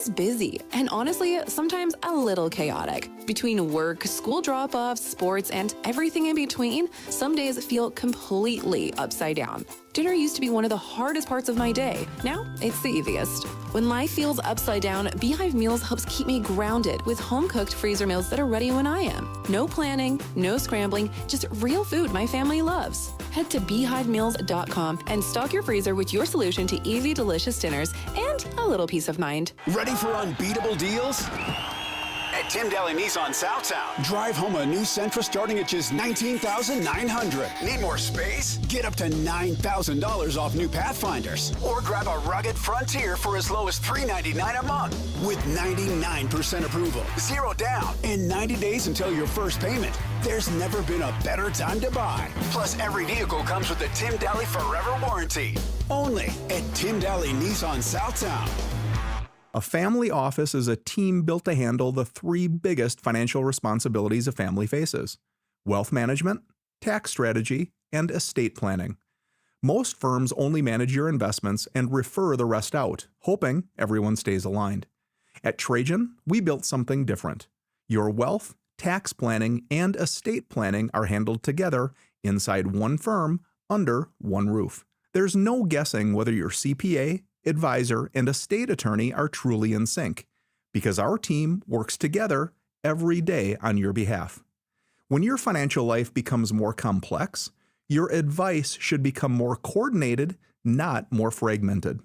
It's busy and honestly, sometimes a little chaotic. Between work, school drop-offs, sports, and everything in between, some days feel completely upside down. Dinner used to be one of the hardest parts of my day. Now, it's the easiest. When life feels upside down, Beehive Meals helps keep me grounded with home-cooked freezer meals that are ready when I am. No planning, no scrambling, just real food my family loves. Head to beehivemeals.com and stock your freezer with your solution to easy, delicious dinners and a little peace of mind. Ready for unbeatable deals? At Tim Daly Nissan Southtown. Drive home a new Sentra starting at just $19,900. Need more space? Get up to $9,000 off new Pathfinders. Or grab a rugged Frontier for as low as $399 a month. With 99% approval, 0 down, and 90 days until your first payment. There's never been a better time to buy. Plus, every vehicle comes with a Tim Daly Forever warranty. Only at Tim Daly Nissan Southtown. A family office is a team built to handle the 3 biggest financial responsibilities a family faces: wealth management, tax strategy, and estate planning. Most firms only manage your investments and refer the rest out, hoping everyone stays aligned. At Trajan, we built something different. Your wealth, tax planning, and estate planning are handled together inside one firm under one roof. There's no guessing whether your CPA, advisor, and estate attorney are truly in sync, because our team works together every day on your behalf. When your financial life becomes more complex, your advice should become more coordinated, not more fragmented.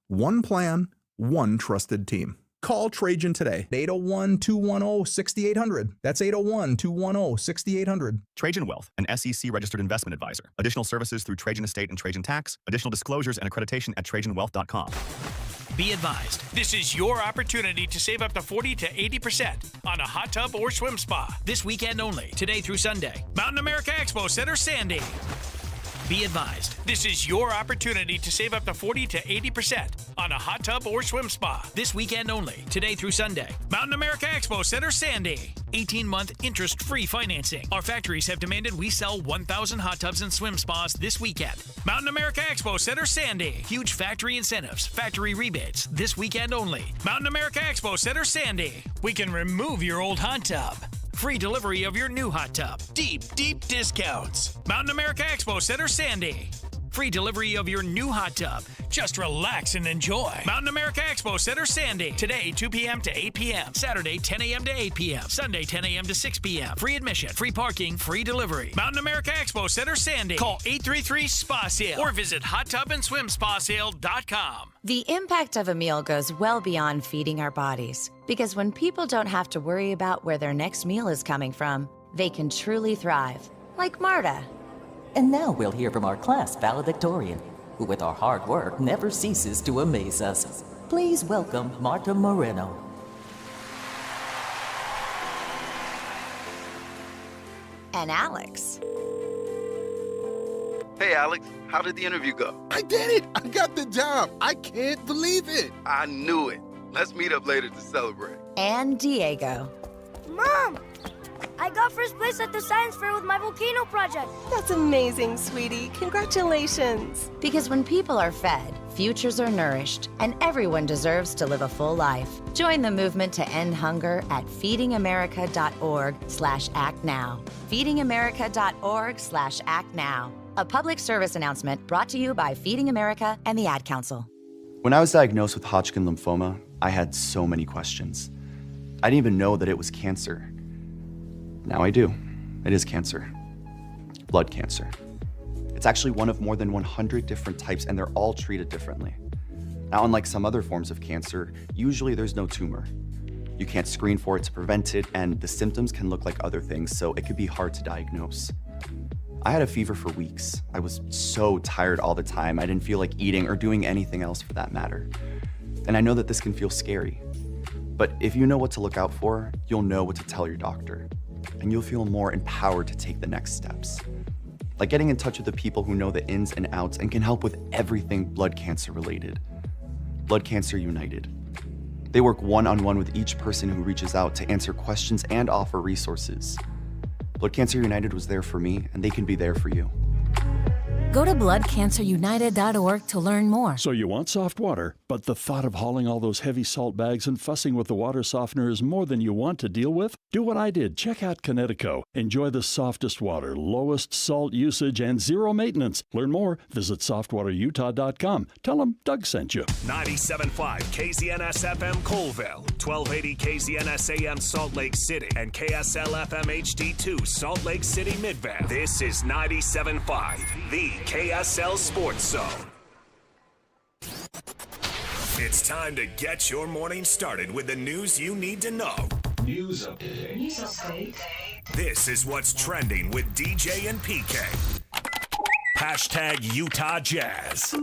One plan, one trusted team. Call Trajan today. 801-210-6800. That's 801-210-6800. Trajan Wealth, an SEC-registered investment advisor. Additional services through Trajan Estate and Trajan Tax. Additional disclosures and accreditation at TrajanWealth.com. Be advised, this is your opportunity to save up to 40 to 80% on a hot tub or swim spa. This weekend only, today through Sunday. Mountain America Expo Center, Sandy. Be advised, this is your opportunity to save up to 40 to 80% on a hot tub or swim spa. This weekend only, today through Sunday. Mountain America Expo Center, Sandy. 18-month interest-free financing. Our factories have demanded we sell 1,000 hot tubs and swim spas this weekend. Mountain America Expo Center, Sandy. Huge factory incentives, factory rebates, this weekend only. Mountain America Expo Center, Sandy. We can remove your old hot tub. Free delivery of your new hot tub. Deep, deep discounts. Mountain America Expo Center, Sandy. Free delivery of your new hot tub. Just relax and enjoy. Mountain America Expo Center, Sandy. Today, 2 p.m. to 8 p.m. Saturday, 10 a.m. to 8 p.m. Sunday, 10 a.m. to 6 p.m. Free admission, free parking, free delivery. Mountain America Expo Center, Sandy. Call 833-SPA-SALE or visit hottubandSwimSpaSale.com. The impact of a meal goes well beyond feeding our bodies, because when people don't have to worry about where their next meal is coming from, they can truly thrive, like Marta. And now we'll hear from our class valedictorian, who with our hard work never ceases to amaze us. Please welcome Marta Moreno. And Alex. Hey, Alex, how did the interview go? I did it! I got the job! I can't believe it! I knew it. Let's meet up later to celebrate. And Diego. Mom! I got first place at the science fair with my volcano project. That's amazing, sweetie. Congratulations. Because when people are fed, futures are nourished, and everyone deserves to live a full life. Join the movement to end hunger at feedingamerica.org/actnow. feedingamerica.org/actnow. A public service announcement brought to you by Feeding America and the Ad Council. When I was diagnosed with Hodgkin lymphoma, I had so many questions. I didn't even know that it was cancer. Now I do. It is cancer. Blood cancer. It's actually one of more than 100 different types, and they're all treated differently. Now, unlike some other forms of cancer, usually there's no tumor. You can't screen for it to prevent it, and the symptoms can look like other things, so it could be hard to diagnose. I had a fever for weeks. I was so tired all the time. I didn't feel like eating or doing anything else for that matter. And I know that this can feel scary. But if you know what to look out for, you'll know what to tell your doctor. And you'll feel more empowered to take the next steps. Like getting in touch with the people who know the ins and outs and can help with everything blood cancer related. Blood Cancer United. They work one-on-one with each person who reaches out to answer questions and offer resources. Blood Cancer United was there for me, and they can be there for you. Go to bloodcancerunited.org to learn more. So you want soft water, but the thought of hauling all those heavy salt bags and fussing with the water softener is more than you want to deal with? Do what I did. Check out Connecticut. Enjoy the softest water, lowest salt usage, and zero maintenance. Learn more. Visit softwaterutah.com. Tell them Doug sent you. 97.5 KZNS FM Colville, 1280 KZNS AM Salt Lake City, and KSL FM HD2 Salt Lake City Midvale. This is 97.5, the KSL Sports Zone. It's time to get your morning started with the news you need to know. News update. This is what's trending with DJ and PK. Hashtag Utah Jazz.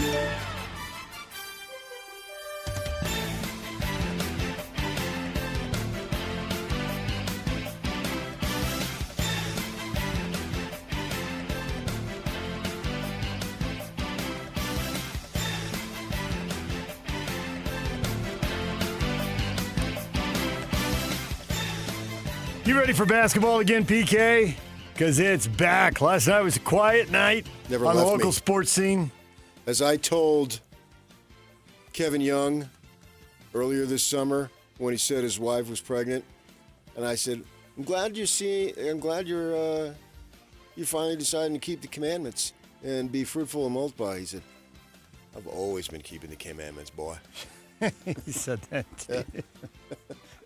You ready for basketball again, PK? Because it's back. Last night was a quiet night Never on the left local me. sports scene. As I told Kevin Young earlier this summer when he said his wife was pregnant, and I said, I'm glad you're finally deciding to keep the commandments and be fruitful and multiply. He said, I've always been keeping the commandments, boy. He said that too. Yeah.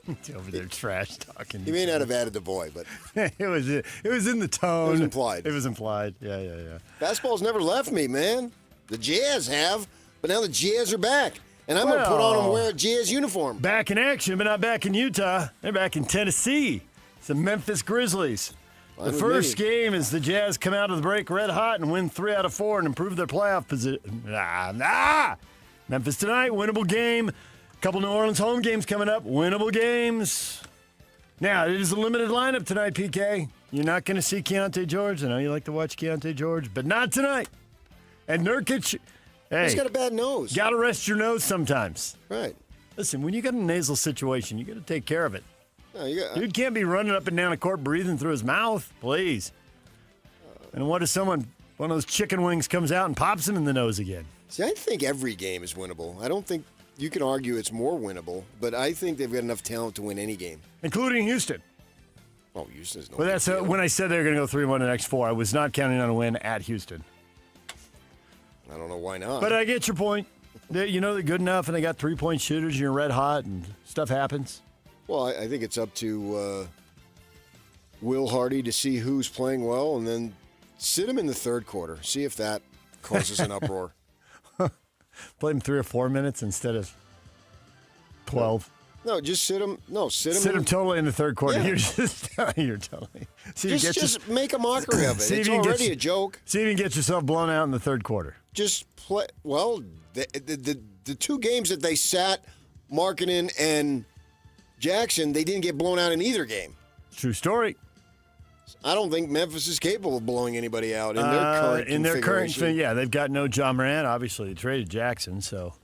He's over there trash talking. He may not have added the boy, but it was in the tone. It was implied. It was implied. Yeah. Basketball's never left me, man. The Jazz have, but now the Jazz are back. And I'm going to put on and wear a Jazz uniform. Back in action, but not back in Utah. They're back in Tennessee. It's the Memphis Grizzlies. Fine The with first me. game is the Jazz come out of the break red hot and win 3 out of 4 and improve their playoff position. Memphis tonight, winnable game. Couple New Orleans home games coming up, winnable games. Now, it is a limited lineup tonight, PK. You're not going to see Keontae George. I know you like to watch Keontae George, but not tonight. And Nurkic, hey. He's got a bad nose. Got to rest your nose sometimes. Right. Listen, when you got a nasal situation, you got to take care of it. No, Dude can't be running up and down a court breathing through his mouth, please. And what if one of those chicken wings comes out and pops him in the nose again? See, I think every game is winnable. I don't think you can argue it's more winnable, but I think they've got enough talent to win any game. Including Houston. Oh, Houston's no Well, that's big deal. when I said they were going to go 3-1 the next 4. I was not counting on a win at Houston. I don't know why not. But I get your point. They're good enough, and they got 3-point shooters, and you're red hot, and stuff happens. Well, I think it's up to Will Hardy to see who's playing well, and then sit him in the third quarter. See if that causes an uproar. Play him 3 or 4 minutes instead of 12. No, just sit him. No, sit him. Sit him totally in the third quarter. Yeah. You're totally. Just make a mockery of it. It's already a joke. See if you can get yourself blown out in the third quarter. Just play. Well, the 2 games that they sat Markkanen and Jackson, they didn't get blown out in either game. True story. I don't think Memphis is capable of blowing anybody out in their current configuration. Yeah, they've got no John Morant. Obviously, they traded Jackson, so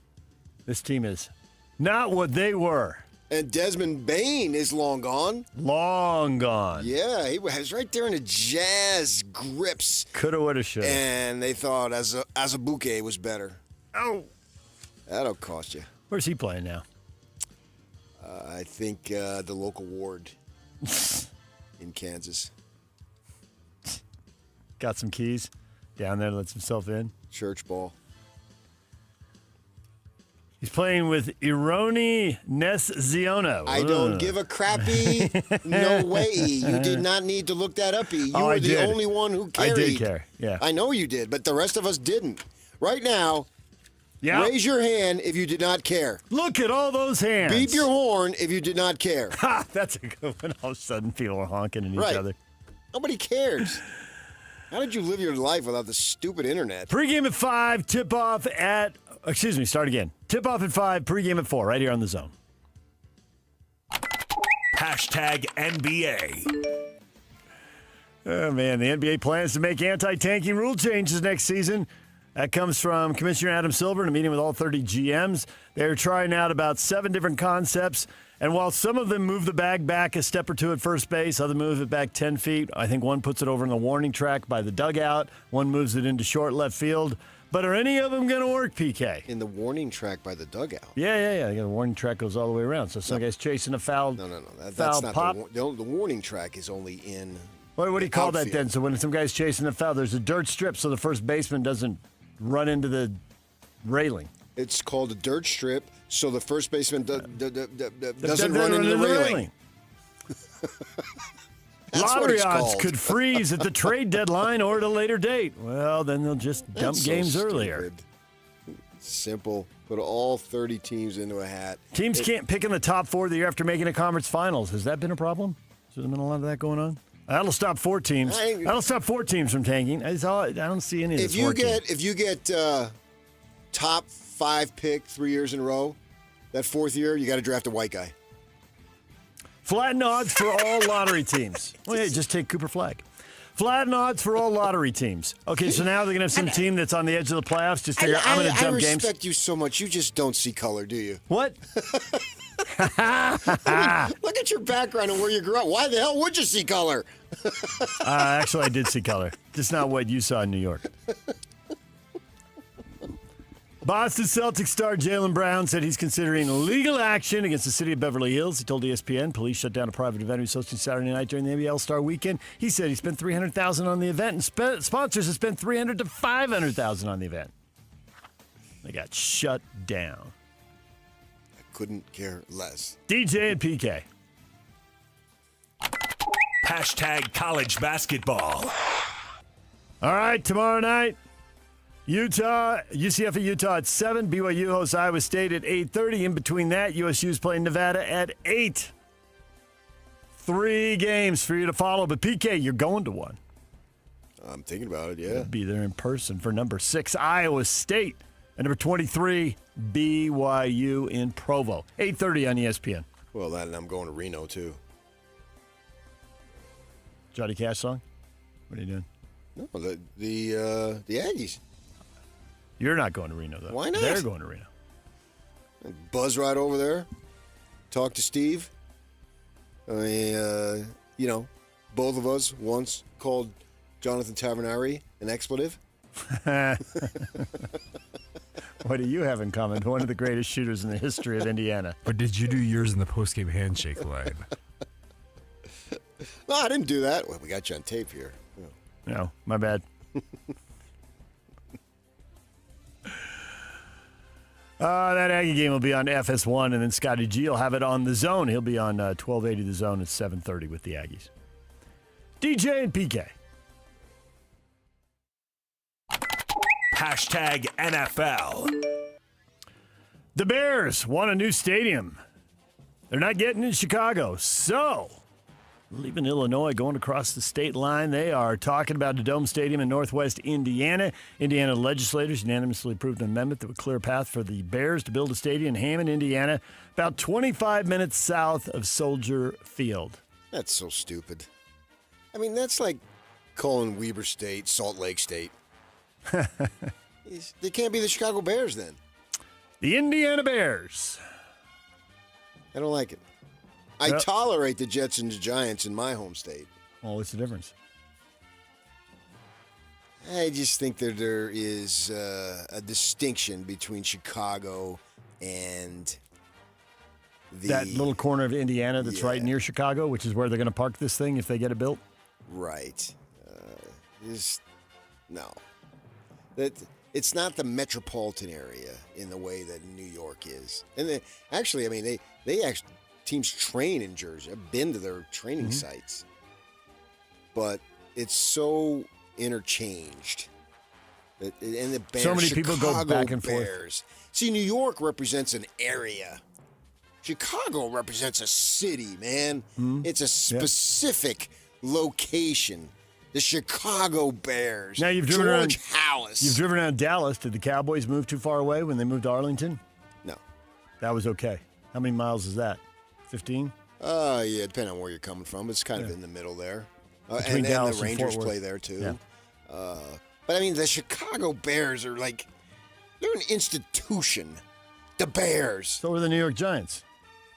this team is not what they were. And Desmond Bane is long gone. Long gone. Yeah, he was right there in the Jazz grips. Coulda, woulda, shoulda. And they thought Azubuike was better. Oh. That'll cost you. Where's he playing now? I think the local ward in Kansas. Got some keys down there, lets himself in. Church ball. He's playing with Ironi Nesziono. I don't give a crappy. No way. You did not need to look that up, E. You were the only one who carried. I did care, yeah. I know you did, but the rest of us didn't. Right now, raise your hand if you did not care. Look at all those hands. Beep your horn if you did not care. Ha! That's a good one. All of a sudden, people are honking at each other. Nobody cares. How did you live your life without the stupid internet? Pregame at 5, tip-off at... Excuse me, start again. Tip-off at 5, pregame at 4, right here on The Zone. Hashtag NBA. Oh, man, the NBA plans to make anti-tanking rule changes next season. That comes from Commissioner Adam Silver in a meeting with all 30 GMs. They're trying out about 7 different concepts. And while some of them move the bag back a step or two at first base, others move it back 10 feet. I think one puts it over in the warning track by the dugout. One moves it into short left field. But are any of them going to work, PK? In the warning track by the dugout? Yeah. The warning track goes all the way around. So some guy's chasing a foul. No. Foul That's not pop. the warning track is only in. What do you call outfield. that then? So when some guy's chasing a foul, there's a dirt strip so the first baseman doesn't run into the railing. It's called a dirt strip, so the first baseman doesn't run into the railing. Lottery odds could freeze at the trade deadline or at a later date. Well, then they'll just dump games earlier. Simple. Put all 30 teams into a hat. Teams can't pick in the top 4 the year after making a conference finals. Has that been a problem? Has there been a lot of that going on? That'll stop 4 teams. That'll stop 4 teams from tanking. I don't see any of this working. If you get top 5 pick 3 years in a row, that 4th year you got to draft a white guy. Flatten odds for all lottery teams. Well, yeah, just take Cooper Flagg. Flatten odds for all lottery teams. Okay, so now they're going to have some team that's on the edge of the playoffs. Just figure, I'm going to jump games. I respect you so much. You just don't see color, do you? What? Look at your background and where you grew up. Why the hell would you see color? Actually, I did see color. Just not what you saw in New York. Boston Celtics star Jaylen Brown said he's considering legal action against the city of Beverly Hills. He told ESPN police shut down a private event he was hosting Saturday night during the NBA All-Star Weekend. He said he spent $300,000 on the event, and sponsors have spent $300,000 to $500,000 on the event. They got shut down. I couldn't care less. DJ and PK. Hashtag college basketball. All right, tomorrow night. UCF at Utah at 7. BYU hosts Iowa State at 8:30. In between that, USU's playing Nevada at 8. 3 games for you to follow. But PK, you're going to one. I'm thinking about it, yeah. You'll be there in person for number 6, Iowa State. And number 23, BYU in Provo. 8:30 on ESPN. Well, and I'm going to Reno, too. Johnny Cash song? What are you doing? No, the Aggies. You're not going to Reno, though. Why not? They're going to Reno. Buzz right over there. Talk to Steve. I mean, both of us once called Jonathan Tavernari an expletive. What do you have in common? One of the greatest shooters in the history of Indiana. But did you do yours in the post-game handshake line? No, I didn't do that. Well, we got you on tape here. No, my bad. That Aggie game will be on FS1, and then Scotty G will have it on The Zone. He'll be on 1280 The Zone at 7:30 with the Aggies. DJ and PK. Hashtag NFL. The Bears want a new stadium. They're not getting in Chicago, so leaving Illinois, going across the state line. They are talking about a dome stadium in northwest Indiana. Indiana legislators unanimously approved an amendment that would clear a path for the Bears to build a stadium in Hammond, Indiana, about 25 minutes south of Soldier Field. That's so stupid. I mean, that's like calling Weber State Salt Lake State. They can't be the Chicago Bears then. The Indiana Bears. I don't like it. I tolerate the Jets and the Giants in my home state. Well, what's the difference? I just think that there is a distinction between Chicago and that little corner of Indiana that's right near Chicago, which is where they're going to park this thing if they get it built. Right. No. It's not the metropolitan area in the way that New York is. And they actually teams train in Jersey. I've been to their training sites. But it's so interchanged. And the Bears, so many people go back and Bears. See, New York represents an area. Chicago represents a city, man. It's a specific location. The Chicago Bears. Now you've driven George Halas. You've driven around Dallas. Did the Cowboys move too far away when they moved to Arlington? No. That was okay. How many miles is that? 15? Yeah, depending on where you're coming from. It's kind of in the middle there. Between and Dallas the Rangers and Fort Worth. play there, too. Yeah. But I mean, the Chicago Bears are like, they're an institution. The Bears. So are the New York Giants.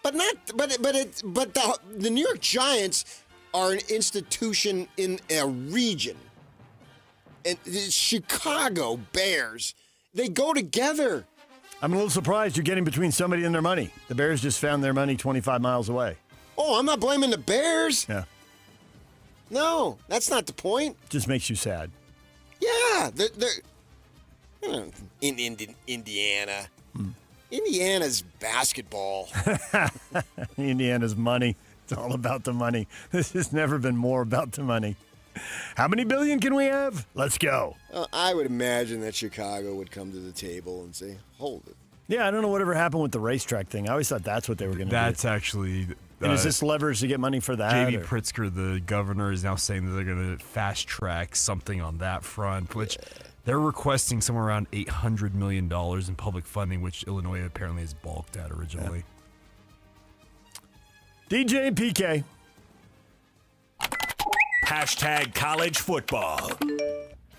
But the New York Giants are an institution in a region. And the Chicago Bears, they go together. I'm a little surprised you're getting between somebody and their money. The Bears just found their money 25 miles away. Oh, I'm not blaming the Bears. Yeah. No, that's not the point. Just makes you sad. Yeah, they're in Indiana. Indiana's basketball. Indiana's money. It's all about the money. This has never been more about the money. How many billion can we have? Let's go. I would imagine that Chicago would come to the table and say, hold it. Yeah, I don't know whatever happened with the racetrack thing. I always thought that's what they were going to do. That's actually... and is this leverage to get money for that? J.B. Pritzker, the governor, is now saying that they're going to fast-track something on that front, which they're requesting somewhere around $800 million in public funding, which Illinois apparently has balked at originally. Yeah. DJ and PK. Hashtag college football.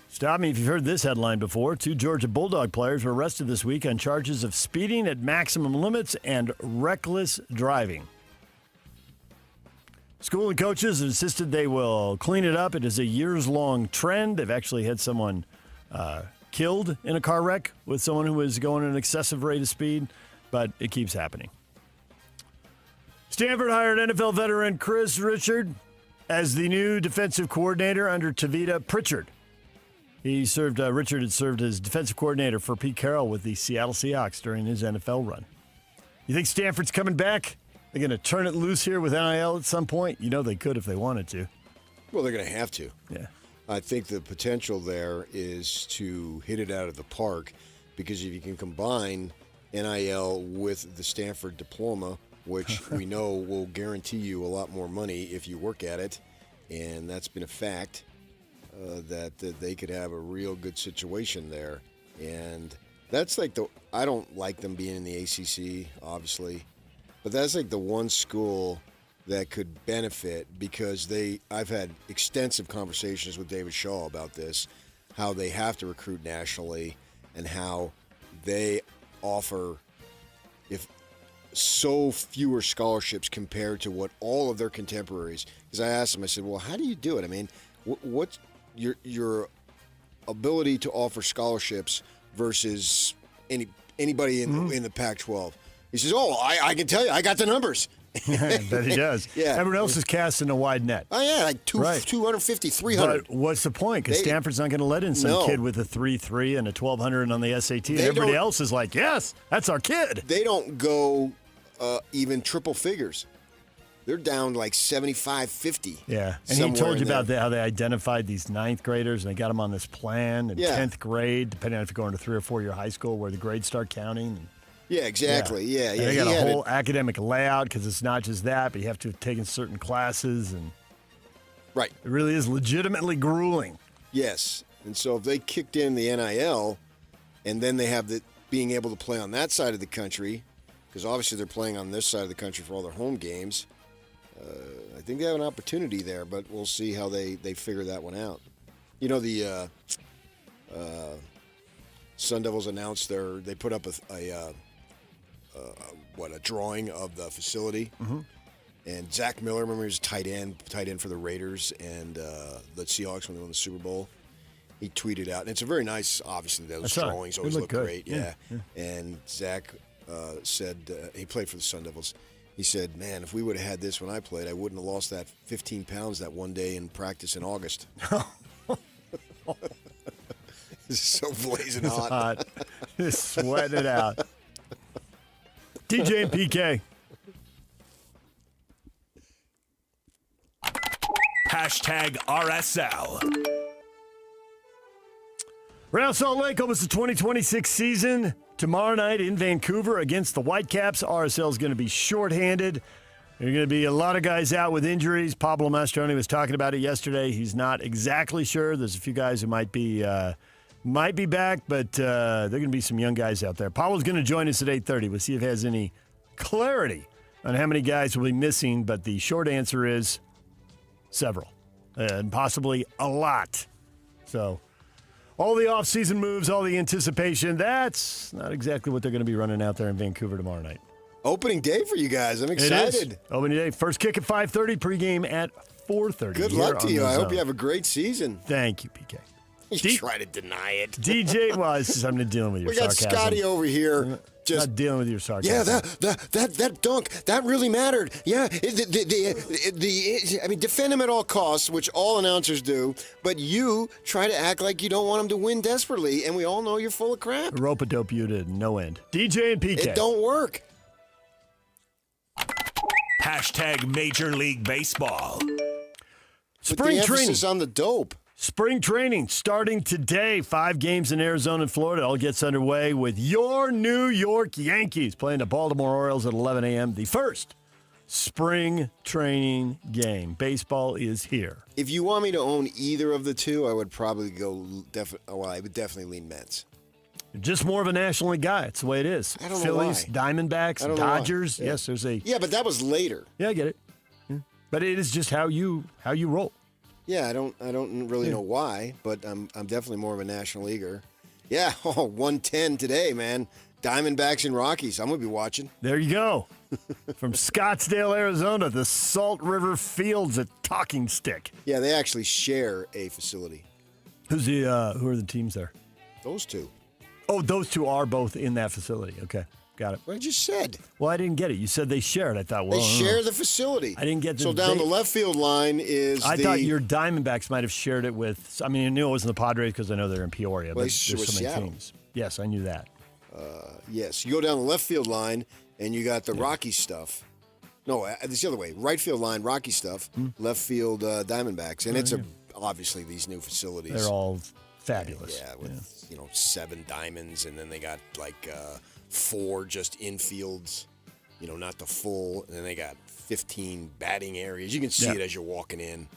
Stop me if you've heard this headline before. 2 Georgia Bulldog players were arrested this week on charges of speeding at maximum limits and reckless driving. School and coaches have insisted they will clean it up. It is a years-long trend. They've actually had someone killed in a car wreck with someone who was going at an excessive rate of speed, but it keeps happening. Stanford hired NFL veteran Chris Richard as the new defensive coordinator under Tavita Pritchard. Richard had served as defensive coordinator for Pete Carroll with the Seattle Seahawks during his NFL run. You think Stanford's coming back? They're going to turn it loose here with NIL at some point? You know they could if they wanted to. Well, they're going to have to. Yeah. I think the potential there is to hit it out of the park, because if you can combine NIL with the Stanford diploma, which we know will guarantee you a lot more money if you work at it, and that's been a fact, that they could have a real good situation there. And that's like I don't like them being in the ACC, obviously, but that's like the one school that could benefit, because I've had extensive conversations with David Shaw about this, how they have to recruit nationally and how they offer so fewer scholarships compared to what all of their contemporaries. Because I asked him, I said, well, how do you do it? I mean, what's your ability to offer scholarships versus anybody in the Pac-12? He says, I can tell you, I got the numbers. I bet he does. Yeah. Everyone else is casting a wide net. Oh, yeah, like 250, 300. But what's the point? Because Stanford's not going to let in some kid with a 3.3 and a 1,200 on the SAT. And everybody else is like, yes, that's our kid. They don't go even triple figures. They're down like 75, 50. Yeah. And he told you about how they identified these 9th graders, and they got them on this plan in 10th grade, depending on if you're going to 3 or 4 year high school, where the grades start counting. Yeah, exactly. Yeah. And they got a whole academic layout, because it's not just that, but you have to have taken certain classes. And right. It really is legitimately grueling. Yes. And so if they kicked in the NIL, and then they have being able to play on that side of the country, because obviously they're playing on this side of the country for all their home games, I think they have an opportunity there, but we'll see how they figure that one out. You know, the Sun Devils announced they put up a drawing of the facility. Mm-hmm. And Zach Miller, remember, he was tight end for the Raiders and the Seahawks when they won the Super Bowl. He tweeted out, and it's a very nice, obviously, those drawings always look great. Yeah. And Zach said, he played for the Sun Devils. He said, man, if we would have had this when I played, I wouldn't have lost that 15 pounds that one day in practice in August. It's so blazing hot. Just sweating it out. DJ and PK. Hashtag RSL. Real Salt Lake opens the 2026 season tomorrow night in Vancouver against the Whitecaps. RSL is going to be shorthanded. There are going to be a lot of guys out with injuries. Pablo Mastroni was talking about it yesterday. He's not exactly sure. There's a few guys who might be back, but there are going to be some young guys out there. Pablo's going to join us at 8:30. We'll see if he has any clarity on how many guys will be missing, but the short answer is several, and possibly a lot. So all the offseason moves, all the anticipation. That's not exactly what they're going to be running out there in Vancouver tomorrow night. Opening day for you guys. I'm excited. It is. Opening day. First kick at 5:30, pregame at 4:30. Good luck to you. I hope you have a great season. Thank you, PK. You try to deny it. DJ, well, it's just, I'm not dealing with your sarcasm. We got Scotty over here. Just not dealing with your sarcasm. Yeah, that dunk, that really mattered. Yeah, I mean, defend him at all costs, which all announcers do, but you try to act like you don't want him to win desperately, and we all know you're full of crap. Rope-a-dope you to no end. DJ and PK. It don't work. Hashtag Major League Baseball. Spring training is on the dope. Spring training starting today. 5 games in Arizona and Florida. All gets underway with your New York Yankees playing the Baltimore Orioles at 11 a.m. The first spring training game. Baseball is here. If you want me to own either of the two, I would probably I would definitely lean Mets. You're just more of a National League guy. It's the way it is. I don't Phillies, know why. Diamondbacks, Dodgers. Yeah. Yes, there's a. Yeah, but that was later. Yeah, I get it. Yeah. But it is just how you roll. Yeah, I don't really know why, but I'm definitely more of a National Leaguer. Yeah, 110 today, man. Diamondbacks and Rockies. I'm going to be watching. There you go. From Scottsdale, Arizona, the Salt River Fields at Talking Stick. Yeah, they actually share a facility. Who are the teams there? Those two. Oh, those two are both in that facility. Okay. Got it. What I just said. Well, I didn't get it. You said they share it. I thought, well, they share the facility. I didn't get So down the left field line is I thought your Diamondbacks might have shared it with, I mean, I knew it wasn't the Padres because I know they're in Peoria, but there's so many Seattle. teams. Yes, I knew that. Yes, you go down the left field line and you got the Rocky stuff. No, it's the other way. Right field line, Rocky stuff. Left field, Diamondbacks. And it's obviously these new facilities. They're all fabulous. Yeah, with 7 diamonds, and then they got like 4 just infields, not the full. And then they got 15 batting areas. You can see it as you're walking in.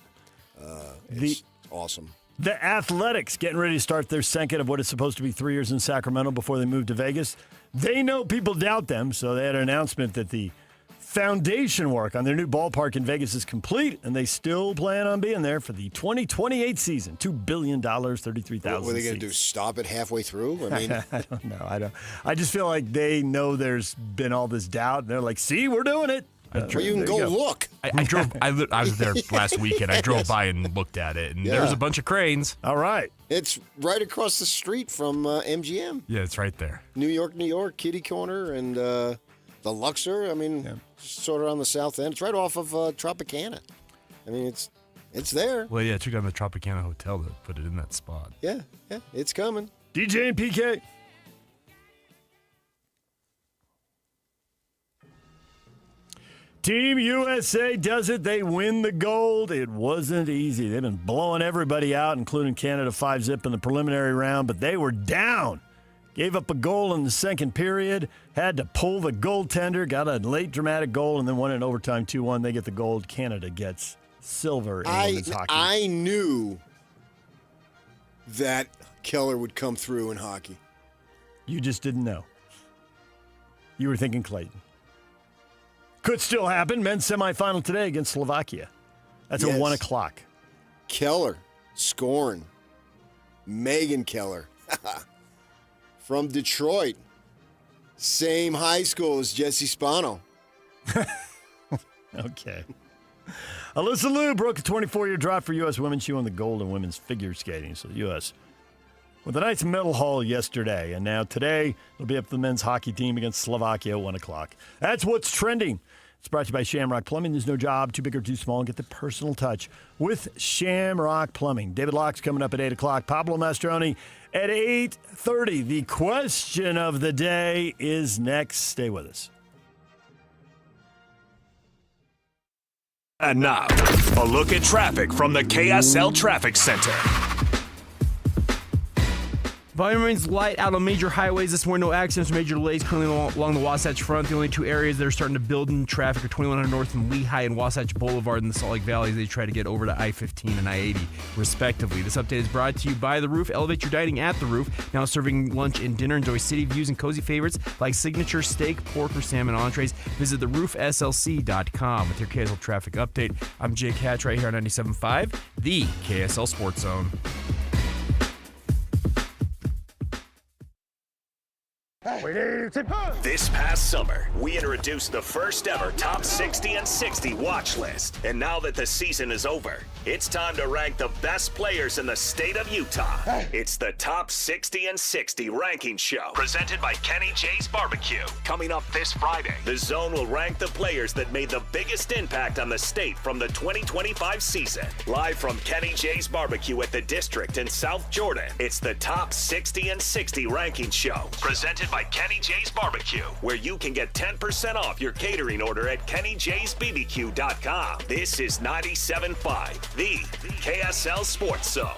It's awesome. The Athletics getting ready to start their second of what is supposed to be 3 years in Sacramento before they move to Vegas. They know people doubt them, so they had an announcement that the foundation work on their new ballpark in Vegas is complete, and they still plan on being there for the 2028 season. $2 billion, 33,000 What were they going to do, stop it halfway through? I mean, I don't know. I just feel like they know there's been all this doubt, and they're like, see, we're doing it. Well, you can go look. I was there last weekend. I drove by and looked at it, and there was a bunch of cranes. All right. It's right across the street from MGM. Yeah, it's right there. New York, Kitty Corner, and the Luxor. I mean, sort of on the south end. It's right off of Tropicana. I mean, it's there. Well, yeah, I took on the Tropicana Hotel to put it in that spot. Yeah, it's coming. DJ and PK. Team USA does it. They win the gold. It wasn't easy. They've been blowing everybody out, including Canada 5-0 in the preliminary round, but they were down. Gave up a goal in the second period, had to pull the goaltender, got a late dramatic goal, and then won in overtime 2-1. They get the gold. Canada gets silver in women's hockey. I knew that Keller would come through in hockey. You just didn't know. You were thinking Clayton. Could still happen. Men's semifinal today against Slovakia. That's at 1 o'clock. Keller scoring. Megan Keller. From Detroit. Same high school as Jesse Spano. Okay. Alyssa Liu broke a 24-year drought for U.S. women. She won the gold in women's figure skating. So the U.S. with a nice medal haul yesterday. And now today, it'll be up to the men's hockey team against Slovakia at 1 o'clock. That's what's trending. It's brought to you by Shamrock Plumbing. There's no job too big or too small. Get the personal touch with Shamrock Plumbing. David Locke's coming up at 8 o'clock. Pablo Mastroni at 8:30. The question of the day is next. Stay with us. And now, a look at traffic from the KSL Traffic Center. Volume remains light out on major highways this morning. No accidents or major delays currently along the Wasatch Front. The only two areas that are starting to build in traffic are 2100 North and Lehigh and Wasatch Boulevard in the Salt Lake Valley as they try to get over to I-15 and I-80, respectively. This update is brought to you by The Roof. Elevate your dining at The Roof. Now serving lunch and dinner. Enjoy city views and cozy favorites like signature steak, pork, or salmon entrees. Visit theroofslc.com with your KSL traffic update. I'm Jake Hatch right here on 97.5, the KSL Sports Zone. This past summer, we introduced the first ever Top 60 and 60 watch list. And now that the season is over, it's time to rank the best players in the state of Utah. It's the Top 60 and 60 ranking show, presented by Kenny J's Barbecue. Coming up this Friday, the Zone will rank the players that made the biggest impact on the state from the 2025 season. Live from Kenny J's Barbecue at the District in South Jordan, it's the Top 60 and 60 ranking show, presented by Kenny J's Barbecue, where you can get 10% off your catering order at KennyJ'sBBQ.com. This is 97.5, the KSL Sports Zone.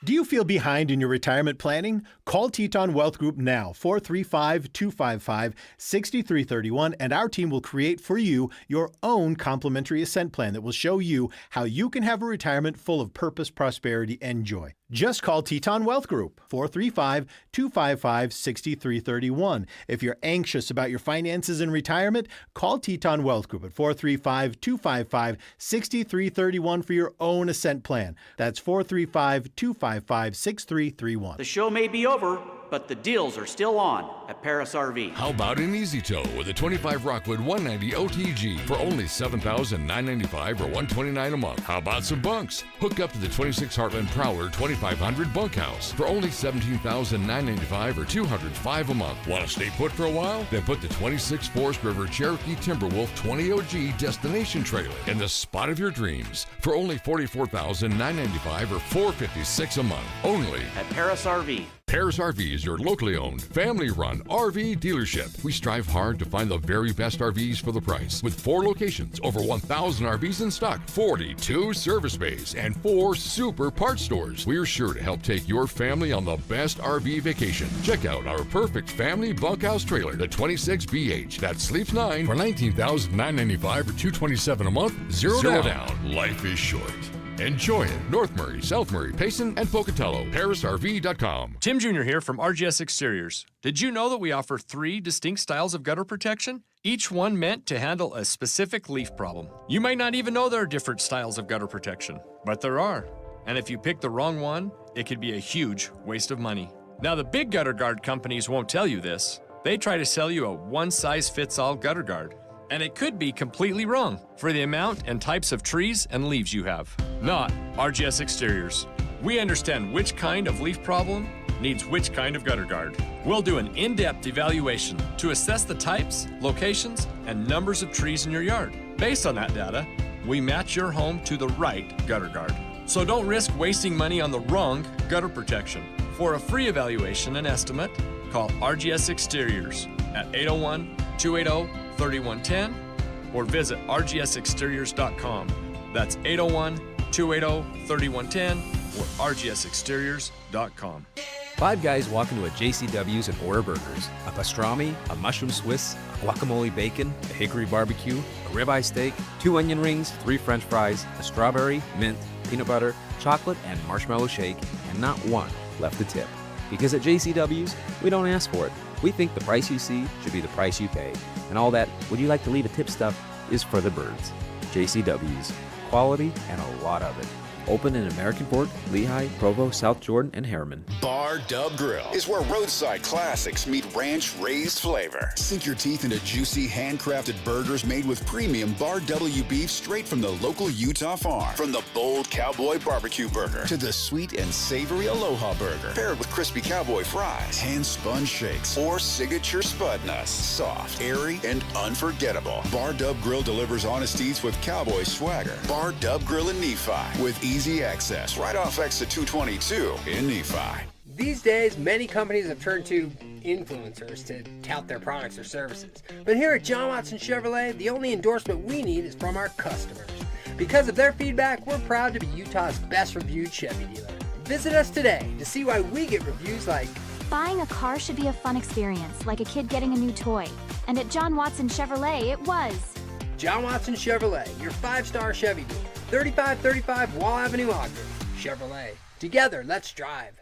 Do you feel behind in your retirement planning? Call Teton Wealth Group now, 435-255-6331, and our team will create for you your own complimentary Ascent plan that will show you how you can have a retirement full of purpose, prosperity, and joy. Just call Teton Wealth Group, 435-255-6331. If you're anxious about your finances in retirement, call Teton Wealth Group at 435-255-6331 for your own Ascent plan. That's 435-255-6331. The show may be over, but the deals are still on at Paris RV. How about an easy tow with a 25 Rockwood 190 OTG for only $7,995 or $129 a month? How about some bunks? Hook up to the 26 Heartland Prowler 2500 bunkhouse for only $17,995 or $205 a month. Want to stay put for a while? Then put the 26 Forest River Cherokee Timberwolf 20 OG destination trailer in the spot of your dreams for only $44,995 or $456 a month. Only at Paris RV. Paris RV is your locally owned, family-run RV dealership. We strive hard to find the very best RVs for the price. With 4 locations, over 1,000 RVs in stock, 42 service bays, and 4 super parts stores, we're sure to help take your family on the best RV vacation. Check out our perfect family bunkhouse trailer, the 26BH, that sleeps 9 for $19,995 or $227 a month. Zero down. Life is short. Enjoy it. North Murray, South Murray, Payson, and Pocatello. ParisRV.com. Tim Jr. here from RGS Exteriors. Did you know that we offer 3 distinct styles of gutter protection? Each one meant to handle a specific leaf problem. You might not even know there are different styles of gutter protection, but there are. And if you pick the wrong one, it could be a huge waste of money. Now, the big gutter guard companies won't tell you this. They try to sell you a one-size-fits-all gutter guard. And it could be completely wrong for the amount and types of trees and leaves you have. Not RGS Exteriors. We understand which kind of leaf problem needs which kind of gutter guard. We'll do an in-depth evaluation to assess the types, locations, and numbers of trees in your yard. Based on that data, we match your home to the right gutter guard. So don't risk wasting money on the wrong gutter protection. For a free evaluation and estimate, call RGS Exteriors at 801-280-3110 or visit rgsexteriors.com. That's 801-280-3110 or rgsexteriors.com. 5 guys walk into a JCW's and order burgers. A pastrami, a mushroom Swiss, a guacamole bacon, a hickory barbecue, a ribeye steak, 2 onion rings, 3 french fries, a strawberry, mint, peanut butter, chocolate, and marshmallow shake, and not one left to tip. Because at JCW's, we don't ask for it. We think the price you see should be the price you pay. And all that, would you like to leave a tip stuff, is for the birds. JCW's. Quality and a lot of it. Open in American Fork, Lehigh, Provo, South Jordan, and Harriman. Bar Dub Grill is where roadside classics meet ranch-raised flavor. Sink your teeth into juicy, handcrafted burgers made with premium Bar W beef straight from the local Utah farm. From the bold cowboy barbecue burger to the sweet and savory Aloha burger, paired with crispy cowboy fries, hand-spun shakes, or signature spud nuts. Soft, airy, and unforgettable. Bar Dub Grill delivers honest eats with cowboy swagger. Bar Dub Grill in Nephi with easy access right off exit 222 in Nephi. These days, many companies have turned to influencers to tout their products or services. But here at John Watson Chevrolet, the only endorsement we need is from our customers. Because of their feedback, we're proud to be Utah's best reviewed Chevy dealer. Visit us today to see why we get reviews like, "Buying a car should be a fun experience, like a kid getting a new toy. And at John Watson Chevrolet, it was." John Watson Chevrolet, your 5-star Chevy dealer. 3535 Wall Avenue, Ogden. Chevrolet. Together, let's drive.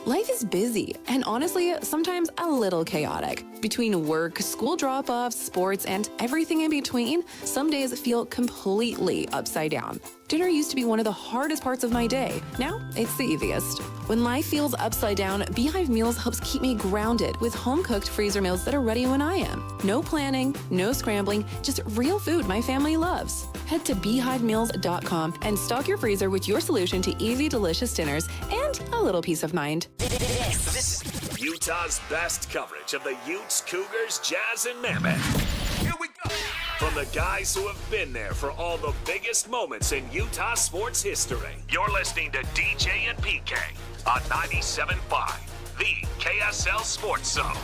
Life is busy and honestly, sometimes a little chaotic. Between work, school drop-offs, sports, and everything in between, some days feel completely upside down. Dinner used to be one of the hardest parts of my day. Now, it's the easiest. When life feels upside down, Beehive Meals helps keep me grounded with home-cooked freezer meals that are ready when I am. No planning, no scrambling, just real food my family loves. Head to beehivemeals.com and stock your freezer with your solution to easy, delicious dinners and a little peace of mind. This is Utah's best coverage of the Utes, Cougars, Jazz, and Mammoth. Here we go. From the guys who have been there for all the biggest moments in Utah sports history. You're listening to DJ and PK on 97.5, the KSL Sports Zone.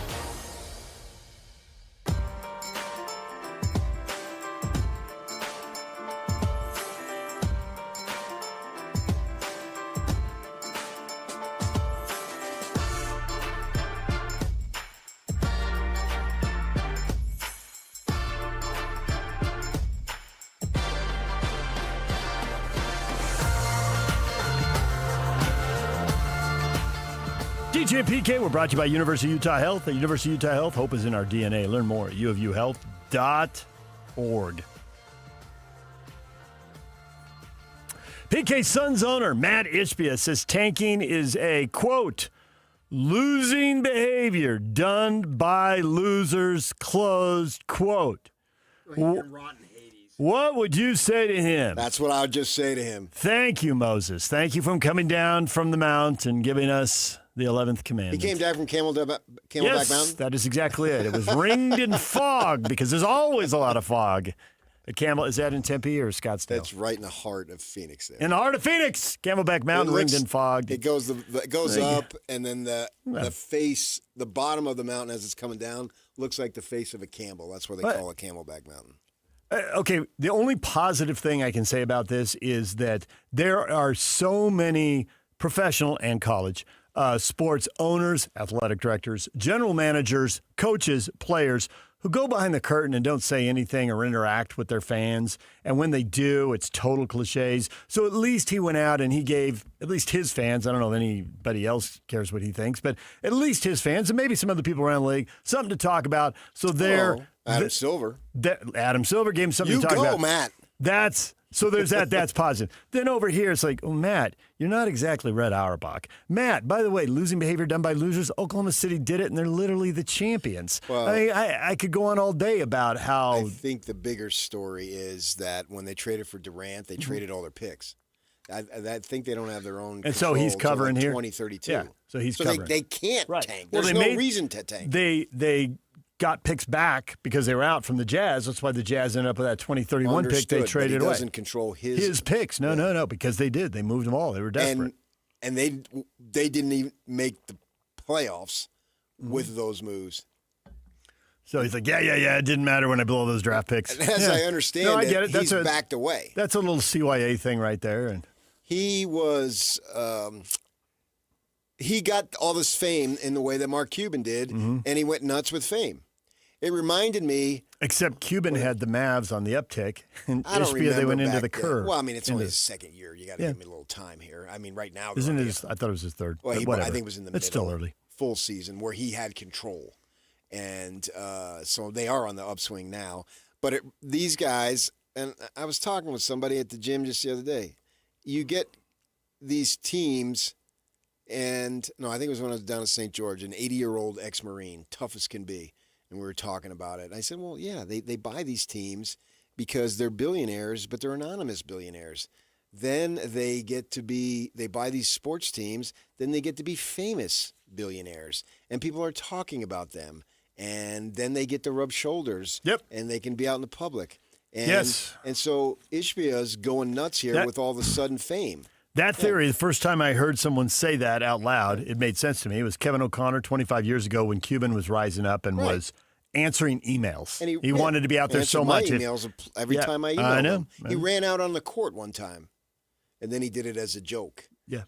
DJ and PK, we're brought to you by University of Utah Health. At University of Utah Health, hope is in our DNA. Learn more at uofuhealth.org. PK Suns owner Matt Ishbia says tanking is a, quote, losing behavior done by losers, closed quote. What would you say to him? That's what I would just say to him. Thank you, Moses. Thank you for coming down from the mount and giving us the 11th commandment. He came down from Camelback Mountain? That is exactly it. It was ringed in fog because there's always a lot of fog. Is that in Tempe or Scottsdale? That's right in the heart of Phoenix there. In the heart of Phoenix! Camelback Mountain, ringed in fog. It goes up, and then the face, the bottom of the mountain as it's coming down, looks like the face of a camel. That's why they call it Camelback Mountain. Okay, the only positive thing I can say about this is that there are so many professional and college sports owners, athletic directors, general managers, coaches, players who go behind the curtain and don't say anything or interact with their fans. And when they do, it's total cliches. So at least he went out and he gave at least his fans, I don't know if anybody else cares what he thinks, but at least his fans and maybe some other people around the league, something to talk about. So Adam Silver. Adam Silver gave him something to talk about. You go, Matt. So there's that. That's positive. Then over here, it's like, oh, Matt, you're not exactly Red Auerbach. Matt, by the way, losing behavior done by losers. Oklahoma City did it, and they're literally the champions. Well, I could go on all day about how. I think the bigger story is that when they traded for Durant, they traded all their picks. I think they don't have their own. And so he's covering here 2032. Yeah. So he's covering. They can't tank. There's no reason to tank. They got picks back because they were out from the Jazz. That's why the Jazz ended up with that 2031 pick they traded away. He doesn't control his picks. No, because they did. They moved them all. They were desperate. And they didn't even make the playoffs with those moves. So he's like, yeah, it didn't matter when I blew all those draft picks. As I understand I get it. He's backed away. That's a little CYA thing right there. And he was he got all this fame in the way that Mark Cuban did, and he went nuts with fame. It reminded me. Except Cuban had the Mavs on the uptick, and Ishbia, they went into the curve. Well, I mean, it's only his second year. You got to give me a little time here. I mean, right now. Isn't it? I thought it was his third. Well, I think it was in the middle. It's still early. Full season where he had control. And so they are on the upswing now. But these guys, and I was talking with somebody at the gym just the other day. You get these teams, I think it was when I was down at St. George, an 80-year-old ex-Marine, tough as can be. And we were talking about it. I said, well, yeah, they buy these teams because they're billionaires, but they're anonymous billionaires. Then they buy these sports teams, then they get to be famous billionaires. And people are talking about them. And then they get to rub shoulders. Yep. And they can be out in the public. And, yes. And so Ishbia's going nuts here with all the sudden fame. That theory, the first time I heard someone say that out loud, it made sense to me. It was Kevin O'Connor 25 years ago when Cuban was rising up and was answering emails. And he wanted to be out there so much. Emails every time I emailed him. He ran out on the court one time, and then he did it as a joke. Yeah.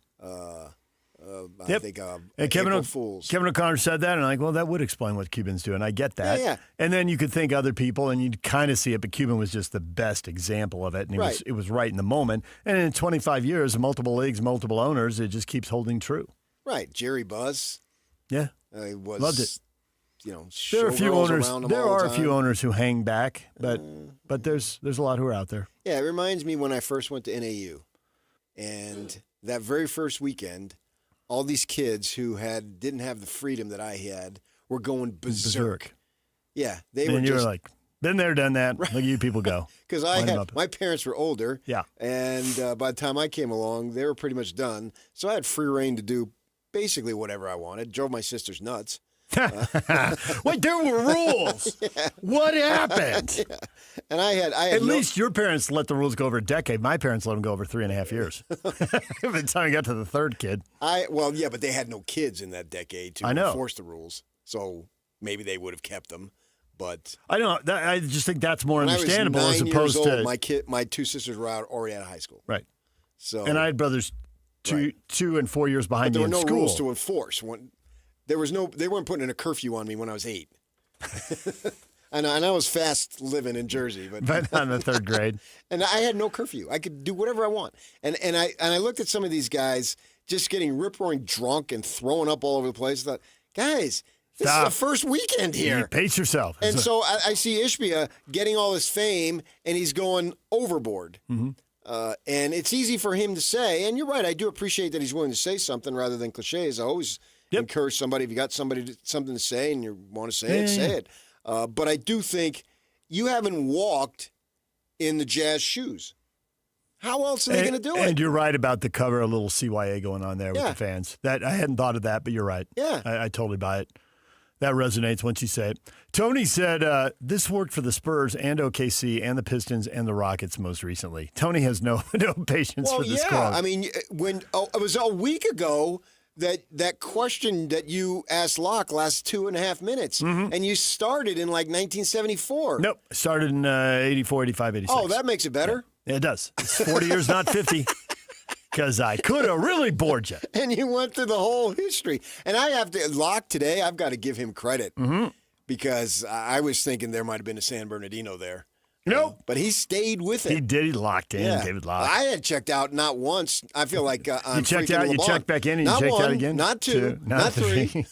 I think and Kevin O'Connor said that, and I'm like, well, that would explain what Cuban's doing. I get that. Yeah. And then you could think other people, and you'd kind of see it, but Cuban was just the best example of it, and it was right in the moment. And in 25 years, multiple leagues, multiple owners, it just keeps holding true. Right, Jerry Buzz. Yeah, loved it. There are a few owners. Around him There all are the a few time. owners who hang back, but there's a lot who are out there. Yeah, it reminds me when I first went to NAU, and that very first weekend, all these kids who didn't have the freedom that I had were going berserk. Yeah, they were. And you just, were like, been there, done that. Look at you people go. Because my parents were older. Yeah, and by the time I came along, they were pretty much done. So I had free reign to do basically whatever I wanted. Drove my sisters nuts. Wait, there were rules. Yeah. What happened? Yeah. And I had At least your parents let the rules go over a decade. My parents let them go over 3.5 years. By the time I got to the third kid. But they had no kids in that decade to enforce the rules. So maybe they would have kept them. But I don't know. I just think that's more when understandable I was 9 as opposed years old, to my two sisters were already out of high school. Right. So and I had brothers 2 and 4 years behind but me in there were no school. rules to enforce. They weren't putting in a curfew on me when I was 8. And I was fast living in Jersey, but not in the third grade. And I had no curfew. I could do whatever I want. And I looked at some of these guys just getting rip-roaring drunk and throwing up all over the place. I thought, guys, this is the first weekend here. You pace yourself. And so I see Ishbia getting all this fame, and he's going overboard. Mm-hmm. And it's easy for him to say, and you're right, I do appreciate that he's willing to say something rather than cliches. I always encourage somebody, if you got something to say and you want to say it, say it. But I do think you haven't walked in the Jazz shoes. How else are they going to do it? And you're right about the cover, a little CYA going on there with the fans. That I hadn't thought of that, but you're right. Yeah. I totally buy it. That resonates once you say it. Tony said this worked for the Spurs and OKC and the Pistons and the Rockets most recently. Tony has no patience for this call. I mean, it was a week ago that question that you asked Locke last 2.5 minutes, and you started in like 1974. Nope, started in 84, 85, 86. Oh, that makes it better. Yeah, it does. It's 40 years, not 50. Because I could have really bored you. And you went through the whole history. And I have to, Locke today, I've got to give him credit because I was thinking there might have been a San Bernardino there. Nope. But he stayed with it. He did. He locked in. Yeah. David Locke. I had checked out not once. I feel like you checked out, you checked back in, and you checked out again? Not two, not three.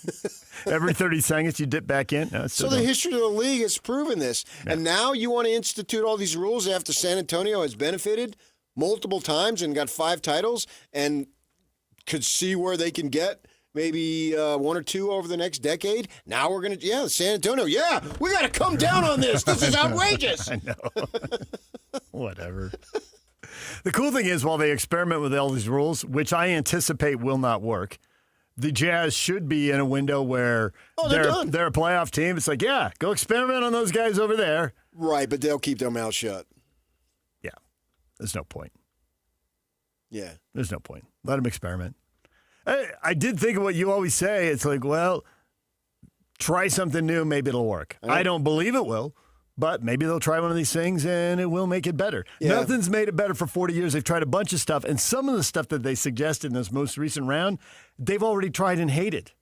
Every 30 seconds you dip back in? No, so the history of the league has proven this. Yeah. And now you want to institute all these rules after San Antonio has benefited multiple times and got 5 titles and could see where they can get maybe 1 or 2 over the next decade. Now we're going to, San Antonio, we got to come down on this. This is outrageous. I know. Whatever. The cool thing is, while they experiment with all these rules, which I anticipate will not work, the Jazz should be in a window where they're a playoff team. It's like, go experiment on those guys over there. Right, but they'll keep their mouths shut. Yeah. There's no point. Yeah. There's no point. Let them experiment. I did think of what you always say. It's like, well, try something new. Maybe it'll work. I don't believe it will, but maybe they'll try one of these things and it will make it better. Yeah. Nothing's made it better for 40 years. They've tried a bunch of stuff, and some of the stuff that they suggested in this most recent round, they've already tried and hated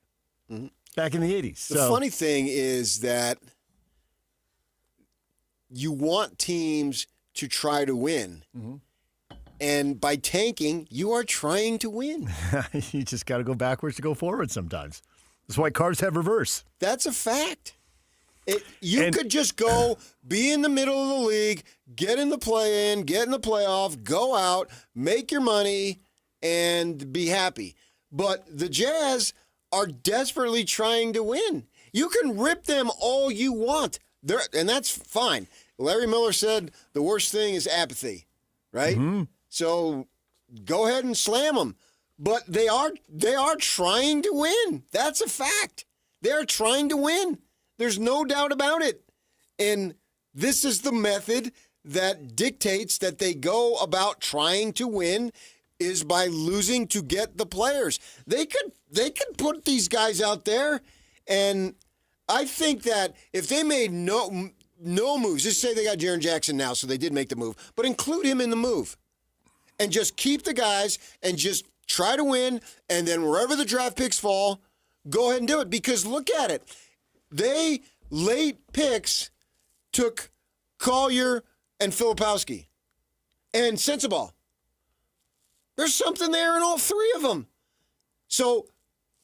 back in the 80s. The funny thing is that you want teams to try to win. And by tanking, you are trying to win. You just got to go backwards to go forward sometimes. That's why cars have reverse. That's a fact. You could just go, be in the middle of the league, get in the play-in, get in the playoff, go out, make your money, and be happy. But the Jazz are desperately trying to win. You can rip them all you want, and that's fine. Larry Miller said the worst thing is apathy, right? So go ahead and slam them. But they are trying to win. That's a fact. They're trying to win. There's no doubt about it. And this is the method that dictates that they go about trying to win is by losing to get the players. They could put these guys out there, and I think that if they made no moves, just say they got Jaren Jackson now, so they did make the move, but include him in the move. And just keep the guys and just try to win. And then wherever the draft picks fall, go ahead and do it. Because look at it. They, late picks, took Collier and Filipowski and Sensabaugh. There's something there in all 3 of them. So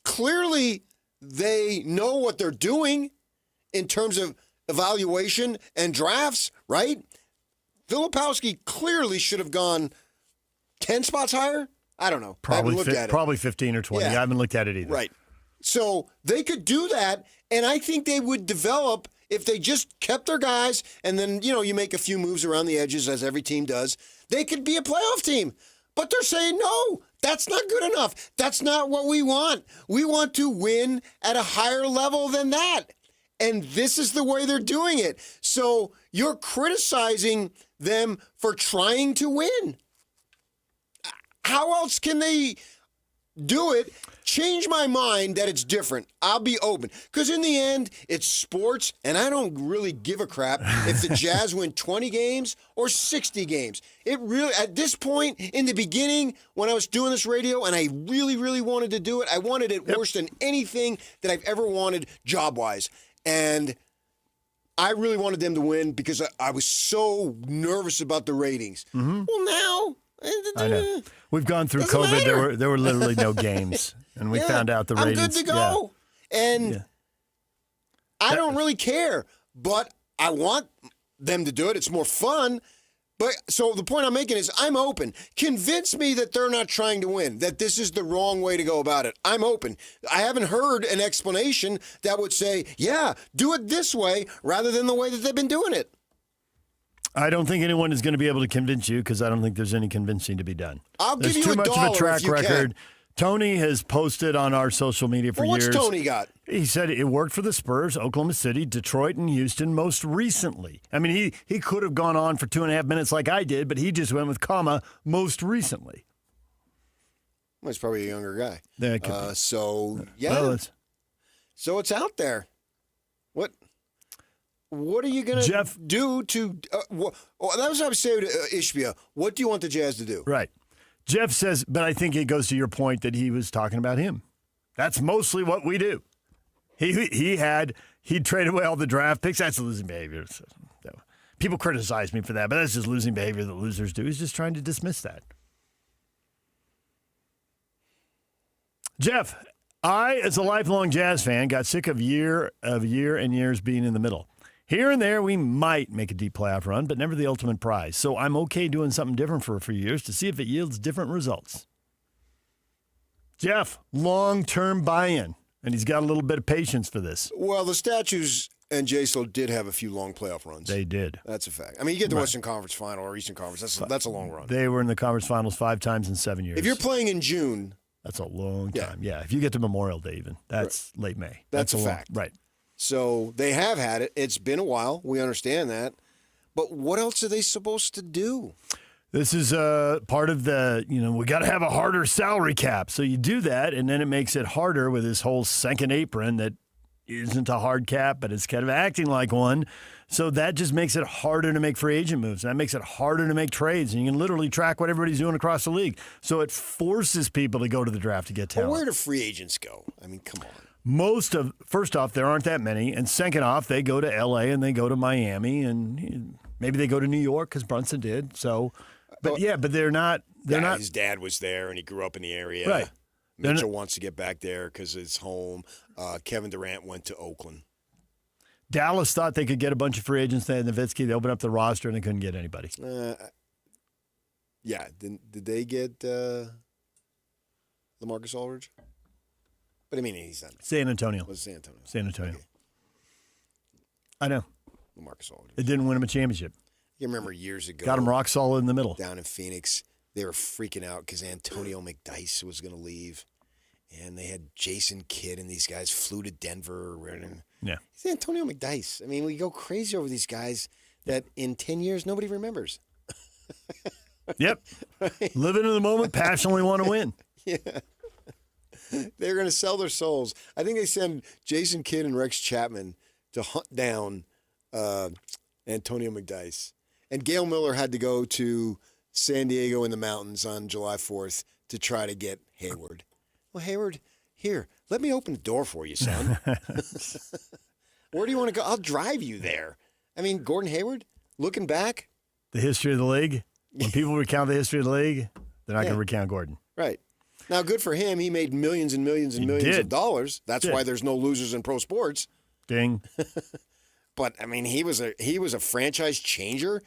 clearly they know what they're doing in terms of evaluation and drafts, right? Filipowski clearly should have gone 10 spots higher. I don't know. I haven't looked at it. Probably 15 or 20. Yeah. I haven't looked at it either. Right. So they could do that, and I think they would develop if they just kept their guys, and then, you make a few moves around the edges, as every team does. They could be a playoff team. But they're saying, no, that's not good enough. That's not what we want. We want to win at a higher level than that. And this is the way they're doing it. So you're criticizing them for trying to win. How else can they do it? Change my mind that it's different. I'll be open. Because in the end, it's sports, and I don't really give a crap if the Jazz win 20 games or 60 games. It really, at this point, in the beginning, when I was doing this radio, and I really, really wanted to do it, I wanted it worse than anything that I've ever wanted job-wise. And I really wanted them to win because I was so nervous about the ratings. Mm-hmm. Well, now... I know. We've gone through Doesn't COVID. matter. There were literally no games, and we found out the ratings. I'm good to go. And I don't really care, but I want them to do it. It's more fun. But so the point I'm making is I'm open. Convince me that they're not trying to win, that this is the wrong way to go about it. I'm open. I haven't heard an explanation that would say, yeah, do it this way rather than the way that they've been doing it. I don't think anyone is going to be able to convince you because I don't think there's any convincing to be done. There's give you too much of a track record. Tony has posted on our social media for years. What's Tony got? He said it worked for the Spurs, Oklahoma City, Detroit, and Houston most recently. I mean, he could have gone on for 2.5 minutes like I did, but he just went with comma, most recently. Well, he's probably a younger guy. Yeah, so, yeah. Well, so it's out there. What are you going to do to that was what I was saying to Ishbia. What do you want the Jazz to do? Right. Jeff says, but I think it goes to your point that he was talking about him. That's mostly what we do. He'd trade away all the draft picks. That's losing behavior. People criticize me for that, but that's just losing behavior that losers do. He's just trying to dismiss that. Jeff, I, as a lifelong Jazz fan, got sick of year and years being in the middle. Here and there, we might make a deep playoff run, but never the ultimate prize. So I'm okay doing something different for a few years to see if it yields different results. Jeff, long-term buy-in, and he's got a little bit of patience for this. Well, the Statues and JSO did have a few long playoff runs. They did. That's a fact. I mean, you get the Western Conference Final or Eastern Conference. That's a long run. They were in the conference finals 5 times in 7 years. If you're playing in June. That's a long time. Yeah, if you get to Memorial Day even, that's late May. That's a fact. Right. So they have had it. It's been a while. We understand that. But what else are they supposed to do? This is part of the, we got to have a harder salary cap. So you do that, and then it makes it harder with this whole second apron that isn't a hard cap, but it's kind of acting like one. So that just makes it harder to make free agent moves. That makes it harder to make trades. And you can literally track what everybody's doing across the league. So it forces people to go to the draft to get talent. Well, where do free agents go? I mean, come on. First off, there aren't that many. And second off, they go to L.A. and they go to Miami. And maybe they go to New York because Brunson did. So, but they're not. His dad was there and he grew up in the area. Right. Mitchell wants to get back there because it's home. Kevin Durant went to Oakland. Dallas thought they could get a bunch of free agents. They had Nowitzki. They opened up the roster and they couldn't get anybody. Yeah. Did they get LaMarcus Aldridge? But I mean, he's not. San Antonio. Was San Antonio? San Antonio. Okay. I know. LaMarcus Aldridge. It didn't win him a championship. You remember years ago. Got him rock solid in the middle. Down in Phoenix, they were freaking out because Antonio McDyess was going to leave. And they had Jason Kidd and these guys flew to Denver. Yeah. It's Antonio McDyess. I mean, we go crazy over these guys that in 10 years nobody remembers. Yep. Right? Living in the moment, passionately want to win. Yeah. They're going to sell their souls. I think they send Jason Kidd and Rex Chapman to hunt down Antonio McDyess. And Gail Miller had to go to San Diego in the mountains on July 4th to try to get Hayward. Well, Hayward, here, let me open the door for you, son. Where do you want to go? I'll drive you there. I mean, Gordon Hayward, looking back. The history of the league. When people recount the history of the league, they're not going to recount Gordon. Right. Now, good for him. He made millions and millions and millions of dollars. That's Did. why there's no losers in pro sports. Ding. But I mean, he was a franchise changer,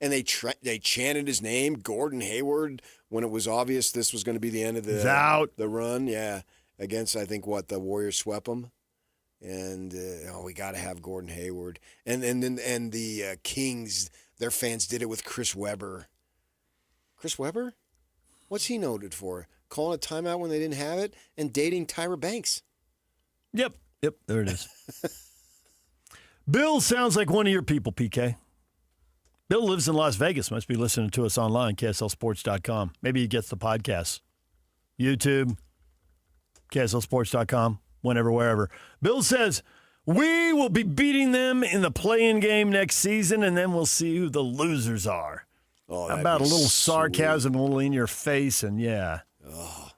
and they chanted his name, Gordon Hayward, when it was obvious this was going to be the end of the run. Yeah, against I think the Warriors swept them, and we got to have Gordon Hayward, and the Kings, their fans did it with Chris Webber. Chris Webber, what's he noted for? Calling a timeout when they didn't have it and dating Tyra Banks. Yep, there it is. Bill sounds like one of your people, PK. Bill lives in Las Vegas. Must be listening to us online, KSLSports.com. Maybe he gets the podcast. YouTube, KSLSports.com, whenever, wherever. Bill says, we will be beating them in the play-in game next season, and then we'll see who the losers are. Oh, How about a little sarcasm, a little in your face, and yeah. Oh.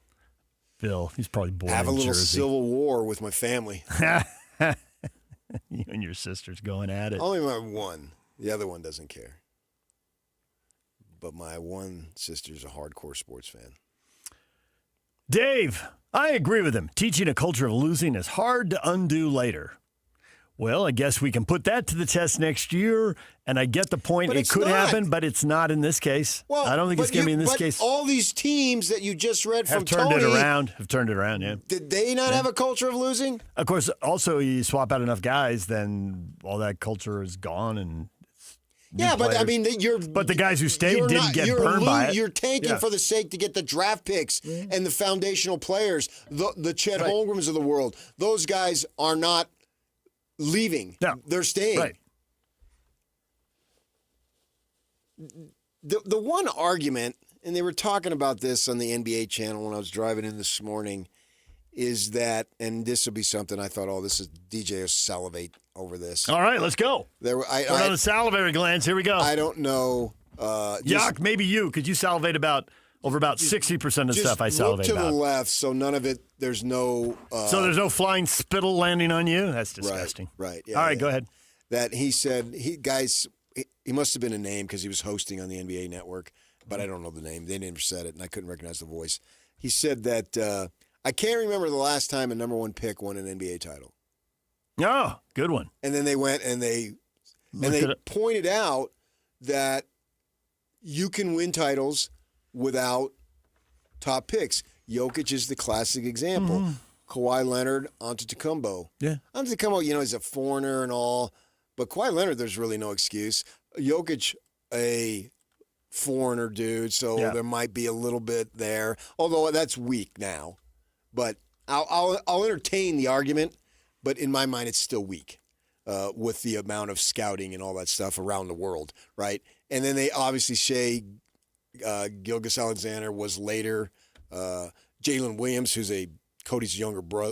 Bill, he's probably born Have in a little Jersey. civil war with my family. You and your sister's going at it. Only my one. The other one doesn't care. But my one sister's a hardcore sports fan. Dave, I agree with him. Teaching a culture of losing is hard to undo later. Well, I guess we can put that to the test next year, and I get the point. It could happen, but it's not in this case. Well, I don't think it's going to be in this case. All these teams that you just read from Have turned it Tony, around, yeah. Did they not have a culture of losing? Of course, also, you swap out enough guys, then all that culture is gone, and yeah, but I mean, but the guys who stayed didn't get burned by it. You're tanking for the sake to get the draft picks and the foundational players, the Chet Holmgrens of the world. Those guys are not leaving. No. They're staying. Right. The one argument, and they were talking about this on the NBA channel when I was driving in this morning, is that, and this will be something I thought, this is DJ will salivate over this. All right, let's go. Put on the salivary glands. Here we go. I don't know. Yuck, maybe you, because you salivate over about 60% of the stuff I salivate look to about. the left, so none of it, there's no... so there's no flying spittle landing on you? That's disgusting. Right. Yeah, all right, go ahead. That he said, he must have been a name because he was hosting on the NBA Network, but I don't know the name. They never said it, and I couldn't recognize the voice. He said that, I can't remember the last time a number one pick won an NBA title. Oh, good one. And then they went and they pointed out that you can win titles without top picks. Jokic is the classic example. Mm-hmm. Kawhi Leonard, Antetokounmpo. Yeah. Antetokounmpo, he's a foreigner and all, but Kawhi Leonard, there's really no excuse. Jokic, a foreigner dude, so there might be a little bit there, although that's weak now. But I'll entertain the argument, but in my mind, it's still weak with the amount of scouting and all that stuff around the world, right? And then they obviously say Gilgeous-Alexander was later. Jalen Williams, who's Cody's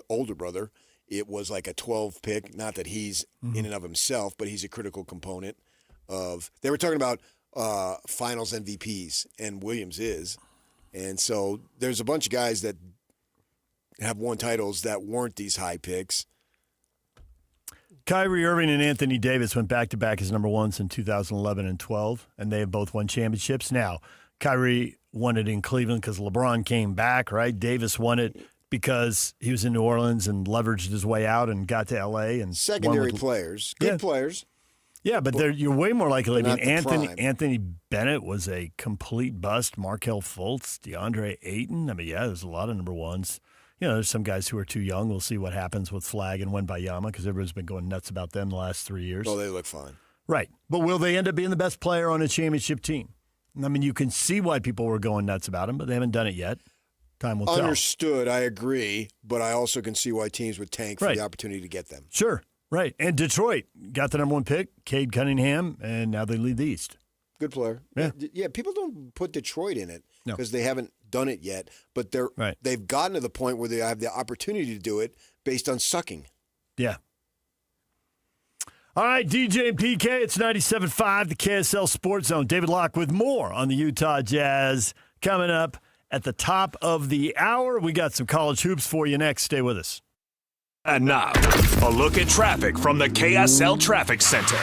older brother, it was like a 12 pick. Not that he's in and of himself, but he's a critical component of. They were talking about finals MVPs, and Williams is. And so there's a bunch of guys that have won titles that weren't these high picks. Kyrie Irving and Anthony Davis went back-to-back as number ones in 2011 and 12, and they have both won championships. Now, Kyrie won it in Cleveland because LeBron came back, right? Davis won it because he was in New Orleans and leveraged his way out and got to L.A. and secondary players, good players. Yeah, but you're way more likely. I mean, prime. Anthony Bennett was a complete bust. Markelle Fultz, DeAndre Ayton. I mean, there's a lot of number ones. There's some guys who are too young. We'll see what happens with Flag and Wembanyama because everybody's been going nuts about them the last 3 years. Oh, they look fine. Right. But will they end up being the best player on a championship team? I mean, you can see why people were going nuts about him, but they haven't done it yet. Time will tell. Understood. I agree. But I also can see why teams would tank for the opportunity to get them. Sure. Right. And Detroit got the number one pick, Cade Cunningham, and now they lead the East. Good player. Yeah, people don't put Detroit in it because they haven't done it yet, but they've gotten to the point where they have the opportunity to do it based on sucking. Yeah. All right, DJ and PK, it's 97.5, the KSL Sports Zone. David Locke with more on the Utah Jazz coming up at the top of the hour. We got some college hoops for you next. Stay with us. And now, a look at traffic from the KSL Traffic Center.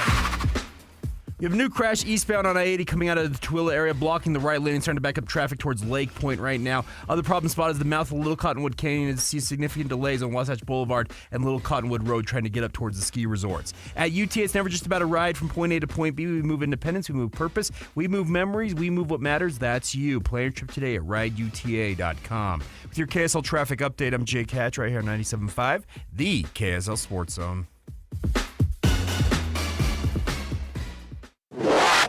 You have a new crash eastbound on I-80 coming out of the Tooele area, blocking the right lane and starting to back up traffic towards Lake Point right now. Other problem spot is the mouth of Little Cottonwood Canyon and sees significant delays on Wasatch Boulevard and Little Cottonwood Road trying to get up towards the ski resorts. At UT, it's never just about a ride from point A to point B. We move independence, we move purpose, we move memories, we move what matters. That's you. Plan your trip today at rideuta.com. With your KSL traffic update, I'm Jake Hatch right here on 97.5, the KSL Sports Zone.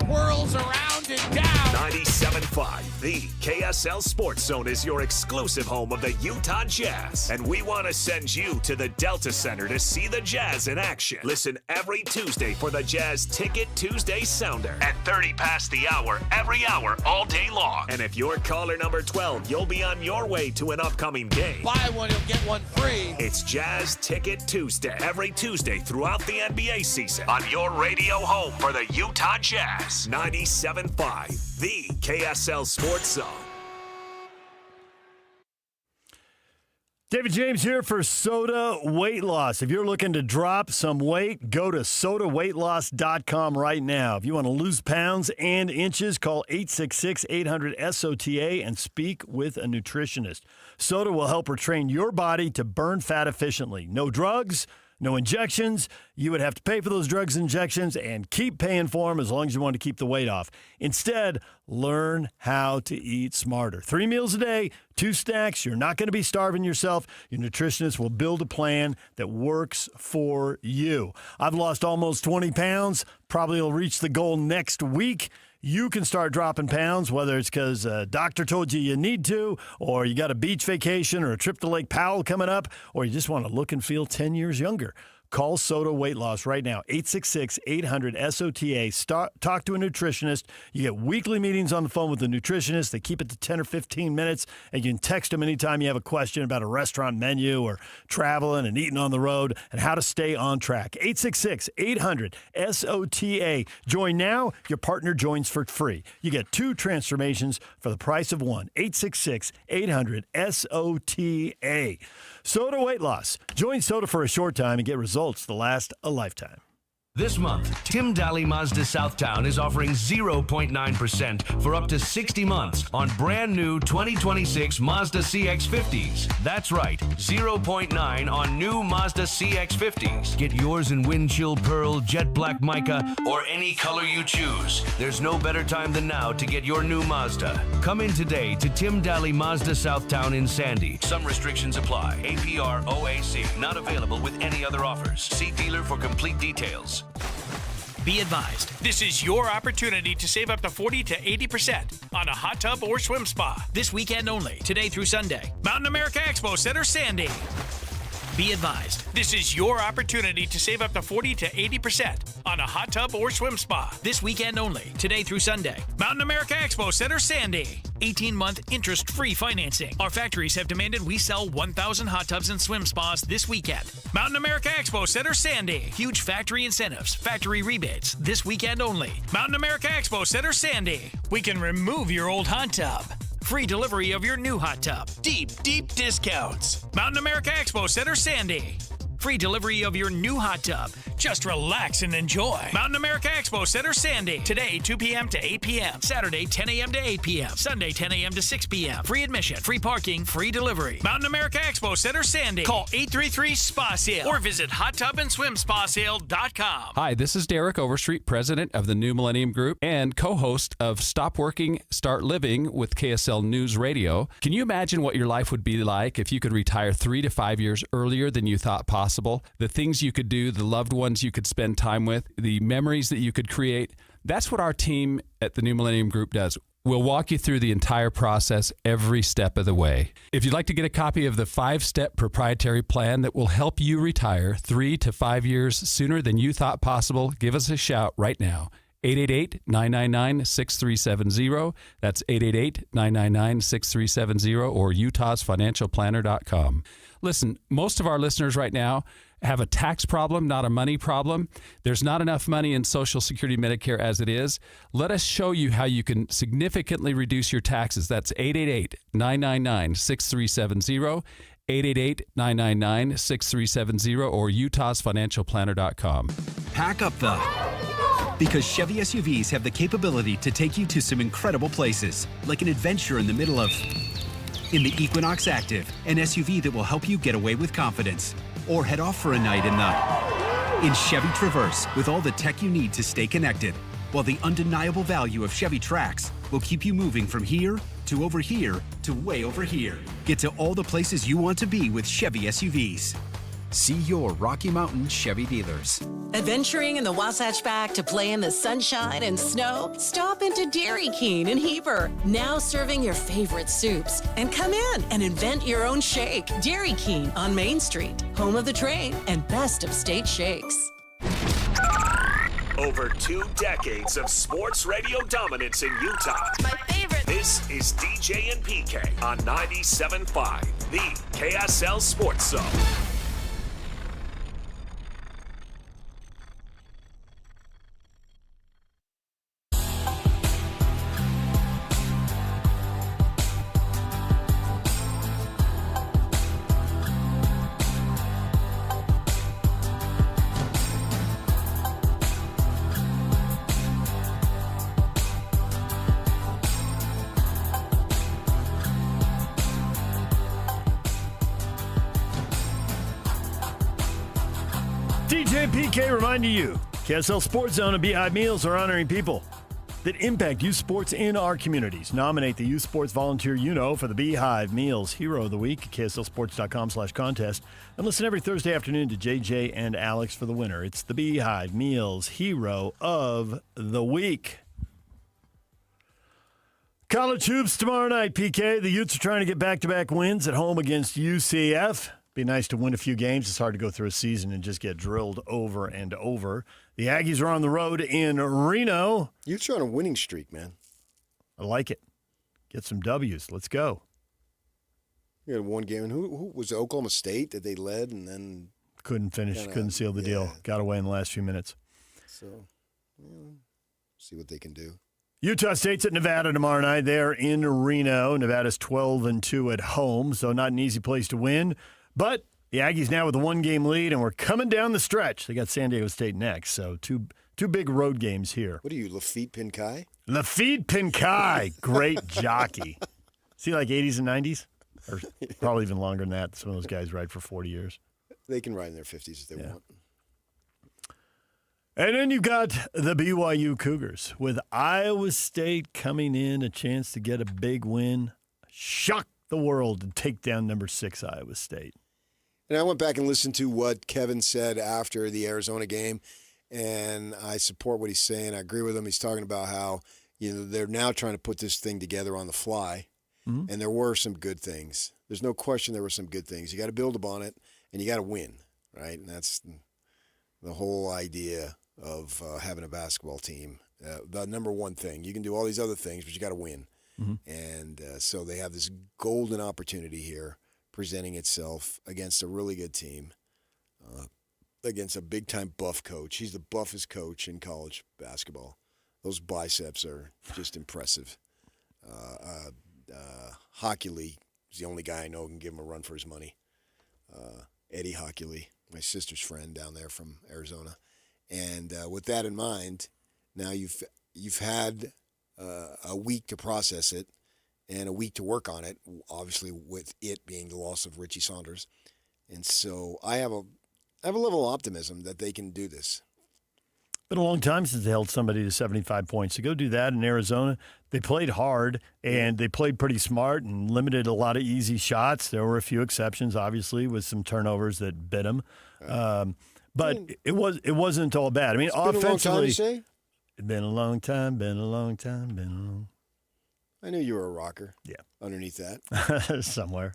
Whirls around and down. 97.5, the KSL Sports Zone is your exclusive home of the Utah Jazz. And we want to send you to the Delta Center to see the Jazz in action. Listen every Tuesday for the Jazz Ticket Tuesday Sounder at 30 past the hour, every hour, all day long. And if you're caller number 12, you'll be on your way to an upcoming game. Buy one, you'll get one free. It's Jazz Ticket Tuesday, every Tuesday throughout the NBA season on your radio home for the Utah Jazz. 97.5, the KSL Sports Zone. David James here for Soda Weight Loss. If you're looking to drop some weight, go to sodaweightloss.com right now. If you want to lose pounds and inches, call 866-800-SOTA and speak with a nutritionist. Soda will help retrain your body to burn fat efficiently. No drugs, no injections. You would have to pay for those drugs and injections and keep paying for them as long as you want to keep the weight off. Instead, learn how to eat smarter. 3 meals a day, 2 snacks. You're not going to be starving yourself. Your nutritionist will build a plan that works for you. I've lost almost 20 pounds. Probably will reach the goal next week. You can start dropping pounds, whether it's because a doctor told you need to, or you got a beach vacation or a trip to Lake Powell coming up, or you just want to look and feel 10 years younger. Call Soda Weight Loss right now, 866-800-SOTA. Talk to a nutritionist. You get weekly meetings on the phone with the nutritionist. They keep it to 10 or 15 minutes, and you can text them anytime you have a question about a restaurant menu or traveling and eating on the road and how to stay on track. 866-800-SOTA. Join now. Your partner joins for free. You get 2 transformations for the price of one. 866-800-SOTA. Soda Weight Loss. Join Soda for a short time and get results that last a lifetime. This month, Tim Daly Mazda Southtown is offering 0.9% for up to 60 months on brand new 2026 Mazda CX-50s. That's right, 0.9 on new Mazda CX-50s. Get yours in wind chill pearl, jet black mica, or any color you choose. There's no better time than now to get your new Mazda. Come in today to Tim Daly Mazda Southtown in Sandy. Some restrictions apply. APR OAC. Not available with any other offers. See dealer for complete details. Be advised, this is your opportunity to save up to 40 to 80% on a hot tub or swim spa. This weekend only, today through Sunday. Mountain America Expo Center, Sandy. Be advised, this is your opportunity to save up to 40 to 80% on a hot tub or swim spa. This weekend only, today through Sunday. Mountain America Expo Center, Sandy. 18-month interest-free financing. Our factories have demanded we sell 1,000 hot tubs and swim spas this weekend. Mountain America Expo Center, Sandy. Huge factory incentives, factory rebates, this weekend only. Mountain America Expo Center, Sandy. We can remove your old hot tub. Free delivery of your new hot tub. Deep, deep discounts. Mountain America Expo Center, Sandy. Free delivery of your new hot tub. Just relax and enjoy. Mountain America Expo Center, Sandy. Today, 2 p.m. to 8 p.m. Saturday, 10 a.m. to 8 p.m. Sunday, 10 a.m. to 6 p.m. Free admission, free parking, free delivery. Mountain America Expo Center, Sandy. Call 833-SPA-SALE or visit hottubandSwimSpaSale.com. Hi, this is Derek Overstreet, president of the New Millennium Group and co-host of Stop Working, Start Living with KSL News Radio. Can you imagine what your life would be like if you could retire 3 to 5 years earlier than you thought possible? The things you could do, the loved ones you could spend time with, the memories that you could create. That's what our team at the New Millennium Group does. We'll walk you through the entire process every step of the way. If you'd like to get a copy of the 5-step proprietary plan that will help you retire 3 to 5 years sooner than you thought possible, give us a shout right now. 888-999-6370. That's 888-999-6370 or utahsfinancialplanner.com. Listen, most of our listeners right now have a tax problem, not a money problem. There's not enough money in Social Security Medicare as it is. Let us show you how you can significantly reduce your taxes. That's 888-999-6370, 888-999-6370 or utahsfinancialplanner.com. Pack up the Because Chevy SUVs have the capability to take you to some incredible places, like an adventure in the middle of... In the Equinox Active, an SUV that will help you get away with confidence. Or head off for a night in Chevy Traverse, with all the tech you need to stay connected. While the undeniable value of Chevy Trax will keep you moving from here to over here to way over here. Get to all the places you want to be with Chevy SUVs. See your Rocky Mountain Chevy dealers. Adventuring in the Wasatch Back to play in the sunshine and snow? Stop into Dairy King in Heber. Now serving your favorite soups. And come in and invent your own shake. Dairy King on Main Street, home of the train and best of state shakes. Over 2 decades of sports radio dominance in Utah. My favorite. This is DJ and PK on 97.5, the KSL Sports Zone. DJ PK reminding you, KSL Sports Zone and Beehive Meals are honoring people that impact youth sports in our communities. Nominate the youth sports volunteer you know for the Beehive Meals Hero of the Week at KSLSports.com/contest. And listen every Thursday afternoon to JJ and Alex for the winner. It's the Beehive Meals Hero of the Week. College hoops tomorrow night, PK. The Utes are trying to get back-to-back wins at home against UCF. Be nice to win a few games. It's hard to go through a season and just get drilled over and over. The Aggies are on the road in Reno. Utes are on a winning streak, man. I like it. Get some W's. Let's go. You had one game. And who was it, Oklahoma State that they led and then couldn't finish, couldn't seal the deal. Got away in the last few minutes. So, see what they can do. Utah State's at Nevada tomorrow night. They're in Reno. Nevada's 12-2 at home, so not an easy place to win. But the Aggies now with a 1-game lead, and we're coming down the stretch. They got San Diego State next, so two big road games here. What are you, Lafitte Pinkai? Lafitte Pinkai, great jockey. Is he like 80s and 90s? Or probably even longer than that. Some of those guys ride for 40 years. They can ride in their 50s if they want. And then you've got the BYU Cougars with Iowa State coming in, a chance to get a big win, shock the world, and take down number 6 Iowa State. And I went back and listened to what Kevin said after the Arizona game, and I support what he's saying. I agree with him. He's talking about how they're now trying to put this thing together on the fly, and there were some good things. There's no question there were some good things. You got to build upon it, and you got to win, right? And that's the whole idea of having a basketball team. The number one thing. You can do all these other things, but you got to win. And so they have this golden opportunity here presenting itself against a really good team, against a big-time buff coach. He's the buffest coach in college basketball. Those biceps are just impressive. Hockley is the only guy I know who can give him a run for his money. Eddie Hockley, my sister's friend down there from Arizona. And with that in mind, now you've had a week to process it and a week to work on it, obviously with it being the loss of Richie Saunders. And so I have a level of optimism that they can do this. Been a long time since they held somebody to 75 points. To go do that in Arizona, they played hard, and they played pretty smart and limited a lot of easy shots. There were a few exceptions, obviously, with some turnovers that bit them. But it wasn't all bad. I mean, it's offensively, been a long time, you say? It's been a long time, been a long time, been a long. I knew you were a rocker. Yeah. Underneath that. Somewhere.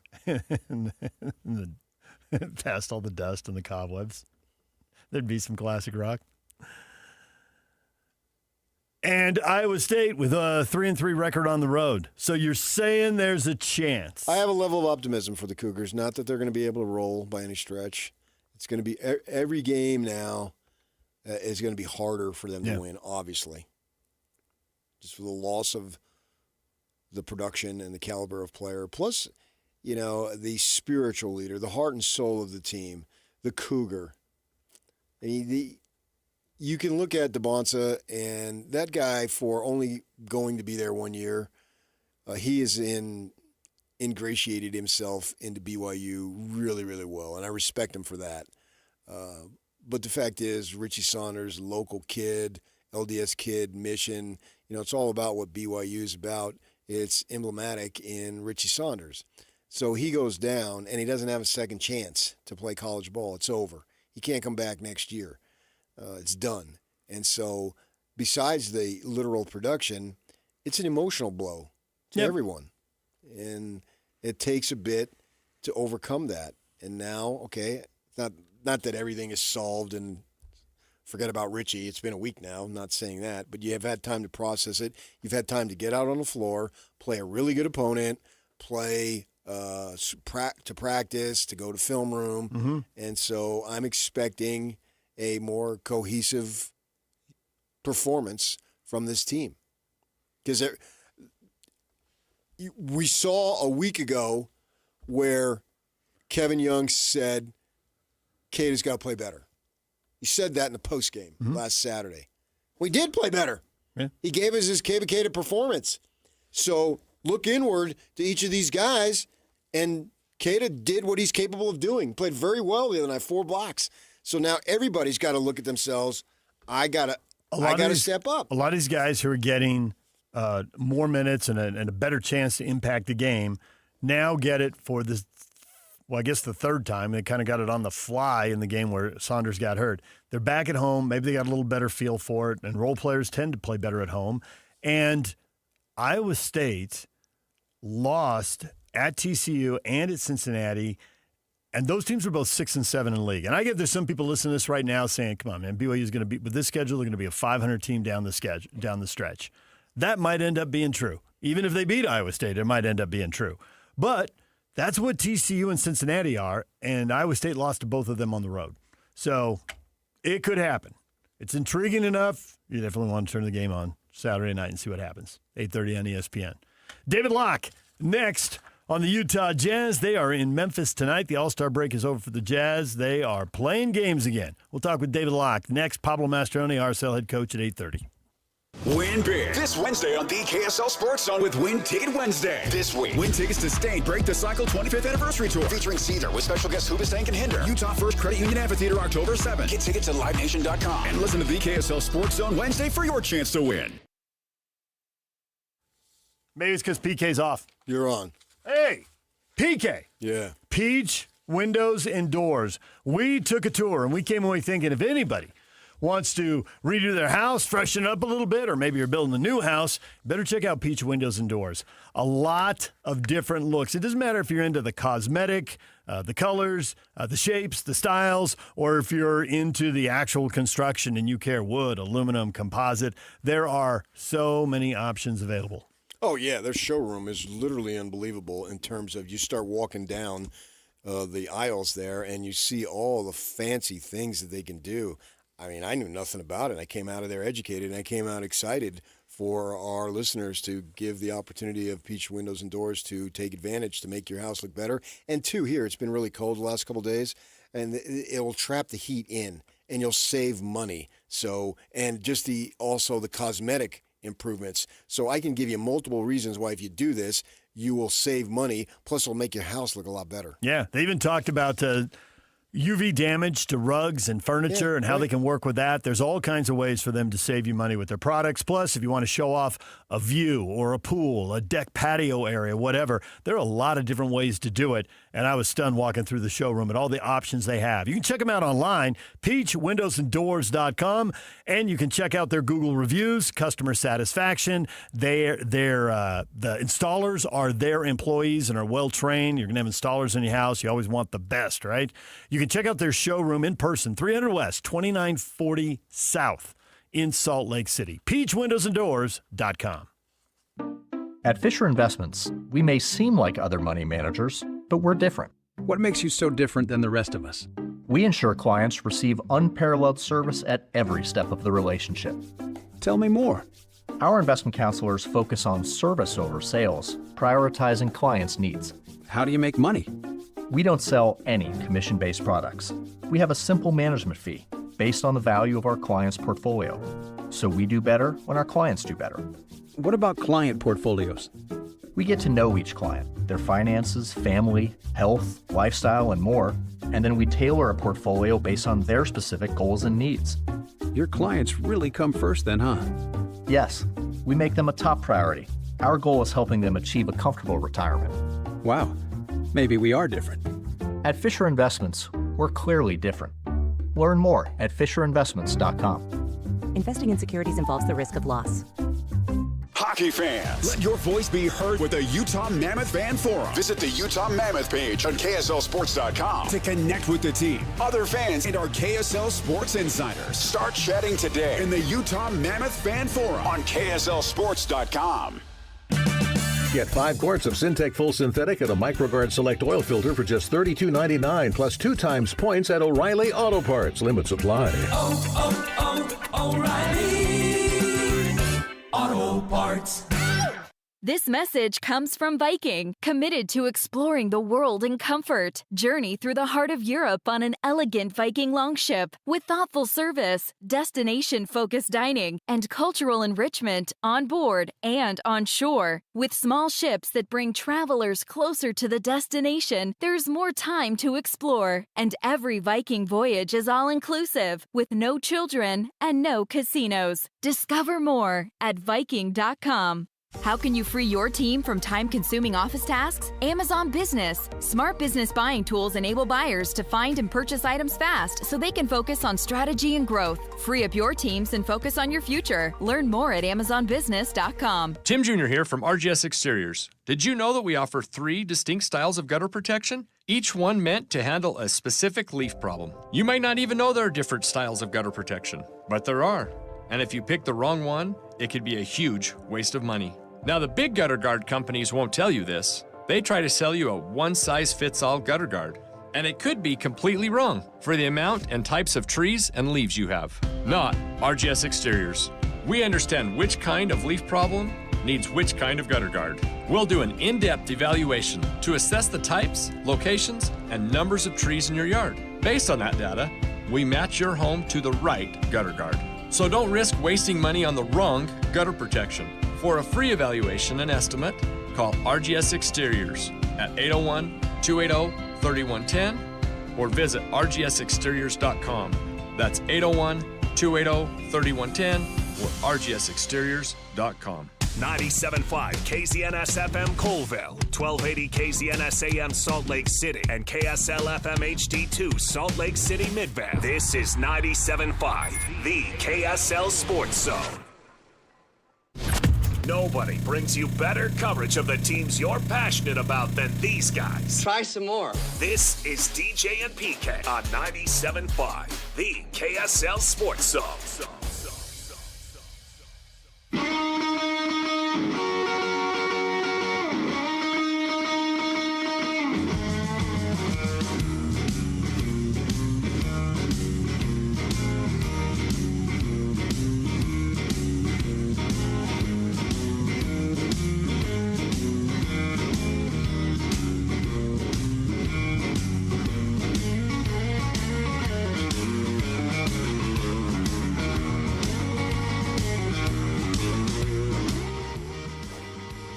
Past all the dust and the cobwebs. There'd be some classic rock. And Iowa State with a 3-3 record on the road. So you're saying there's a chance. I have a level of optimism for the Cougars. Not that they're going to be able to roll by any stretch. It's going to be every game now is going to be harder for them to win, obviously. Just for the loss of the production and the caliber of player. Plus, the spiritual leader, the heart and soul of the team, the Cougar. you can look at DeBonsa, and that guy, for only going to be there 1 year, he has ingratiated himself into BYU really, really well, and I respect him for that. But the fact is, Richie Saunders, local kid, LDS kid, mission, it's all about what BYU is about. It's emblematic in Richie Saunders. So he goes down, and he doesn't have a second chance to play college ball. It's over. He can't come back next year. It's done. And so besides the literal production, it's an emotional blow to everyone. And it takes a bit to overcome that. And now, okay, not that everything is solved and forget about Richie. It's been a week now. I'm not saying that. But you have had time to process it. You've had time to get out on the floor, play a really good opponent, play to practice, to go to film room. Mm-hmm. And so I'm expecting a more cohesive performance from this team. Because we saw a week ago where Kevin Young said, Cada's got to play better. He said that in the postgame last Saturday. We did play better. Yeah. He gave us his Cada performance. So look inward to each of these guys, and Cada did what he's capable of doing. Played very well the other night, 4 blocks. So now everybody's got to look at themselves. I got to step up. A lot of these guys who are getting more minutes and a better chance to impact the game now get it for this. Well, I guess the third time. They kind of got it on the fly in the game where Saunders got hurt. They're back at home. Maybe they got a little better feel for it, and role players tend to play better at home. And Iowa State lost at TCU and at Cincinnati, and those teams were both 6 and 7 in the league. And I get there's some people listening to this right now saying, come on, man, BYU is going to be, with this schedule, they're going to be a 500 team down the stretch. That might end up being true. Even if they beat Iowa State, it might end up being true. But that's what TCU and Cincinnati are, and Iowa State lost to both of them on the road. So it could happen. It's intriguing enough. You definitely want to turn the game on Saturday night and see what happens. 8:30 on ESPN. David Locke next on the Utah Jazz. They are in Memphis tonight. The All-Star break is over for the Jazz. They are playing games again. We'll talk with David Locke next. Pablo Mastroeni, RSL head coach, at 8:30. Win big this Wednesday on the KSL Sports Zone with Win Ticket Wednesday. This week, win tickets to Stain Break the Cycle 25th Anniversary Tour featuring Cedar with special guests Hoobastank and Hinder. Utah First Credit Union Amphitheater October 7th. Get tickets at LiveNation.com and listen to the KSL Sports Zone Wednesday for your chance to win. Maybe it's because PK's off. You're on. Hey, PK. Yeah. Peach Windows and Doors. We took a tour, and we came away thinking if anybody wants to redo their house, freshen it up a little bit, or maybe you're building a new house, better check out Peach Windows and Doors. A lot of different looks. It doesn't matter if you're into the cosmetic, the colors, the shapes, the styles, or if you're into the actual construction and you care wood, aluminum, composite. There are so many options available. Oh, yeah. Their showroom is literally unbelievable in terms of you start walking down the aisles there and you see all the fancy things that they can do. I mean, I knew nothing about it. I came out of there educated, and I came out excited for our listeners to give the opportunity of Peach Windows and Doors to take advantage to make your house look better. And two, here, it's been really cold the last couple of days, and it will trap the heat in, and you'll save money. So, and just also the cosmetic improvements. So I can give you multiple reasons why if you do this, you will save money, plus it'll make your house look a lot better. Yeah, they even talked about UV damage to rugs and furniture and how they can work with that. There's all kinds of ways for them to save you money with their products. Plus, if you want to show off a view or a pool, a deck patio area, whatever, there are a lot of different ways to do it. And I was stunned walking through the showroom at all the options they have. You can check them out online, peachwindowsanddoors.com, and you can check out their Google reviews, customer satisfaction. The installers are their employees and are well-trained. You're going to have installers in your house. You always want the best, right? You can check out their showroom in person, 300 West, 2940 South in Salt Lake City. peachwindowsanddoors.com. At Fisher Investments, we may seem like other money managers, but we're different. What makes you so different than the rest of us? We ensure clients receive unparalleled service at every step of the relationship. Tell me more. Our investment counselors focus on service over sales, prioritizing clients' needs. How do you make money? We don't sell any commission-based products. We have a simple management fee. based on the value of our client's portfolio. So we do better when our clients do better. What about client portfolios? We get to know each client, their finances, family, health, lifestyle, and more, and then we tailor a portfolio based on their specific goals and needs. Your clients really come first then, huh? Yes, we make them a top priority. Our goal is helping them achieve a comfortable retirement. Wow, maybe we are different. At Fisher Investments, we're clearly different. Learn more at FisherInvestments.com. Investing in securities involves the risk of loss. Hockey fans, let your voice be heard with the Utah Mammoth Fan Forum. Visit the Utah Mammoth page on KSLSports.com to connect with the team, other fans, and our KSL Sports insiders. Start chatting today in the Utah Mammoth Fan Forum on KSLSports.com. Get 5 quarts of Syntec Full Synthetic and a MicroGuard Select Oil Filter for just $32.99 plus 2 times points at O'Reilly Auto Parts. Limit supply. O'Reilly Auto Parts. This message comes from Viking, committed to exploring the world in comfort. Journey through the heart of Europe on an elegant Viking longship with thoughtful service, destination-focused dining, and cultural enrichment on board and on shore. With small ships that bring travelers closer to the destination, there's more time to explore. And every Viking voyage is all-inclusive, with no children and no casinos. Discover more at Viking.com. How can you free your team from time-consuming office tasks? Amazon Business. Smart business buying tools enable buyers to find and purchase items fast so they can focus on strategy and growth. Free up your teams and focus on your future. Learn more at AmazonBusiness.com. Tim Jr. here from RGS Exteriors. Did you know that we offer 3 distinct styles of gutter protection? Each one meant to handle a specific leaf problem. You might not even know there are different styles of gutter protection, but there are. And if you pick the wrong one, it could be a huge waste of money. Now, the big gutter guard companies won't tell you this. They try to sell you a one-size-fits-all gutter guard. And it could be completely wrong for the amount and types of trees and leaves you have. Not RGS Exteriors. We understand which kind of leaf problem needs which kind of gutter guard. We'll do an in-depth evaluation to assess the types, locations, and numbers of trees in your yard. Based on that data, we match your home to the right gutter guard. So don't risk wasting money on the wrong gutter protection. For a free evaluation and estimate, call RGS Exteriors at 801-280-3110 or visit rgsexteriors.com. That's 801-280-3110 or rgsexteriors.com. 97.5 KZNS FM Colville, 1280 KZNS AM Salt Lake City, and KSL FM HD2 Salt Lake City Midvale. This is 97.5, the KSL Sports Zone. Nobody brings you better coverage of the teams you're passionate about than these guys. Try some more. This is DJ and PK on 97.5, the KSL Sports Zone.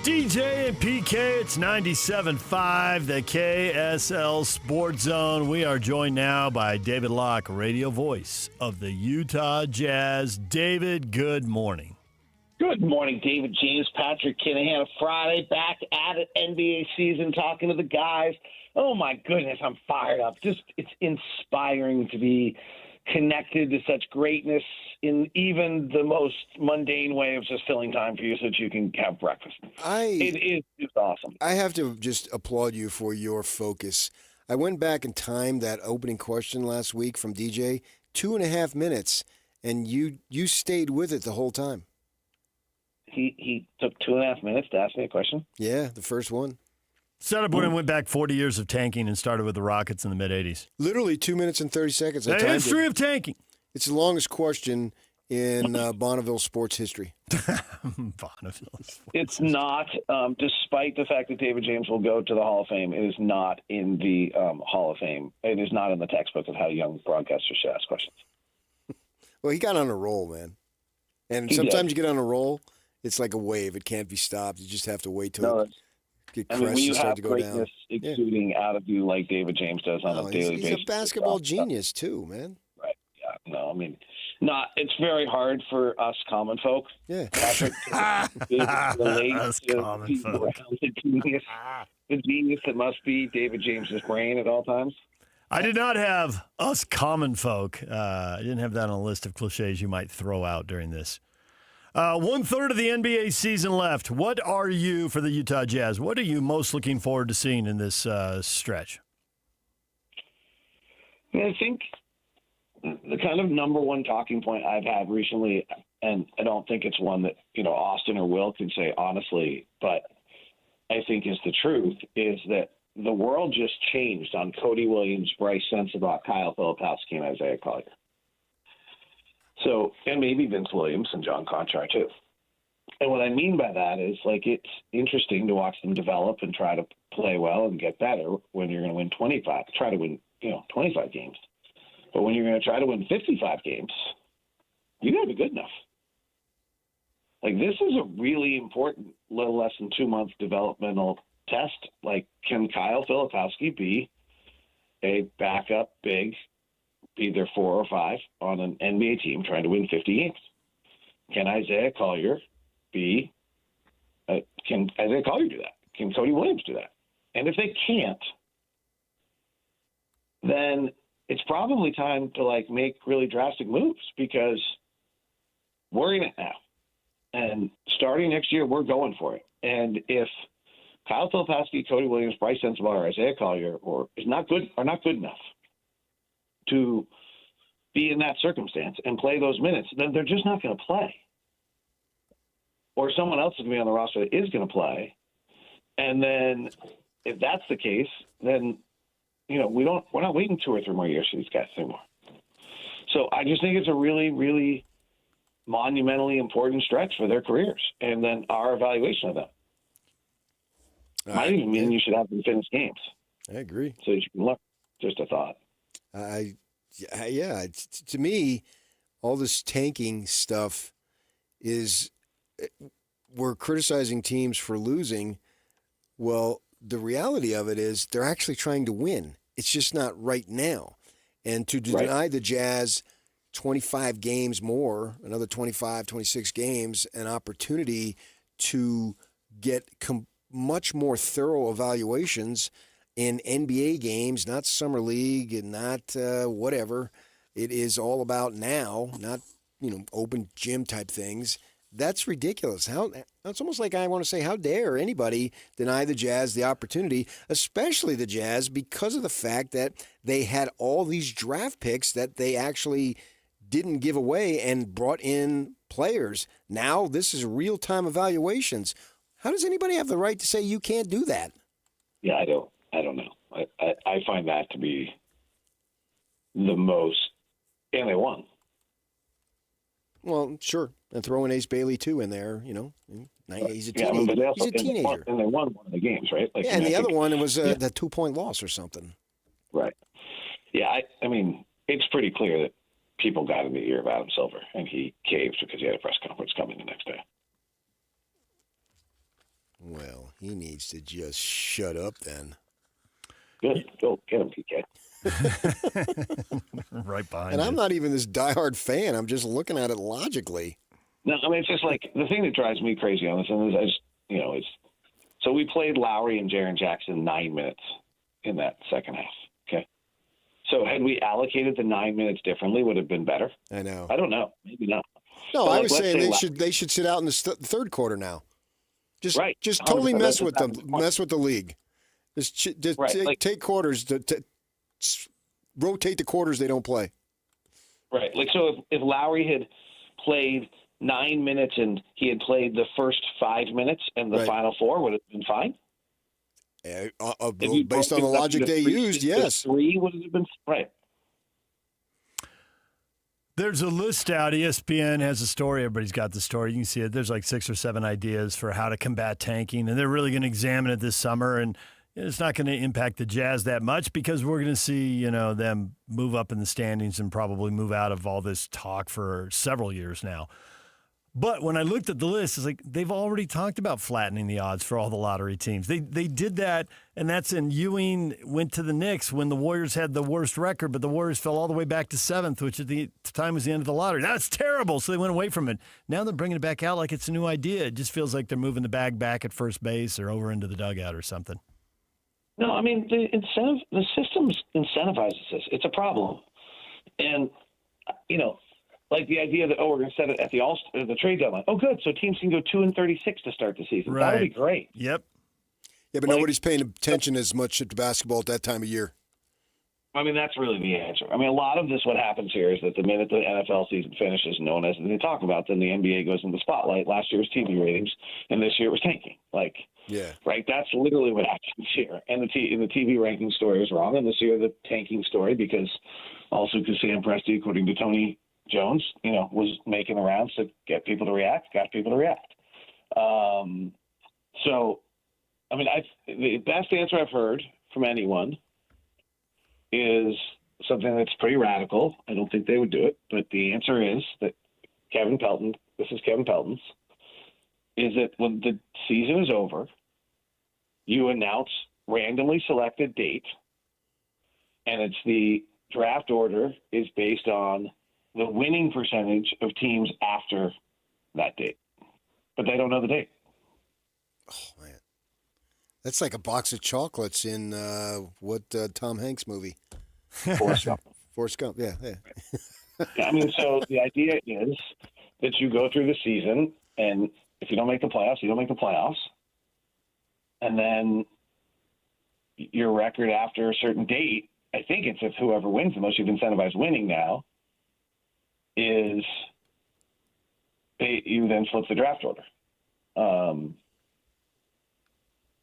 DJ and PK, it's 97.5, the KSL Sports Zone. We are joined now by David Locke, radio voice of the Utah Jazz. David, good morning. Good morning, David James, Patrick Kinahan. Friday, back at it, NBA season, talking to the guys. Oh, my goodness, I'm fired up. Just, it's inspiring to be connected to such greatness in even the most mundane way of just filling time for you so that you can have breakfast. It is just awesome. I have to just applaud you for your focus. I went back and timed that opening question last week from DJ, 2.5 minutes, and you stayed with it the whole time. He took 2.5 minutes to ask me a question? Yeah, the first one. Set up when it went back 40 years of tanking and started with the Rockets in the mid-'80s. Literally 2 minutes and 30 seconds. The history of tanking. It's the longest question in Bonneville sports history. Bonneville sports. It's not, despite the fact that David James will go to the Hall of Fame, it is not in the Hall of Fame. It is not in the textbook of how young broadcasters should ask questions. Well, he got on a roll, man. And sometimes you get on a roll, it's like a wave. It can't be stopped. You just have to wait till it get crest when you and start have to go down. greatness exuding out of you like David James does on a daily basis. He's a basketball genius, too, man. Right. Yeah. No, I mean, it's very hard for us common folk. Yeah. Patrick, to relate Us to common the folk. the genius that must be David James's brain at all times. I did not have us common folk. I didn't have that on a list of cliches you might throw out during this. 1/3 of the NBA season left. What are you, for the Utah Jazz, what are you most looking forward to seeing in this stretch? I think the kind of number one talking point I've had recently, and I don't think it's one that, Austin or Will can say honestly, but I think is the truth, is that the world just changed on Cody Williams, Bryce Sensabaugh, Kyle Filipowski, and Isaiah Collier. So, and maybe Vince Williams and John Conchar too. And what I mean by that is, it's interesting to watch them develop and try to play well and get better when you're going to win 25 games. But when you're going to try to win 55 games, you got to be good enough. This is a really important, little less than 2-month developmental test. Can Kyle Filipowski be a backup big, either 4 or 5 on an NBA team trying to win 50 games? Can Isaiah Collier do that? Can Cody Williams do that? And if they can't, then it's probably time to make really drastic moves, because we're in it now. And starting next year, we're going for it. And if Kyle Filipowski, Cody Williams, Bryce Sensabaugh, or Isaiah Collier are not good enough to be in that circumstance and play those minutes, then they're just not going to play. Or someone else is going to be on the roster that is going to play. And then if that's the case, then we're not waiting 2 or 3 more years for these guys anymore. So I just think it's a really, really monumentally important stretch for their careers, and then our evaluation of them. Might even mean you should have them finish games. I agree. So that you can look. Just a thought. To me, all this tanking stuff is, we're criticizing teams for losing. Well, the reality of it is they're actually trying to win. It's just not right now. And to deny the Jazz 25 games more, another 25, 26 games, an opportunity to get much more thorough evaluations in NBA games, not summer league and not whatever. It is all about now, not open gym type things. That's ridiculous. It's almost like I want to say, how dare anybody deny the Jazz the opportunity, especially the Jazz, because of the fact that they had all these draft picks that they actually didn't give away and brought in players. Now this is real-time evaluations. How does anybody have the right to say you can't do that? Yeah, I don't know. I find that to be the most, and they won. Well, sure. And throw in Ace Bailey, too, in there, He's a teenager. He's a teenager. And they won one of the games, right? And the other one was the 2-point loss or something. Right. Yeah, I mean, it's pretty clear that people got in the ear of Adam Silver, and he caved because he had a press conference coming the next day. Well, he needs to just shut up then. Good. Go get him, PK. Right behind And I'm not even this diehard fan. I'm just looking at it logically. No, I mean, it's just the thing that drives me crazy on this, and is so we played Lowry and Jaren Jackson 9 minutes in that second half. Okay. So had we allocated the 9 minutes differently, would it have been better? I know. I don't know. Maybe not. No, I was saying they should sit out in the third quarter now. Just totally mess with them. Mess with the league. Just take quarters to rotate the quarters they don't play. Right. So if Lowry had played 9 minutes and he had played the first 5 minutes and the final 4, would it have been fine? Based on the logic they used, yes. 3 would have been right. There's a list out. ESPN has a story. Everybody's got the story. You can see it. There's 6 or 7 ideas for how to combat tanking, and they're really going to examine it this summer. And it's not going to impact the Jazz that much because we're going to see, them move up in the standings and probably move out of all this talk for several years now. But when I looked at the list, it's like they've already talked about flattening the odds for all the lottery teams. They did that, and that's in Ewing went to the Knicks when the Warriors had the worst record, but the Warriors fell all the way back to 7th, which at the time was the end of the lottery. That's terrible, so they went away from it. Now they're bringing it back out like it's a new idea. It just feels like they're moving the bag back at first base or over into the dugout or something. No, I mean, the system incentivizes this. It's a problem. And, like the idea that, we're going to set it at the trade deadline. Oh, good. So teams can go 2-36 to start the season. Right. That would be great. Yep. Yeah, but nobody's paying attention as much to basketball at that time of year. I mean, that's really the answer. I mean, a lot of this, what happens here is that the minute the NFL season finishes, known as they talk about, then the NBA goes in the spotlight. Last year was TV ratings, and this year it was tanking. Yeah. Right? That's literally what happens here. And the TV ranking story is wrong, and this year the tanking story, because Sam Presti, according to Tony Jones, was making the rounds to get people to react, got people to react. So, I mean, the best answer I've heard from anyone is something that's pretty radical. I don't think they would do it, but the answer is that Kevin Pelton's, is that when the season is over, you announce randomly selected date, and it's the draft order is based on the winning percentage of teams after that date. But they don't know the date. Oh, man. That's like a box of chocolates in Tom Hanks movie? Forrest Gump. Forrest Gump, yeah. I mean, so the idea is that you go through the season, and if you don't make the playoffs, you don't make the playoffs. And then your record after a certain date, I think it's if whoever wins the most, you've incentivized winning now, is you then flip the draft order.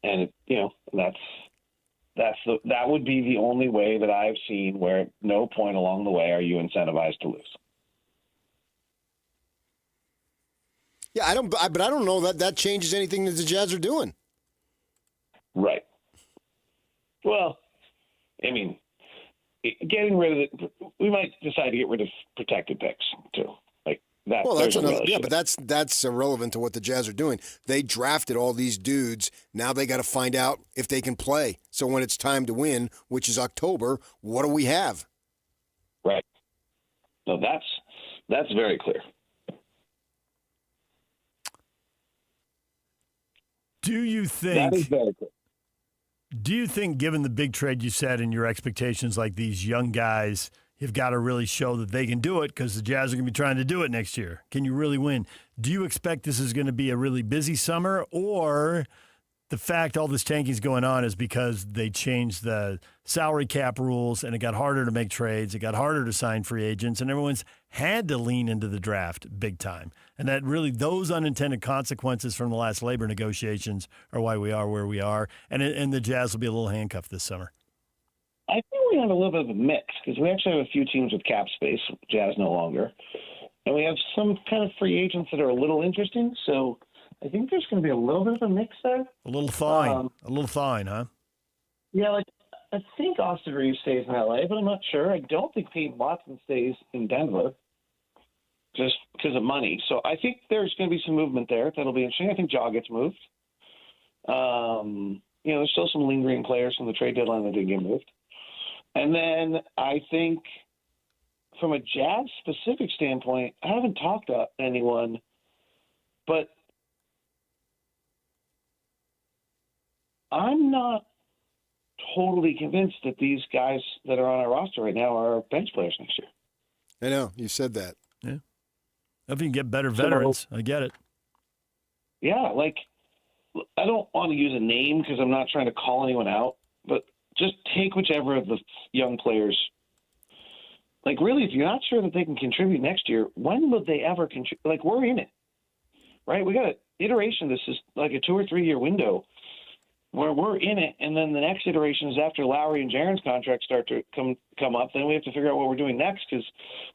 And that would be the only way that I've seen where at no point along the way are you incentivized to lose. Yeah, I don't know that changes anything that the Jazz are doing. Right. Well, I mean, getting rid of it, we might decide to get rid of protected picks too. Like that. Well, that's another. Yeah, but that's irrelevant to what the Jazz are doing. They drafted all these dudes. Now they got to find out if they can play. So when it's time to win, which is October, what do we have? Right. No, that's very clear. Do you think? That is very clear. Do you think, given the big trade you said and your expectations, like these young guys have got to really show that they can do it because the Jazz are going to be trying to do it next year? Can you really win? Do you expect this is going to be a really busy summer, or the fact all this tanking is going on is because they changed the salary cap rules and it got harder to make trades, it got harder to sign free agents, and everyone's had to lean into the draft big time? And that really, those unintended consequences from the last labor negotiations are why we are where we are. And the Jazz will be a little handcuffed this summer. I think we have a little bit of a mix because we actually have a few teams with cap space, Jazz no longer. And we have some kind of free agents that are a little interesting. So I think there's going to be a little bit of a mix there. A little thawing, huh? Yeah, I think Austin Reeves stays in L.A., but I'm not sure. I don't think Peyton Watson stays in Denver just because of money. So I think there's going to be some movement there. That'll be interesting. I think Jaw gets moved. There's still some lingering players from the trade deadline that didn't get moved. And then I think from a Jazz-specific standpoint, I haven't talked to anyone, but I'm not totally convinced that these guys that are on our roster right now are bench players next year. I know. You said that. Yeah. If you can get better veterans, I get it. Yeah, I don't want to use a name because I'm not trying to call anyone out, but just take whichever of the young players. Really, if you're not sure that they can contribute next year, when would they ever contribute? We're in it, right? We got an iteration. This is like a 2 or 3 year window where we're in it, and then the next iteration is after Lowry and Jaren's contracts start to come up. Then we have to figure out what we're doing next because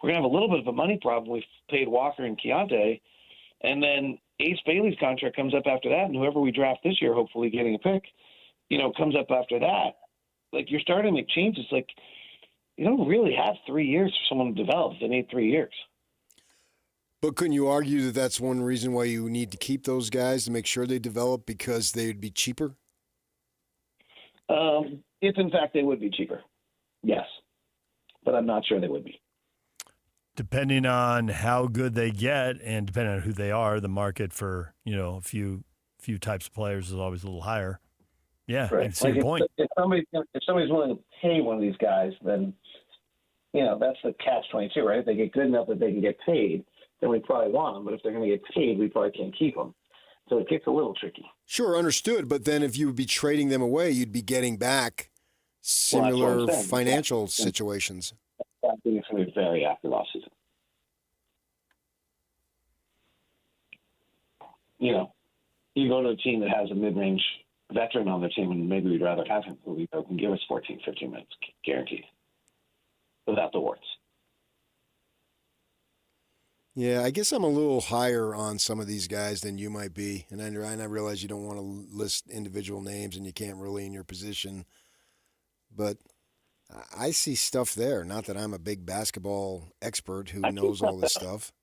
we're going to have a little bit of a money problem. We've paid Walker and Keontae, and then Ace Bailey's contract comes up after that, and whoever we draft this year, hopefully getting a pick, comes up after that, like you're starting to make changes. Like you don't really have 3 years for someone to develop. They need 3 years. But couldn't you argue that that's one reason why you need to keep those guys to make sure they develop because they'd be cheaper? If in fact they would be cheaper, yes. But I'm not sure they would be. Depending on how good they get and depending on who they are, the market for, a few types of players is always a little higher. Yeah, right. I can see your point. If somebody's willing to pay one of these guys, then, that's the catch-22, right? If they get good enough that they can get paid, then we probably want them. But if they're going to get paid, we probably can't keep them. So it gets a little tricky. Sure, understood. But then if you would be trading them away, you'd be getting back similar financial situations. I think it's going to be very active offseason. You go to a team that has a mid-range veteran on their team, and maybe we'd rather have him who can give us 14, 15 minutes guaranteed without the warts. Yeah, I guess I'm a little higher on some of these guys than you might be. And I realize you don't want to list individual names and you can't really in your position. But I see stuff there. Not that I'm a big basketball expert who knows all this stuff.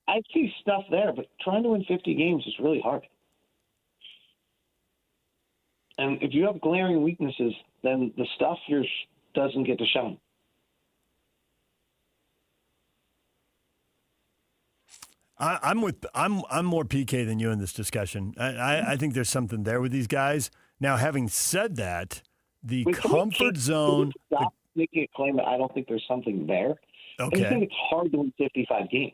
I see stuff there, but trying to win 50 games is really hard. And if you have glaring weaknesses, then the stuff doesn't get to shine. I'm more PK than you in this discussion. I think there's something there with these guys. Now, having said that, the comfort zone. Stop making a claim that I don't think there's something there. Okay. I think it's hard to win 55 games.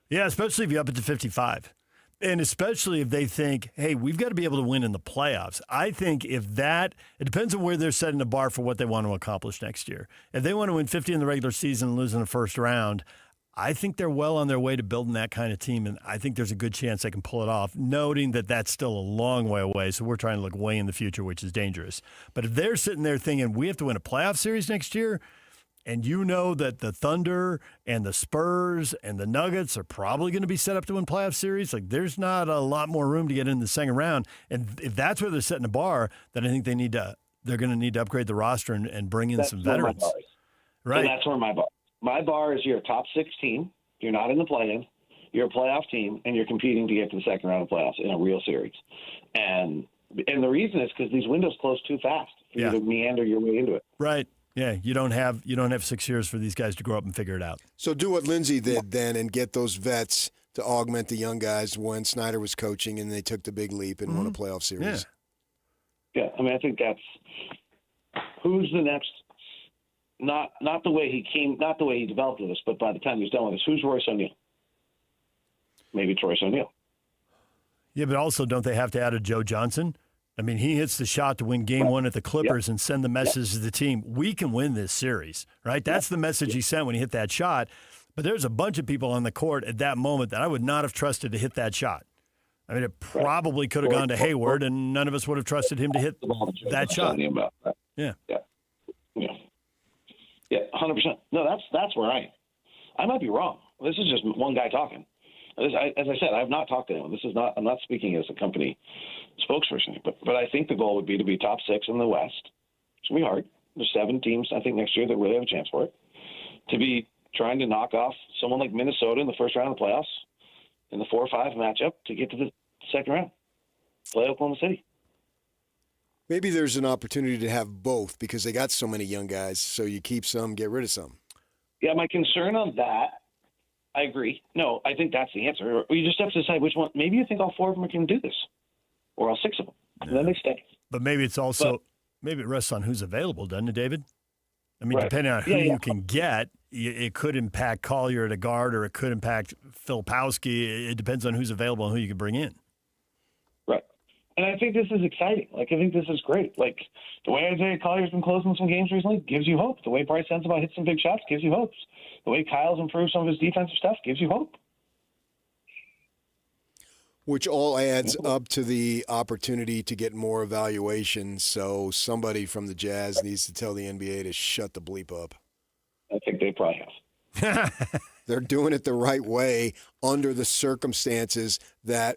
Yeah, especially if you up it to 55. And especially if they think, hey, we've got to be able to win in the playoffs. I think it depends on where they're setting the bar for what they want to accomplish next year. If they want to win 50 in the regular season and lose in the first round, I think they're well on their way to building that kind of team, and I think there's a good chance they can pull it off, noting that that's still a long way away, so we're trying to look way in the future, which is dangerous. But if they're sitting there thinking, we have to win a playoff series next year, and you know that the Thunder and the Spurs and the Nuggets are probably going to be set up to win playoff series, like there's not a lot more room to get in the second round. And if that's where they're setting the bar, then I think they're going to need to upgrade the roster and bring in some veterans. Right. So that's where my bar. My bar is you're a top 6 team. You're not in the play-in. You're a playoff team, and you're competing to get to the second round of playoffs in a real series. And the reason is because these windows close too fast for you to meander your way into it. Right. Yeah. You don't have 6 years for these guys to grow up and figure it out. So do what Lindsay did then and get those vets to augment the young guys when Snyder was coaching and they took the big leap and won a playoff series. Yeah. I think that's who's the next. Not the way he came, not the way he developed with us, but by the time he's done with us, who's Royce O'Neal? Maybe it's Royce O'Neal. Yeah, but also don't they have to add a Joe Johnson? I mean, he hits the shot to win game one at the Clippers and send the message to the team, we can win this series, right? That's the message he sent when he hit that shot. But there's a bunch of people on the court at that moment that I would not have trusted to hit that shot. I mean, it probably could have gone to Hayward, and none of us would have trusted him to hit that shot. Yeah. Yeah, 100%. No, that's where I might be wrong. This is just one guy talking. As I said, I have not talked to anyone. I'm not speaking as a company spokesperson, but I think the goal would be to be top 6 in the West. It's going to be hard. There's 7 teams, I think, next year that really have a chance for it. To be trying to knock off someone like Minnesota in the first round of the playoffs in the 4 or 5 matchup to get to the second round. Play Oklahoma City. Maybe there's an opportunity to have both because they got so many young guys, so you keep some, get rid of some. Yeah, my concern on that, I agree. No, I think that's the answer. You just have to decide which one. Maybe you think all 4 of them can do this, or all 6 of them, and then they stay. But maybe it's also maybe it rests on who's available, doesn't it, David? I mean, depending on who you can get, it could impact Collier at a guard, or it could impact Filipowski. It depends on who's available and who you can bring in. Right. And I think this is exciting. I think this is great. The way Isaiah Collier's been closing some games recently gives you hope. The way Bryce Sensabaugh hits some big shots gives you hope. The way Kyle's improved some of his defensive stuff gives you hope. Which all adds up to the opportunity to get more evaluation. So somebody from the Jazz needs to tell the NBA to shut the bleep up. I think they probably have. They're doing it the right way under the circumstances that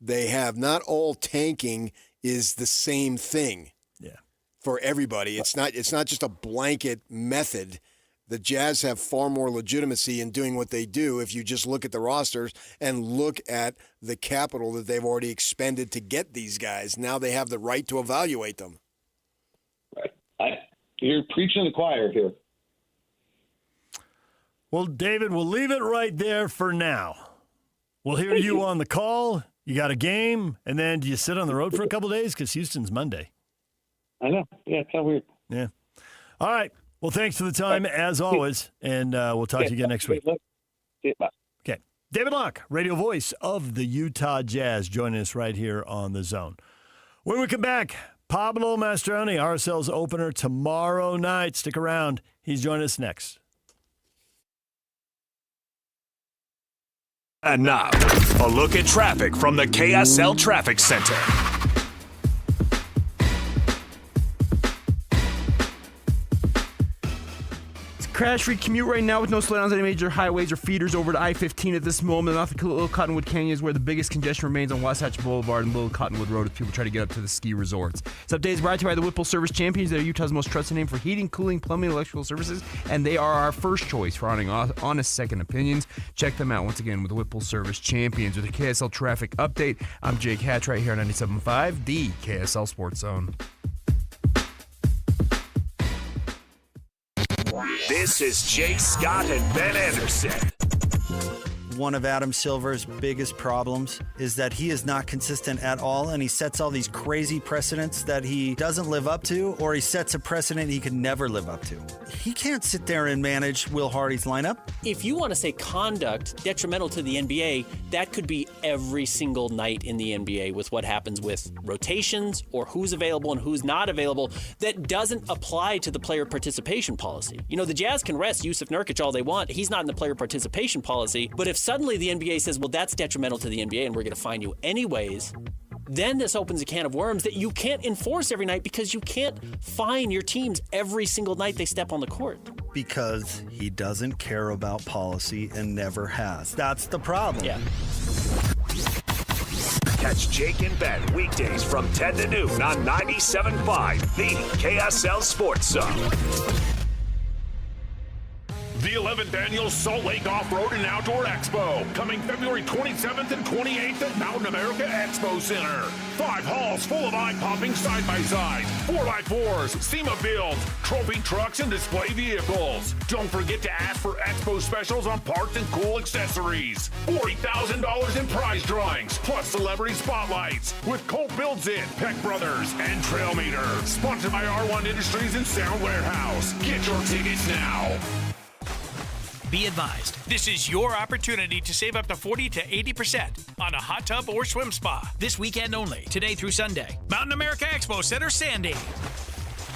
they have. Not all tanking is the same thing. for everybody. It's not just a blanket method. The Jazz have far more legitimacy in doing what they do if you just look at the rosters and look at the capital that they've already expended to get these guys. Now they have the right to evaluate them. You're preaching to the choir here. Well, David, we'll leave it right there for now. We'll hear you on the call. You got a game, and then do you sit on the road for a couple days? Because Houston's Monday. I know. Yeah, it's kind of weird. Yeah. All right. Well, thanks for the time, as always, and we'll talk to you again next week. Okay. David Locke, radio voice of the Utah Jazz, joining us right here on The Zone. When we come back, Pablo Mastroeni, RSL's opener tomorrow night. Stick around. He's joining us next. And now, a look at traffic from the KSL Traffic Center. Crash-free commute right now with no slowdowns on any major highways or feeders over to I-15 at this moment. Off the Little Cottonwood Canyon is where the biggest congestion remains on Wasatch Boulevard and Little Cottonwood Road as people try to get up to the ski resorts. This update is brought to you by the Whipple Service Champions. They're Utah's most trusted name for heating, cooling, plumbing, and electrical services, and they are our first choice for honoring honest second opinions. Check them out once again with the Whipple Service Champions. With the KSL Traffic Update, I'm Jake Hatch right here on 97.5, the KSL Sports Zone. This is Jake Scott and Ben Anderson. One of Adam Silver's biggest problems is that he is not consistent at all, and he sets all these crazy precedents that he doesn't live up to, or he sets a precedent he could never live up to. He can't sit there and manage Will Hardy's lineup. If you want to say conduct detrimental to the NBA, that could be every single night in the NBA with what happens with rotations or who's available and who's not available that doesn't apply to the player participation policy. You know, the Jazz can rest Yusuf Nurkic all they want. He's not in the player participation policy, but if suddenly the NBA says, well, that's detrimental to the NBA and we're going to fine you anyways, then this opens a can of worms that you can't enforce every night because you can't fine your teams every single night they step on the court. Because he doesn't care about policy and never has. That's the problem. Yeah. Catch Jake and Ben weekdays from 10 to noon on 97.5, the KSL Sports Zone. The 11th Annual Salt Lake Off-Road and Outdoor Expo, coming February 27th and 28th at Mountain America Expo Center. 5 halls full of eye-popping side-by-sides, 4x4s, SEMA builds, trophy trucks, and display vehicles. Don't forget to ask for Expo specials on parts and cool accessories. $40,000 in prize drawings, plus celebrity spotlights, with Colt Builds It, Peck Brothers, and Trail Meter. Sponsored by R1 Industries and Sound Warehouse. Get your tickets now. Be advised, this is your opportunity to save up to 40 to 80% on a hot tub or swim spa this weekend only, today through Sunday. Mountain America Expo Center, Sandy.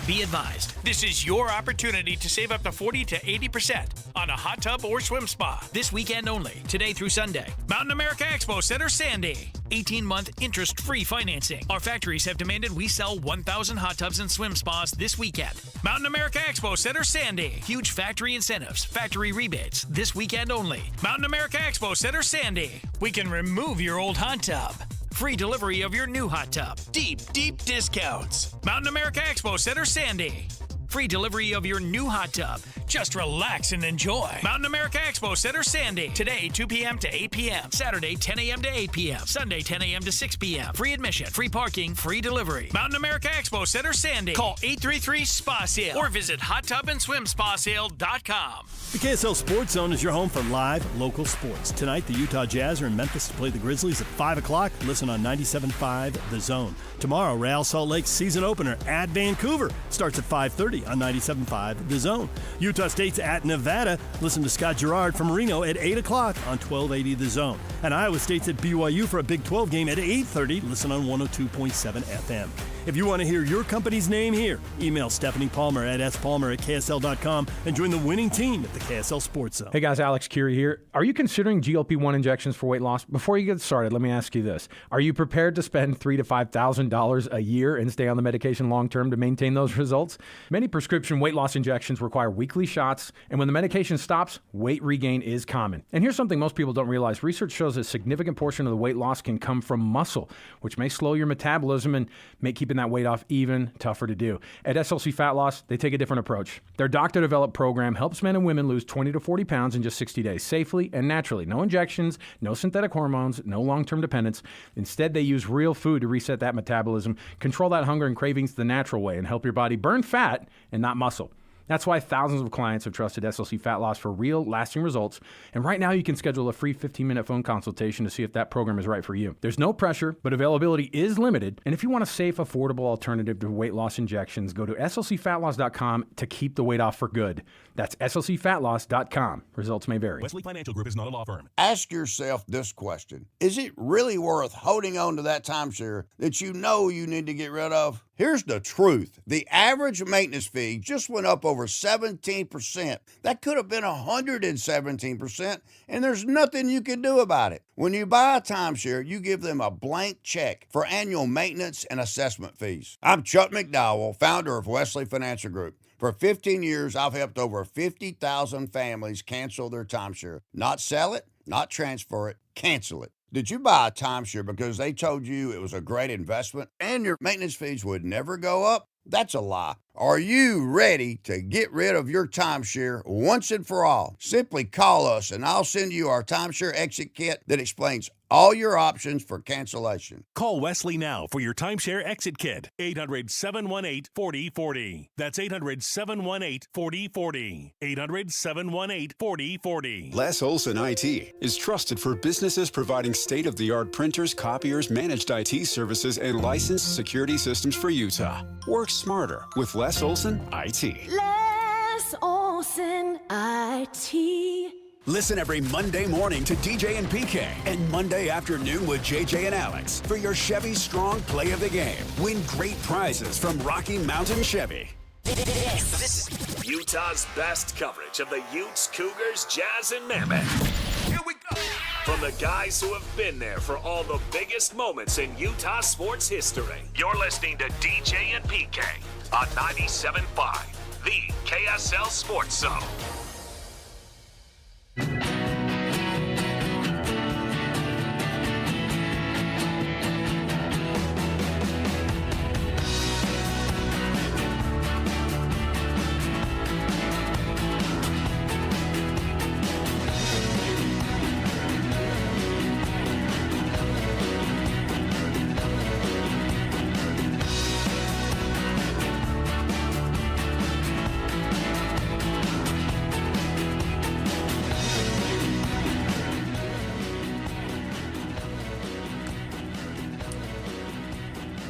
Be advised, this is your opportunity to save up to 40 to 80% on a hot tub or swim spa this weekend only, today through Sunday. Mountain America Expo Center, Sandy. 18-month interest-free financing. Our factories have demanded we sell 1,000 hot tubs and swim spas this weekend. Mountain America Expo Center, Sandy. Huge factory incentives, factory rebates this weekend only. Mountain America Expo Center, Sandy. We can remove your old hot tub. Free delivery of your new hot tub. Deep, deep discounts. Mountain America Expo Center, Sandy. Free delivery of your new hot tub. Just relax and enjoy. Mountain America Expo Center, Sandy. Today, 2 p.m. to 8 p.m. Saturday, 10 a.m. to 8 p.m. Sunday, 10 a.m. to 6 p.m. Free admission, free parking, free delivery. Mountain America Expo Center, Sandy. Call 833-SPA-SALE or visit hottubandSwimSpaSale.com. The KSL Sports Zone is your home for live local sports. Tonight, the Utah Jazz are in Memphis to play the Grizzlies at 5 o'clock. Listen on 97.5 The Zone. Tomorrow, Real Salt Lake's season opener at Vancouver starts at 5:30 on 97.5 The Zone. Utah State's at Nevada. Listen to Scott Gerard from Reno at 8 o'clock on 1280 The Zone. And Iowa State's at BYU for a Big 12 game at 8:30. Listen on 102.7 FM. If you want to hear your company's name here, email Stephanie Palmer at spalmer@ksl.com and join the winning team at the KSL Sports Zone. Hey guys, Alex Curie here. Are you considering GLP-1 injections for weight loss? Before you get started, let me ask you this. Are you prepared to spend $3,000 to $5,000 a year and stay on the medication long term to maintain those results? Many prescription weight loss injections require weekly shots, and when the medication stops, weight regain is common. And here's something most people don't realize. Research shows a significant portion of the weight loss can come from muscle, which may slow your metabolism and may keep it that weight off even tougher to do. At SLC Fat Loss, they take a different approach. Their doctor-developed program helps men and women lose 20 to 40 pounds in just 60 days, safely and naturally. No injections, no synthetic hormones, no long-term dependence. Instead, they use real food to reset that metabolism, control that hunger and cravings the natural way, and help your body burn fat and not muscle. That's why thousands of clients have trusted SLC Fat Loss for real, lasting results. And right now, you can schedule a free 15-minute phone consultation to see if that program is right for you. There's no pressure, but availability is limited. And if you want a safe, affordable alternative to weight loss injections, go to slcfatloss.com to keep the weight off for good. That's slcfatloss.com. Results may vary. Wesley Financial Group is not a law firm. Ask yourself this question. Is it really worth holding on to that timeshare that you know you need to get rid of? Here's the truth. The average maintenance fee just went up over 17%. That could have been 117%, and there's nothing you can do about it. When you buy a timeshare, you give them a blank check for annual maintenance and assessment fees. I'm Chuck McDowell, founder of Wesley Financial Group. For 15 years, I've helped over 50,000 families cancel their timeshare. Not sell it, not transfer it, cancel it. Did you buy a timeshare because they told you it was a great investment and your maintenance fees would never go up? That's a lie. Are you ready to get rid of your timeshare once and for all? Simply call us and I'll send you our timeshare exit kit that explains all your options for cancellation. Call Wesley now for your timeshare exit kit. 800-718-4040. That's 800-718-4040. 800-718-4040. Les Olson IT is trusted for businesses providing state-of-the-art printers, copiers, managed IT services, and licensed security systems for Utah. Work smarter with Les Olson IT. Les Olson IT. Listen every Monday morning to DJ and PK and Monday afternoon with JJ and Alex for your Chevy Strong Play of the Game. Win great prizes from Rocky Mountain Chevy. This is Utah's best coverage of the Utes, Cougars, Jazz, and Mammoth. Here we go. From the guys who have been there for all the biggest moments in Utah sports history. You're listening to DJ and PK on 97.5, the KSL Sports Zone.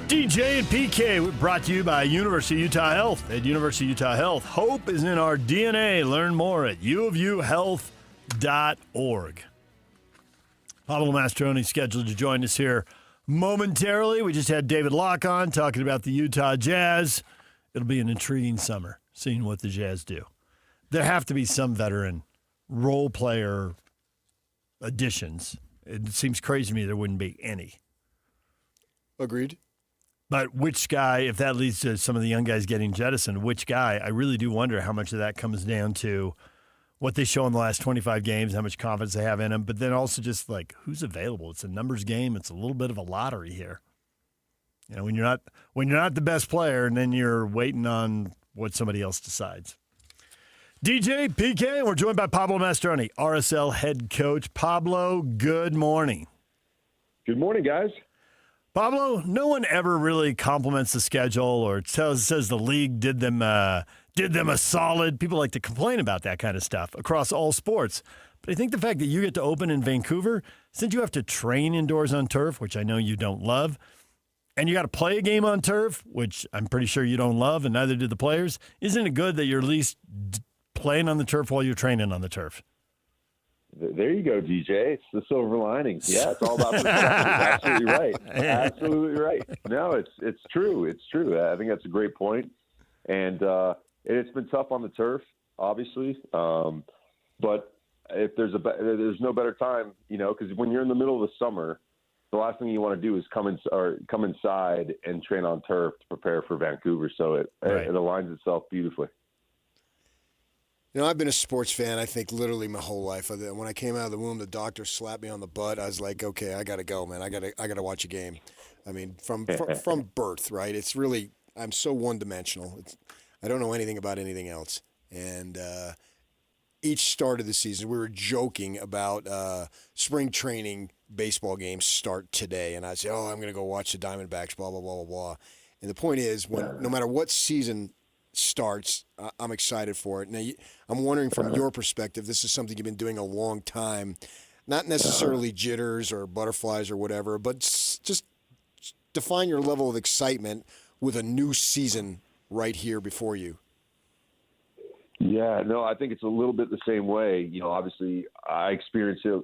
DJ and PK brought to you by University of Utah Health. At University of Utah Health, hope is in our DNA. Learn more at uofuhealth.org. Pablo Mastroni scheduled to join us here momentarily. We just had David Locke on talking about the Utah Jazz. It'll be an intriguing summer, seeing what the Jazz do. There have to be some veteran role player additions. It seems crazy to me there wouldn't be any. Agreed. But which guy, if that leads to some of the young guys getting jettisoned, which guy, I really do wonder how much of that comes down to what they show in the last 25 games, how much confidence they have in them, but then also just like who's available. It's a numbers game. It's a little bit of a lottery here. You know, when you're not the best player, and then you're waiting on what somebody else decides. DJ, PK, we're joined by Pablo Mastroni, RSL head coach. Pablo, good morning. Good morning, guys. Pablo, no one ever really compliments the schedule or says the league did them a solid. People like to complain about that kind of stuff across all sports. But I think the fact that you get to open in Vancouver, since you have to train indoors on turf, which I know you don't love, and you got to play a game on turf, which I'm pretty sure you don't love, and neither do the players, isn't it good that you're at least playing on the turf while you're training on the turf? There you go, DJ. It's the silver linings. Yeah, it's all about perspective. Absolutely right. Absolutely right. No, it's true. It's true. I think that's a great point. And it's been tough on the turf, obviously. But if there's no better time, because when you're in the middle of the summer, the last thing you want to do is come inside and train on turf to prepare for Vancouver. So it aligns itself beautifully. I've been a sports fan, I think, literally my whole life. When I came out of the womb, the doctor slapped me on the butt. I was like, okay, I got to go, man. I got to watch a game. I mean, from birth, right? It's really, I'm so one-dimensional. I don't know anything about anything else. And each start of the season, we were joking about spring training baseball games start today. And I said, I'm going to go watch the Diamondbacks, blah, blah, blah, blah, blah. And the point is, no matter what season starts, I'm excited for it. Now, I'm wondering from your perspective, this is something you've been doing a long time, not necessarily jitters or butterflies or whatever, but just define your level of excitement with a new season right here before you. Yeah, no, I think it's a little bit the same way. Obviously I experienced it,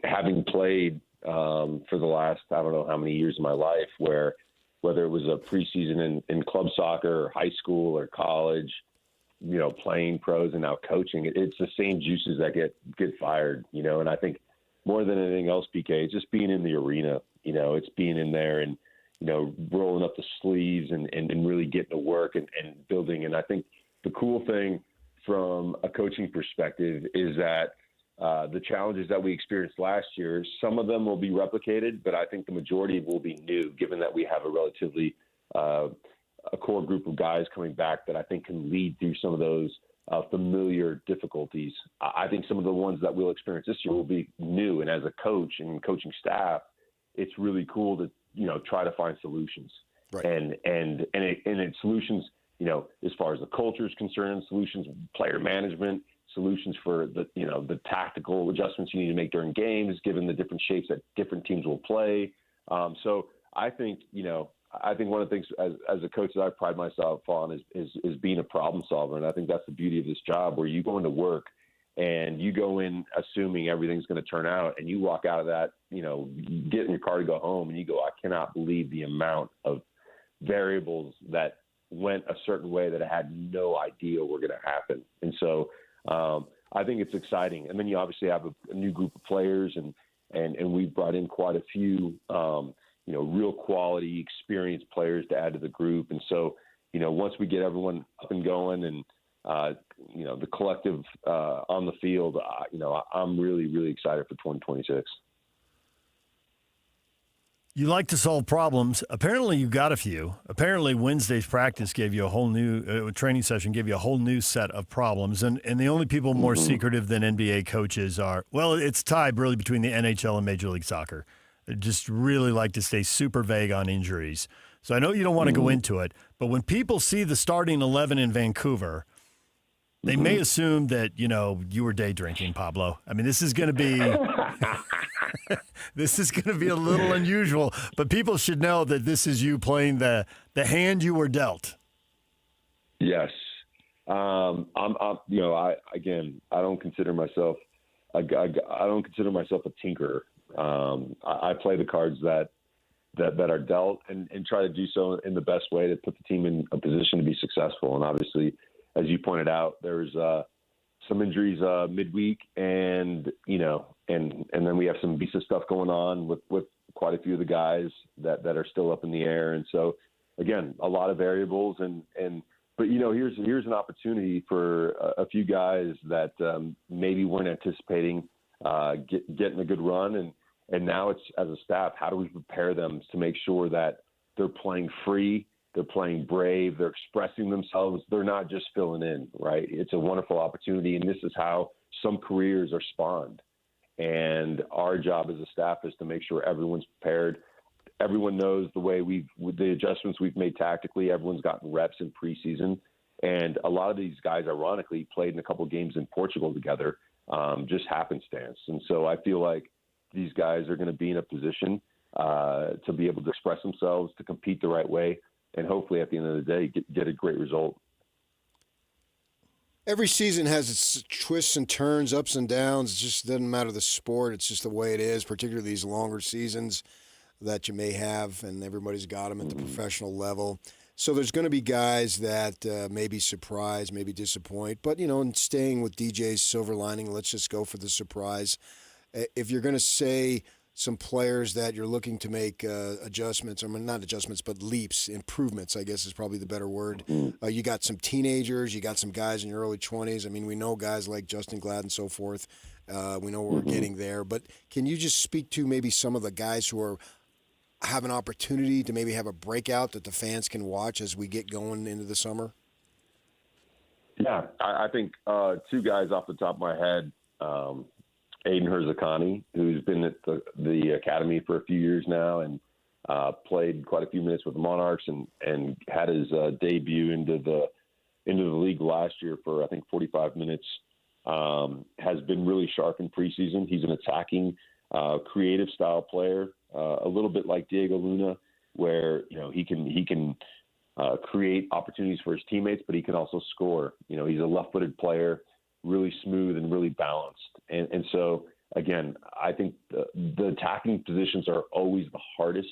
having played for the last, I don't know how many years of my life, where whether it was a preseason in club soccer or high school or college, playing pros and now coaching, it's the same juices that get fired, and I think more than anything else, PK, it's just being in the arena, it's being in there and, rolling up the sleeves and really getting to work and building. And I think the cool thing from a coaching perspective is that the challenges that we experienced last year, some of them will be replicated, but I think the majority will be new, given that we have a relatively a core group of guys coming back that I think can lead through some of those familiar difficulties. I think some of the ones that we'll experience this year will be new, and as a coach and coaching staff, it's really cool to try to find solutions, right. and it's solutions. As far as the culture is concerned, solutions, player management, solutions for the tactical adjustments you need to make during games, given the different shapes that different teams will play. So I think, one of the things as a coach that I pride myself on is being a problem solver. And I think that's the beauty of this job, where you go into work and you go in assuming everything's going to turn out, and you walk out of that, you get in your car to go home and you go, I cannot believe the amount of variables that went a certain way that I had no idea were going to happen. And so I think it's exciting. And then you obviously have a new group of players, and we've brought in quite a few, real quality, experienced players to add to the group. And so, once we get everyone up and going and, the collective on the field, I'm really, really excited for 2026. You like to solve problems. Apparently you got a few. Apparently Wednesday's practice gave you a whole new training session, gave you a whole new set of problems. And the only people more secretive than NBA coaches are, it's tied really between the NHL and Major League Soccer. They just really like to stay super vague on injuries. So I know you don't want to go into it, but when people see the starting 11 in Vancouver, they may assume that, you were day drinking, Pablo. I mean, this is going to be a little unusual, but people should know that this is you playing the hand you were dealt. Yes. I don't consider myself I don't consider myself a tinkerer. I play the cards that are dealt and try to do so in the best way to put the team in a position to be successful. And obviously, as you pointed out, there's some injuries midweek, and then we have some visa stuff going on with quite a few of the guys that are still up in the air. And so, again, a lot of variables. But here's an opportunity for a few guys that maybe weren't anticipating getting a good run. And now it's, as a staff, how do we prepare them to make sure that they're playing free, they're playing brave, they're expressing themselves, they're not just filling in, right? It's a wonderful opportunity, and this is how some careers are spawned. And our job as a staff is to make sure everyone's prepared. Everyone knows the adjustments we've made tactically. Everyone's gotten reps in preseason. And a lot of these guys, ironically, played in a couple of games in Portugal together, just happenstance. And so I feel like these guys are going to be in a position to be able to express themselves, to compete the right way, and hopefully at the end of the day get a great result. Every season has its twists and turns, ups and downs. It just doesn't matter the sport. It's just the way it is, particularly these longer seasons that you may have, and everybody's got them at the professional level. So there's going to be guys that maybe surprise, maybe disappoint. But, in staying with DJ's silver lining, let's just go for the surprise. If you're going to say some players that you're looking to make adjustments, or not adjustments, but leaps, improvements, I guess is probably the better word. You got some teenagers, you got some guys in your early 20s. I mean, we know guys like Justin Glad and so forth. We know we're getting there. But can you just speak to maybe some of the guys who have an opportunity to maybe have a breakout that the fans can watch as we get going into the summer? Yeah, I think two guys off the top of my head, Aiden Herzakani, who's been at the academy for a few years now and played quite a few minutes with the Monarchs and had his debut into the league last year for I think 45 minutes. Has been really sharp in preseason. He's an attacking, creative style player, a little bit like Diego Luna, where he can create opportunities for his teammates, but he can also score. He's a left-footed player, really smooth and really balanced. And so, again, I think the attacking positions are always the hardest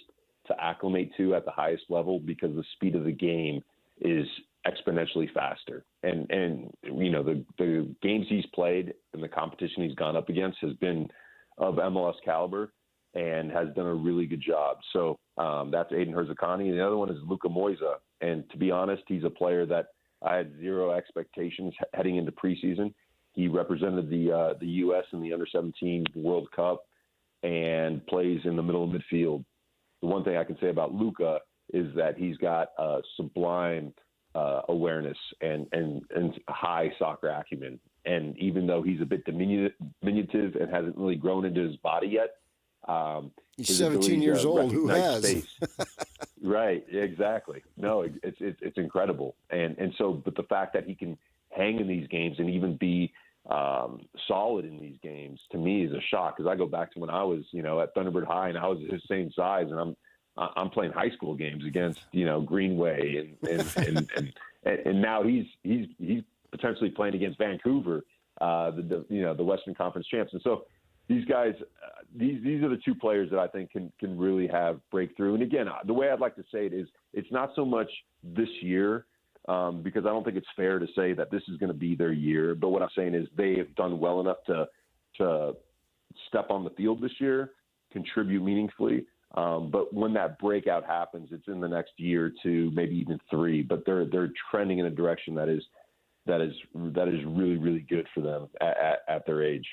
to acclimate to at the highest level because the speed of the game is exponentially faster. And the games he's played and the competition he's gone up against has been of MLS caliber and has done a really good job. So that's Aiden Herzakani. And the other one is Luka Moisa. And to be honest, he's a player that I had zero expectations heading into preseason. He represented the U.S. in the Under-17 World Cup and plays in the middle of midfield. The one thing I can say about Luka is that he's got a sublime awareness and high soccer acumen. And even though he's a bit diminutive and hasn't really grown into his body yet, he's 17 years old. Who has? Right, exactly. No, it's incredible. And so, but the fact that he can hang in these games and even be solid in these games, to me, is a shock. Because I go back to when I was, at Thunderbird High, and I was his same size, and I'm playing high school games against, Greenway, and now he's potentially playing against Vancouver, the Western Conference champs. And so these guys, these are the two players that I think can really have breakthrough. And again, the way I'd like to say it is, it's not so much this year, because I don't think it's fair to say that this is going to be their year. But what I'm saying is they have done well enough to step on the field this year, contribute meaningfully. But when that breakout happens, it's in the next year or two, maybe even 3. But they're trending in a direction that is really, really good for them at their age.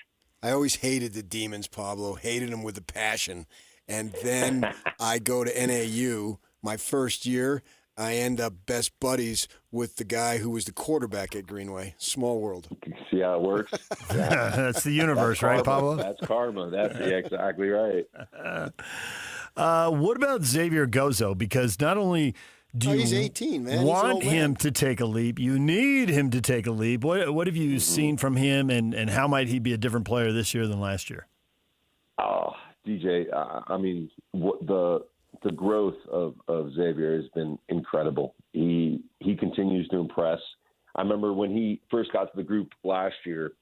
I always hated the Demons, Pablo. Hated them with a passion. And then I go to NAU my first year. I end up best buddies with the guy who was the quarterback at Greenway. Small world. See how it works? Yeah. That's the universe, right, Pablo? That's karma. That's exactly right. What about Xavier Gozo? Because not only do you he's 18, man. want him to take a leap, you need him to take a leap. What have you seen from him, and how might he be a different player this year than last year? Oh, DJ, I mean, the growth of Xavier has been incredible. He continues to impress. I remember when he first got to the group last year,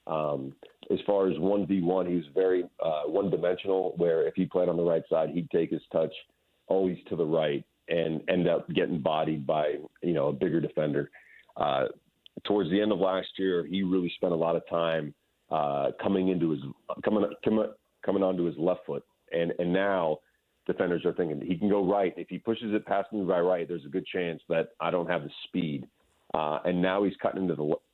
as far as 1v1, he was very one-dimensional, where if he played on the right side, he'd take his touch always to the right and end up getting bodied by, a bigger defender. Towards the end of last year, he really spent a lot of time coming onto his left foot. And now defenders are thinking he can go right. If he pushes it past me by right, there's a good chance that I don't have the speed. And now he's cutting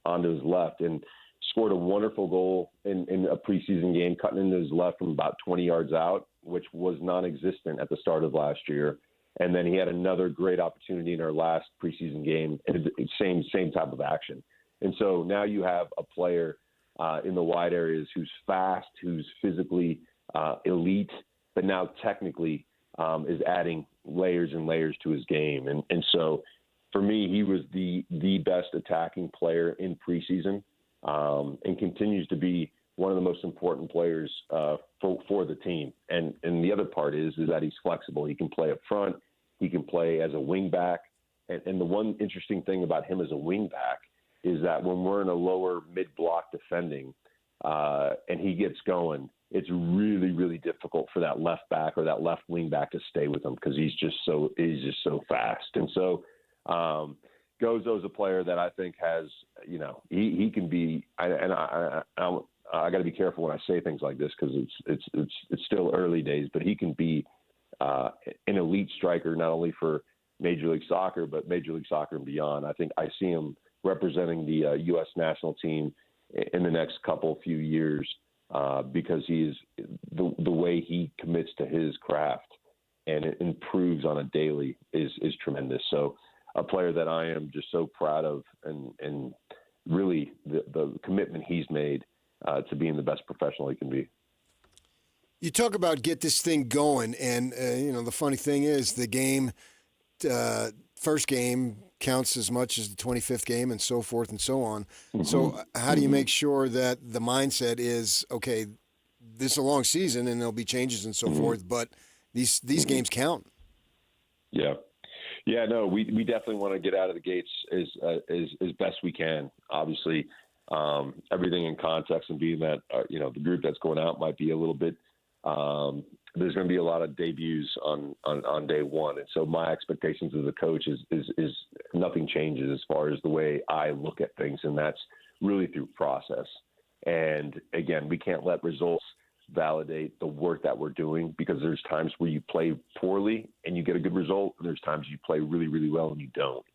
onto his left and scored a wonderful goal in a preseason game, cutting into his left from about 20 yards out, which was non-existent at the start of last year. And then he had another great opportunity in our last preseason game, same type of action. And so now you have a player in the wide areas who's fast, who's physically elite, but now technically is adding layers and layers to his game. And so for me, he was the best attacking player in preseason, and continues to be one of the most important players for the team. And the other part is that he's flexible. He can play up front. He can play as a wing back. And the one interesting thing about him as a wing back is that when we're in a lower mid-block defending and he gets going, it's really, really difficult for that left back or that left wing back to stay with him because he's just so fast. And so Gozo's a player that I think has, he can be, I'm I got to be careful when I say things like this because it's still early days, but he can be an elite striker, not only for Major League Soccer, but Major League Soccer and beyond. I think I see him representing the U.S. national team in the next few years because he is the way he commits to his craft and it improves on a daily is tremendous. So a player that I am just so proud of and really the commitment he's made to being the best professional he can be. You talk about get this thing going, and the funny thing is the game, first game counts as much as the 25th game and so forth and so on. Mm-hmm. So how do you make sure that the mindset is, okay, this is a long season and there'll be changes and so forth, but these games count? Yeah. Yeah, no, we definitely want to get out of the gates as best we can. Obviously, everything in context and being that, the group that's going out might be a little bit there's going to be a lot of debuts on day one. And so my expectations as a coach is nothing changes as far as the way I look at things. And that's really through process. And again, we can't let results validate the work that we're doing because there's times where you play poorly and you get a good result. And there's times you play really, really well and you don't.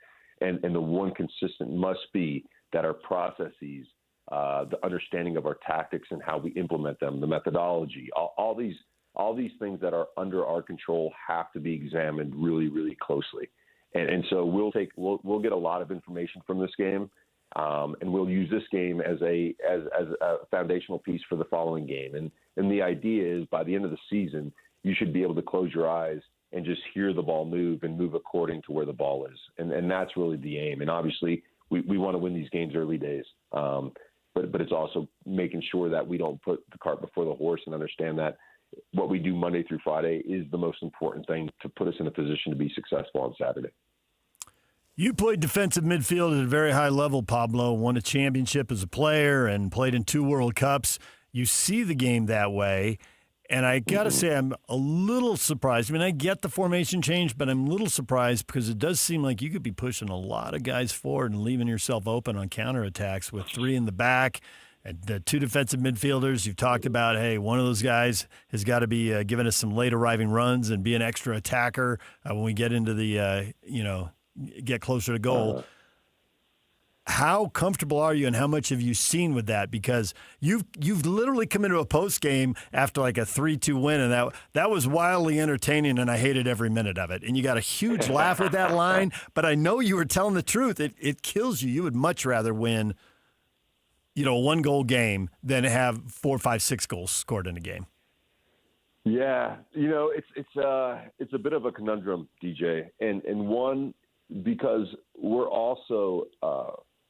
And the one consistent must be that our processes, the understanding of our tactics and how we implement them, the methodology, all these things that are under our control have to be examined really, really closely. And so we'll get a lot of information from this game, and we'll use this game as a foundational piece for the following game. And the idea is by the end of the season, you should be able to close your eyes and just hear the ball move and move according to where the ball is. And that's really the aim. And obviously we want to win these games early days. But it's also making sure that we don't put the cart before the horse and understand that what we do Monday through Friday is the most important thing to put us in a position to be successful on Saturday. You played defensive midfield at a very high level, Pablo, won a championship as a player and played in 2 World Cups. You see the game that way. And I got to say, I'm a little surprised. I mean, I get the formation change, but I'm a little surprised because it does seem like you could be pushing a lot of guys forward and leaving yourself open on counterattacks with 3 in the back and the 2 defensive midfielders. You've talked about, hey, one of those guys has got to be giving us some late arriving runs and be an extra attacker when we get into the, get closer to goal. How comfortable are you and how much have you seen with that? Because you've literally come into a post game after like a 3-2 win, and that was wildly entertaining, and I hated every minute of it. And you got a huge laugh with that line, but I know you were telling the truth. It kills you. You would much rather win, a 1-goal game than have 4, 5, 6 goals scored in a game. Yeah, it's a bit of a conundrum, DJ, and one because we're also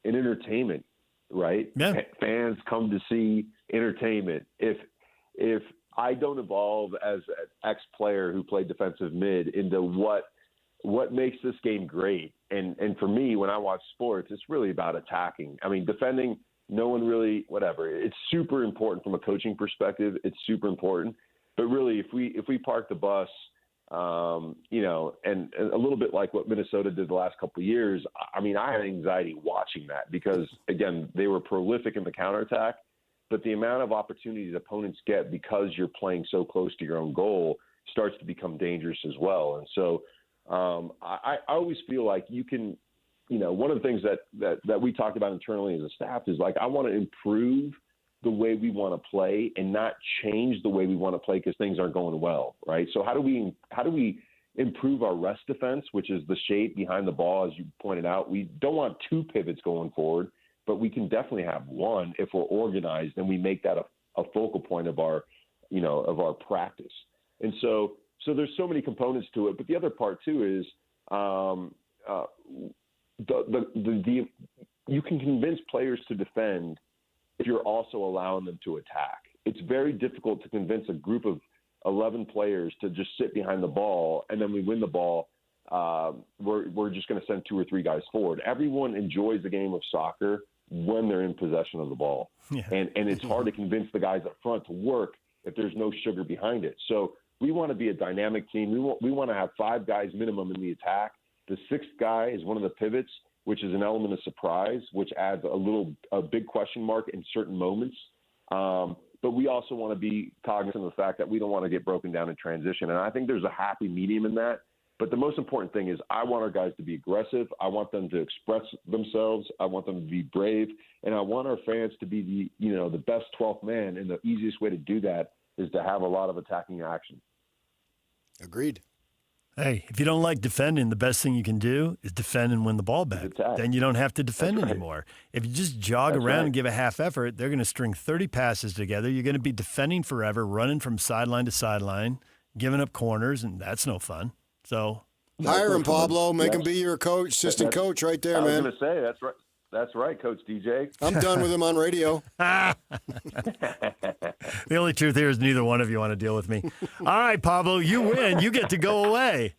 in entertainment, right? Yeah. Fans come to see entertainment. If I don't evolve as an ex-player who played defensive mid into what makes this game great, and for me, when I watch sports, it's really about attacking. I mean, defending, no one really, whatever. It's super important from a coaching perspective. It's super important. But really, if we park the bus, and a little bit like what Minnesota did the last couple of years, I mean, I had anxiety watching that because, again, they were prolific in the counterattack, but the amount of opportunities opponents get because you're playing so close to your own goal starts to become dangerous as well. And so I always feel like you can, one of the things that we talked about internally as a staff is like, I want to improve the way we want to play and not change the way we want to play because things aren't going well, right? So how do we improve our rest defense, which is the shape behind the ball, as you pointed out? We don't want 2 pivots going forward, but we can definitely have 1 if we're organized and we make that a focal point of our practice. And so there's so many components to it. But the other part too is you can convince players to defend if you're also allowing them to attack. It's very difficult to convince a group of 11 players to just sit behind the ball, and then we win the ball. We're just going to send 2 or 3 guys forward. Everyone enjoys the game of soccer when they're in possession of the ball. Yeah. And it's hard to convince the guys up front to work if there's no sugar behind it. So we want to be a dynamic team. We want to have 5 guys minimum in the attack. The 6th guy is one of the pivots, which is an element of surprise, which adds a big question mark in certain moments. But we also want to be cognizant of the fact that we don't want to get broken down in transition. And I think there's a happy medium in that. But the most important thing is I want our guys to be aggressive. I want them to express themselves. I want them to be brave. And I want our fans to be the best 12th man. And the easiest way to do that is to have a lot of attacking action. Agreed. Hey, if you don't like defending, the best thing you can do is defend and win the ball back. Then you don't have to defend anymore. If you just jog around and give a half effort, they're going to string 30 passes together. You're going to be defending forever, running from sideline to sideline, giving up corners, and that's no fun. So hire him, Pablo. Make him be your coach, assistant coach right there, man. I was going to say, that's right. That's right, Coach DJ. I'm done with him on radio. The only truth here is neither one of you want to deal with me. All right, Pablo, you win. You get to go away.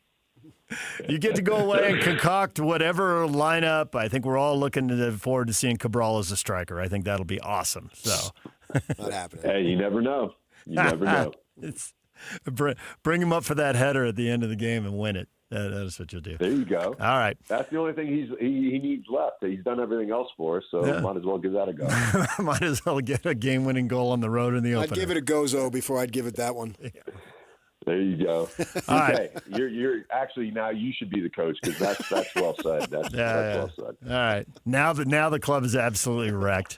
You get to go away and concoct whatever lineup. I think we're all looking forward to seeing Cabral as a striker. I think that'll be awesome. So, not happening. Hey, you never know. You never know. Bring him up for that header at the end of the game and win it. That is what you'll do. There you go. All right. That's the only thing he needs left. He's done everything else for us, so might as well give that a go. Might as well get a game-winning goal on the road in the opener. I'd give it a gozo before I'd give it that one. Yeah. There you go. All okay, you're actually now you should be the coach because that's well said. That's well said. All right. Now the club is absolutely wrecked.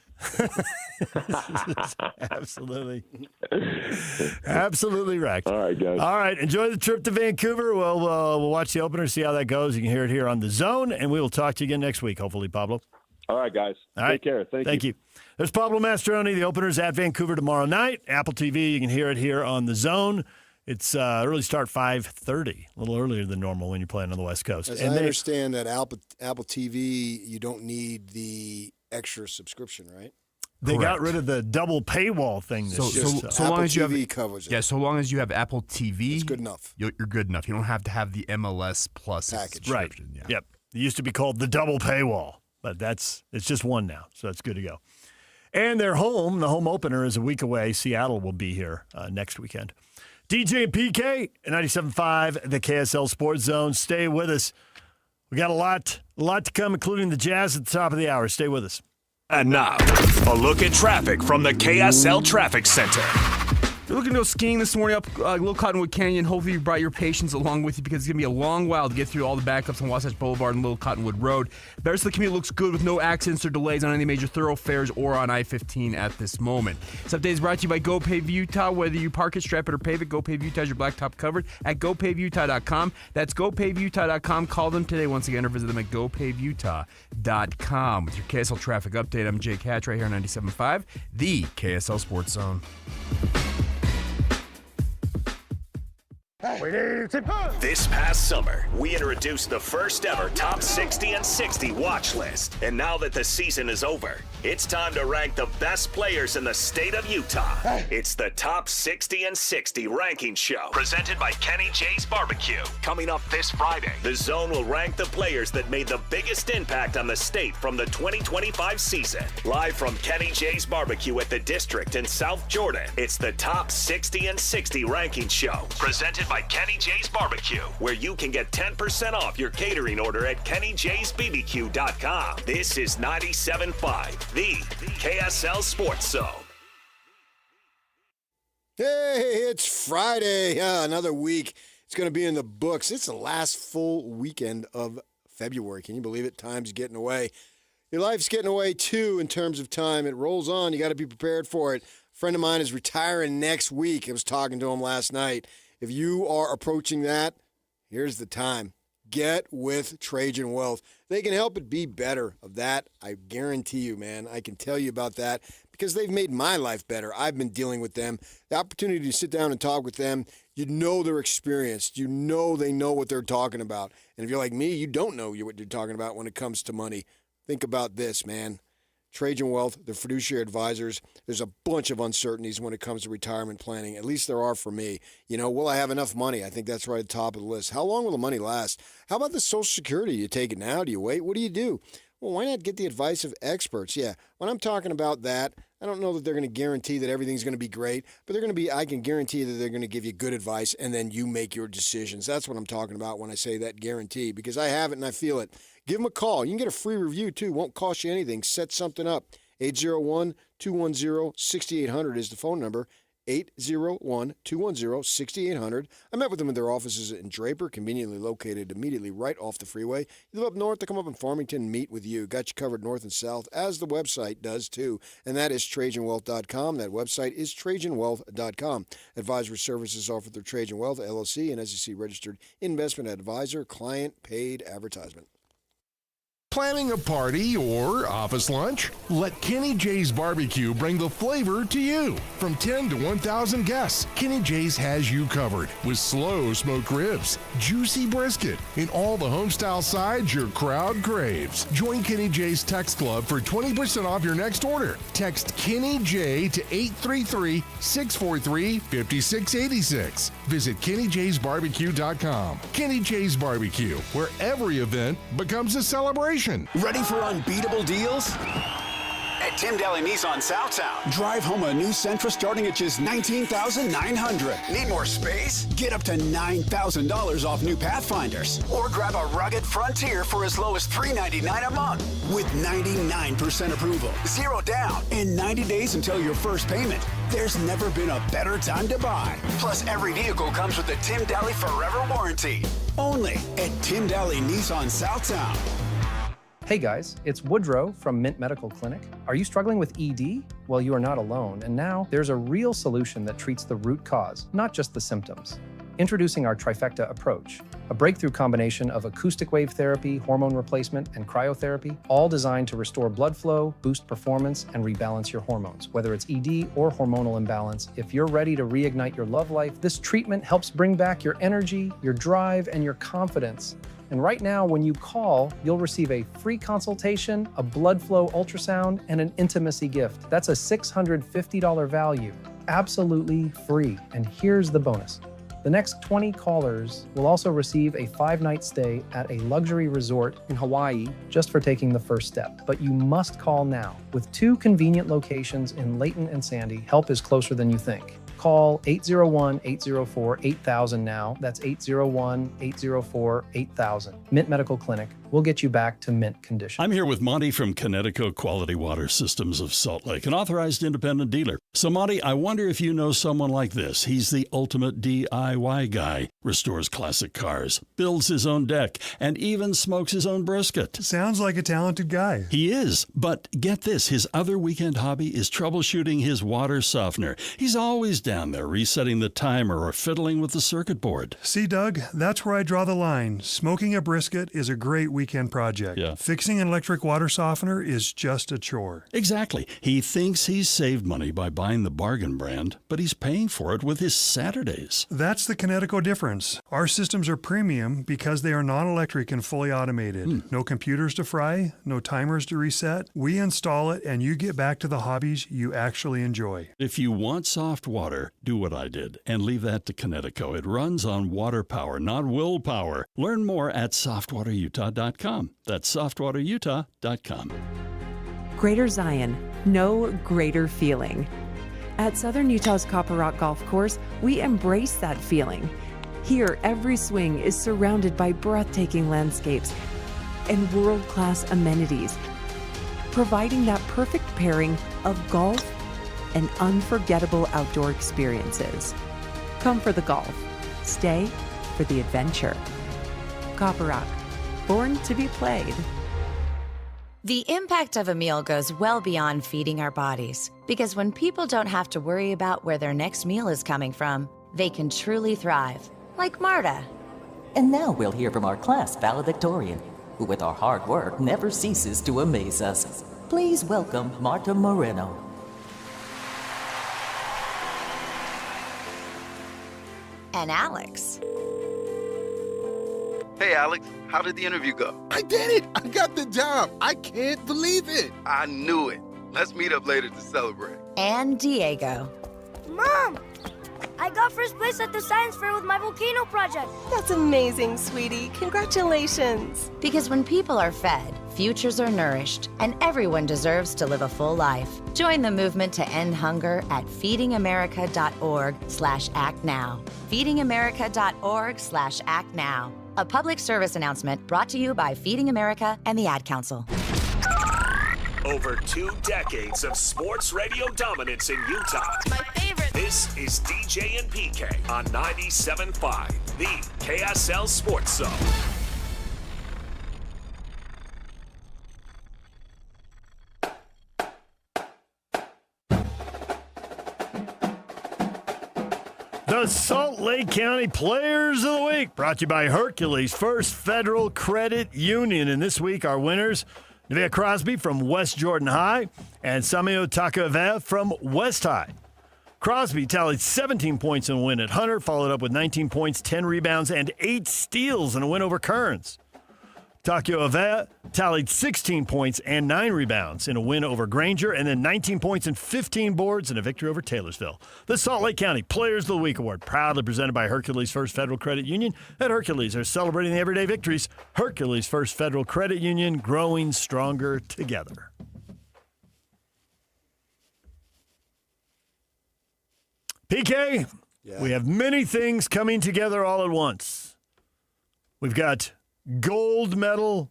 absolutely wrecked. All right, guys. All right, enjoy the trip to Vancouver. We'll watch the opener, see how that goes. You can hear it here on The Zone, and we will talk to you again next week, hopefully, Pablo. All right, guys. All right. Take care. Thank you. There's Pablo Mastroeni. The opener's at Vancouver tomorrow night. Apple TV, you can hear it here on The Zone. It's early start 5:30, a little earlier than normal when you're playing on the West Coast. As I understand that Apple TV, you don't need the extra subscription, right? They got rid of the double paywall thing this year. So long as you have covers it. Yeah, so long as you have Apple TV, it's good enough. You're good enough. You don't have to have the MLS Plus package. subscription. Right. Yep. It used to be called the double paywall, but it's just one now, so that's good to go. And they're home. The home opener is a week away. Seattle will be here next weekend. DJ and PK at 97.5, the KSL Sports Zone. Stay with us. We got a lot to come, including the Jazz at the top of the hour. Stay with us. And now, a look at traffic from the KSL Traffic Center. You're looking to go skiing this morning up Little Cottonwood Canyon. Hopefully you brought your patience along with you because it's going to be a long while to get through all the backups on Wasatch Boulevard and Little Cottonwood Road. The rest of the commute looks good with no accidents or delays on any major thoroughfares or on I-15 at this moment. This update is brought to you by GoPave Utah. Whether you park it, strap it, or pave it, GoPave Utah has your blacktop covered at GoPaveUtah.com. That's GoPaveUtah.com. Call them today once again or visit them at GoPaveUtah.com. With your KSL traffic update, I'm Jake Hatch right here on 97.5, the KSL Sports Zone. This past summer, we introduced the first ever Top 60 and 60 watch list. And now that the season is over, it's time to rank the best players in the state of Utah. It's the Top 60 and 60 ranking show, presented by Kenny J's Barbecue. Coming up this Friday, the Zone will rank the players that made the biggest impact on the state from the 2025 season. Live from Kenny J's Barbecue at the District in South Jordan, it's the Top 60 and 60 ranking show, presented by Kenny J's Barbecue, where you can get 10% off your catering order at KennyJ'sBBQ.com. This is 97.5, the KSL Sports Zone. Hey, it's Friday. Another week. It's going to be in the books. It's the last full weekend of February. Can you believe it? Time's getting away. Your life's getting away, too, in terms of time. It rolls on. You got to be prepared for it. A friend of mine is retiring next week. I was talking to him last night. If you are approaching that, here's the time. Get with Trajan Wealth. They can help it be better. Of that, I guarantee you, man. I can tell you about that because they've made my life better. I've been dealing with them. The opportunity to sit down and talk with them, you know they're experienced. You know they know what they're talking about. And if you're like me, you don't know what you're talking about when it comes to money. Think about this, man. Trajan Wealth, the fiduciary advisors, there's a bunch of uncertainties when it comes to retirement planning. At least there are for me. You know, will I have enough money? I think that's right at the top of the list. How long will the money last? How about the Social Security? You take it now? Do you wait? What do you do? Well, why not get the advice of experts? Yeah, when I'm talking about that, I don't know that they're going to guarantee that everything's going to be great, but they're going to be, I can guarantee that they're going to give you good advice and then you make your decisions. That's what I'm talking about when I say that guarantee, because I have it and I feel it. Give them a call. You can get a free review too. Won't cost you anything. Set something up. 801-210-6800 is the phone number. 801-210-6800. I met with them in their offices in Draper, conveniently located immediately right off the freeway. You live up north, they come up in Farmington and meet with you. Got you covered north and south, as the website does too. And that is TrajanWealth.com. That website is TrajanWealth.com. Advisory services offered through Trajan Wealth, LLC, an SEC-registered investment advisor. Client paid advertisement. Planning a party or office lunch? Let Kenny J's Barbecue bring the flavor to you. From 10 to 1,000 guests, Kenny J's has you covered with slow smoked ribs, juicy brisket, and all the homestyle sides your crowd craves. Join Kenny J's Text Club for 20% off your next order. Text Kenny J to 833-643-5686. Visit KennyJ'sBarbecue.com. Kenny J's Barbecue, where every event becomes a celebration. Ready for unbeatable deals? At Tim Daly Nissan Southtown, drive home a new Sentra starting at just $19,900. Need more space? Get up to $9,000 off new Pathfinders. Or grab a rugged Frontier for as low as $399 a month. With 99% approval, 0 down, and 90 days until your first payment. There's never been a better time to buy. Plus, every vehicle comes with a Tim Daly Forever warranty. Only at Tim Daly Nissan Southtown. Hey guys, it's Woodrow from Mint Medical Clinic. Are you struggling with ED? Well, you are not alone, and now there's a real solution that treats the root cause, not just the symptoms. Introducing our trifecta approach, a breakthrough combination of acoustic wave therapy, hormone replacement, and cryotherapy, all designed to restore blood flow, boost performance, and rebalance your hormones. Whether it's ED or hormonal imbalance, if you're ready to reignite your love life, this treatment helps bring back your energy, your drive, and your confidence. And right now, when you call, you'll receive a free consultation, a blood flow ultrasound, and an intimacy gift. That's a $650 value, absolutely free. And here's the bonus. The next 20 callers will also receive a 5-night stay at a luxury resort in Hawaii just for taking the first step. But you must call now. With 2 convenient locations in Layton and Sandy, help is closer than you think. Call 801-804-8000 now. That's 801-804-8000. Mint Medical Clinic. We'll get you back to mint condition. I'm here with Monty from Connecticut Quality Water Systems of Salt Lake, an authorized independent dealer. So, Monty, I wonder if you know someone like this. He's the ultimate DIY guy. Restores classic cars, builds his own deck, and even smokes his own brisket. Sounds like a talented guy. He is. But get this, his other weekend hobby is troubleshooting his water softener. He's always down there resetting the timer or fiddling with the circuit board. See, Doug, that's where I draw the line. Smoking a brisket is a great weekend project. Yeah. Fixing an electric water softener is just a chore. Exactly. He thinks he's saved money by buying the bargain brand, but he's paying for it with his Saturdays. That's the Connecticut difference. Our systems are premium because they are non-electric and fully automated. No computers to fry, no timers to reset. We install it and you get back to the hobbies you actually enjoy. If you want soft water, do what I did and leave that to Connecticut. It runs on water power, not willpower. Learn more at softwaterutah.com. That's softwaterutah.com. Greater Zion, no greater feeling. At Southern Utah's Copper Rock Golf Course, we embrace that feeling. Here, every swing is surrounded by breathtaking landscapes and world-class amenities, providing that perfect pairing of golf and unforgettable outdoor experiences. Come for the golf, stay for the adventure. Copper Rock, born to be played. The impact of a meal goes well beyond feeding our bodies, because when people don't have to worry about where their next meal is coming from, they can truly thrive, like Marta. And now we'll hear from our class valedictorian, who with our hard work never ceases to amaze us. Please welcome Marta Moreno. And Alex. Hey, Alex, how did the interview go? I did it! I got the job! I can't believe it! I knew it. Let's meet up later to celebrate. And Diego. Mom! I got first place at the science fair with my volcano project. That's amazing, sweetie. Congratulations. Because when people are fed, futures are nourished, and everyone deserves to live a full life. Join the movement to end hunger at feedingamerica.org/actnow. feedingamerica.org/actnow. A public service announcement brought to you by Feeding America and the Ad Council. Over 2 decades of sports radio dominance in Utah. My favorite. This is DJ and PK on 97.5, the KSL Sports Zone. The Salt Lake County Players of the Week, brought to you by Hercules First Federal Credit Union. And this week, our winners, Nevaeh Crosby from West Jordan High and Samio Takavev from West High. Crosby tallied 17 points in a win at Hunter, followed up with 19 points, 10 rebounds, and 8 steals in a win over Kearns. Takavev tallied 16 points and 9 rebounds in a win over Granger, and then 19 points and 15 boards in a victory over Taylorsville. The Salt Lake County Players of the Week Award, proudly presented by Hercules First Federal Credit Union. At Hercules, are celebrating the everyday victories. Hercules First Federal Credit Union, growing stronger together. PK, we have many things coming together all at once. We've got gold medal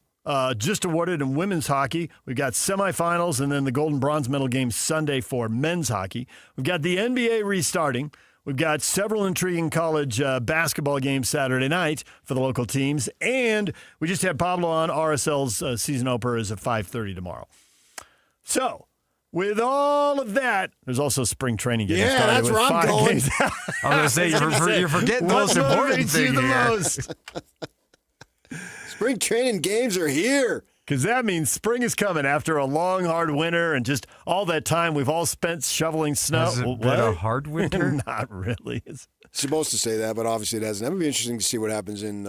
just awarded in women's hockey. We've got semifinals and then the gold and bronze medal game Sunday for men's hockey. We've got the NBA restarting. We've got several intriguing college basketball games Saturday night for the local teams. And we just had Pablo on. RSL's season opener is at 5:30 tomorrow. So, with all of that, there's also spring training getting started. That's with where I'm 5 going. games. I was going to say, you're forgetting the most important thing here. Spring training games are here. Because that means spring is coming after a long, hard winter and just all that time we've all spent shoveling snow. Has it been a hard winter? Not really. It's supposed to say that, but obviously it hasn't. That would be interesting to see what happens in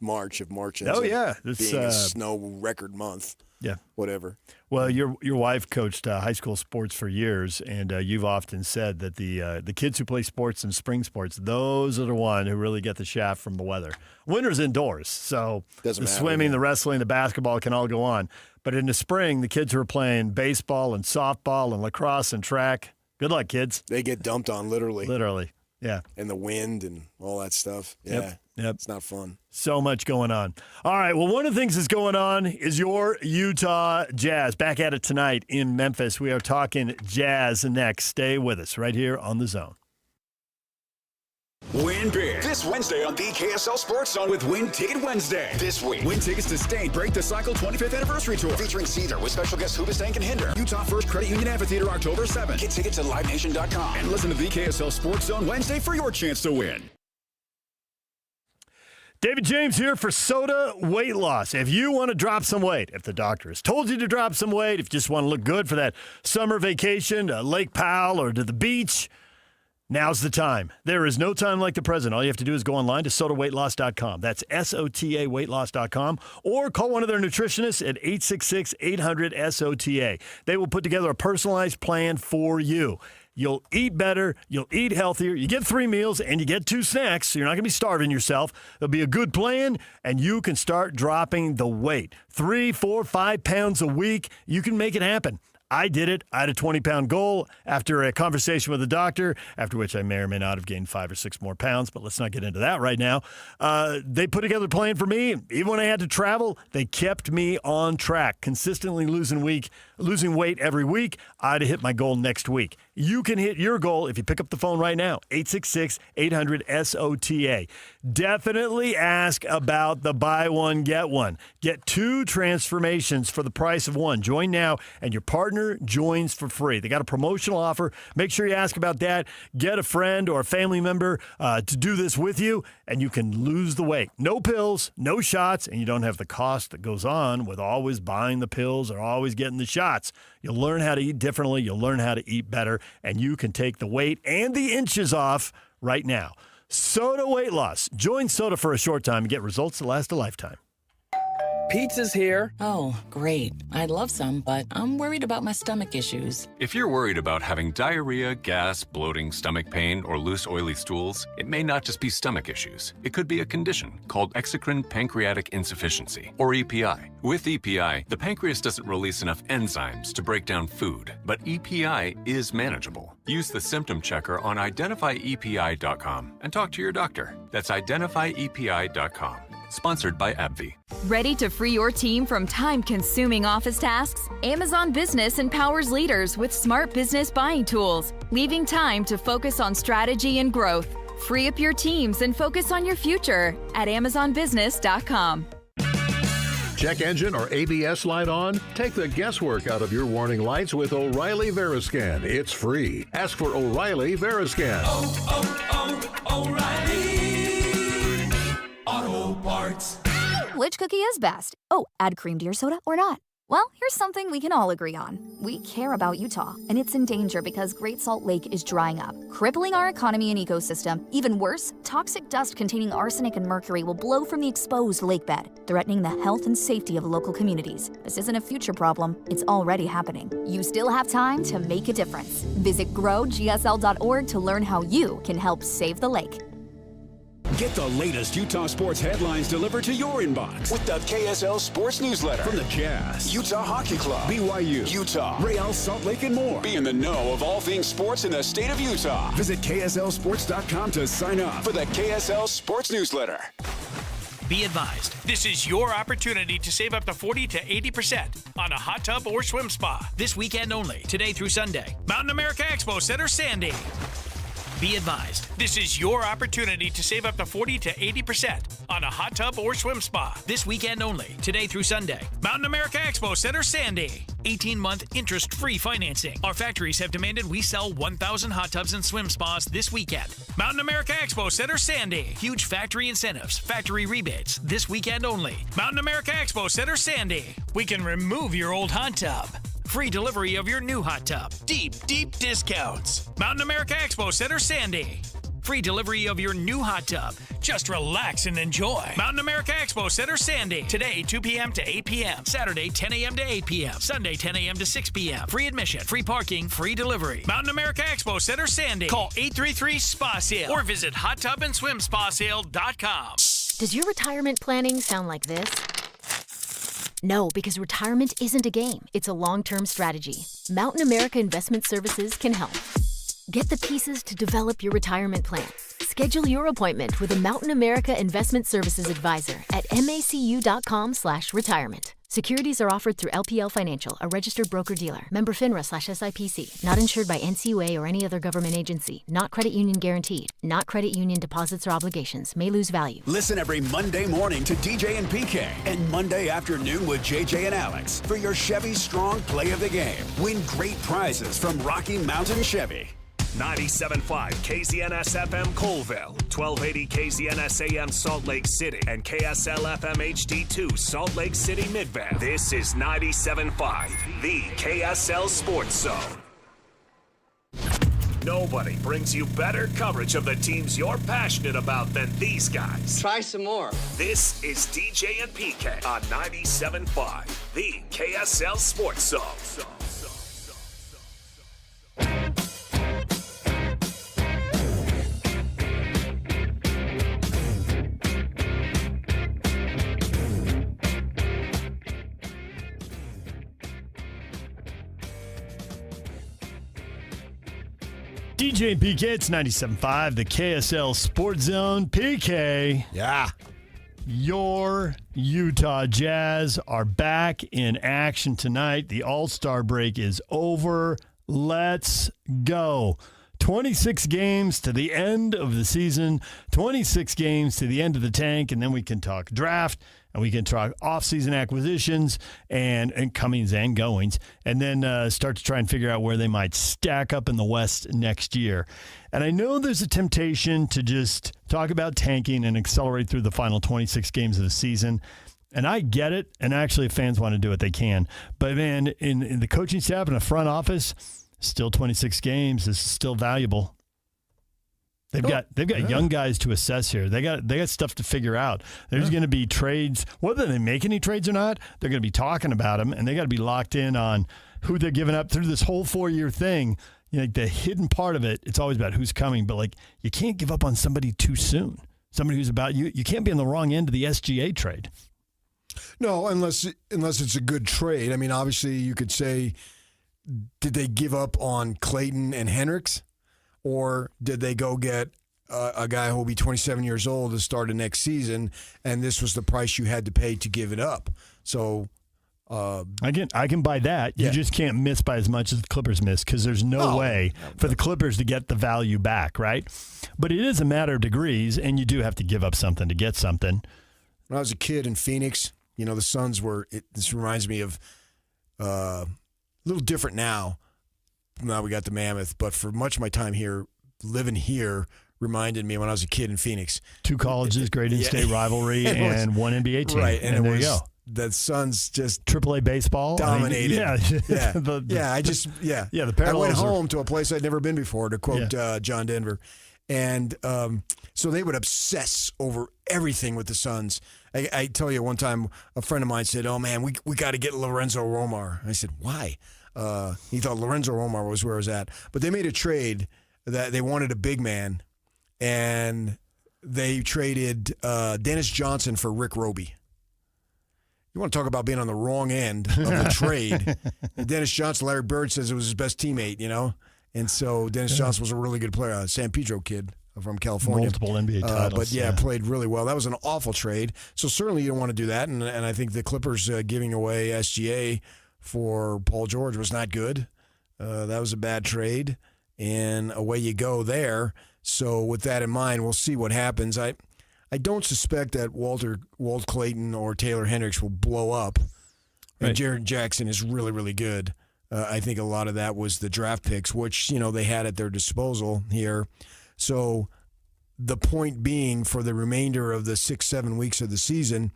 March, if March ends up being a snow record month. Yeah. Whatever. Well, your wife coached high school sports for years, and you've often said that the kids who play sports and spring sports, those are the ones who really get the shaft from the weather. Winter's indoors, so the swimming, the wrestling, the basketball can all go on. But in the spring, the kids who are playing baseball and softball and lacrosse and track, good luck, kids. They get dumped on, literally. Literally, yeah. And the wind and all that stuff. Yeah. Yep. It's not fun. So much going on. All right, well, one of the things that's going on is your Utah Jazz. Back at it tonight in Memphis. We are talking Jazz next. Stay with us right here on The Zone. Win big this Wednesday on the KSL Sports Zone with Win Ticket Wednesday. This week, win tickets to Stain Break the Cycle 25th Anniversary Tour featuring Cedar with special guest Hoobastank and Hinder. Utah First Credit Union Amphitheater October 7th. Get tickets at LiveNation.com and listen to the KSL Sports Zone Wednesday for your chance to win. David James here for Soda Weight Loss. If you want to drop some weight, if the doctor has told you to drop some weight, if you just want to look good for that summer vacation to Lake Powell or to the beach, now's the time. There is no time like the present. All you have to do is go online to sodaweightloss.com. That's SOTA weightloss.com, or call one of their nutritionists at 866-800-SOTA. They will put together a personalized plan for you. You'll eat better, you'll eat healthier, you get 3 meals, and you get 2 snacks, so you're not going to be starving yourself. There'll be a good plan, and you can start dropping the weight. 3, 4, 5 pounds a week, you can make it happen. I did it. I had a 20-pound goal after a conversation with a doctor, after which I may or may not have gained 5 or 6 more pounds, but let's not get into that right now. They put together a plan for me. Even when I had to travel, they kept me on track, consistently losing weight every week. I'd hit my goal next week. You can hit your goal if you pick up the phone right now, 866-800-SOTA. Definitely ask about the buy one, get one. Get 2 transformations for the price of 1. Join now, and your partner joins for free. They got a promotional offer. Make sure you ask about that. Get a friend or a family member to do this with you, and you can lose the weight. No pills, no shots, and you don't have the cost that goes on with always buying the pills or always getting the shots. You'll learn how to eat differently. You'll learn how to eat better, and you can take the weight and the inches off right now. Soda Weight Loss. Join Soda for a short time and get results that last a lifetime. Pizza's here. Oh, great. I'd love some, but I'm worried about my stomach issues. If you're worried about having diarrhea, gas, bloating, stomach pain, or loose, oily stools, it may not just be stomach issues. It could be a condition called exocrine pancreatic insufficiency, or EPI. With EPI, the pancreas doesn't release enough enzymes to break down food, but EPI is manageable. Use the symptom checker on identifyepi.com and talk to your doctor. That's identifyepi.com. Sponsored by AbbVie. Ready to free your team from time-consuming office tasks? Amazon Business empowers leaders with smart business buying tools, leaving time to focus on strategy and growth. Free up your teams and focus on your future at AmazonBusiness.com. Check engine or ABS light on? Take the guesswork out of your warning lights with O'Reilly Veriscan. It's free. Ask for O'Reilly Veriscan. O'Reilly Auto Parts. Which cookie is best? Oh, add cream to your soda or not? Well, here's something we can all agree on. We care about Utah, and it's in danger because Great Salt Lake is drying up, crippling our economy and ecosystem. Even worse, toxic dust containing arsenic and mercury will blow from the exposed lake bed, threatening the health and safety of local communities. This isn't a future problem, it's already happening. You still have time to make a difference. Visit growgsl.org to learn how you can help save the lake. Get the latest Utah sports headlines delivered to your inbox with the KSL Sports Newsletter. From the Jazz, Utah Hockey Club, BYU, Utah, Real Salt Lake, and more. Be in the know of all things sports in the state of Utah. Visit KSLSports.com to sign up for the KSL Sports Newsletter. Be advised, this is your opportunity to save up to 40 to 80% on a hot tub or swim spa. This weekend only, today through Sunday. Mountain America Expo Center, Sandy. Be advised, this is your opportunity to save up to 40 to 80% on a hot tub or swim spa. This weekend only, today through Sunday. Mountain America Expo Center, Sandy. 18-month interest-free financing. Our factories have demanded we sell 1,000 hot tubs and swim spas this weekend. Mountain America Expo Center, Sandy. Huge factory incentives, factory rebates. This weekend only. Mountain America Expo Center, Sandy. We can remove your old hot tub. Free delivery of your new hot tub. Deep, deep discounts. Mountain America Expo Center, Sandy. Free delivery of your new hot tub. Just relax and enjoy. Mountain America Expo Center, Sandy. Today, 2 p.m. to 8 p.m. Saturday, 10 a.m. to 8 p.m. Sunday, 10 a.m. to 6 p.m. Free admission, free parking, free delivery. Mountain America Expo Center, Sandy. Call 833-SPA-SALE or visit hottubandSwimSpaSale.com. Does your retirement planning sound like this? No, because retirement isn't a game. It's a long-term strategy. Mountain America Investment Services can help. Get the pieces to develop your retirement plan. Schedule your appointment with a Mountain America Investment Services advisor at macu.com/retirement. Securities are offered through LPL Financial, a registered broker-dealer. Member FINRA/SIPC. Not insured by NCUA or any other government agency. Not credit union guaranteed. Not credit union deposits or obligations. May lose value. Listen every Monday morning to DJ and PK and Monday afternoon with JJ and Alex for your Chevy Strong Play of the Game. Win great prizes from Rocky Mountain Chevy. 97.5 KZNS FM Colville, 1280 KZNS AM Salt Lake City, and KSL FM HD2 Salt Lake City Midvale. This is 97.5, the KSL Sports Zone. Nobody brings you better coverage of the teams you're passionate about than these guys. Try some more. This is DJ and PK on 97.5, the KSL Sports Zone. DJ and PK, it's 97.5, the KSL Sports Zone. PK. Yeah. Your Utah Jazz are back in action tonight. The All-Star break is over. Let's go. 26 games to the end of the season, 26 games to the end of the tank, and then we can talk draft, and we can talk off-season acquisitions and comings and goings, and then start to try and figure out where they might stack up in the West next year. And I know there's a temptation to just talk about tanking and accelerate through the final 26 games of the season. And I get it, and actually if fans want to do it, they can. But, man, in the coaching staff and the front office, still 26 games is still valuable. They've got young guys to assess here. They got stuff to figure out. There's going to be trades, whether they make any trades or not. They're going to be talking about them, and they got to be locked in on who they're giving up through this whole 4-year thing. You know, like the hidden part of it, it's always about who's coming, but like you can't give up on somebody too soon. Somebody who's about you. You can't be on the wrong end of the SGA trade. No, unless it's a good trade. I mean, obviously you could say, did they give up on Clayton and Hendricks, or did they go get a guy who will be 27 years old to start the next season, and this was the price you had to pay to give it up. So I can buy that. You just can't miss by as much as the Clippers miss because there's no way for the Clippers to get the value back, right? But it is a matter of degrees, and you do have to give up something to get something. When I was a kid in Phoenix, the Suns were – this reminds me of a little different now. Now we got the Mammoth, but for much of my time here, living here reminded me when I was a kid in Phoenix. 2 colleges, great in-state rivalry, and 1 NBA team. Right, and there you go. The Suns just AAA baseball dominated. The parallels. I went home to a place I'd never been before, to quote John Denver, and so they would obsess over everything with the Suns. I tell you, one time a friend of mine said, "Oh man, we got to get Lorenzo Romar." I said, "Why?" He thought Lorenzo Romar was where I was at, but they made a trade that they wanted a big man, and they traded Dennis Johnson for Rick Roby. You want to talk about being on the wrong end of the trade. Dennis Johnson, Larry Bird says it was his best teammate, And so Dennis Johnson was a really good player, a San Pedro kid from California. Multiple NBA titles. But played really well. That was an awful trade. So certainly you don't want to do that. And I think the Clippers giving away SGA for Paul George was not good. That was a bad trade. And away you go there. So with that in mind, we'll see what happens. I don't suspect that Walt Clayton or Taylor Hendricks will blow up. And Jaren Jackson is really, really good. I think a lot of that was the draft picks, which, they had at their disposal here. So the point being, for the remainder of the 6-7 weeks of the season,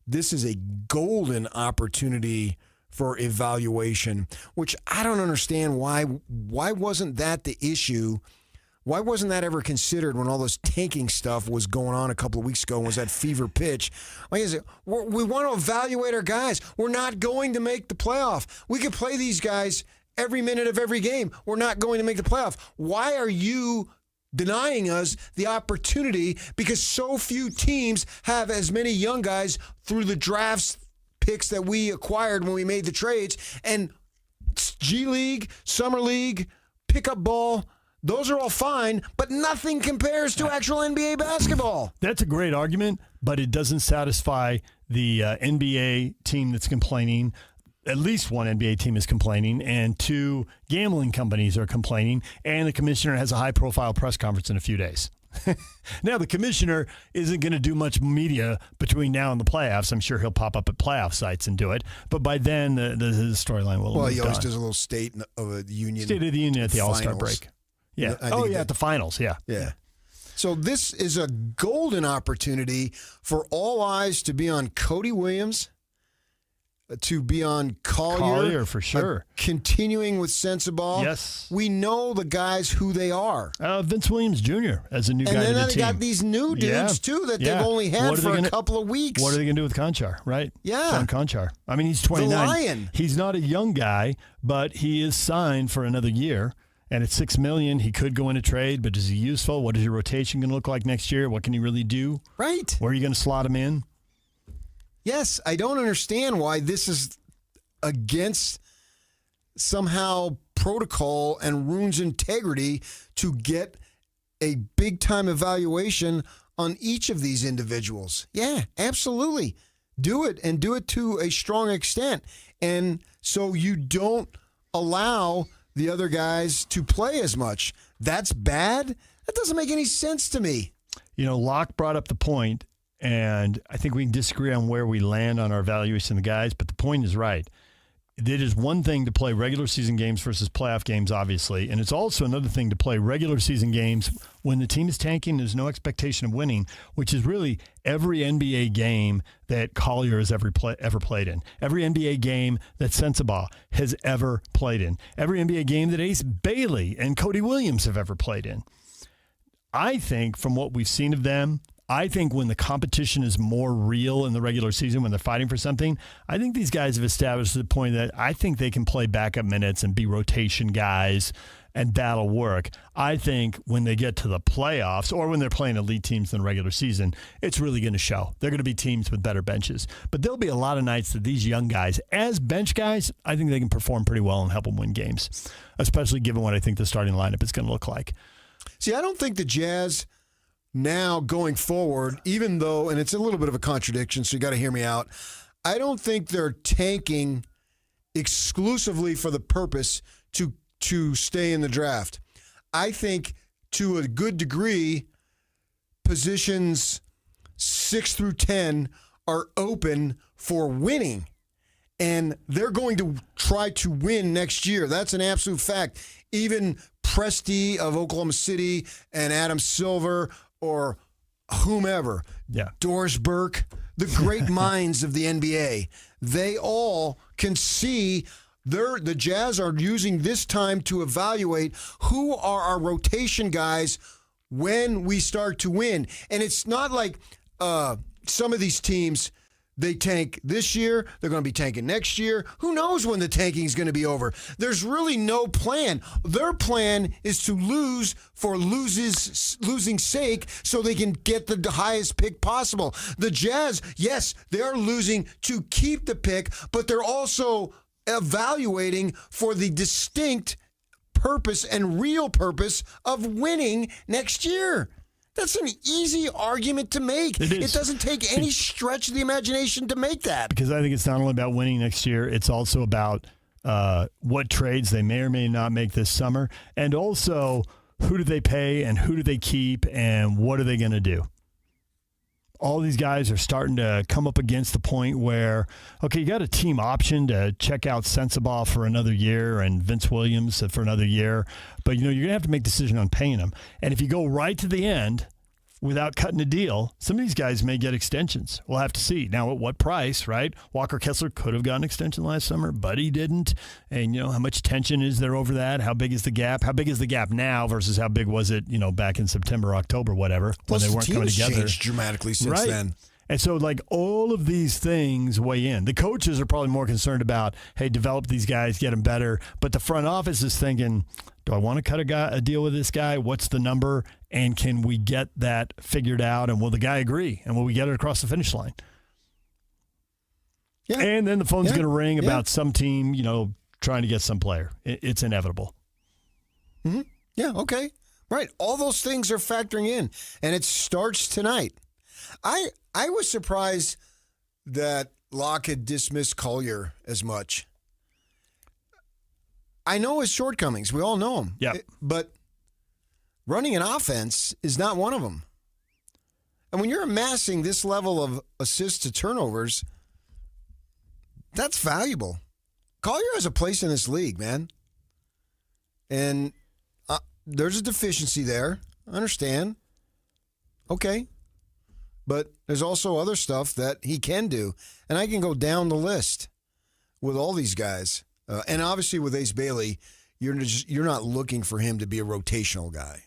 this is a golden opportunity for evaluation, which I don't understand why wasn't that the issue. Why wasn't that ever considered when all this tanking stuff was going on a couple of weeks ago and was that fever pitch? Like, we want to evaluate our guys. We're not going to make the playoff. We could play these guys every minute of every game. We're not going to make the playoff. Why are you denying us the opportunity? Because so few teams have as many young guys through the drafts picks that we acquired when we made the trades. And G League, Summer League, pickup ball, those are all fine, but nothing compares to actual NBA basketball. That's a great argument, but it doesn't satisfy the NBA team that's complaining. At least one NBA team is complaining, and 2 gambling companies are complaining, and the commissioner has a high-profile press conference in a few days. Now, the commissioner isn't going to do much media between now and the playoffs. I'm sure he'll pop up at playoff sites and do it. But by then, the storyline will have moved he always on. does a little State of the Union. State of the Union at the All-Star break. Yeah. At the finals, yeah. Yeah. So this is a golden opportunity for all eyes to be on Cody Williams, to be on Collier for sure. Continuing with Sensabaugh. Yes. We know the guys who they are. Vince Williams Jr. as a new guy to the team. And then they got these new dudes, too, that they've only had for a couple of weeks. What are they going to do with Conchar, right? Yeah. John Conchar. I mean, he's 29. The Lion. He's not a young guy, but he is signed for another year. And at $6 million, he could go into trade, but is he useful? What is your rotation going to look like next year? What can he really do? Right. Where are you going to slot him in? Yes, I don't understand why this is against somehow protocol and rules integrity to get a big-time evaluation on each of these individuals. Yeah, absolutely. Do it, and do it to a strong extent. And so you don't allow the other guys to play as much. That's bad. That doesn't make any sense to me. Locke brought up the point, and I think we can disagree on where we land on our evaluation of the guys, but the point is right. It is one thing to play regular season games versus playoff games, obviously, and it's also another thing to play regular season games when the team is tanking. There's no expectation of winning, which is really every NBA game that Collier has ever played in, every NBA game that Sensabaugh has ever played in, every NBA game that Ace Bailey and Cody Williams have ever played in. I think from what we've seen of them, I think when the competition is more real in the regular season, when they're fighting for something, I think these guys have established to the point that I think they can play backup minutes and be rotation guys, and that'll work. I think when they get to the playoffs or when they're playing elite teams in the regular season, it's really going to show. They're going to be teams with better benches. But there'll be a lot of nights that these young guys, as bench guys, I think they can perform pretty well and help them win games, especially given what I think the starting lineup is going to look like. See, I don't think the Jazz now going forward, even though, and it's a little bit of a contradiction, so you got to hear me out, I don't think they're tanking exclusively for the purpose to stay in the draft. I think to a good degree, positions 6 through 10 are open for winning. And they're going to try to win next year. That's an absolute fact. Even Presti of Oklahoma City and Adam Silver or whomever, Doris Burke, the great minds of the NBA, they all can see the Jazz are using this time to evaluate who are our rotation guys when we start to win. And it's not like some of these teams, they tank this year, they're going to be tanking next year. Who knows when the tanking is going to be over? There's really no plan. Their plan is to lose for losing sake so they can get the highest pick possible. The Jazz, yes, they're losing to keep the pick, but they're also evaluating for the distinct purpose and real purpose of winning next year. That's an easy argument to make. It doesn't take any stretch of the imagination to make that. Because I think it's not only about winning next year, it's also about what trades they may or may not make this summer, and also who do they pay and who do they keep and what are they going to do. All these guys are starting to come up against the point where, okay, you got a team option to check out Sensabaugh for another year and Vince Williams for another year, but you're going to have to make a decision on paying them. And if you go right to the end without cutting a deal, some of these guys may get extensions. We'll have to see. Now, at what price, right? Walker Kessler could have gotten an extension last summer, but he didn't. And, how much tension is there over that? How big is the gap? How big is the gap now versus how big was it, back in September, October, whatever, Plus when they weren't coming together? Changed dramatically since then. And so, all of these things weigh in. The coaches are probably more concerned about, hey, develop these guys, get them better. But the front office is thinking, do I want to cut a deal with this guy? What's the number? And can we get that figured out? And will the guy agree? And will we get it across the finish line? Yeah. And then the phone's going to ring about some team, trying to get some player. It's inevitable. Mm-hmm. Yeah, okay. Right. All those things are factoring in. And it starts tonight. I was surprised that Locke had dismissed Collier as much. I know his shortcomings. We all know him. Yeah. But running an offense is not one of them. And when you're amassing this level of assists to turnovers, that's valuable. Collier has a place in this league, man. And there's a deficiency there. I understand. Okay. But there's also other stuff that he can do. And I can go down the list with all these guys. And obviously with Ace Bailey, you're not looking for him to be a rotational guy.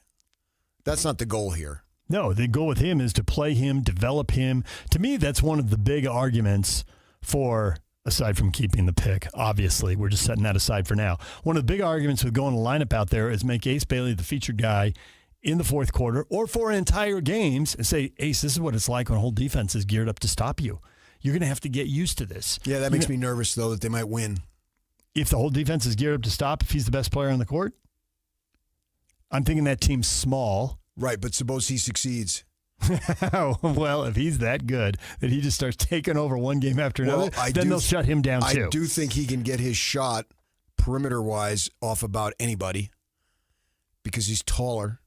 That's not the goal here. No, the goal with him is to play him, develop him. To me, that's one of the big arguments for, aside from keeping the pick, obviously, we're just setting that aside for now. One of the big arguments with going a lineup out there is make Ace Bailey the featured guy in the fourth quarter or for entire games and say, Ace, this is what it's like when a whole defense is geared up to stop you. You're going to have to get used to this. Yeah, that makes me nervous, though, that they might win. If the whole defense is geared up to stop, if he's the best player on the court, I'm thinking that team's small. Right, but suppose he succeeds. Well, if he's that good that he just starts taking over one game after another, then they'll shut him down too. I do think he can get his shot perimeter-wise off about anybody because he's taller.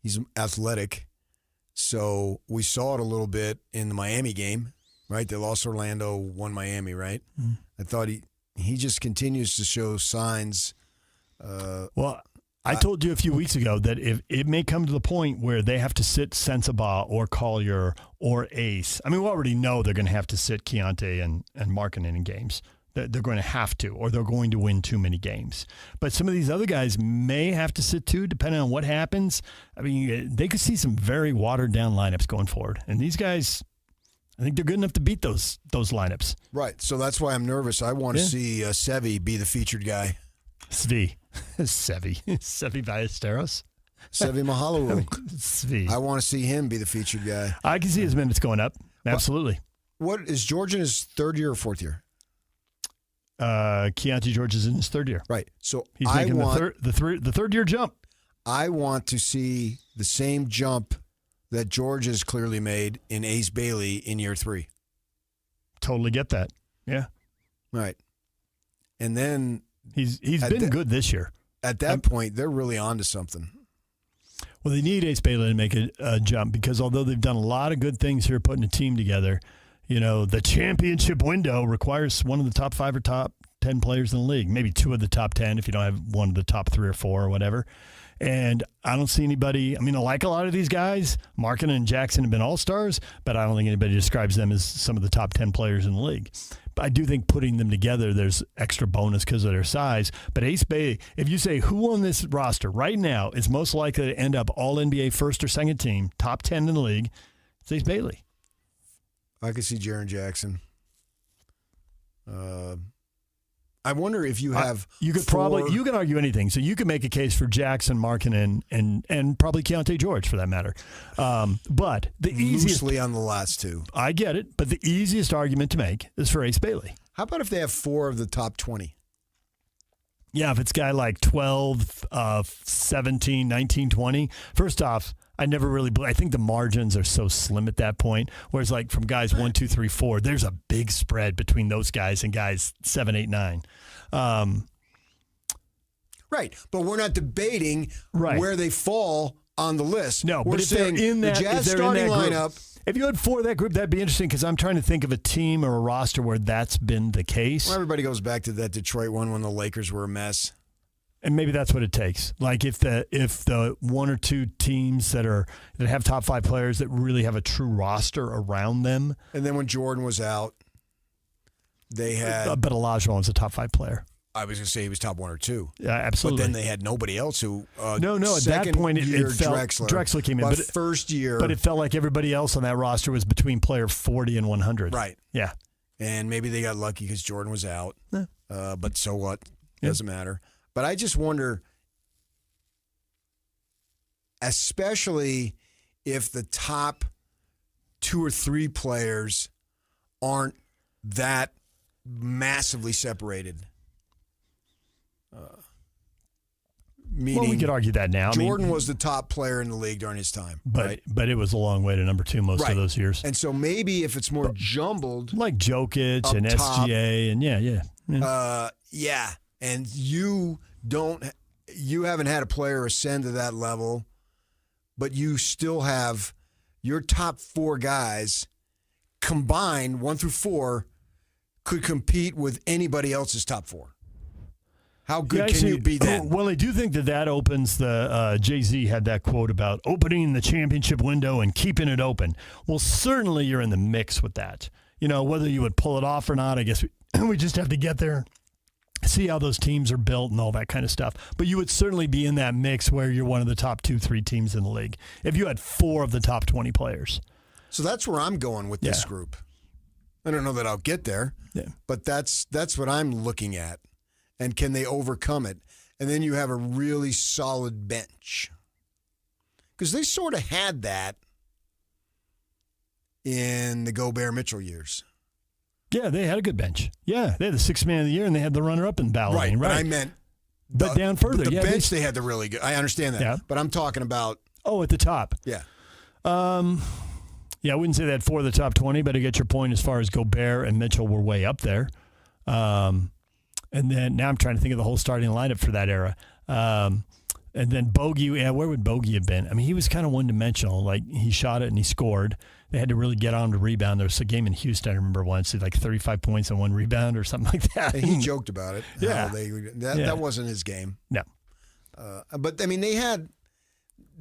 He's athletic. So we saw it a little bit in the Miami game, right? They lost Orlando, won Miami, right? Mm. I thought he just continues to show signs. I told you a few weeks ago that if it may come to the point where they have to sit Sensabaugh or Collier or Ace. I mean, we already know they're going to have to sit Keontae and Markkanen in games. They're going to have to, or they're going to win too many games. But some of these other guys may have to sit too, depending on what happens. I mean, they could see some very watered-down lineups going forward. And these guys, I think they're good enough to beat those lineups. Right, so that's why I'm nervous. I want to see Sevi be the featured guy. Sevi Ballesteros. Sevi Mahalawu. Svi. I want to see him be the featured guy. I can see his minutes going up. Absolutely. What is George in his third year or fourth year? Keontae George is in his third year. Right. So he's making the third year jump. I want to see the same jump that George has clearly made in Ace Bailey in year 3. Totally get that. Yeah. Right. And then he's been good this year. At that point, they're really on to something. Well, they need Ace Bailey to make a jump because although they've done a lot of good things here putting a team together, the championship window requires one of the top 5 or top 10 players in the league, maybe 2 of the top 10 if you don't have one of the top 3 or 4 or whatever. And I don't see anybody. I mean, I like a lot of these guys. Markin and Jackson have been all-stars, but I don't think anybody describes them as some of the top 10 players in the league. But I do think putting them together, there's extra bonus because of their size. But Ace Bailey, if you say who on this roster right now is most likely to end up all-NBA first or second team, top 10 in the league, it's Ace Bailey. I could see Jaren Jackson. I wonder if you have you can argue anything. So you can make a case for Jackson, Markin, and probably Keontae George for that matter. But the easiest loosely on the last 2. I get it, but the easiest argument to make is for Ace Bailey. How about if they have 4 of the top 20? Yeah, if it's a guy like 12, 17, 19, 20. First off, I think the margins are so slim at that point. Whereas like from guys 1, 2, 3, 4, there's a big spread between those guys and guys 7, 8, 9. Right, but we're not debating where they fall on the list. No, we're but if they're in that, the Jazz starting lineup. If you had 4 of that group, that'd be interesting because I'm trying to think of a team or a roster where that's been the case. Well, everybody goes back to that Detroit one when the Lakers were a mess. And maybe that's what it takes. Like if the 1 or 2 teams that have top 5 players that really have a true roster around them. And then when Jordan was out, they had. But Olajuwon was a top 5 player. I was going to say he was top 1 or 2. Yeah, absolutely. But then they had nobody else who. No. At that point, it felt Drexler came in, but first year. But it felt like everybody else on that roster was between player 40 and 100. Right. Yeah. And maybe they got lucky because Jordan was out. Yeah. But so what? Doesn't matter. But I just wonder, especially if the top 2 or 3 players aren't that massively separated. Meaning, we could argue that now. Jordan was the top player in the league during his time. But it was a long way to number 2 most of those years. And so maybe if it's more jumbled. Like Jokic and top, SGA and yeah. And you haven't had a player ascend to that level, but you still have your top 4 guys combined, 1 through 4, could compete with anybody else's top 4. How good can you be then? Well, I do think that opens the Jay-Z had that quote about opening the championship window and keeping it open. Well, certainly you're in the mix with that. Whether you would pull it off or not, I guess we just have to get there, see how those teams are built and all that kind of stuff. But you would certainly be in that mix where you're one of the top 2, 3 teams in the league if you had 4 of the top 20 players. So that's where I'm going with this group. I don't know that I'll get there, but that's what I'm looking at. And can they overcome it? And then you have a really solid bench. Because they sort of had that in the Gobert-Mitchell years. Yeah, they had a good bench. Yeah, they had the 6th man of the year, and they had the runner-up in balloting. Right, but I meant... But down further, the bench, they had the really good... I understand that. Yeah. But I'm talking about... Oh, at the top. Yeah. Yeah, I wouldn't say they had 4 of the top 20, but I get your point as far as Gobert and Mitchell were way up there. And then now I'm trying to think of the whole starting lineup for that era. And then Bogey, where would Bogey have been? I mean, he was kind of one-dimensional. Like, he shot it and he scored. They had to really get on to rebound. There was a game in Houston, I remember once, like 35 points and 1 rebound or something like that. And he joked about it. Yeah. That wasn't his game. No. But, I mean, they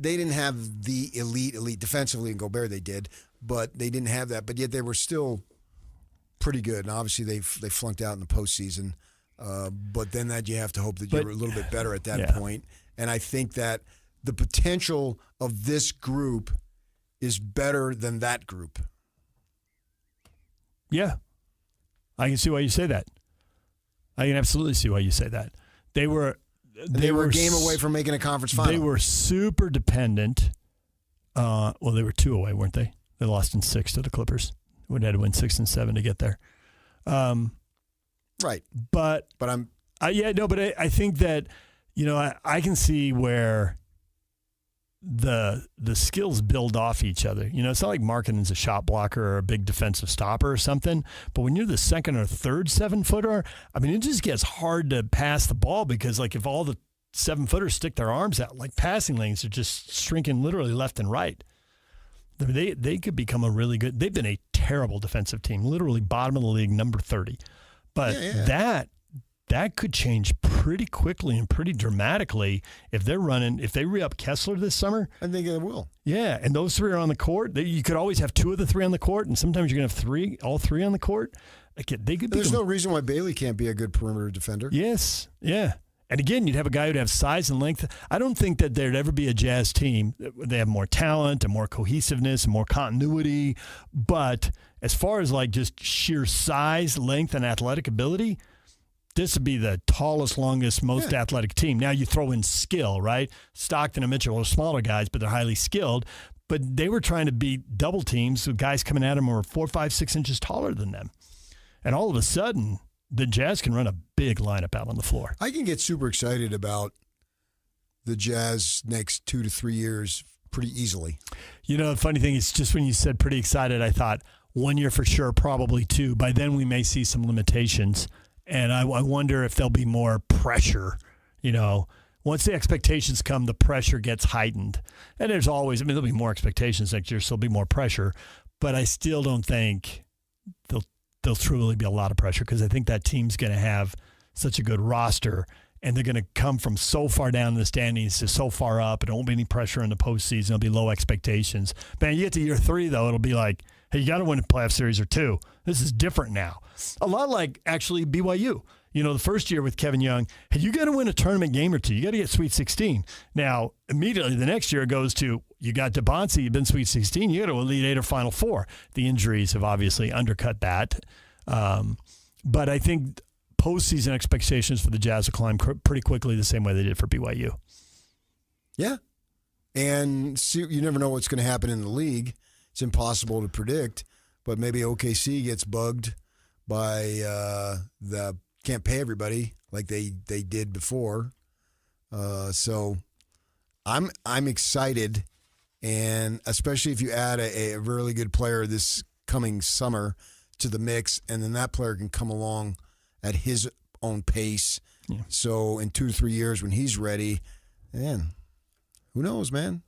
didn't have the elite defensively in Gobert. They did, but they didn't have that. But yet they were still pretty good. And obviously they flunked out in the postseason. But then that you have to hope that you're a little bit better at that point. And I think that the potential of this group is better than that group. Yeah. I can see why you say that. I can absolutely see why you say that. They were a game away from making a conference final. They were super dependent. Well, they were 2 away, weren't they? They lost in 6 to the Clippers. Would have had to win 6 and 7 to get there. Right. But I think that, I can see where the skills build off each other. You know, it's not like Markkanen's a shot blocker or a big defensive stopper or something, but when you're the second or third 7-footer, I mean, it just gets hard to pass the ball because, like, if all the 7-footers stick their arms out, like, passing lanes are just shrinking literally left and right. I mean, they could become a really good – they've been a terrible defensive team, literally bottom of the league, number 30. But that could change pretty quickly and pretty dramatically if they re-up Kessler this summer. I think it will. Yeah, and those three are on the court. You could always have 2 of the 3 on the court, and sometimes you're going to have all three on the court. There's no reason why Bailey can't be a good perimeter defender. Yes, yeah. And again, you'd have a guy who'd have size and length. I don't think that there'd ever be a Jazz team. They have more talent and more cohesiveness and more continuity. But as far as like just sheer size, length, and athletic ability, this would be the tallest, longest, most athletic team. Now you throw in skill, right? Stockton and Mitchell are smaller guys, but they're highly skilled. But they were trying to beat double teams with guys coming at them who are 4, 5, 6 inches taller than them. And all of a sudden, the Jazz can run a big lineup out on the floor. I can get super excited about the Jazz next 2 to 3 years pretty easily. You know, the funny thing is just when you said pretty excited, I thought 1 year for sure, probably 2. By then we may see some limitations. And I wonder if there'll be more pressure, you know. Once the expectations come, the pressure gets heightened. And there's always, there'll be more expectations next year, so there'll be more pressure. But I still don't think there'll truly be a lot of pressure because I think that team's going to have such a good roster and they're going to come from so far down in the standings to so far up. There won't be any pressure in the postseason. There'll be low expectations. Man, you get to year 3, though, it'll be like, hey, you got to win a playoff series or 2. This is different now. A lot like, actually, BYU. You know, the first year with Kevin Young, hey, you got to win a tournament game or 2. You got to get Sweet 16. Now, immediately the next year it goes to, you got DeBonce, you've been Sweet 16, you got to Elite 8 or Final 4. The injuries have obviously undercut that. But I think postseason expectations for the Jazz will climb pretty quickly the same way they did for BYU. Yeah. And see, you never know what's going to happen in the league. It's impossible to predict. But maybe OKC gets bugged by the can't pay everybody like they did before. So I'm excited, and especially if you add a really good player this coming summer to the mix, and then that player can come along at his own pace. Yeah. So in 2 to 3 years when he's ready, man, who knows, man?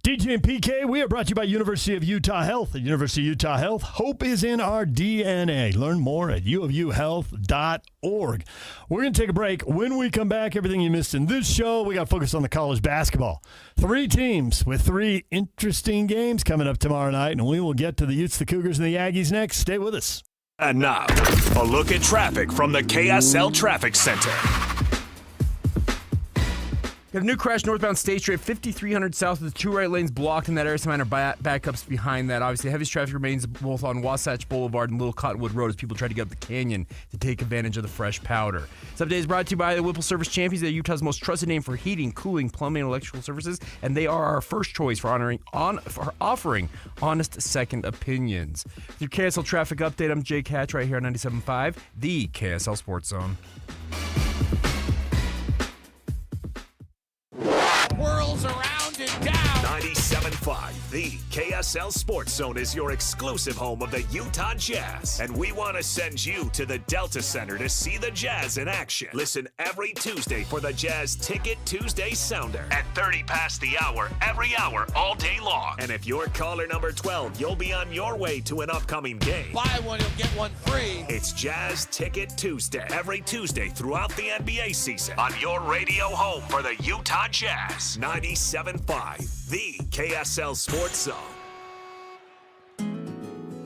DJ and PK, we are brought to you by University of Utah Health. At University of Utah Health, hope is in our DNA. Learn more at uofuhealth.org. We're going to take a break. When we come back, everything you missed in this show, we got to focus on the college basketball. 3 teams with 3 interesting games coming up tomorrow night, and we will get to the Utes, the Cougars, and the Aggies next. Stay with us. And now, a look at traffic from the KSL Traffic Center. We have a new crash northbound State Street, 5300 south with the 2 right lanes blocked in that area. Some minor backups behind that. Obviously, heaviest traffic remains both on Wasatch Boulevard and Little Cottonwood Road as people try to get up the canyon to take advantage of the fresh powder. This update is brought to you by the Whipple Service Champions. They're Utah's most trusted name for heating, cooling, plumbing, and electrical services, and they are our first choice for offering honest second opinions. With your KSL traffic update, I'm Jake Hatch right here on 97.5, the KSL Sports Zone. Whirls around and down. 97.5, the KSL Sports Zone is your exclusive home of the Utah Jazz. And we want to send you to the Delta Center to see the Jazz in action. Listen every Tuesday for the Jazz Ticket Tuesday Sounder at 30 past the hour, every hour, all day long. And if you're caller number 12, you'll be on your way to an upcoming game. Buy one, you'll get one free. It's Jazz Ticket Tuesday, every Tuesday throughout the NBA season on your radio home for the Utah Jazz. 97.5, the KSL Sports Zone.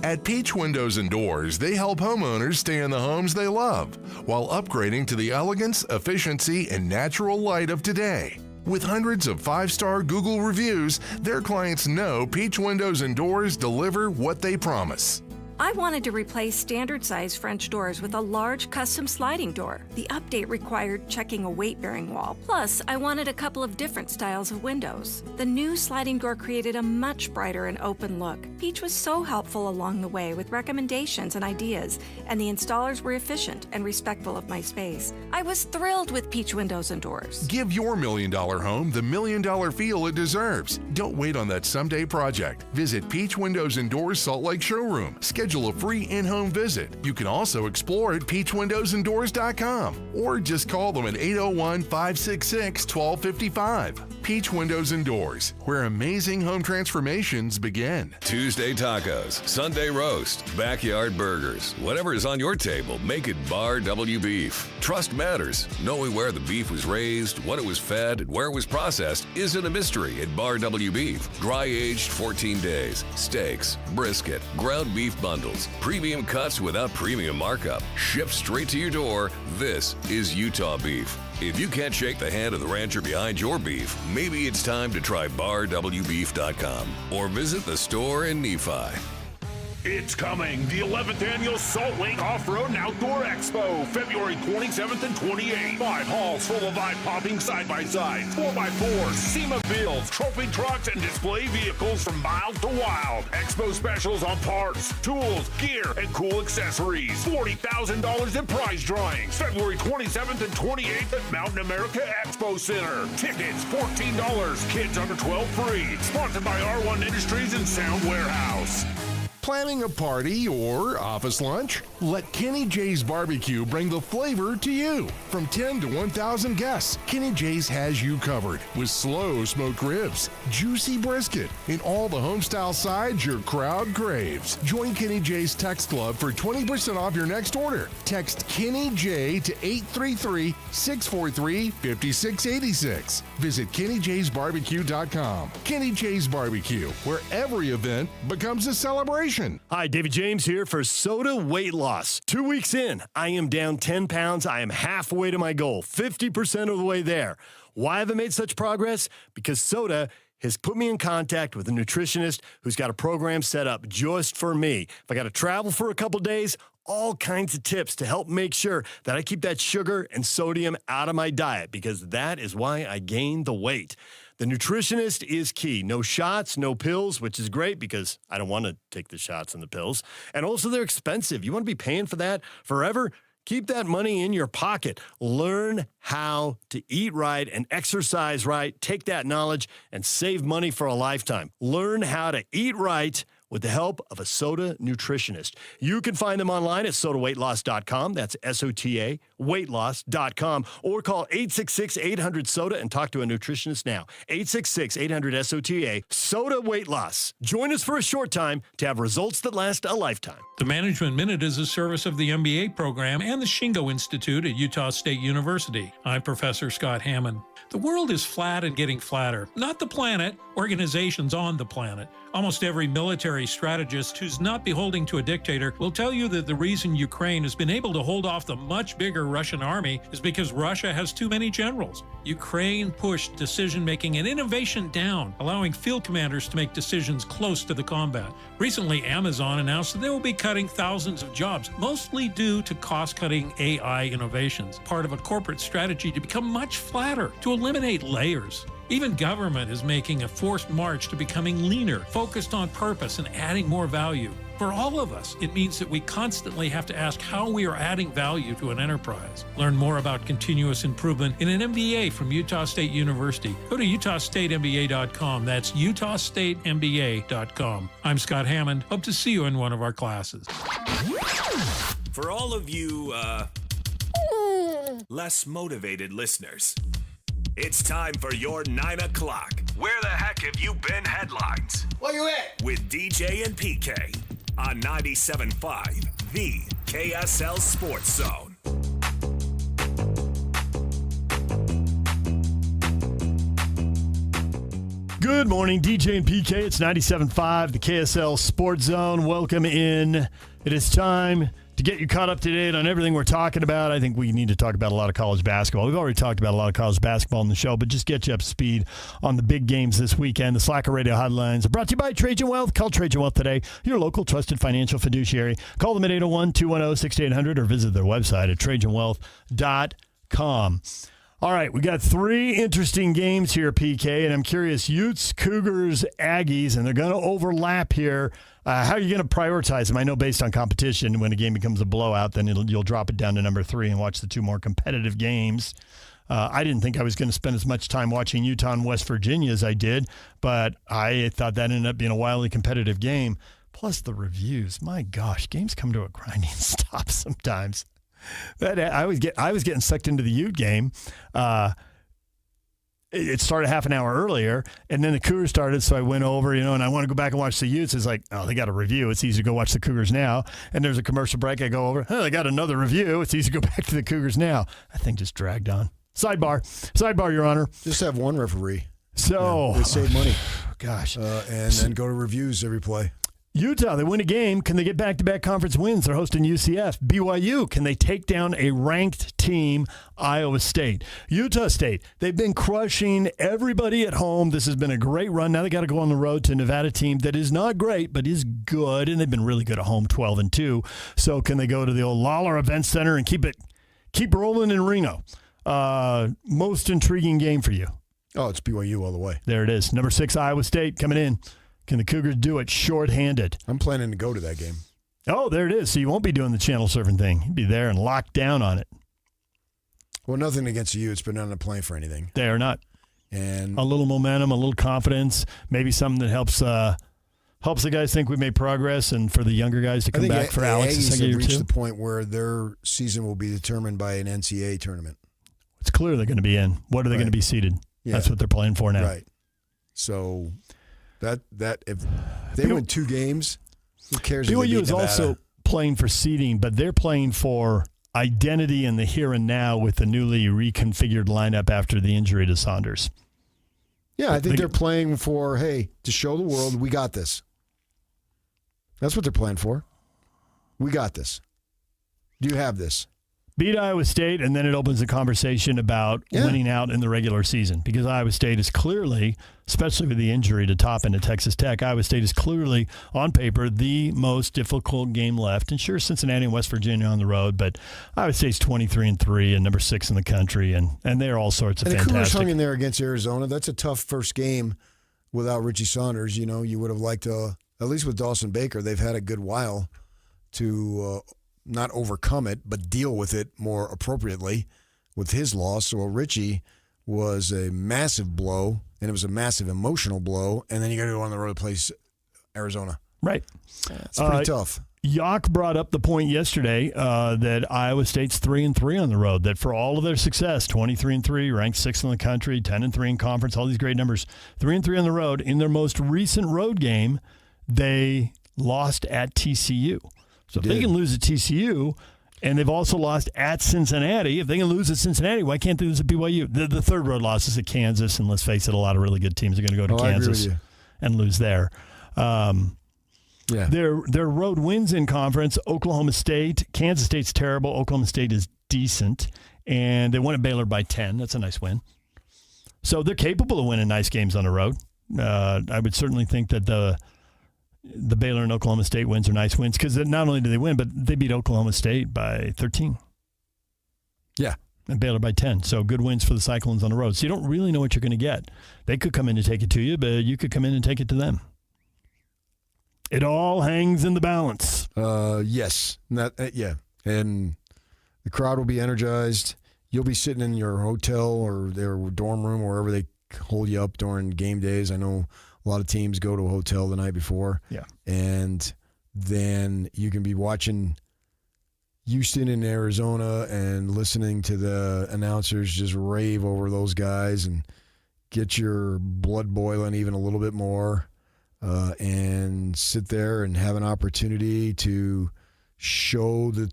At Peach Windows and Doors, they help homeowners stay in the homes they love while upgrading to the elegance, efficiency, and natural light of today. With hundreds of 5-star Google reviews, their clients know Peach Windows and Doors deliver what they promise. I wanted to replace standard-sized French doors with a large custom sliding door. The update required checking a weight-bearing wall. Plus, I wanted a couple of different styles of windows. The new sliding door created a much brighter and open look. Peach was so helpful along the way with recommendations and ideas, and the installers were efficient and respectful of my space. I was thrilled with Peach Windows and Doors. Give your $1 million home the $1 million feel it deserves. Don't wait on that someday project. Visit Peach Windows and Doors Salt Lake Showroom. Schedule a free in-home visit. You can also explore at peachwindowsanddoors.com or just call them at 801-566-1255. Peach Windows and Doors, where amazing home transformations begin. Tuesday tacos, Sunday roast, backyard burgers. Whatever is on your table, make it Bar W Beef. Trust matters. Knowing where the beef was raised, what it was fed, and where it was processed isn't a mystery at Bar W Beef. Dry aged 14 days, steaks, brisket, ground beef bundles, premium cuts without premium markup, shipped straight to your door. This is Utah beef. If you can't shake the hand of the rancher behind your beef, maybe it's time to try BarWBeef.com or visit the store in Nephi. It's coming, the 11th Annual Salt Lake Off-Road and Outdoor Expo, February 27th and 28th. 5 halls full of eye-popping side-by-sides, 4x4s, SEMA-builds, trophy trucks, and display vehicles from mild to wild. Expo specials on parts, tools, gear, and cool accessories. $40,000 in prize drawings, February 27th and 28th at Mountain America Expo Center. Tickets, $14. Kids under 12 free. Sponsored by R1 Industries and Sound Warehouse. Planning a party or office lunch? Let Kenny J's Barbecue bring the flavor to you. From 10 to 1,000 guests, Kenny J's has you covered with slow smoked ribs, juicy brisket, and all the homestyle sides your crowd craves. Join Kenny J's Text Club for 20% off your next order. Text Kenny J to 833-643-5686. Visit KennyJ'sBarbecue.com. Kenny J's Barbecue, where every event becomes a celebration. Hi, David James here for Soda Weight Loss. 2 weeks in, I am down 10 pounds. I am halfway to my goal, 50% of the way there. Why have I made such progress? Because Soda has put me in contact with a nutritionist who's got a program set up just for me. If I got to travel for a couple days, all kinds of tips to help make sure that I keep that sugar and sodium out of my diet, because that is why I gained the weight. The nutritionist is key. No shots, no pills, which is great because I don't want to take the shots and the pills. And also they're expensive. You want to be paying for that forever? Keep that money in your pocket. Learn how to eat right and exercise right. Take that knowledge and save money for a lifetime. Learn how to eat right with the help of a Soda nutritionist. You can find them online at sodaweightloss.com. That's SOTA, weightloss.com. Or call 866-800-SODA and talk to a nutritionist now. 866-800-SOTA. Soda Weight Loss. Join us for a short time to have results that last a lifetime. The Management Minute is a service of the MBA program and the Shingo Institute at Utah State University. I'm Professor Scott Hammond. The world is flat and getting flatter. Not the planet, organizations on the planet. Almost every military strategist who's not beholden to a dictator will tell you that the reason Ukraine has been able to hold off the much bigger Russian army is because Russia has too many generals. Ukraine pushed decision-making and innovation down, allowing field commanders to make decisions close to the combat. Recently, Amazon announced that they will be cutting thousands of jobs, mostly due to cost-cutting AI innovations, part of a corporate strategy to become much flatter, to eliminate layers. Even government is making a forced march to becoming leaner, focused on purpose, and adding more value. For all of us, it means that we constantly have to ask how we are adding value to an enterprise. Learn more about continuous improvement in an MBA from Utah State University. Go to utahstatemba.com. That's utahstatemba.com. I'm Scott Hammond. Hope to see you in one of our classes. For all of you, less motivated listeners, it's time for your 9 o'clock. Where the heck have you been headlines? Where you at? With DJ and PK on 97.5, the KSL Sports Zone. Good morning, DJ and PK. It's 97.5, the KSL Sports Zone. Welcome in. It is time To get you caught up to date on everything we're talking about, I think we need to talk about a lot of college basketball. We've already talked about a lot of college basketball in the show, but just get you up to speed on the big games this weekend. The Slacker Radio Hotlines are brought to you by Trajan Wealth. Call Trajan Wealth today, your local trusted financial fiduciary. Call them at 801-210-6800 or visit their website at TrajanWealth.com. All right, we got 3 interesting games here, PK, and I'm curious, Utes, Cougars, Aggies, and they're going to overlap here. How are you going to prioritize them? I know based on competition, when a game becomes a blowout, then you'll drop it down to number 3 and watch the 2 more competitive games. I didn't think I was going to spend as much time watching Utah and West Virginia as I did, but I thought that ended up being a wildly competitive game. Plus the reviews. My gosh, games come to a grinding stop sometimes. But I was getting sucked into the Ute game. It started half an hour earlier, and then the Cougars started, so I went over, and I want to go back and watch the Utes. It's like, oh, they got a review. It's easy to go watch the Cougars now. And there's a commercial break. I go over, they got another review. It's easy to go back to the Cougars now. That thing just dragged on. Sidebar, Your Honor. Just have one referee. So they save money. Gosh. And then go to reviews every play. Utah, they win a game. Can they get back-to-back conference wins? They're hosting UCF. BYU, can they take down a ranked team, Iowa State? Utah State, they've been crushing everybody at home. This has been a great run. Now they got to go on the road to a Nevada team that is not great, but is good, and they've been really good at home, 12-2. So can they go to the old Lawler Event Center and keep rolling in Reno? Most intriguing game for you? Oh, it's BYU all the way. There it is. Number 6, Iowa State coming in. Can the Cougars do it short-handed? I'm planning to go to that game. Oh, there it is. So you won't be doing the channel surfing thing. You'll be there and locked down on it. Well, nothing against you. It's been not playing for anything. They are not. And a little momentum, a little confidence, maybe something that helps the guys think we made progress, and for the younger guys to come back for Alex. Aggies have reached the point where their season will be determined by an NCAA tournament. It's clear they're going to be in. What are they going to be seeded? Yeah. That's what they're playing for now. Right. So that if they win 2 games, who cares? BYU is also playing for seeding, but they're playing for identity in the here and now with the newly reconfigured lineup after the injury to Saunders. Yeah, I think they're playing for, to show the world we got this. That's what they're playing for. We got this. Do you have this? Beat Iowa State, and then it opens a conversation about winning out in the regular season, because Iowa State is clearly, especially with the injury to Toppin at Texas Tech, Iowa State is clearly, on paper, the most difficult game left. And sure, Cincinnati and West Virginia on the road, but Iowa State's 23-3 and number 6 in the country, and they're all sorts of fantastic. And the Cougars hung in there against Arizona. That's a tough first game without Richie Saunders. You would have liked to, at least with Dawson Baker, they've had a good while to not overcome it, but deal with it more appropriately with his loss. So Richie was a massive blow, and it was a massive emotional blow, and then you got to go on the road to play Arizona. Right. It's pretty tough. Yock brought up the point yesterday that Iowa State's 3-3 on the road, that for all of their success, 23-3, ranked 6th in the country, 10-3 in conference, all these great numbers, 3-3 on the road. In their most recent road game, they lost at TCU. So if they can lose at TCU, and they've also lost at Cincinnati, if they can lose at Cincinnati, why can't they lose at BYU? The third road loss is at Kansas, and let's face it, a lot of really good teams are going to go to Kansas and lose there. Their road wins in conference, Oklahoma State. Kansas State's terrible. Oklahoma State is decent, and they won at Baylor by 10. That's a nice win. So they're capable of winning nice games on the road. I would certainly think that the Baylor and Oklahoma State wins are nice wins, because not only do they win, but they beat Oklahoma State by 13. Yeah. And Baylor by 10. So good wins for the Cyclones on the road. So you don't really know what you're going to get. They could come in and take it to you, but you could come in and take it to them. It all hangs in the balance. Yes. And the crowd will be energized. You'll be sitting in your hotel or their dorm room or wherever they hold you up during game days. I know a lot of teams go to a hotel the night before. Yeah. And then you can be watching Houston and Arizona and listening to the announcers just rave over those guys and get your blood boiling even a little bit more, and sit there and have an opportunity to show the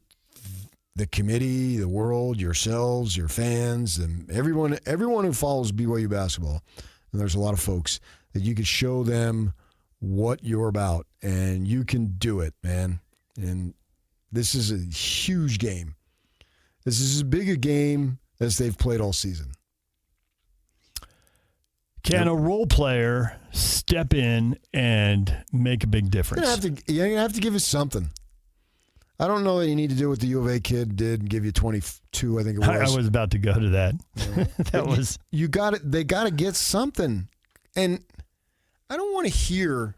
committee, the world, yourselves, your fans, and everyone who follows BYU basketball, and there's a lot of folks, that you can show them what you're about, and you can do it, man. And This is a huge game. This is as big a game as they've played all season. Can a role player step in and make a big difference? You're going to have to give us something. I don't know that you need to do what the U of A kid did and give you 22, I think it was. I was about to go to that. They got to get something. And I don't want to hear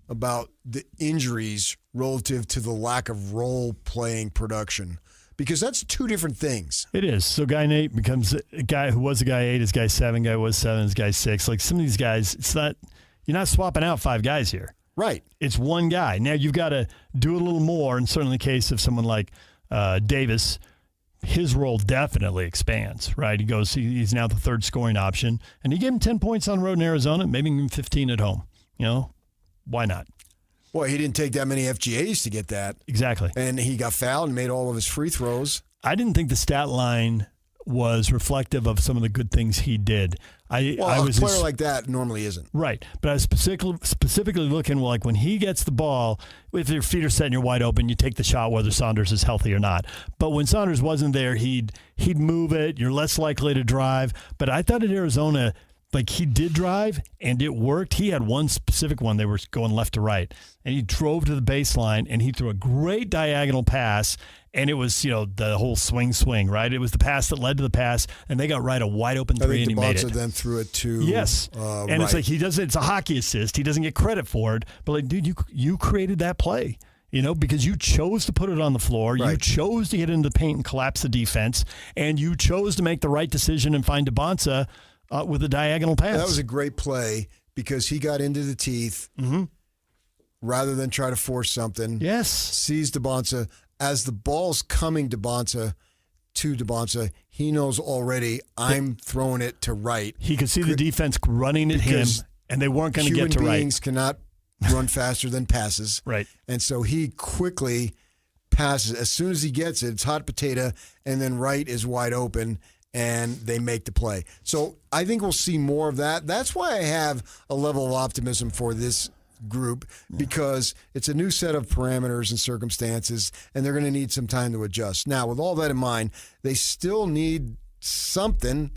about the injuries relative to the lack of role-playing production, because that's two different things. It is. So guy Nate becomes a guy who was a guy 8, is guy 7, guy was 7, is guy 6. Like some of these guys, it's not, you're not swapping out 5 guys here. Right. It's one guy. Now you've got to do a little more, and certainly in the case of someone like Davis, his role definitely expands, right? He's now the 3rd scoring option, and he gave him 10 points on the road in Arizona, maybe even 15 at home. Why not? Well, he didn't take that many FGAs to get that. Exactly. And he got fouled and made all of his free throws. I didn't think the stat line was reflective of some of the good things he did. A player like that normally isn't. Right. But I was specifically looking, like when he gets the ball, if your feet are set and you're wide open, you take the shot whether Saunders is healthy or not. But when Saunders wasn't there, he'd move it. You're less likely to drive. But I thought at Arizona, like he did drive and it worked. He had one specific one. They were going left to right. And he drove to the baseline and he threw a great diagonal pass. And it was, the whole swing, right? It was the pass that led to the pass, and they got right a wide open 3 and he made it. Then threw it to yes, and right. It's like it's a hockey assist. He doesn't get credit for it, but like, dude, you created that play, because you chose to put it on the floor, right. You chose to get into the paint and collapse the defense, and you chose to make the right decision and find DeBonsa with a diagonal pass. That was a great play because he got into the teeth rather than try to force something. Yes, sees DeBonsa. As the ball's coming to DeBonsa, he knows already I'm throwing it to right. He could see the defense running at him, and they weren't going to get to right. Human beings cannot run faster than passes. Right. And so he quickly passes. As soon as he gets it, it's hot potato, and then right is wide open, and they make the play. So I think we'll see more of that. That's why I have a level of optimism for this group, because it's a new set of parameters and circumstances, and they're going to need some time to adjust. Now, with all that in mind, they still need something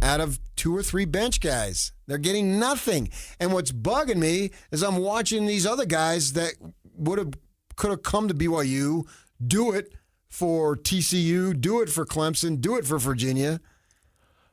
out of 2 or 3 bench guys. They're getting nothing. And what's bugging me is I'm watching these other guys that could have come to BYU, do it for TCU, do it for Clemson, do it for Virginia.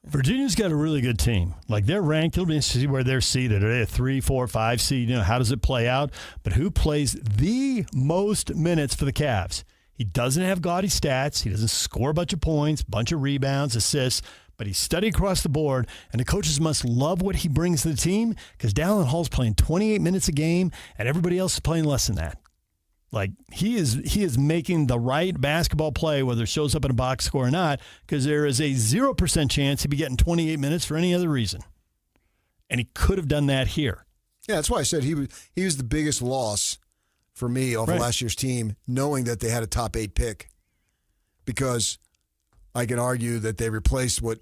Virginia's got a really good team. Like, they're ranked. You'll be interested to see where they're seeded. Are they a 3, 4, 5 seed? How does it play out? But who plays the most minutes for the Cavs? He doesn't have gaudy stats. He doesn't score a bunch of points, bunch of rebounds, assists, but he's steady across the board, and the coaches must love what he brings to the team because Dallin Hall's playing 28 minutes a game, and everybody else is playing less than that. Like, he is making the right basketball play, whether it shows up in a box score or not, because there is a 0% chance he'd be getting 28 minutes for any other reason. And he could have done that here. Yeah, that's why I said he was the biggest loss for me off of last year's team, knowing that they had a top 8 pick. Because I can argue that they replaced what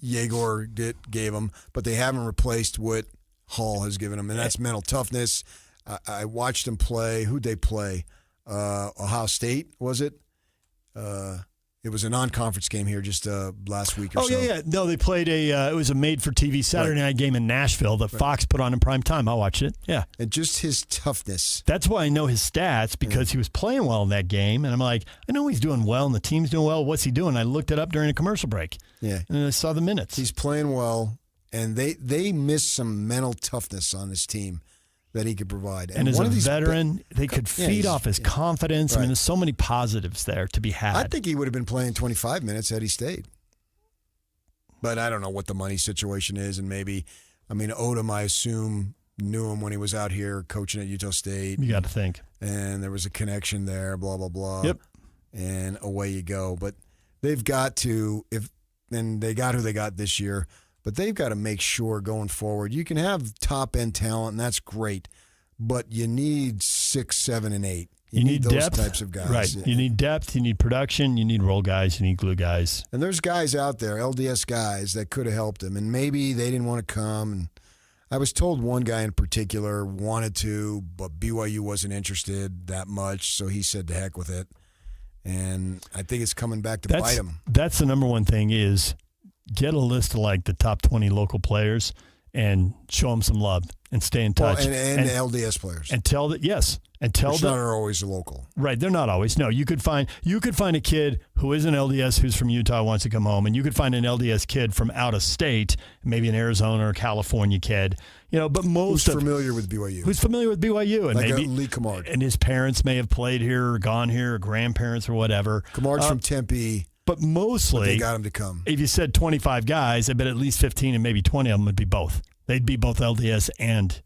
Yegor gave them, but they haven't replaced what Hall has given them, and that's mental toughness. I watched them play. Who'd they play? Ohio State, was it? It was a non-conference game here just last week or so. Oh, yeah. No, they played it was a made-for-TV Saturday night game in Nashville that Fox put on in prime time. I watched it, yeah. And just his toughness. That's why I know his stats, because he was playing well in that game. And I'm like, I know he's doing well and the team's doing well. What's he doing? I looked it up during a commercial break. Yeah. And I saw the minutes. He's playing well, and they missed some mental toughness on this team that he could provide. And as a veteran, they could feed off his confidence. Right. I mean, there's so many positives there to be had. I think he would have been playing 25 minutes had he stayed. But I don't know what the money situation is, and Odom, I assume, knew him when he was out here coaching at Utah State. You got to think. And there was a connection there, blah, blah, blah. Yep. And away you go. But they've got to, and they got who they got this year, but they've got to make sure going forward, you can have top-end talent, and that's great, but you need 6, 7, and 8. You need those depth, types of guys. Right. Yeah. You need depth, you need production, you need role guys, you need glue guys. And there's guys out there, LDS guys, that could have helped him, and maybe they didn't want to come. And I was told one guy in particular wanted to, but BYU wasn't interested that much, so he said to heck with it. And I think it's coming back to bite them. That's the number one thing is get a list of like the top 20 local players and show them some love and stay in touch. Well, and the LDS players. And tell that, yes. And tell Which them. not always local. Right. They're not always. No, you could find a kid who is an LDS who's from Utah wants to come home, and you could find an LDS kid from out of state, maybe an Arizona or California kid. But who's familiar with BYU. Who's familiar with BYU. And like maybe Lee Camard. And his parents may have played here or gone here, or grandparents or whatever. Camard's from Tempe. But mostly, they got him to come. If you said 25 guys, I bet at least 15 and maybe 20 of them would be both. They'd be both LDS and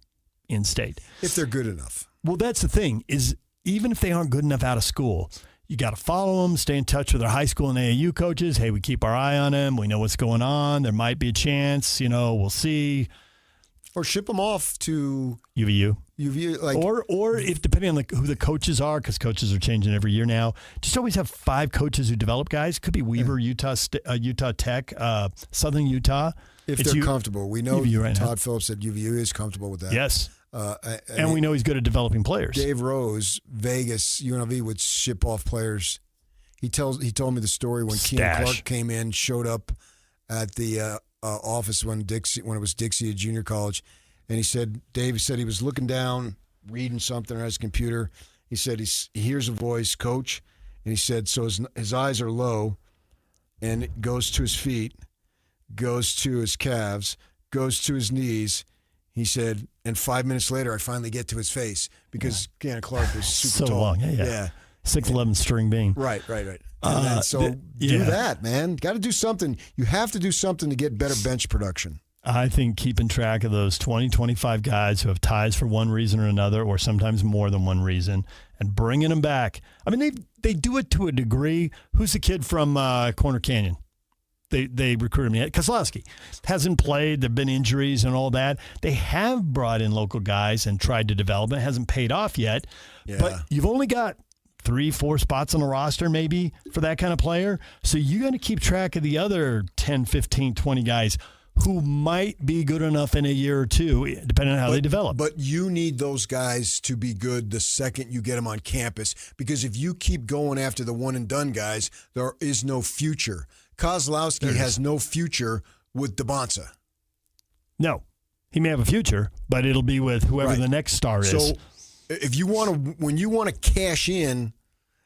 in-state. If they're good enough. Well, that's the thing is, even if they aren't good enough out of school, you got to follow them, stay in touch with their high school and AAU coaches. Hey, we keep our eye on them. We know what's going on. There might be a chance, we'll see. Or ship them off to UVU. Or if depending on who the coaches are, because coaches are changing every year now, just always have 5 coaches who develop guys. Could be Weber, Utah Tech, Southern Utah. If they're comfortable. We know UVU Todd Phillips at UVU is comfortable with that. Yes. And we know he's good at developing players. Dave Rose, Vegas, UNLV would ship off players. He told me the story when Keenan Clark came in, showed up at the office when it was Dixie at junior college, and Dave said he was looking down, reading something on his computer. He said he hears a voice, coach, and he said so his eyes are low, and it goes to his feet, goes to his calves, goes to his knees. He said, and 5 minutes later, I finally get to his face because Keenan Clark was super so tall. long. Yeah. 6'11" string bean. Right. And do that, man. Got to do something. You have to do something to get better bench production. I think keeping track of those 20, 25 guys who have ties for one reason or another, or sometimes more than one reason, and bringing them back. I mean, they do it to a degree. Who's the kid from Corner Canyon? They recruited me. Kozlowski hasn't played. There have been injuries and all that. They have brought in local guys and tried to develop it. It hasn't paid off yet. Yeah. But you've only got 3-4 spots on the roster maybe for that kind of player. So you got to keep track of the other 10, 15, 20 guys who might be good enough in a year or two, depending on how they develop. But you need those guys to be good the second you get them on campus, because if you keep going after the one-and-done guys, there is no future. Kozlowski has no future with DeBonsa. No. He may have a future, but it'll be with whoever the next star is. So if you want to, when you want to cash in,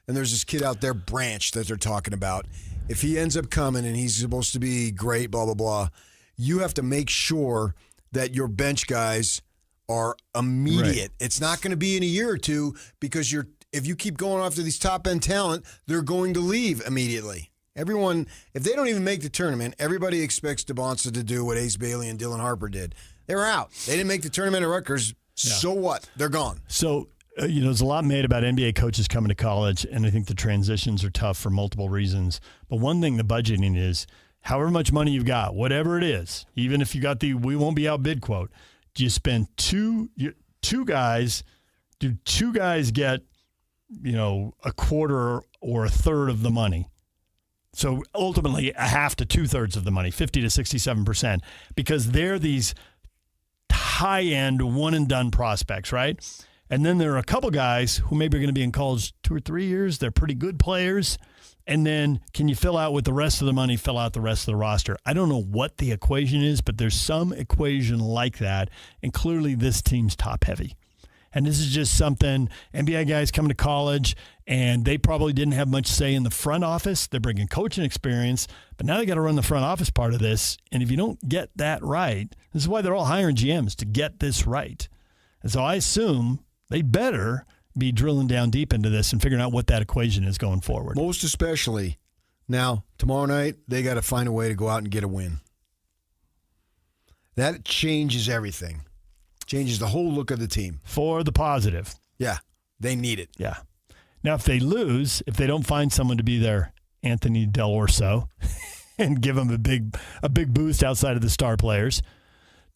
and there's this kid out there, Branch, that they're talking about, if he ends up coming and he's supposed to be great, blah, blah, blah, you have to make sure that your bench guys are immediate. Right. It's not going to be in a year or two, because if you keep going after these top-end talent, they're going to leave immediately. Everyone, if they don't even make the tournament, everybody expects DeBonsa to do what Ace Bailey and Dylan Harper did. They were out. They didn't make the tournament at Rutgers. Yeah. So what? They're gone. So, there's a lot made about NBA coaches coming to college, and I think the transitions are tough for multiple reasons. But one thing, the budgeting is, however much money you've got, whatever it is, even if you got the "we won't be outbid" quote, do you spend two guys? Do 2 guys get, a quarter or a third of the money? So ultimately, a half to 2/3 of the money, 50 to 67%, because they're these high-end one-and-done prospects, right? And then there are a couple guys who maybe are going to be in college 2 or 3 years. They're pretty good players. And then can you fill out with the rest of the money, fill out the rest of the roster? I don't know what the equation is, but there's some equation like that. And clearly this team's top-heavy. And this is just something, NBA guys coming to college, and they probably didn't have much say in the front office. They're bringing coaching experience, but now they got to run the front office part of this. And if you don't get that right, this is why they're all hiring GMs, to get this right. And so I assume they better be drilling down deep into this and figuring out what that equation is going forward. Most especially now, tomorrow night, they got to find a way to go out and get a win. That changes everything. Changes the whole look of the team. For the positive. Yeah, they need it. Yeah. Now, if they lose, if they don't find someone to be their Anthony Del Orso and give them a big boost outside of the star players,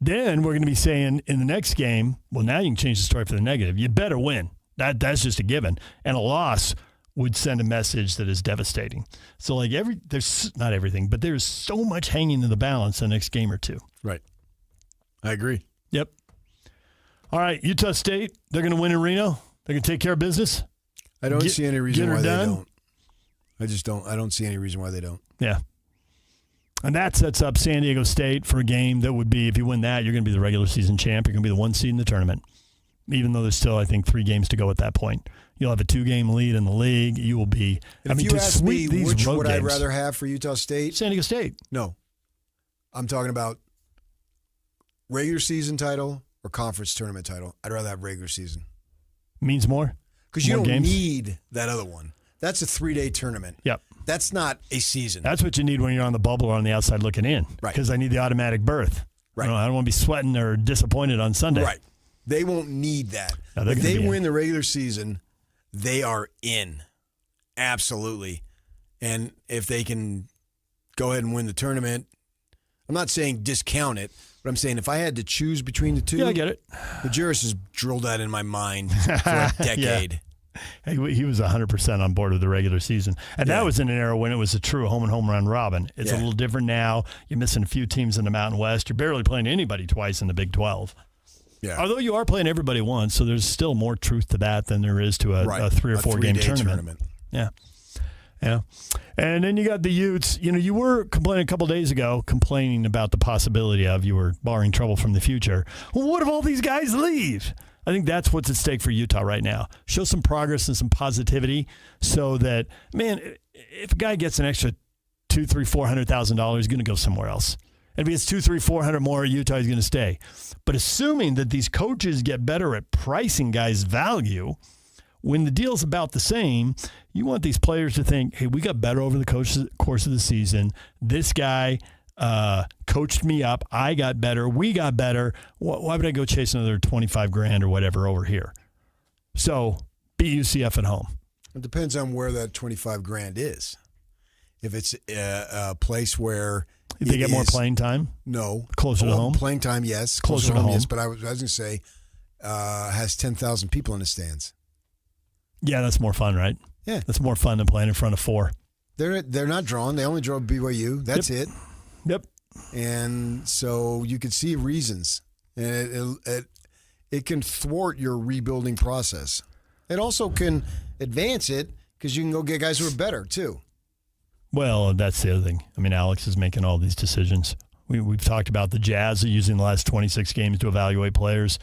then we're going to be saying in the next game, well, now you can change the story for the negative. You better win. That's just a given. And a loss would send a message that is devastating. So, there's not everything, but there's so much hanging in the balance the next game or two. Right. I agree. Yep. All right, Utah State, they're going to win in Reno. They're going to take care of business. I don't see any reason why they don't. I don't see any reason why they don't. Yeah. And that sets up San Diego State for a game that would be, if you win that, you're going to be the regular season champ. You're going to be the 1 seed in the tournament. Even though there's still, I think, 3 games to go at that point. You'll have a 2-game lead in the league. You will be. If you ask me which would I rather have for Utah State? San Diego State. No. I'm talking about regular season title or conference tournament title. I'd rather have regular season. Means more? Because you don't games? need that other one. That's a 3-day tournament. Yep. That's not a season. That's what you need when you're on the bubble or on the outside looking in. Right. Because I need the automatic berth. Right. I don't want to be sweating or disappointed on Sunday. Right. They won't need that. No, if they win the regular season, they are in. Absolutely. And if they can go ahead and win the tournament, I'm not saying discount it, but I'm saying if I had to choose between the two. Yeah, I get it. Majerus has drilled that in my mind for a decade. Yeah. He was 100% on board with the regular season. And that was in an era when it was a true home and home run robin. It's a little different now. You're missing a few teams in the Mountain West. You're barely playing anybody twice in the Big 12. Yeah. Although you are playing everybody once, so there's still more truth to that than there is to a 3 or 4 game tournament. Yeah. Yeah. And then you got the Utes. You were complaining a couple days ago, about the possibility of you were barring trouble from the future. Well, what if all these guys leave? I think that's what's at stake for Utah right now. Show some progress and some positivity so that, man, if a guy gets an extra $200,000, $300,000, $400,000, he's going to go somewhere else. And if he gets $200,000, $300,000, $400,000 more, Utah is going to stay. But assuming that these coaches get better at pricing guys' value, when the deal's about the same, you want these players to think, hey, we got better over the course of the season. This guy coached me up. I got better. We got better. Why would I go chase another $25,000 or whatever over here? So beat UCF at home. It depends on where that $25,000 is. If it's a place where they get more playing time, no, closer to home. Playing time, yes, closer to home. Yes, but I was going to say has 10,000 people in the stands. Yeah, that's more fun, right? Yeah, that's more fun than playing in front of 4. They're not drawn. They only draw BYU. That's it. Yep. And so you could see reasons, and it can thwart your rebuilding process. It also can advance it because you can go get guys who are better too. Well, that's the other thing. I mean, Alex is making all these decisions. We've talked about the Jazz are using the last 26 games to evaluate players.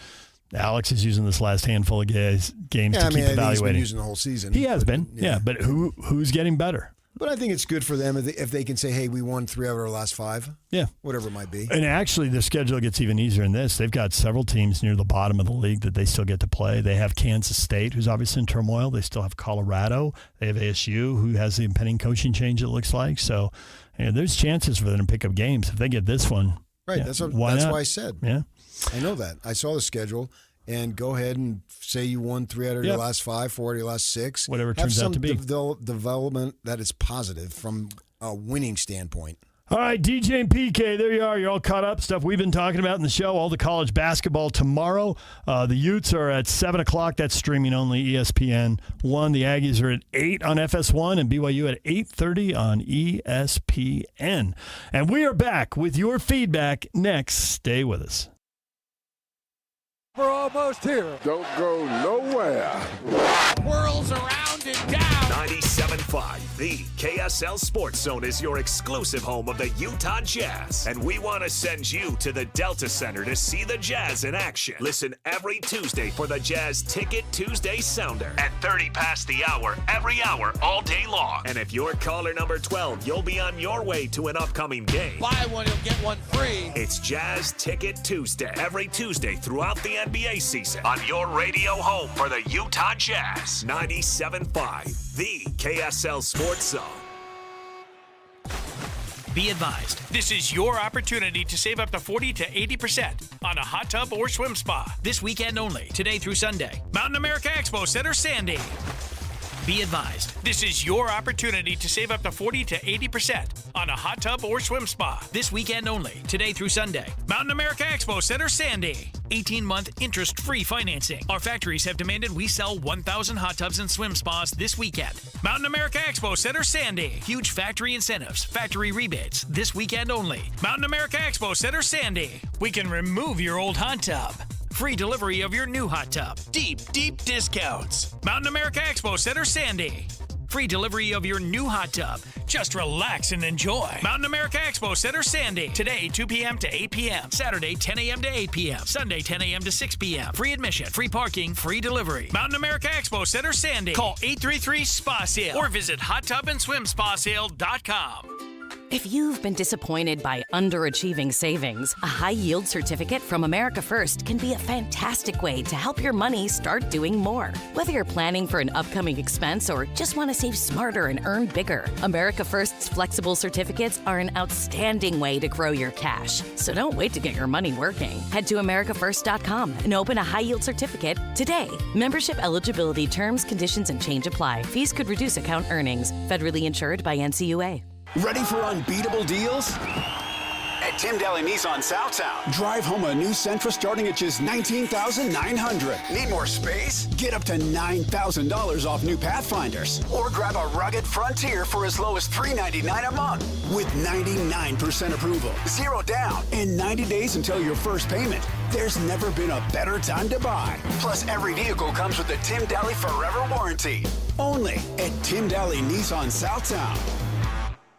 Alex is using this last handful of games to keep evaluating. He's been using the whole season. He has been, but who's getting better? But I think it's good for them if they can say, hey, we won 3 out of our last 5. Yeah. Whatever it might be. And actually, the schedule gets even easier in this. They've got several teams near the bottom of the league that they still get to play. They have Kansas State, who's obviously in turmoil. They still have Colorado. They have ASU, who has the impending coaching change, it looks like. So there's chances for them to pick up games. If they get this one. Right. That's why I said. Yeah. I know that. I saw the schedule. And go ahead and say you won 3 out of your last 5, 4 out of your last 6. Whatever it turns out to be. Have some development that is positive from a winning standpoint. All right, DJ and PK, there you are. You're all caught up. Stuff we've been talking about in the show. All the college basketball tomorrow. The Utes are at 7 o'clock. That's streaming only, ESPN 1. The Aggies are at 8 on FS1 and BYU at 8:30 on ESPN. And we are back with your feedback next. Stay with us. We're almost here. Don't go nowhere. Whirls around and down. 97.5, the KSL Sports Zone is your exclusive home of the Utah Jazz. And we want to send you to the Delta Center to see the Jazz in action. Listen every Tuesday for the Jazz Ticket Tuesday Sounder at 30 past the hour, every hour, all day long. And if you're caller number 12, you'll be on your way to an upcoming game. Buy one, you'll get one free. It's Jazz Ticket Tuesday, every Tuesday throughout the NBA season on your radio home for the Utah Jazz. 97.5, the KSL Sports Zone. Be advised, this is your opportunity to save up to 40 to 80% on a hot tub or swim spa this weekend only, today through Sunday. Mountain America Expo Center, Sandy. Be advised, this is your opportunity to save up to 40 to 80% on a hot tub or swim spa this weekend only, today through Sunday. Mountain America Expo Center, Sandy. 18-month interest-free financing. Our factories have demanded we sell 1,000 hot tubs and swim spas this weekend. Mountain America Expo Center, Sandy. Huge factory incentives, factory rebates this weekend only. Mountain America Expo Center, Sandy. We can remove your old hot tub. Free delivery of your new hot tub. Deep, deep discounts. Mountain America Expo Center, Sandy. Free delivery of your new hot tub. Just relax and enjoy. Mountain America Expo Center, Sandy. Today, 2 p.m. to 8 p.m. Saturday, 10 a.m. to 8 p.m. Sunday, 10 a.m. to 6 p.m. Free admission, free parking, free delivery. Mountain America Expo Center, Sandy. Call 833-SPA-SALE or visit hottubandSwimSpaSale.com. If you've been disappointed by underachieving savings, a high-yield certificate from America First can be a fantastic way to help your money start doing more. Whether you're planning for an upcoming expense or just want to save smarter and earn bigger, America First's flexible certificates are an outstanding way to grow your cash. So don't wait to get your money working. Head to americafirst.com and open a high-yield certificate today. Membership eligibility terms, conditions, and change apply. Fees could reduce account earnings. Federally insured by NCUA. Ready for unbeatable deals? At Tim Daly Nissan Southtown, drive home a new Sentra starting at just $19,900. Need more space? Get up to $9,000 off new Pathfinders. Or grab a rugged Frontier for as low as $399 a month. With 99% approval, 0 down, and 90 days until your first payment. There's never been a better time to buy. Plus, every vehicle comes with the Tim Daly Forever Warranty. Only at Tim Daly Nissan Southtown.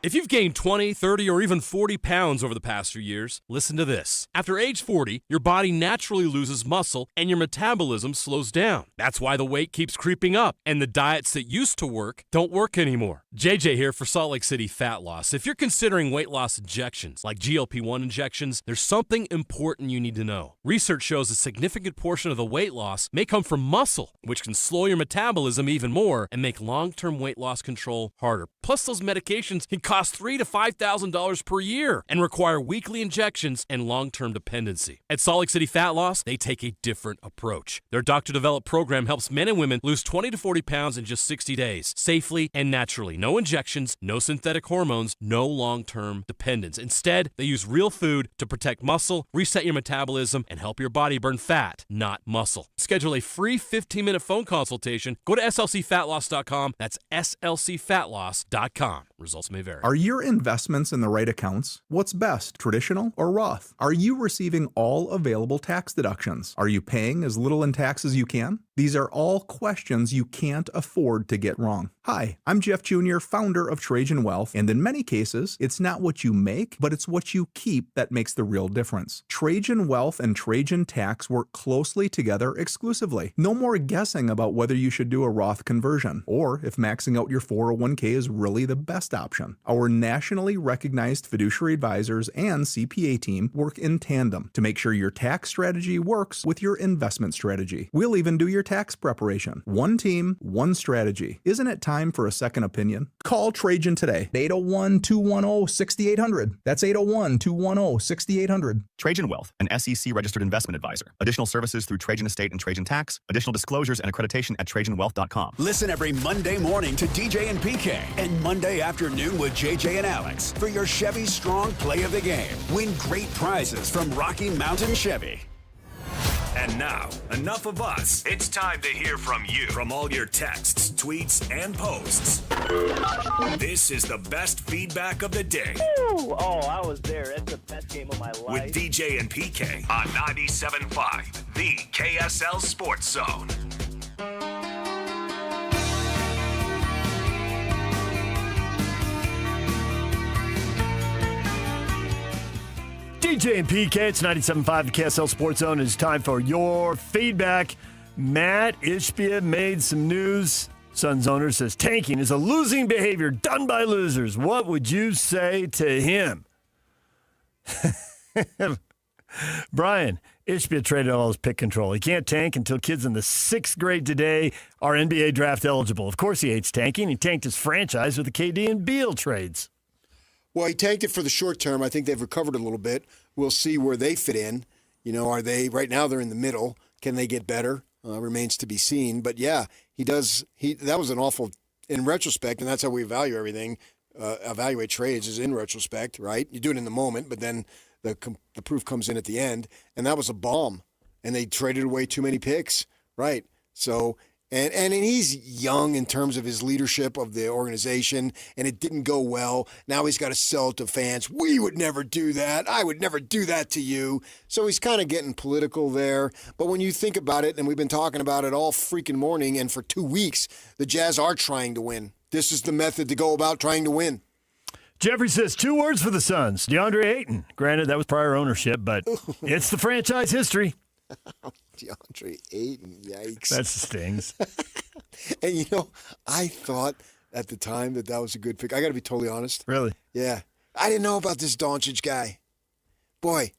If you've gained 20, 30, or even 40 pounds over the past few years, listen to this. After age 40, your body naturally loses muscle and your metabolism slows down. That's why the weight keeps creeping up and the diets that used to work don't work anymore. JJ here for Salt Lake City Fat Loss. If you're considering weight loss injections, like GLP-1 injections, there's something important you need to know. Research shows a significant portion of the weight loss may come from muscle, which can slow your metabolism even more and make long-term weight loss control harder. Plus, those medications can cost $3,000 to $5,000 per year and require weekly injections and long-term dependency. At Salt Lake City Fat Loss, they take a different approach. Their doctor-developed program helps men and women lose 20 to 40 pounds in just 60 days, safely and naturally. No injections, no synthetic hormones, no long-term dependence. Instead, they use real food to protect muscle, reset your metabolism, and help your body burn fat, not muscle. Schedule a free 15-minute phone consultation. Go to slcfatloss.com. That's slcfatloss.com. Results may vary. Are your investments in the right accounts? What's best, traditional or Roth? Are you receiving all available tax deductions? Are you paying as little in tax as you can? These are all questions you can't afford to get wrong. Hi, I'm Jeff Jr., founder of Trajan Wealth, and in many cases, it's not what you make, but it's what you keep that makes the real difference. Trajan Wealth and Trajan Tax work closely together exclusively. No more guessing about whether you should do a Roth conversion, or if maxing out your 401k is really the best option. Our nationally recognized fiduciary advisors and CPA team work in tandem to make sure your tax strategy works with your investment strategy. We'll even do your tax preparation. One team, one strategy. Isn't it time for a second opinion? Call Trajan today. 801-210-6800. That's 801-210-6800. Trajan Wealth, an SEC registered investment advisor. Additional services through Trajan Estate and Trajan Tax. Additional disclosures and accreditation at TrajanWealth.com. Listen every Monday morning to DJ and PK and Monday afternoon with JJ and Alex for your Chevy Strong Play of the Game. Win great prizes from Rocky Mountain Chevy. And now, enough of us. It's time to hear from you. From all your texts, tweets, and posts. This is the best feedback of the day. Ooh, I was there. That's the best game of my life. With DJ and PK on 97.5, the KSL Sports Zone. DJ and PK, it's 97.5, the KSL Sports Zone. It's time for your feedback. Matt Ishbia made some news. Suns owner says tanking is a losing behavior done by losers. What would you say to him? Brian, Ishbia traded all his pick control. He can't tank until kids in the 6th grade today are NBA draft eligible. Of course he hates tanking. He tanked his franchise with the KD and Beal trades. Well, he tanked it for the short term. I think they've recovered a little bit. We'll see where they fit in. You know, are they right now? They're in the middle. Can they get better? Remains to be seen. But yeah, he does. That was an awful. In retrospect, and that's how we evaluate everything. Evaluate trades is in retrospect, right? You do it in the moment, but then the proof comes in at the end. And that was a bomb. And they traded away too many picks, right? So. And he's young in terms of his leadership of the organization, and it didn't go well. Now he's got to sell to fans. We would never do that. I would never do that to you. So he's kind of getting political there. But when you think about it, and we've been talking about it all freaking morning and for 2 weeks, the Jazz are trying to win. This is the method to go about trying to win. Jeffrey says 2 words for the Suns. DeAndre Ayton. Granted, that was prior ownership, but it's the franchise history. DeAndre Ayton, yikes. That stings. And, you know, I thought at the time that was a good pick. I got to be totally honest. Really? Yeah. I didn't know about this Doncic guy. Boy,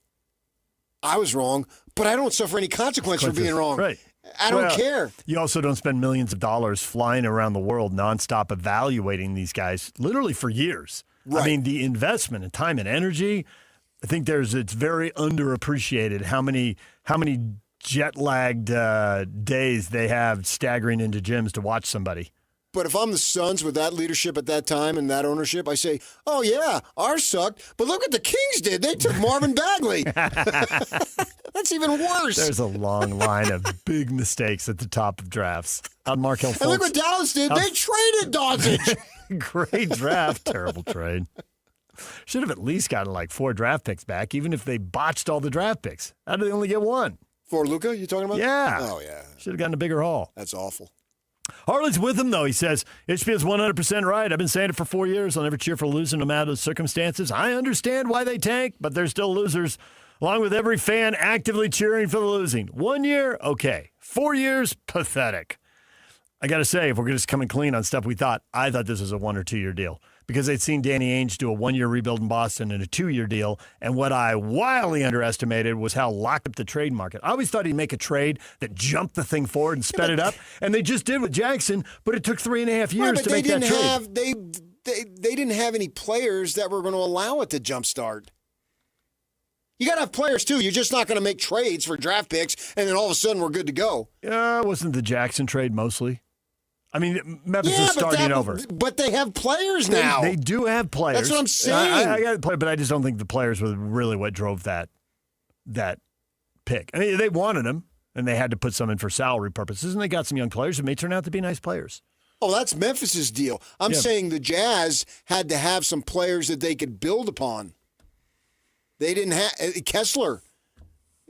I was wrong, but I don't suffer any consequence for being wrong. Right. I don't care. You also don't spend millions of dollars flying around the world nonstop evaluating these guys literally for years. Right. I mean, the investment in time and energy, I think it's very underappreciated how many jet-lagged days they have staggering into gyms to watch somebody. But if I'm the Suns with that leadership at that time and that ownership, I say, oh, yeah, ours sucked. But look what the Kings did. They took Marvin Bagley. That's even worse. There's a long line of big mistakes at the top of drafts. Markel Fultz. And look what Dallas did. They traded Doncic. Great draft. Terrible trade. Should have at least gotten like 4 draft picks back, even if they botched all the draft picks. How did they only get 1? For Luka, you talking about? Yeah. Oh, yeah. Should have gotten a bigger haul. That's awful. Harley's with him, though. He says, HP is 100% right. I've been saying it for 4 years. I'll never cheer for losing no matter the circumstances. I understand why they tank, but they're still losers, along with every fan actively cheering for the losing. 1 year, okay. 4 years, pathetic. I got to say, if we're just coming clean on stuff I thought this was a 1 or 2 year deal because they'd seen Danny Ainge do a 1 year rebuild in Boston and a 2 year deal. And what I wildly underestimated was how locked up the trade market. I always thought he'd make a trade that jumped the thing forward and sped it up. And they just did with Jackson, but it took 3.5 years to make that trade. They didn't have any players that were going to allow it to jumpstart. You got to have players, too. You're just not going to make trades for draft picks, and then all of a sudden we're good to go. Wasn't the Jackson trade mostly? I mean, Memphis is starting over. But they have players now. They do have players. That's what I'm saying. I got to play, but I just don't think the players were really what drove that pick. I mean, they wanted them, and they had to put some in for salary purposes, and they got some young players who may turn out to be nice players. Oh, that's Memphis's deal. I'm saying the Jazz had to have some players that they could build upon. They didn't have Kessler.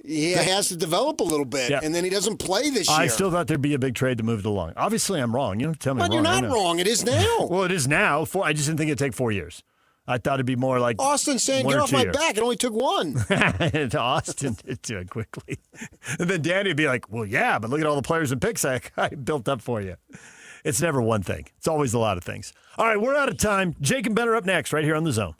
He has to develop a little bit, and then he doesn't play this year. I still thought there'd be a big trade to move it along. Obviously, I'm wrong. You don't tell me but I'm wrong. You're not wrong. It is now. Well, it is now. I just didn't think it'd take 4 years. I thought it'd be more like Austin saying, get off my back. It only took 1. Austin did do it quickly. And then Danny would be like, well, yeah, but look at all the players and picks I built up for you. It's never one thing. It's always a lot of things. All right, we're out of time. Jake and Ben are up next right here on The Zone.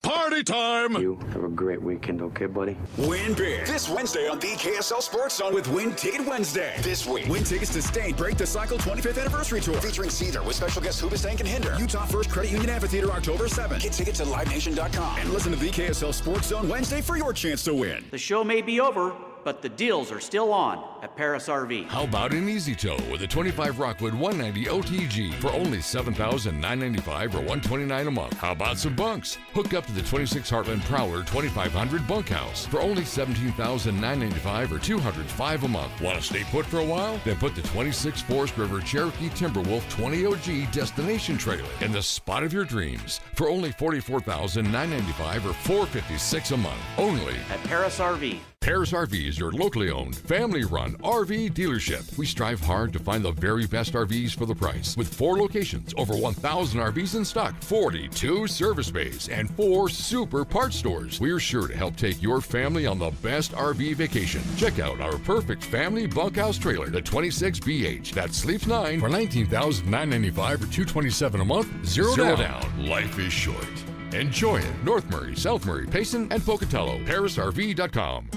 Party time! You have a great weekend, okay, buddy? Win big this Wednesday on the KSL Sports Zone with Win Ticket Wednesday. This week, win tickets to State Break the Cycle 25th Anniversary Tour featuring Cedar with special guests Hoobastank and Hinder. Utah First Credit Union Amphitheater October 7th. Get tickets at LiveNation.com and listen to the KSL Sports Zone Wednesday for your chance to win. The show may be over, but the deals are still on at Paris RV. How about an easy tow with a 25 Rockwood 190 OTG for only $7,995 or $129 a month? How about some bunks? Hook up to the 26 Heartland Prowler 2500 bunkhouse for only $17,995 or $205 a month. Want to stay put for a while? Then put the 26 Forest River Cherokee Timberwolf 20 OG destination trailer in the spot of your dreams for only $44,995 or $456 a month. Only at Paris RV. Paris RV is your locally owned, family-run RV dealership. We strive hard to find the very best RVs for the price. With 4 locations, over 1,000 RVs in stock, 42 service bays, and 4 super parts stores, we're sure to help take your family on the best RV vacation. Check out our perfect family bunkhouse trailer, the 26BH, that sleeps 9 for $19,995 or $227 a month, zero down. Life is short. Enjoy it. North Murray, South Murray, Payson, and Pocatello. ParisRV.com.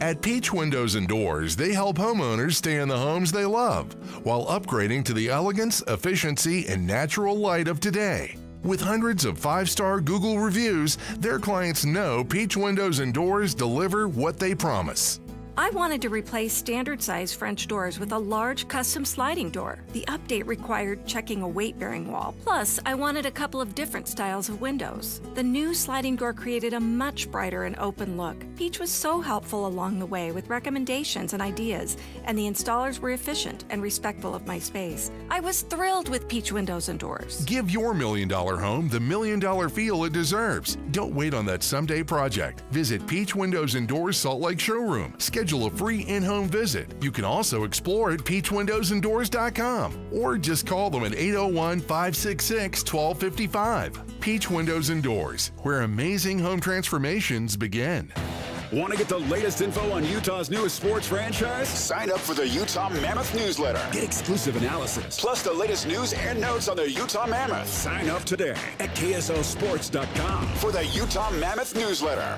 At Peach Windows and Doors, they help homeowners stay in the homes they love while upgrading to the elegance, efficiency, and natural light of today. With hundreds of 5-star Google reviews, their clients know Peach Windows and Doors deliver what they promise. I wanted to replace standard-size French doors with a large custom sliding door. The update required checking a weight-bearing wall. Plus, I wanted a couple of different styles of windows. The new sliding door created a much brighter and open look. Peach was so helpful along the way with recommendations and ideas, and the installers were efficient and respectful of my space. I was thrilled with Peach Windows and Doors. Give your $1 million home the $1 million feel it deserves. Don't wait on that someday project. Visit Peach Windows and Doors Salt Lake Showroom. Schedule schedule a free in-home visit. You can also explore at peachwindowsanddoors.com or just call them at 801-566-1255. Peach Windows and Doors, where amazing home transformations begin. Want to get the latest info on Utah's newest sports franchise? Sign up for the Utah Mammoth newsletter. Get exclusive analysis, plus the latest news and notes on the Utah Mammoth. Sign up today at KSLSports.com for the Utah Mammoth newsletter.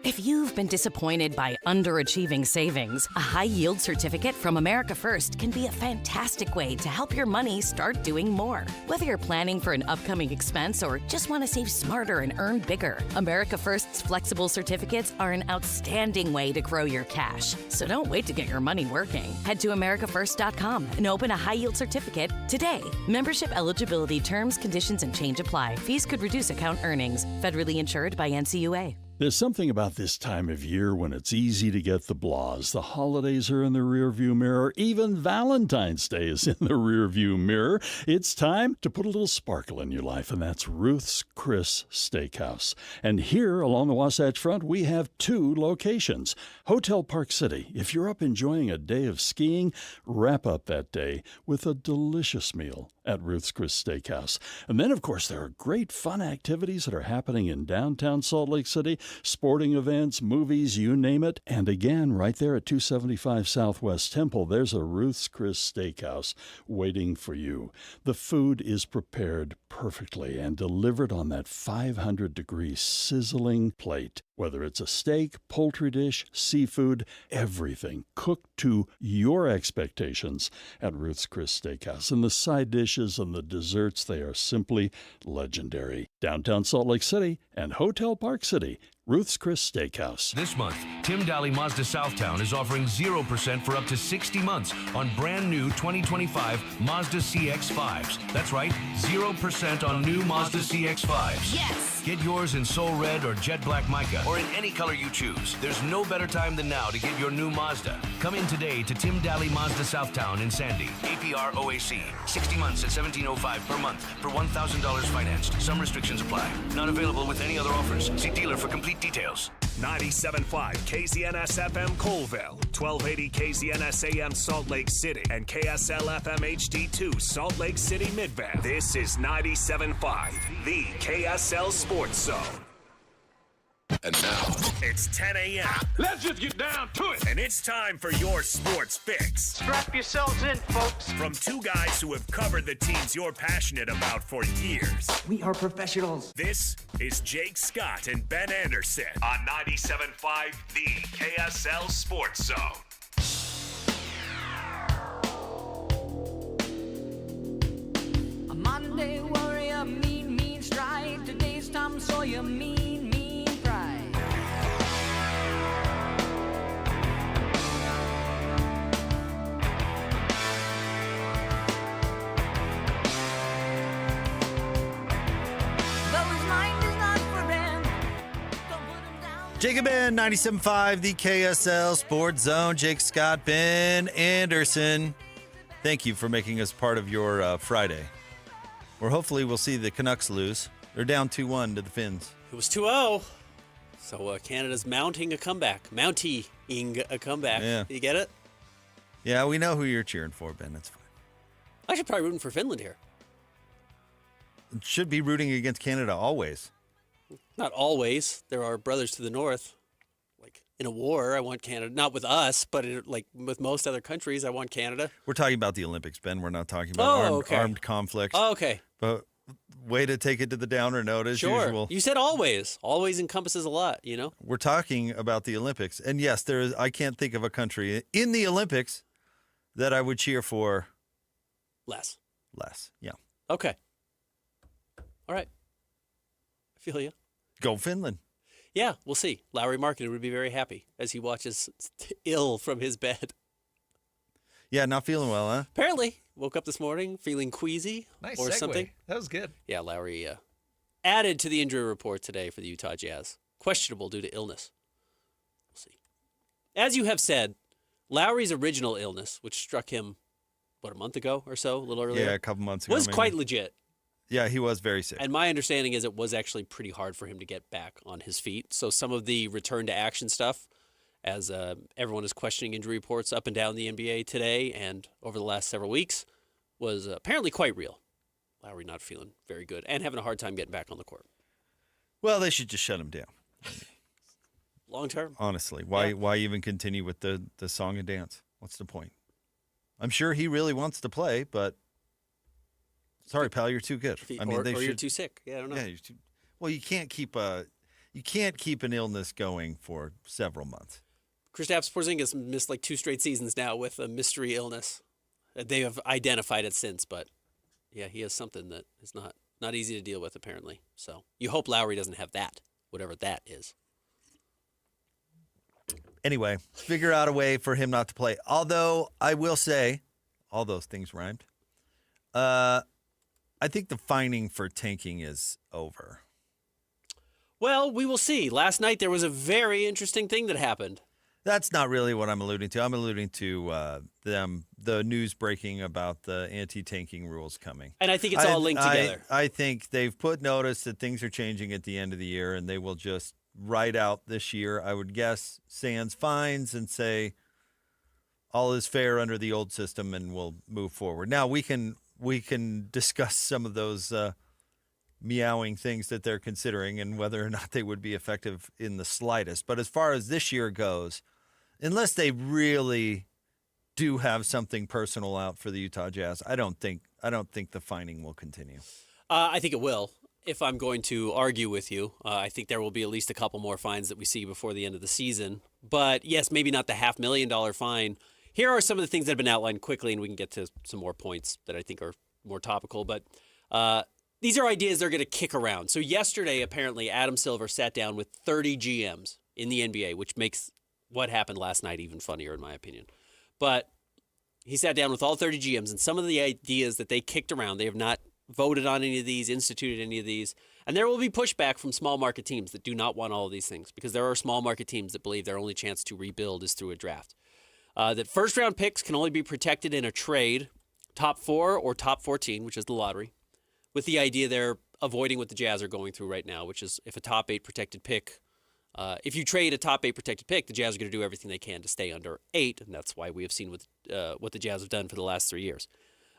If you've been disappointed by underachieving savings, a high-yield certificate from America First can be a fantastic way to help your money start doing more. Whether you're planning for an upcoming expense or just want to save smarter and earn bigger, America First's flexible certificates are an outstanding way to grow your cash. So don't wait to get your money working. Head to AmericaFirst.com and open a high-yield certificate today. Membership eligibility terms, conditions, and change apply. Fees could reduce account earnings. Federally insured by NCUA. There's something about this time of year when it's easy to get the blahs. The holidays are in the rearview mirror. Even Valentine's Day is in the rearview mirror. It's time to put a little sparkle in your life, and that's Ruth's Chris Steakhouse. And here along the Wasatch Front, we have 2 locations. Hotel Park City. If you're up enjoying a day of skiing, wrap up that day with a delicious meal at Ruth's Chris Steakhouse. And then, of course, there are great fun activities that are happening in downtown Salt Lake City. Sporting events, movies, you name it. And again, right there at 275 Southwest Temple, there's a Ruth's Chris Steakhouse waiting for you. The food is prepared perfectly and delivered on that 500-degree sizzling plate. Whether it's a steak, poultry dish, seafood, everything cooked to your expectations at Ruth's Chris Steakhouse. And the side dishes and the desserts, they are simply legendary. Downtown Salt Lake City and Hotel Park City, Ruth's Chris Steakhouse. This month, Tim Daly Mazda Southtown is offering 0% for up to 60 months on brand new 2025 Mazda CX-5s. That's right, 0% on new Mazda CX-5s. Yes! Get yours in Soul Red or Jet Black Mica, or in any color you choose. There's no better time than now to get your new Mazda. Come in today to Tim Daly Mazda Southtown in Sandy. APR OAC. 60 months at $1,705 per month for $1,000 financed. Some restrictions apply. Not available with any other offers. See dealer for complete details. 97.5 KZNS FM Colville, 1280 KZNS AM Salt Lake City, and KSL FM HD2 Salt Lake City Midvale. This is 97.5, the KSL Sports Zone. And now, it's 10 a.m. Let's just get down to it. And it's time for your sports fix. Strap yourselves in, folks. From 2 guys who have covered the teams you're passionate about for years. We are professionals. This is Jake Scott and Ben Anderson on 97.5, the KSL Sports Zone. A Monday warrior, mean strike. Today's Tom Sawyer, mean pride. Jacob Ben, 97.5, the KSL Sports Zone. Jake Scott, Ben Anderson. Thank you for making us part of your Friday. Or hopefully we'll see the Canucks lose. They're down 2-1 to the Finns. It was 2-0. So Canada's mounting a comeback. Mounting a comeback. Yeah. You get it? Yeah, we know who you're cheering for, Ben. That's fine. I should probably rooting for Finland here. Should be rooting against Canada always. Not always. There are brothers to the north. Like in a war, I want Canada. Not with us, but like with most other countries, I want Canada. We're talking about the Olympics, Ben. We're not talking about armed conflicts. Oh, okay. But way to take it to the downer note as usual. You said always. Always encompasses a lot, you know? We're talking about the Olympics. And yes, there is. I can't think of a country in the Olympics that I would cheer for less. Yeah. Okay. All right. I feel you. Go Finland. Yeah, we'll see. Lowry Markkinen would be very happy as he watches ill from his bed. Yeah, not feeling well, huh? Apparently. Woke up this morning feeling queasy Nice or segue. something. That was good. Yeah, Lowry added to the injury report today for the Utah Jazz. Questionable due to illness. We'll see. As you have said, Lowry's original illness, which struck him, a month ago or so, a little earlier? Yeah, a couple months ago. Was maybe. quite legit. Yeah, he was very sick. And my understanding is it was actually pretty hard for him to get back on his feet. So some of the return to action stuff as everyone is questioning injury reports up and down the NBA today and over the last several weeks, was apparently quite real. Lowry not feeling very good and having a hard time getting back on the court. Well, they should just shut him down. Long term. Honestly, why even continue with the song and dance? What's the point? I'm sure he really wants to play, but sorry, pal, you're too good. You're too sick. Yeah, I don't know. Yeah, well, you can't keep an illness going for several months. Kristaps Porzingis missed like 2 straight seasons now with a mystery illness. They have identified it since, but yeah, he has something that is not easy to deal with apparently. So you hope Lowry doesn't have that, whatever that is. Anyway, figure out a way for him not to play. Although I will say, all those things rhymed. I think the fining for tanking is over. Well, we will see. Last night there was a very interesting thing that happened. That's not really what I'm alluding to. I'm alluding to the news breaking about the anti-tanking rules coming. And I think it's all linked together. I think they've put notice that things are changing at the end of the year, and they will just write out this year, I would guess, sans fines and say all is fair under the old system, and we'll move forward. Now, we can discuss some of those meowing things that they're considering and whether or not they would be effective in the slightest. But as far as this year goes, unless they really do have something personal out for the Utah Jazz, I don't think the fining will continue. I think it will. If I'm going to argue with you, I think there will be at least a couple more fines that we see before the end of the season. But yes, maybe not the $500,000 fine. Here are some of the things that have been outlined quickly, and we can get to some more points that I think are more topical. But these are ideas they're going to kick around. So yesterday, apparently, Adam Silver sat down with 30 GMs in the NBA, which makes what happened last night even funnier, in my opinion. But he sat down with all 30 GMs, and some of the ideas that they kicked around, they have not voted on any of these, instituted any of these. And there will be pushback from small market teams that do not want all of these things, because there are small market teams that believe their only chance to rebuild is through a draft. That first-round picks can only be protected in a trade, top 4 or top 14, which is the lottery, with the idea they're avoiding what the Jazz are going through right now, which is if a top 8 protected pick, if you trade a top 8 protected pick, the Jazz are going to do everything they can to stay under 8, and that's why we have seen what the Jazz have done for the last 3 years.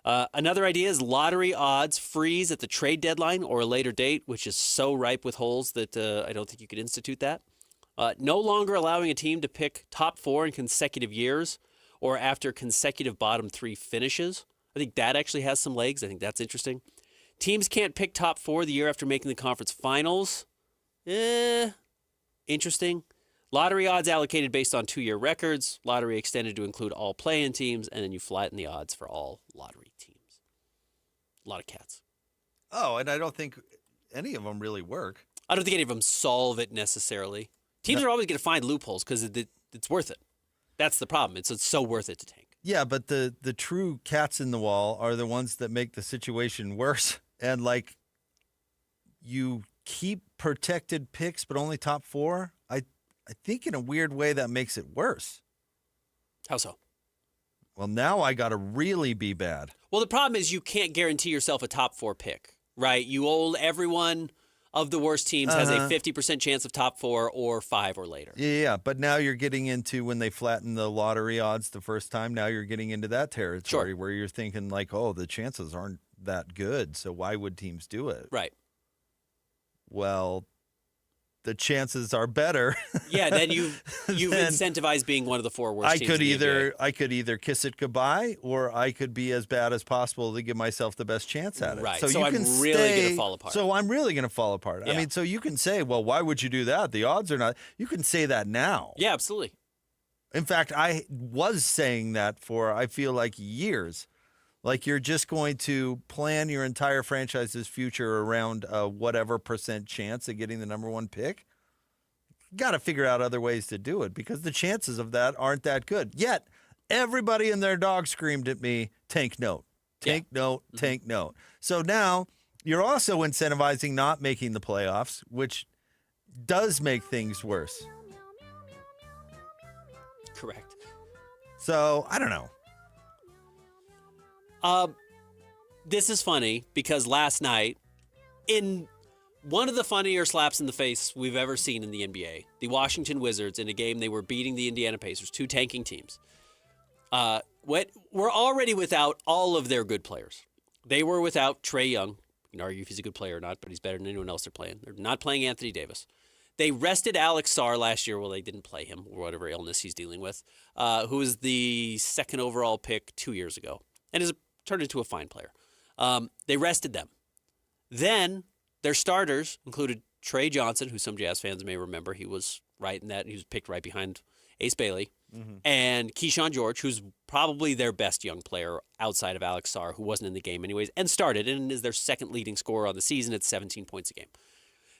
Another idea is lottery odds freeze at the trade deadline or a later date, which is so ripe with holes that I don't think you could institute that. No longer allowing a team to pick top 4 in consecutive years or after consecutive bottom 3 finishes. I think that actually has some legs. I think that's interesting. Teams can't pick top 4 the year after making the conference finals. Interesting. Lottery odds allocated based on 2-year records. Lottery extended to include all play-in teams, and then you flatten the odds for all lottery teams. A lot of cats. Oh, and I don't think any of them really work. I don't think any of them solve it necessarily. Teams are always going to find loopholes because it's worth it. That's the problem. It's so worth it to tank. Yeah, but the true cats in the wall are the ones that make the situation worse. And, like, you keep protected picks but only top 4. I think in a weird way that makes it worse. How so? Well, now I got to really be bad. Well, the problem is you can't guarantee yourself a top 4 pick, right? Everyone of the worst teams has a 50% chance of top 4 or 5 or later. Yeah, but now you're getting into when they flatten the lottery odds the first time, now you're getting into that territory where you're thinking like, oh, the chances aren't that good, so why would teams do it? Right. Well, the chances are better. Yeah, then you've incentivized being one of the 4 worst teams. I could either kiss it goodbye or I could be as bad as possible to give myself the best chance at it. Right. So I'm really going to fall apart. So I'm really going to fall apart. Yeah. I mean, so you can say, well, why would you do that? The odds are not. You can say that now. Yeah, absolutely. In fact, I was saying that for, I feel like, years. Like you're just going to plan your entire franchise's future around whatever % chance of getting the number 1 pick. You got to figure out other ways to do it because the chances of that aren't that good. Yet, everybody and their dog screamed at me, tank note, tank note, tank note. So now you're also incentivizing not making the playoffs, which does make things worse. Correct. So, I don't know. This is funny because last night, in One of the funnier slaps in the face we've ever seen in the NBA. The Washington Wizards, in a game they were beating the Indiana Pacers, two tanking teams, were already without all of their good players. They were without Trae Young. You can argue if he's a good player or not, but he's better than anyone else they're playing. They're not playing Anthony Davis. They rested Alex Sarr last year. Well, they didn't play him or whatever illness he's dealing with, who was the second overall pick 2 years ago and has turned into a fine player. They rested them. Then their starters included Trey Johnson, who some Jazz fans may remember. He was right in that. He was picked right behind Ace Bailey. Mm-hmm. And Keyshawn George, who's probably their best young player outside of Alex Sarr, who wasn't in the game anyways, and started and is their second leading scorer on the season at 17 points a game.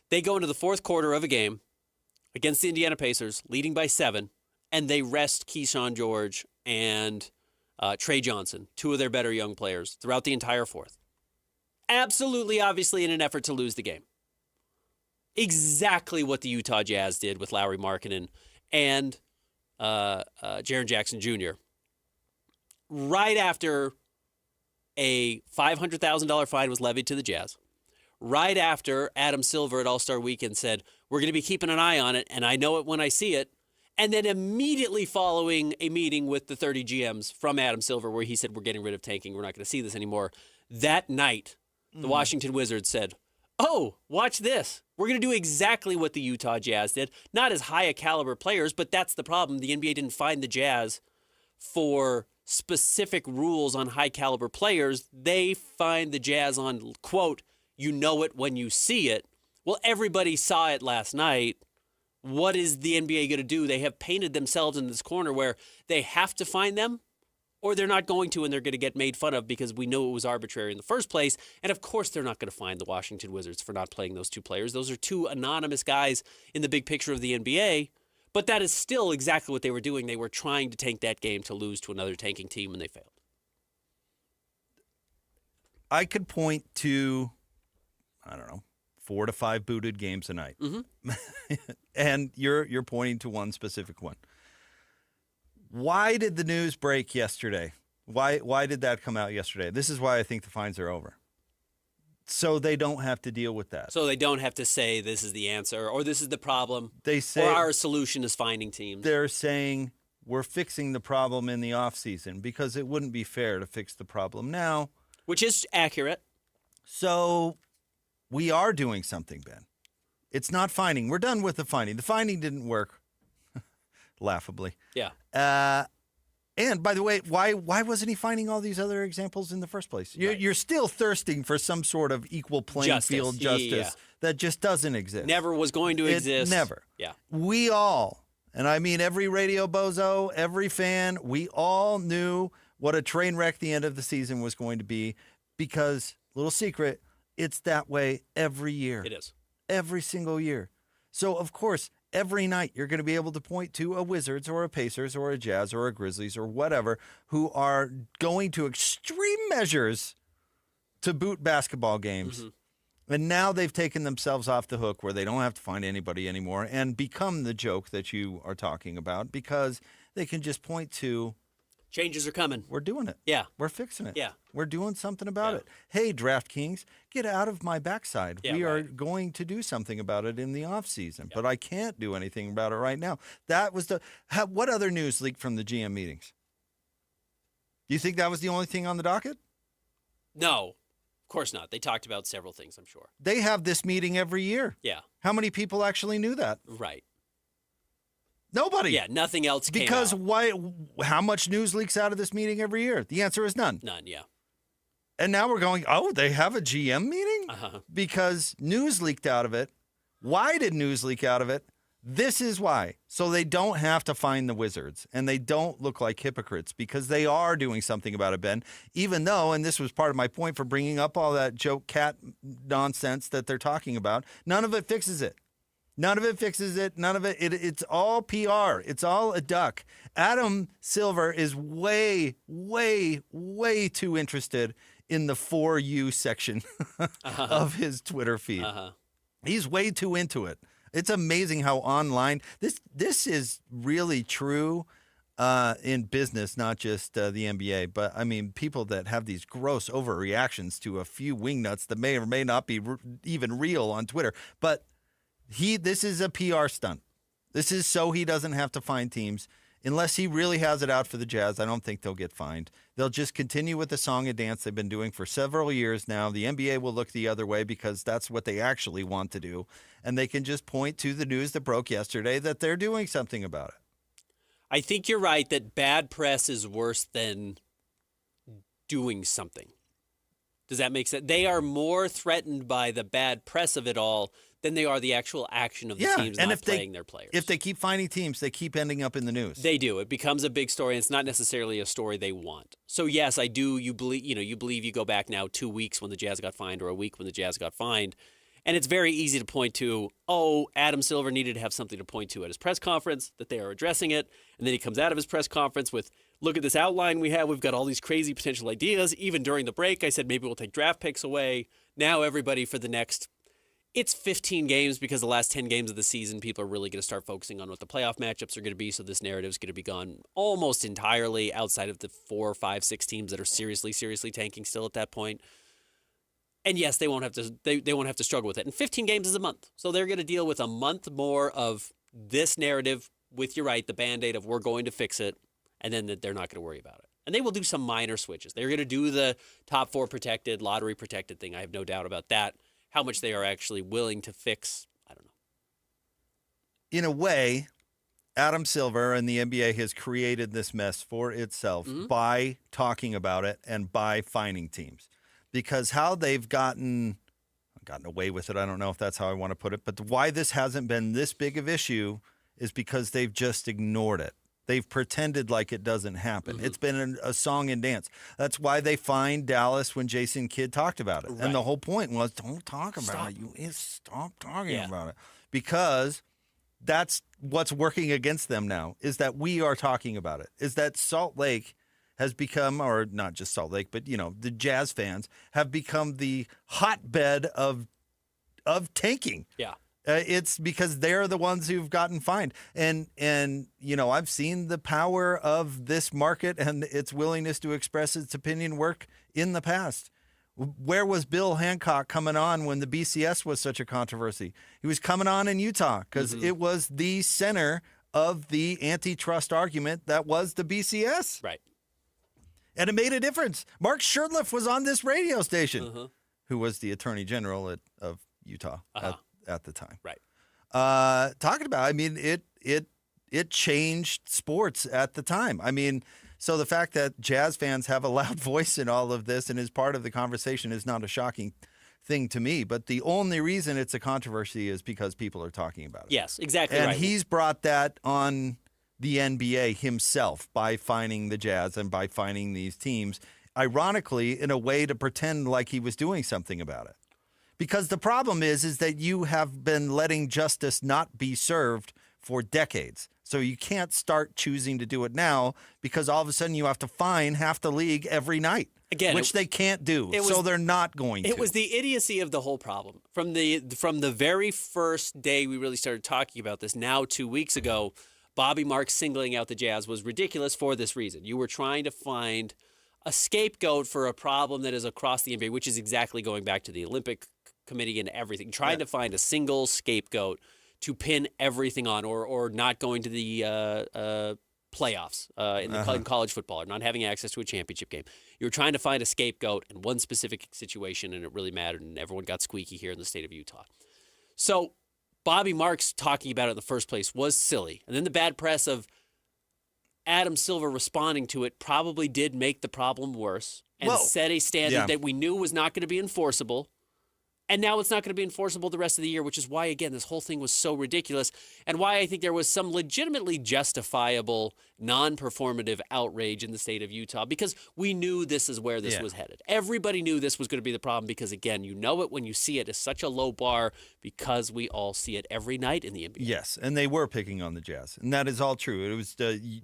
They go into the fourth quarter of a game against the Indiana Pacers, leading by 7, and they rest Keyshawn George and Trey Johnson, two of their better young players, throughout the entire fourth. Absolutely, obviously, in an effort to lose the game. Exactly what the Utah Jazz did with Lauri Markkanen and Jaren Jackson Jr. Right after a $500,000 fine was levied to the Jazz, right after Adam Silver at All-Star Weekend said, we're going to be keeping an eye on it, and I know it when I see it, and then immediately following a meeting with the 30 GMs from Adam Silver where he said, we're getting rid of tanking, we're not going to see this anymore. That night, the Washington Wizards said, oh, watch this. We're going to do exactly what the Utah Jazz did. Not as high a caliber players, but that's the problem. The NBA didn't find the Jazz for specific rules on high caliber players. They find the Jazz on, quote, you know it when you see it. Well, everybody saw it last night. What is the NBA going to do? They have painted themselves in this corner where they have to find them or they're not going to, and they're going to get made fun of because we know it was arbitrary in the first place. And of course, they're not going to find the Washington Wizards for not playing those two players. Those are two anonymous guys in the big picture of the NBA. But that is still exactly what they were doing. They were trying to tank that game to lose to another tanking team, and they failed. I could point to, 4 to 5 booted games a night. Mm-hmm. And you're pointing to one specific one. Why did the news break yesterday? Why did that come out yesterday? This is why I think the fines are over. So they don't have to deal with that. So they don't have to say this is the answer or this is the problem. They say, or our solution is finding teams. They're saying we're fixing the problem in the offseason because it wouldn't be fair to fix the problem now. Which is accurate. So we are doing something, Ben. It's not finding. We're done with the finding. The finding didn't work. Laughably. Yeah. And by the way, why wasn't he finding all these other examples in the first place? You're still thirsting for some sort of equal playing field justice that just doesn't exist. Never was going to exist. Never. Yeah. We all, and I mean every radio bozo, every fan, we all knew what a train wreck the end of the season was going to be because, little secret, it's that way every year. It is. Every single year. So, of course, every night you're going to be able to point to a Wizards or a Pacers or a Jazz or a Grizzlies or whatever who are going to extreme measures to boot basketball games. Mm-hmm. And now they've taken themselves off the hook where they don't have to find anybody anymore and become the joke that you are talking about because they can just point to changes are coming. We're doing it. Yeah. We're fixing it. Yeah. We're doing something about it. Hey, DraftKings, get out of my backside. Yeah, we are going to do something about it in the offseason, but I can't do anything about it right now. That was what other news leaked from the GM meetings? Do you think that was the only thing on the docket? No, of course not. They talked about several things, I'm sure. They have this meeting every year. Yeah. How many people actually knew that? Right. Nobody. Yeah, nothing else came because out. Why? How much news leaks out of this meeting every year? The answer is none. None, yeah. And now we're going, oh, they have a GM meeting? Uh-huh. Because news leaked out of it. Why did news leak out of it? This is why. So they don't have to find the Wizards, and they don't look like hypocrites because they are doing something about it, Ben. Even though, and this was part of my point for bringing up all that joke cat nonsense that they're talking about, none of it fixes it. None of it fixes it. None of it. It's all PR. It's all a duck. Adam Silver is way, way, way too interested in the For You section of his Twitter feed. He's way too into it. It's amazing how online this is really true in business, not just the NBA, but I mean, people that have these gross overreactions to a few wingnuts that may or may not be even real on Twitter. But this is a PR stunt. This is so he doesn't have to find teams. Unless he really has it out for the Jazz, I don't think they'll get fined. They'll just continue with the song and dance they've been doing for several years now. The NBA will look the other way because that's what they actually want to do. And they can just point to the news that broke yesterday that they're doing something about it. I think you're right that bad press is worse than doing something. Does that make sense? They are more threatened by the bad press of it all than they are the actual action of the teams not playing their players. If they keep finding teams, they keep ending up in the news. They do. It becomes a big story, and it's not necessarily a story they want. So yes, I do. You believe you go back now 2 weeks when the Jazz got fined, or a week when the Jazz got fined, and it's very easy to point to, Adam Silver needed to have something to point to at his press conference, that they are addressing it, and then he comes out of his press conference with, look at this outline we have. We've got all these crazy potential ideas. Even during the break, I said maybe we'll take draft picks away. Now everybody for the next, it's 15 games because the last 10 games of the season, people are really going to start focusing on what the playoff matchups are going to be. So this narrative is going to be gone almost entirely outside of the 4, 5, 6 teams that are seriously tanking still at that point. And yes, they won't have to. They won't have to struggle with it. And 15 games is a month, so they're going to deal with a month more of this narrative. With, you're right, the Band-Aid of we're going to fix it, and then they're not going to worry about it. And they will do some minor switches. They're going to do the top 4 protected, lottery protected thing. I have no doubt about that. How much they are actually willing to fix, I don't know. In a way, Adam Silver and the NBA has created this mess for itself by talking about it and by finding teams. Because how they've gotten away with it, I don't know if that's how I want to put it, but why this hasn't been this big of issue is because they've just ignored it. They've pretended like it doesn't happen. It's been a song and dance. That's why they fined Dallas when Jason Kidd talked about it. Right. And the whole point was, don't talk about it. Stop talking about it. Because that's what's working against them now, is that we are talking about it, is that Salt Lake has become, or not just Salt Lake, but, the Jazz fans have become the hotbed of tanking. Yeah. It's because they're the ones who've gotten fined. And I've seen the power of this market and its willingness to express its opinion work in the past. Where was Bill Hancock coming on when the BCS was such a controversy? He was coming on in Utah because it was the center of the antitrust argument that was the BCS. Right. And it made a difference. Mark Shurtleff was on this radio station, who was the attorney general of Utah at the time. Right. Talking about, I mean, it changed sports at the time. I mean, so the fact that Jazz fans have a loud voice in all of this and is part of the conversation is not a shocking thing to me. But the only reason it's a controversy is because people are talking about it. Yes, exactly right. And he's brought that on the NBA himself by finding the Jazz and by finding these teams, ironically, in a way to pretend like he was doing something about it. Because the problem is that you have been letting justice not be served for decades. So you can't start choosing to do it now because all of a sudden you have to fine half the league every night. Again, which they can't do. So they're not going to. It was the idiocy of the whole problem. From the very first day we really started talking about this, now 2 weeks ago, Bobby Marks singling out the Jazz was ridiculous for this reason. You were trying to find a scapegoat for a problem that is across the NBA, which is exactly going back to the Olympic Committee and everything. Trying to find a single scapegoat to pin everything on, or not going to the playoffs in college football, or not having access to a championship game. You were trying to find a scapegoat in one specific situation, and it really mattered, and everyone got squeaky here in the state of Utah. So Bobby Marks talking about it in the first place was silly. And then the bad press of Adam Silver responding to it probably did make the problem worse and set a standard that we knew was not going to be enforceable. And now it's not going to be enforceable the rest of the year, which is why, again, this whole thing was so ridiculous and why I think there was some legitimately justifiable, non-performative outrage in the state of Utah because we knew this is where this was headed. Everybody knew this was going to be the problem because, again, you know it when you see it. It's such a low bar because we all see it every night in the NBA. Yes, and they were picking on the Jazz, and that is all true. It was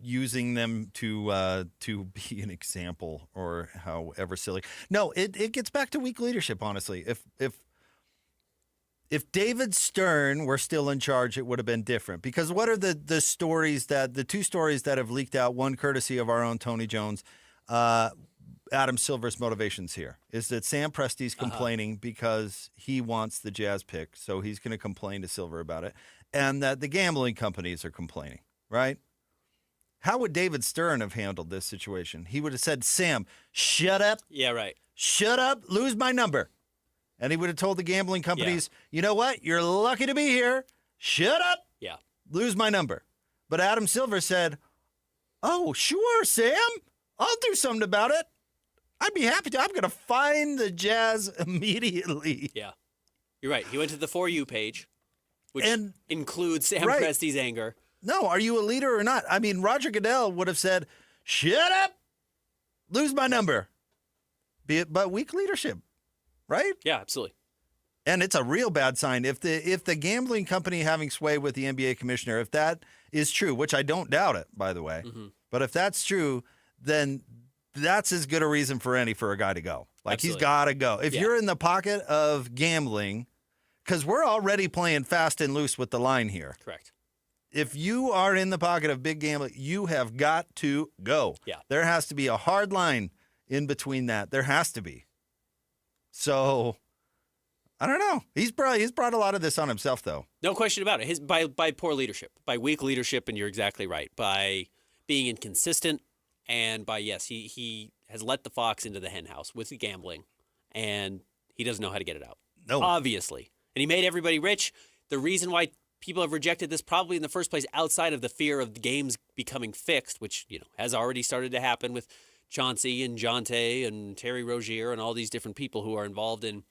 using them to be an example or however silly. No, it gets back to weak leadership, honestly. If If David Stern were still in charge, it would have been different. Because what are the two stories that have leaked out, one courtesy of our own Tony Jones, Adam Silver's motivations here, is that Sam Presti's complaining because he wants the Jazz pick, so he's going to complain to Silver about it, and that the gambling companies are complaining, right? How would David Stern have handled this situation? He would have said, Sam, shut up. Yeah, right. Shut up, lose my number. And he would have told the gambling companies, you know what? You're lucky to be here. Shut up. Yeah. Lose my number. But Adam Silver said, oh, sure, Sam. I'll do something about it. I'd be happy to. I'm going to find the Jazz immediately. Yeah. You're right. He went to the For You page, which includes Sam Presti's anger. No, are you a leader or not? I mean, Roger Goodell would have said, shut up, lose my number. But weak leadership, right? Yeah, absolutely. And it's a real bad sign. If the gambling company having sway with the NBA commissioner, if that is true, which I don't doubt it, by the way, but if that's true, then that's as good a reason for any for a guy to go. Like, he's got to go. If you're in the pocket of gambling, because we're already playing fast and loose with the line here. Correct. If you are in the pocket of big gambling, you have got to go. Yeah. There has to be a hard line in between that. There has to be. So, I don't know. He's brought a lot of this on himself, though. No question about it. By poor leadership, by weak leadership, and you're exactly right. By being inconsistent, and by, he has let the fox into the hen house with the gambling, and he doesn't know how to get it out. No. Obviously. And he made everybody rich. The reason why people have rejected this probably in the first place, outside of the fear of the games becoming fixed, which, has already started to happen with Chauncey and Jonte and Terry Rozier and all these different people who are involved in, at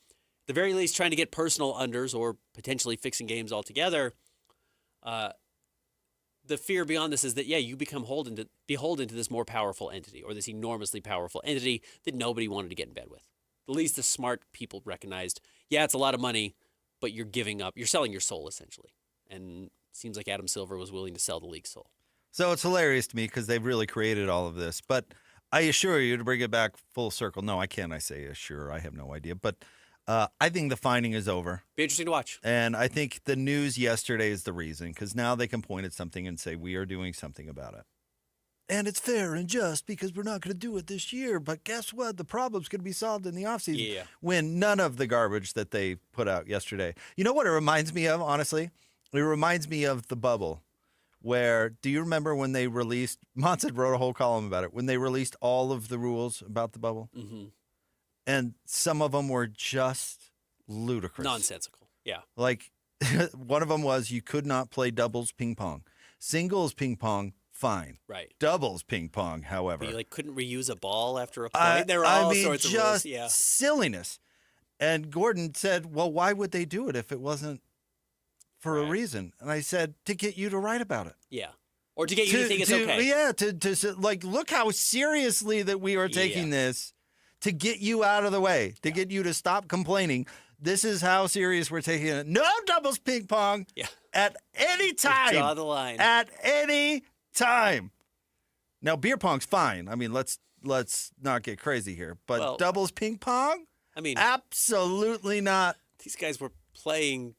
the very least, trying to get personal unders or potentially fixing games altogether. The fear beyond this is that, you become beholden to this more powerful entity, or this enormously powerful entity that nobody wanted to get in bed with. At least the smart people recognized, it's a lot of money, but you're selling your soul, essentially. And it seems like Adam Silver was willing to sell the league's soul. So it's hilarious to me because they've really created all of this. But I assure you, to bring it back full circle, no, I can't. I say assure. I have no idea. But I think the finding is over. Be interesting to watch. And I think the news yesterday is the reason, because now they can point at something and say, we are doing something about it. And it's fair and just because we're not going to do it this year. But guess what? The problem's going to be solved in the offseason. When none of the garbage that they put out yesterday. You know what it reminds me of, honestly? It reminds me of the bubble, where, do you remember when they released, Monson wrote a whole column about it, when they released all of the rules about the bubble? Mm-hmm. And some of them were just ludicrous. Nonsensical, yeah. Like, one of them was you could not play doubles ping pong. Singles ping pong, fine. Right. Doubles ping pong, however. But you couldn't reuse a ball after a play. There were all sorts of rules. Just silliness. And Gordon said, well, why would they do it if it wasn't for a reason? And I said, to get you to write about it. Yeah. Or to get you to think it's okay. Yeah, to look how seriously that we are taking this, to get you out of the way, to get you to stop complaining. This is how serious we're taking it. No doubles ping pong at any time. Draw the line. At any time. Now, beer pong's fine. I mean, let's not get crazy here. But doubles ping pong? I mean, absolutely not. These guys were playing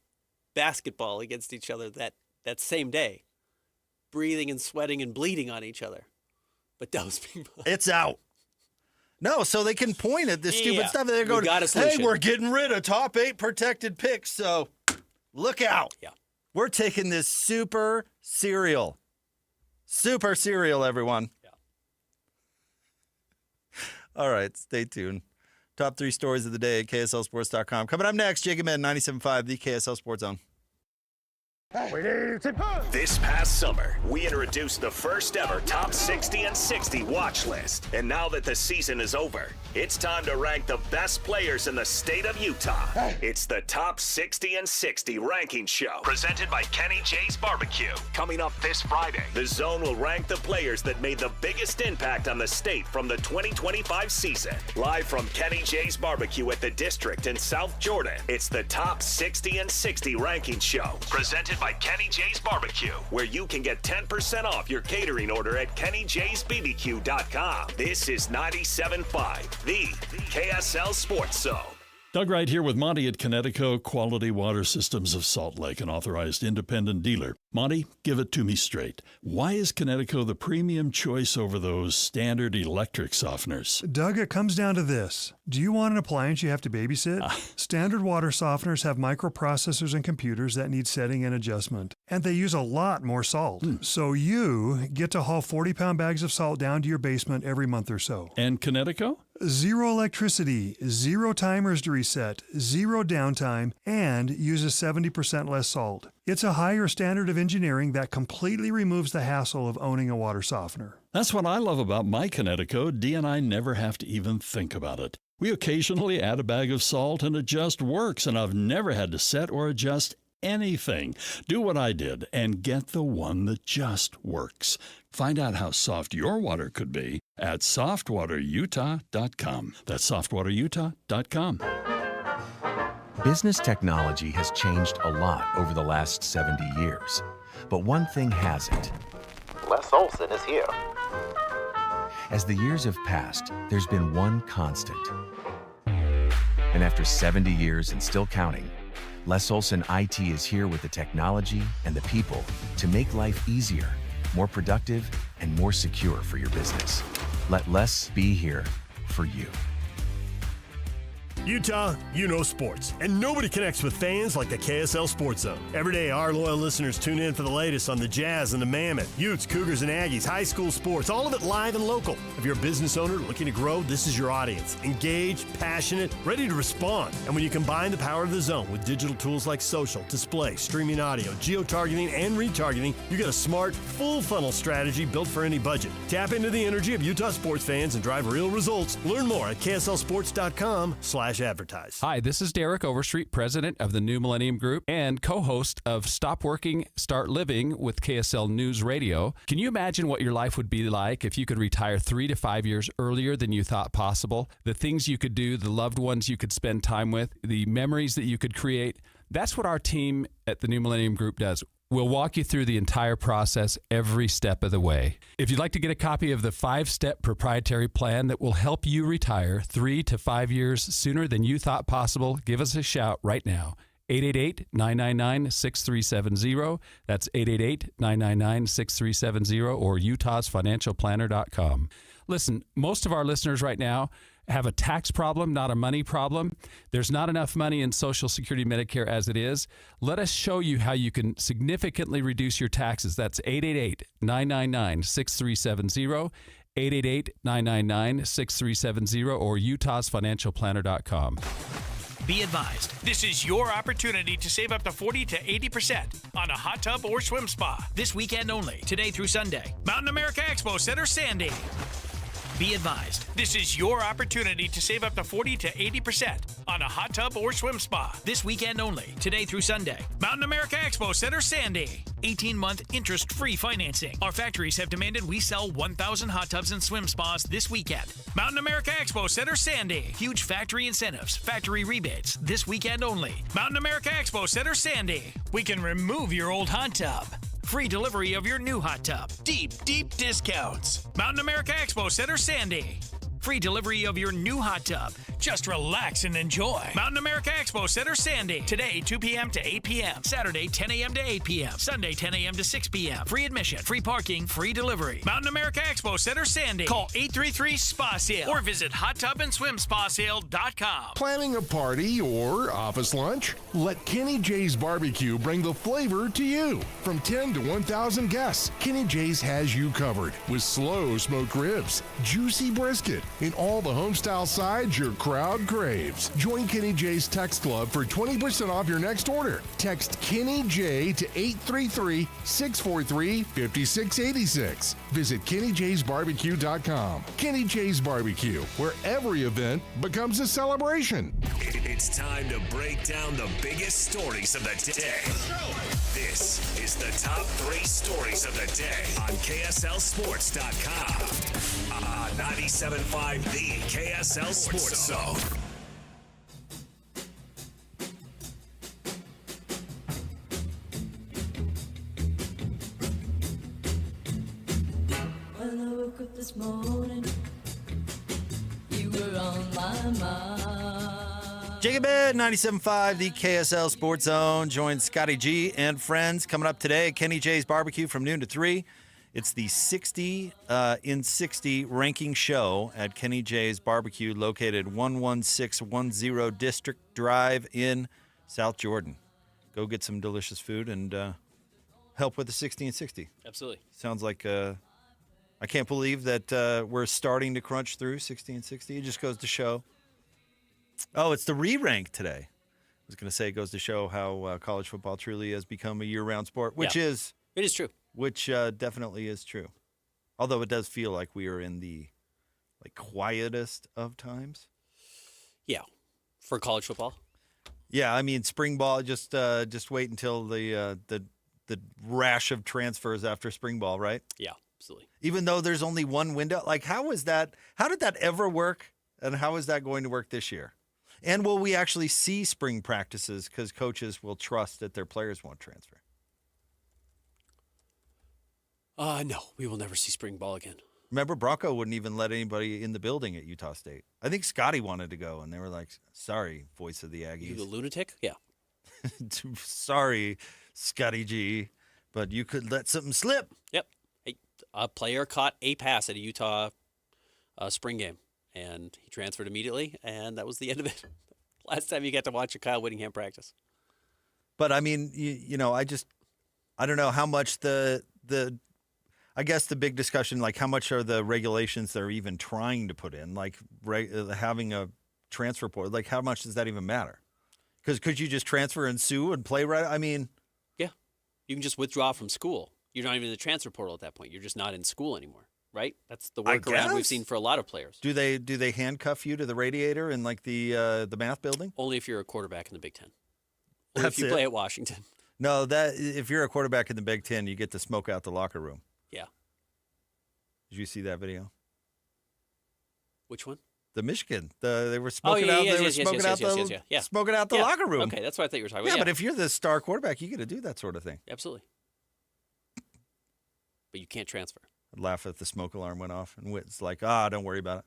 basketball against each other that same day, breathing and sweating and bleeding on each other. But doubles ping pong. It's out. No, so they can point at this stupid stuff. And they're going, hey, we're getting rid of top 8 protected picks, so look out. Yeah. We're taking this super serial. Super serial, everyone. Yeah. All right, stay tuned. Top 3 stories of the day at KSLSports.com. Coming up next, Jacob Mann, 97.5, the KSL Sports Zone. This past summer, we introduced the first ever Top 60 and 60 watch list. And now that the season is over, it's time to rank the best players in the state of Utah. It's the Top 60 and 60 ranking show, presented by Kenny J's Barbecue. Coming up this Friday, the Zone will rank the players that made the biggest impact on the state from the 2025 season. Live from Kenny J's Barbecue at the District in South Jordan, it's the Top 60 and 60 ranking show, presented by Kenny J's Barbecue, where you can get 10% off your catering order at KennyJ'sBBQ.com. This is 97.5, the KSL Sports Zone. Doug Wright here with Monty at Connecticut Quality Water Systems of Salt Lake, an authorized independent dealer. Monty, give it to me straight. Why is Connecticut the premium choice over those standard electric softeners? Doug, it comes down to this. Do you want an appliance you have to babysit? Standard water softeners have microprocessors and computers that need setting and adjustment, and they use a lot more salt. So you get to haul 40-pound bags of salt down to your basement every month or so. And Connecticut? Zero electricity, zero timers to reset, zero downtime, and uses 70% less salt. It's a higher standard of engineering that completely removes the hassle of owning a water softener. That's what I love about my Connecticut. Dee and I never have to even think about it. We occasionally add a bag of salt and it just works, and I've never had to set or adjust anything. Do what I did and get the one that just works. Find out how soft your water could be at softwaterutah.com. That's softwaterutah.com. Business technology has changed a lot over the last 70 years. But one thing hasn't. Les Olson is here. As the years have passed, there's been one constant. And after 70 years and still counting, Les Olson IT is here with the technology and the people to make life easier, more productive, and more secure for your business. Let Les be here for you. Utah, you know sports, and nobody connects with fans like the KSL Sports Zone. Every day, our loyal listeners tune in for the latest on the Jazz and the Mammoth, Utes, Cougars, and Aggies, high school sports, all of it live and local. If you're a business owner looking to grow, this is your audience. Engaged, passionate, ready to respond. And when you combine the power of the zone with digital tools like social, display, streaming audio, geo-targeting, and retargeting, you get a smart, full-funnel strategy built for any budget. Tap into the energy of Utah sports fans and drive real results. Learn more at kslsports.com/advertise. Hi, this is Derek Overstreet, president of the New Millennium Group and co-host of Stop Working, Start Living with KSL News Radio. Can you imagine what your life would be like if you could retire 3 to 5 years earlier than you thought possible? The things you could do, the loved ones you could spend time with, the memories that you could create. That's what our team at the New Millennium Group does. We'll walk you through the entire process every step of the way. If you'd like to get a copy of the 5-step proprietary plan that will help you retire 3 to 5 years sooner than you thought possible, give us a shout right now. 888-999-6370. That's 888-999-6370 or utahsfinancialplanner.com. Listen, most of our listeners right now have a tax problem, not a money problem. There's not enough money in Social Security Medicare as it is. Let us show you how you can significantly reduce your taxes. That's 888-999-6370, 888-999-6370, or utahsfinancialplanner.com. Be advised, this is your opportunity to save up to 40 to 80% on a hot tub or swim spa. This weekend only, today through Sunday. Mountain America Expo Center, Sandy. Be advised, this is your opportunity to save up to 40 to 80% on a hot tub or swim spa. This weekend only, today through Sunday. Mountain America Expo Center, Sandy. 18-month interest-free financing. Our factories have demanded we sell 1,000 hot tubs and swim spas this weekend. Mountain America Expo Center, Sandy. Huge factory incentives, factory rebates, this weekend only. Mountain America Expo Center, Sandy. We can remove your old hot tub. Free delivery of your new hot tub. Deep, deep discounts. Mountain America Expo Center, Sandy. Free delivery of your new hot tub. Just relax and enjoy. Mountain America Expo Center, Sandy. Today, 2 p.m. to 8 p.m. Saturday, 10 a.m. to 8 p.m. Sunday, 10 a.m. to 6 p.m. Free admission, free parking, free delivery. Mountain America Expo Center, Sandy. Call 833-SPA-SALE or visit hottubandSwimSpaSale.com. Planning a party or office lunch? Let Kenny J's Barbecue bring the flavor to you. From 10 to 1,000 guests, Kenny J's has you covered with slow smoked ribs, juicy brisket, and all the homestyle sides your crowd craves. Join Kenny J's Text Club for 20% off your next order. Text Kenny J to 833-643-5686. Visit KennyJ'sBarbecue.com. Kenny J's Barbecue, where every event becomes a celebration. It's time to break down the biggest stories of the day. This is the top 3 stories of the day on KSLSports.com. 97.5, the KSL Sports Zone. When I woke up this morning, you were on my mind. Jacobin, 97.5, the KSL Sports Zone. Join Scotty G and friends coming up today at Kenny J's Barbecue from noon to 3. It's the 60 in 60 ranking show at Kenny J's Barbecue, located 11610 District Drive in South Jordan. Go get some delicious food and help with the 60 and 60. Absolutely. Sounds like I can't believe that we're starting to crunch through 60 and 60. It just goes to show. Oh, it's the re-rank today. I was going to say it goes to show how college football truly has become a year-round sport, which is... It is true. Which definitely is true. Although it does feel like we are in the quietest of times. Yeah, for college football. Yeah, I mean spring ball. Just wait until the rash of transfers after spring ball, right? Yeah, absolutely. Even though there's only one window, how is that? How did that ever work? And how is that going to work this year? And will we actually see spring practices because coaches will trust that their players won't transfer? No, we will never see spring ball again. Remember, Bronco wouldn't even let anybody in the building at Utah State. I think Scotty wanted to go, and they were like, sorry, voice of the Aggies. You the lunatic? Yeah. Sorry, Scotty G, but you could let something slip. Yep. A player caught a pass at a Utah spring game, and he transferred immediately, and that was the end of it. Last time you got to watch a Kyle Whittingham practice. But, I mean, I don't know how much I guess the big discussion, how much are the regulations they're even trying to put in, having a transfer portal, how much does that even matter? Because could you just transfer and sue and play right? I mean. Yeah. You can just withdraw from school. You're not even in the transfer portal at that point. You're just not in school anymore, right? That's the workaround we've seen for a lot of players. Do they handcuff you to the radiator in the math building? Only if you're a quarterback in the Big Ten. Only if you play at Washington. No, if you're a quarterback in the Big Ten, you get to smoke out the locker room. Yeah. Did you see that video? Which one? The Michigan. They were smoking out. They were smoking out the locker room. Okay, that's what I thought you were talking about. Yeah, but if you're the star quarterback, you get to do that sort of thing. Absolutely. But you can't transfer. I'd laugh if the smoke alarm went off and it's like, don't worry about it.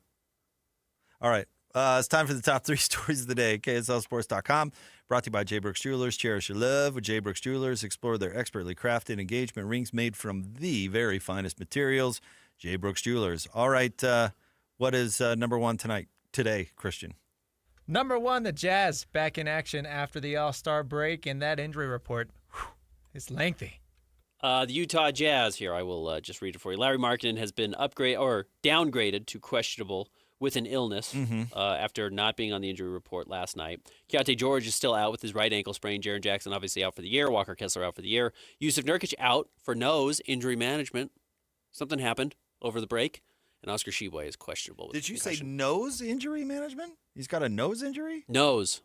All right. It's time for the top 3 stories of the day. KSLSports.com. Brought to you by J. Brooks Jewelers. Cherish your love with J. Brooks Jewelers. Explore their expertly crafted engagement rings made from the very finest materials. J. Brooks Jewelers. All right. What is number 1 today, Christian? Number 1, the Jazz back in action after the All-Star break, and that injury report is lengthy. The Utah Jazz here, I will just read it for you. Larry Markkinen has been downgraded to questionable with an illness after not being on the injury report last night. Keontae George is still out with his right ankle sprain. Jaren Jackson obviously out for the year. Walker Kessler out for the year. Yusuf Nurkic out for nose injury management. Something happened over the break. And Oscar Tshiebwe is questionable with Did you concussion. say nose injury management? He's got a nose injury? Nose,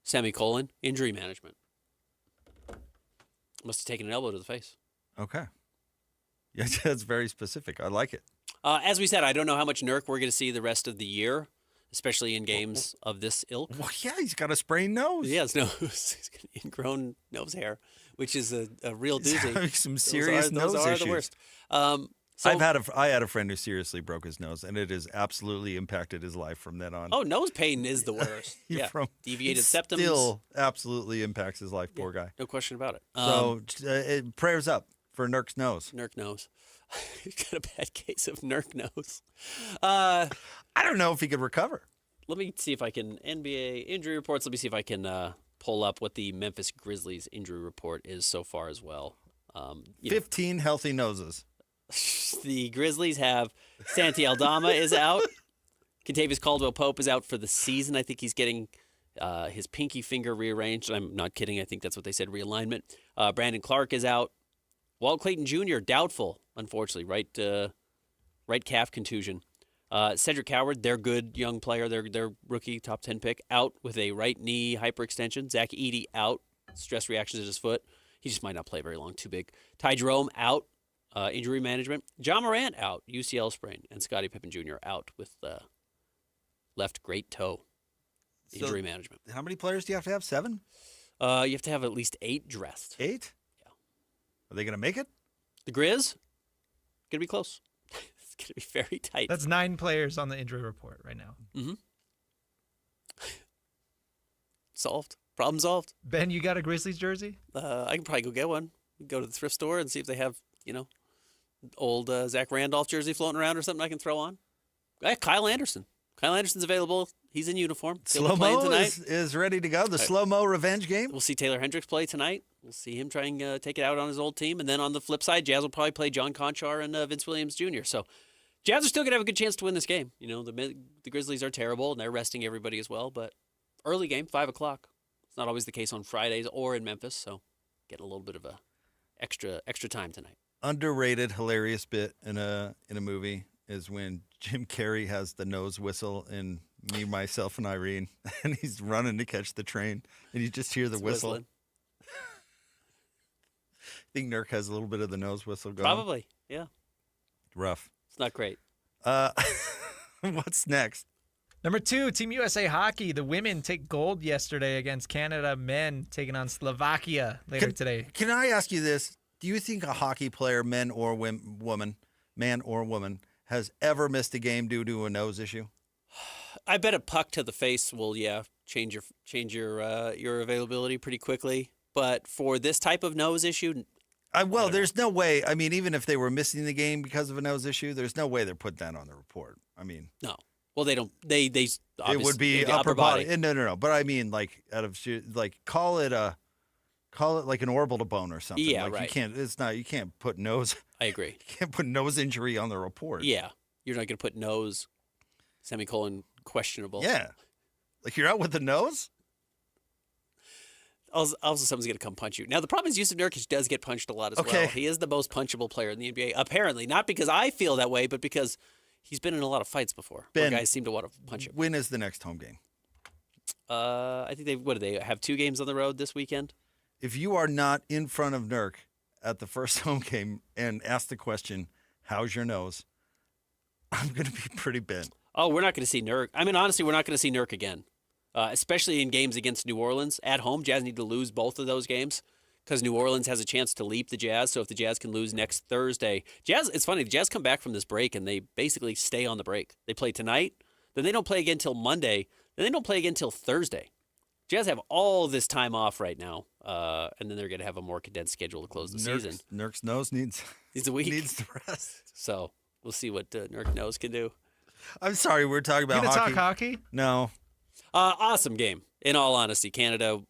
semicolon, injury management. Must have taken an elbow to the face. Okay. Yeah, that's very specific. I like it. As we said, I don't know how much Nurk we're going to see the rest of the year, especially in games of this ilk. Well, yeah, he's got a sprained nose. Yeah, his nose. He's got ingrown nose hair, which is a real doozy. Some serious nose those are issues. the worst. I had a friend who seriously broke his nose, and it has absolutely impacted his life from then on. Oh, nose pain is the worst. Yeah, deviated septum still absolutely impacts his life. Poor guy. No question about it. So prayers up for Nurk's nose. Nurk nose. He's got a bad case of Nurk nose. I don't know if he could recover. Let me see if I can NBA injury reports. Let me see if I can pull up what the Memphis Grizzlies injury report is so far as well. 15 healthy noses. The Grizzlies have Santi Aldama is out. Kentavious Caldwell-Pope is out for the season. I think he's getting his pinky finger rearranged. I'm not kidding. I think that's what they said, realignment. Brandon Clark is out. Walt Clayton Jr., doubtful, unfortunately. Right calf contusion. Cedric Howard, their good young player, their rookie top 10 pick, out with a right knee hyperextension. Zach Edey out. Stress reactions at his foot. He just might not play very long. Too big. Ty Jerome out. Injury management. John Morant out, UCL sprain, and Scottie Pippen Jr. out with left great toe. Injury management. How many players do you have? 7? You have to have at least 8 dressed. 8? Yeah. Are they going to make it? The Grizz? Going to be close. It's going to be very tight. That's 9 players on the injury report right now. Mm-hmm. Solved. Problem solved. Ben, you got a Grizzlies jersey? I can probably go get one. Go to the thrift store and see if they have, old Zach Randolph jersey floating around or something I can throw on. Kyle Anderson. Kyle Anderson's available. He's in uniform. Slow-mo is ready to go. The slow-mo revenge game. We'll see Taylor Hendricks play tonight. We'll see him try and take it out on his old team. And then on the flip side, Jazz will probably play John Conchar and Vince Williams Jr. So Jazz are still going to have a good chance to win this game. The Grizzlies are terrible, and they're resting everybody as well. But early game, 5 o'clock. It's not always the case on Fridays or in Memphis, so get a little bit of a extra time tonight. Underrated, hilarious bit in a movie is when Jim Carrey has the nose whistle in Me, Myself, and Irene, and he's running to catch the train, and you just hear the whistle. Whistling. I think Nurk has a little bit of the nose whistle going. Probably, yeah. Rough. It's not great. What's next? Number 2, Team USA Hockey. The women take gold yesterday against Canada. Men taking on Slovakia later today. Can I ask you this? Do you think a hockey player, man or woman, has ever missed a game due to a nose issue? I bet a puck to the face will, change your availability pretty quickly. But for this type of nose issue, there's no way. I mean, even if they were missing the game because of a nose issue, there's no way they're putting that on the report. I mean, no. Well, they don't. They it would be upper body. No. But I mean, like call it like an orbital bone or something. Yeah, like right. You can't put nose. I agree. You can't put nose injury on the report. Yeah, you're not going to put nose, questionable. Yeah, like you're out with the nose. Also, someone's going to come punch you. Now, the problem is Yusuf Nurkic does get punched a lot as well. He is the most punchable player in the NBA, apparently. Not because I feel that way, but because he's been in a lot of fights before. Ben, where guys seem to want to punch him. When is the next home game? I think they have 2 games on the road this weekend? If you are not in front of Nurk at the first home game and ask the question, how's your nose? I'm going to be pretty bent. Oh, we're not going to see Nurk. I mean, honestly, we're not going to see Nurk again. Especially in games against New Orleans. At home, Jazz need to lose both of those games because New Orleans has a chance to leap the Jazz. So if the Jazz can lose next Thursday, it's funny, the Jazz come back from this break and they basically stay on the break. They play tonight, then they don't play again till Monday, then they don't play again till Thursday. Jazz have all this time off right now, and then they're going to have a more condensed schedule to close the season. Nurk's nose needs a week. Needs the rest. So we'll see what Nurk nose can do. I'm sorry, we're talking about hockey. Talk hockey? No. Awesome game. In all honesty, Canada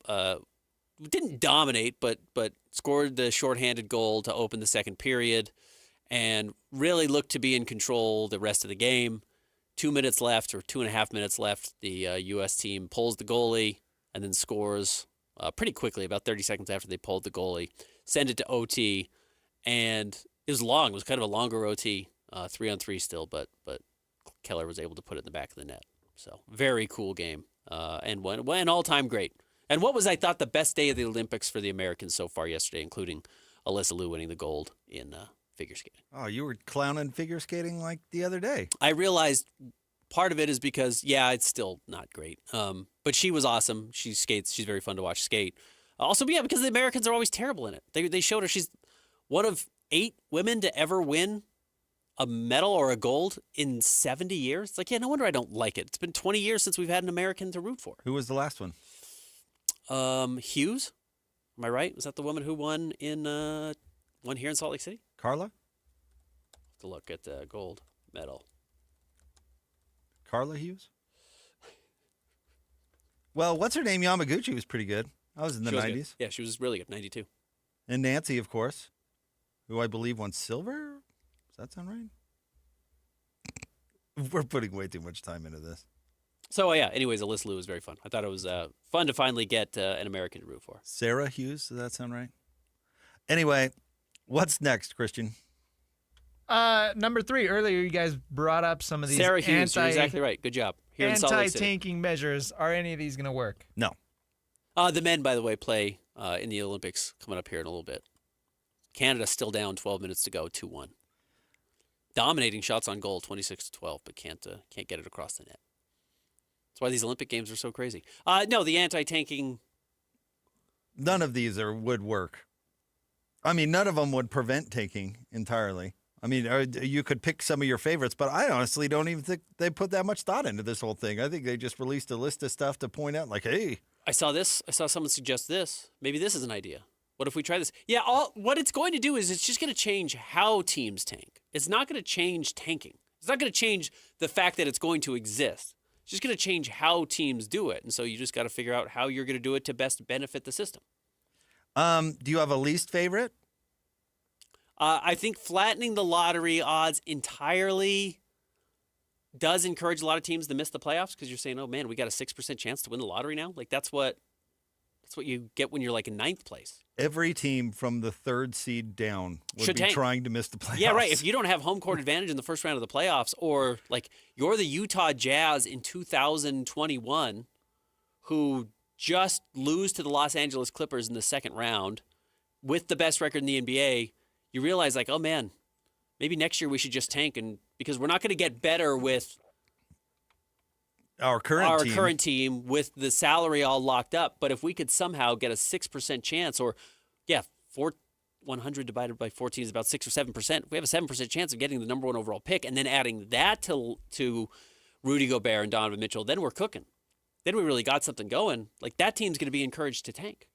didn't dominate, but scored the shorthanded goal to open the second period, and really looked to be in control the rest of the game. 2 minutes left, or 2.5 minutes left. The U.S. team pulls the goalie and then scores pretty quickly, about 30 seconds after they pulled the goalie. Send it to OT, and it was long. It was kind of a longer OT, 3-on-3 still, but Keller was able to put it in the back of the net. So very cool game, and an all-time great. And what was, I thought, the best day of the Olympics for the Americans so far yesterday, including Alyssa Liu winning the gold in figure skating. Oh, you were clowning figure skating like the other day. I realized part of it is because, it's still not great. But she was awesome. She skates. She's very fun to watch skate. Also, because the Americans are always terrible in it. They showed her she's one of 8 women to ever win a medal or a gold in 70 years. It's like, no wonder I don't like it. It's been 20 years since we've had an American to root for. Who was the last one? Hughes. Am I right? Was that the woman who won here in Salt Lake City? Carla? Have to look at the gold medal. Carla Hughes? Well, what's her name? Yamaguchi was pretty good. I was in the 90s. Good. Yeah, she was really good. 92. And Nancy, of course, who I believe won silver. Does that sound right? We're putting way too much time into this. So, anyways, Alyssa Liu was very fun. I thought it was fun to finally get an American to root for. Sarah Hughes, does that sound right? Anyway, what's next, Christian? Number 3, earlier you guys brought up some of these Sarah Hughes, you're exactly right. Good job. Here in Salt Lake City. Anti-tanking measures. Are any of these going to work? No. The men, by the way, play in the Olympics coming up here in a little bit. Canada still down 12 minutes to go, 2-1. Dominating shots on goal, 26-12, but can't get it across the net. That's why these Olympic Games are so crazy. No, the anti-tanking... None of these would work. I mean, none of them would prevent tanking entirely. I mean, you could pick some of your favorites, but I honestly don't even think they put that much thought into this whole thing. I think they just released a list of stuff to point out, like, hey, I saw this. I saw someone suggest this. Maybe this is an idea. What if we try this? Yeah, what it's going to do is it's just going to change how teams tank. It's not going to change tanking. It's not going to change the fact that it's going to exist. It's just going to change how teams do it. And so you just got to figure out how you're going to do it to best benefit the system. Do you have a least favorite? I think flattening the lottery odds entirely does encourage a lot of teams to miss the playoffs because you're saying, oh, man, we got a 6% chance to win the lottery now. Like, that's what you get when you're like in ninth place. Every team from the third seed down would Should be tank. trying to miss the playoffs. Yeah, right. If you don't have home court advantage in the first round of the playoffs, or like you're the Utah Jazz in 2021 who just lose to the Los Angeles Clippers in the second round with the best record in the NBA, you realize like, oh man, maybe next year we should just tank, and because we're not going to get better with our current team with the salary all locked up. But if we could somehow get a 6% chance, or 100 divided by 14 is about 6 or 7%. We have a 7% chance of getting the number 1 overall pick, and then adding that to Rudy Gobert and Donovan Mitchell, then we're cooking. Then we really got something going. Like, that team's going to be encouraged to tank.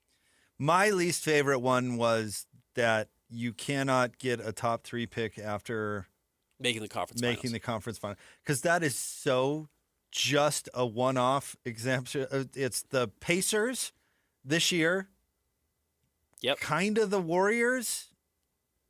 My least favorite one was that you cannot get a top 3 pick after making the conference final, because that is so just a one-off exemption. It's the Pacers this year. Yep. Kind of the Warriors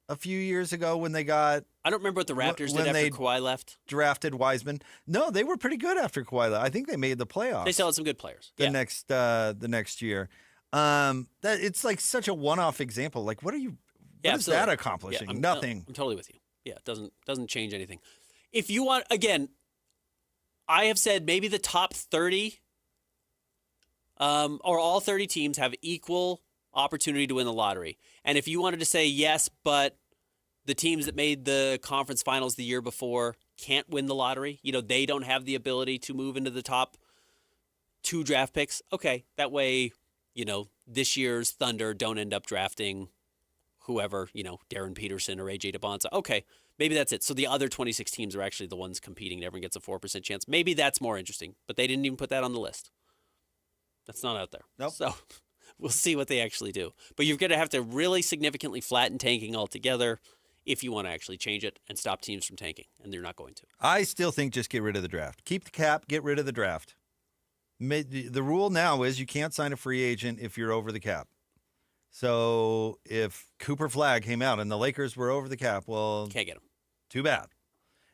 a few years ago when they got... I don't remember what the Raptors did after Kawhi left. Drafted Wiseman. No, they were pretty good after Kawhi left. I think they made the playoffs. They still had some good players. The next year. That it's like such a one-off example. Like, what is that accomplishing? Yeah, Nothing. I'm totally with you. Yeah, it doesn't change anything. If you want, again, I have said maybe the top 30 or all 30 teams have equal opportunity to win the lottery. And if you wanted to say yes, but the teams that made the conference finals the year before can't win the lottery, they don't have the ability to move into the top 2 draft picks. Okay, that way, this year's Thunder don't end up drafting whoever, Darren Peterson or AJ DeBonza. Okay, maybe that's it. So the other 26 teams are actually the ones competing and everyone gets a 4% chance. Maybe that's more interesting, but they didn't even put that on the list. That's not out there. Nope. So we'll see what they actually do. But you're going to have to really significantly flatten tanking altogether if you want to actually change it and stop teams from tanking, and they're not going to. I still think just get rid of the draft. Keep the cap, get rid of the draft. The rule now is you can't sign a free agent if you're over the cap. So if Cooper Flagg came out and the Lakers were over the cap, well, can't get him. Too bad.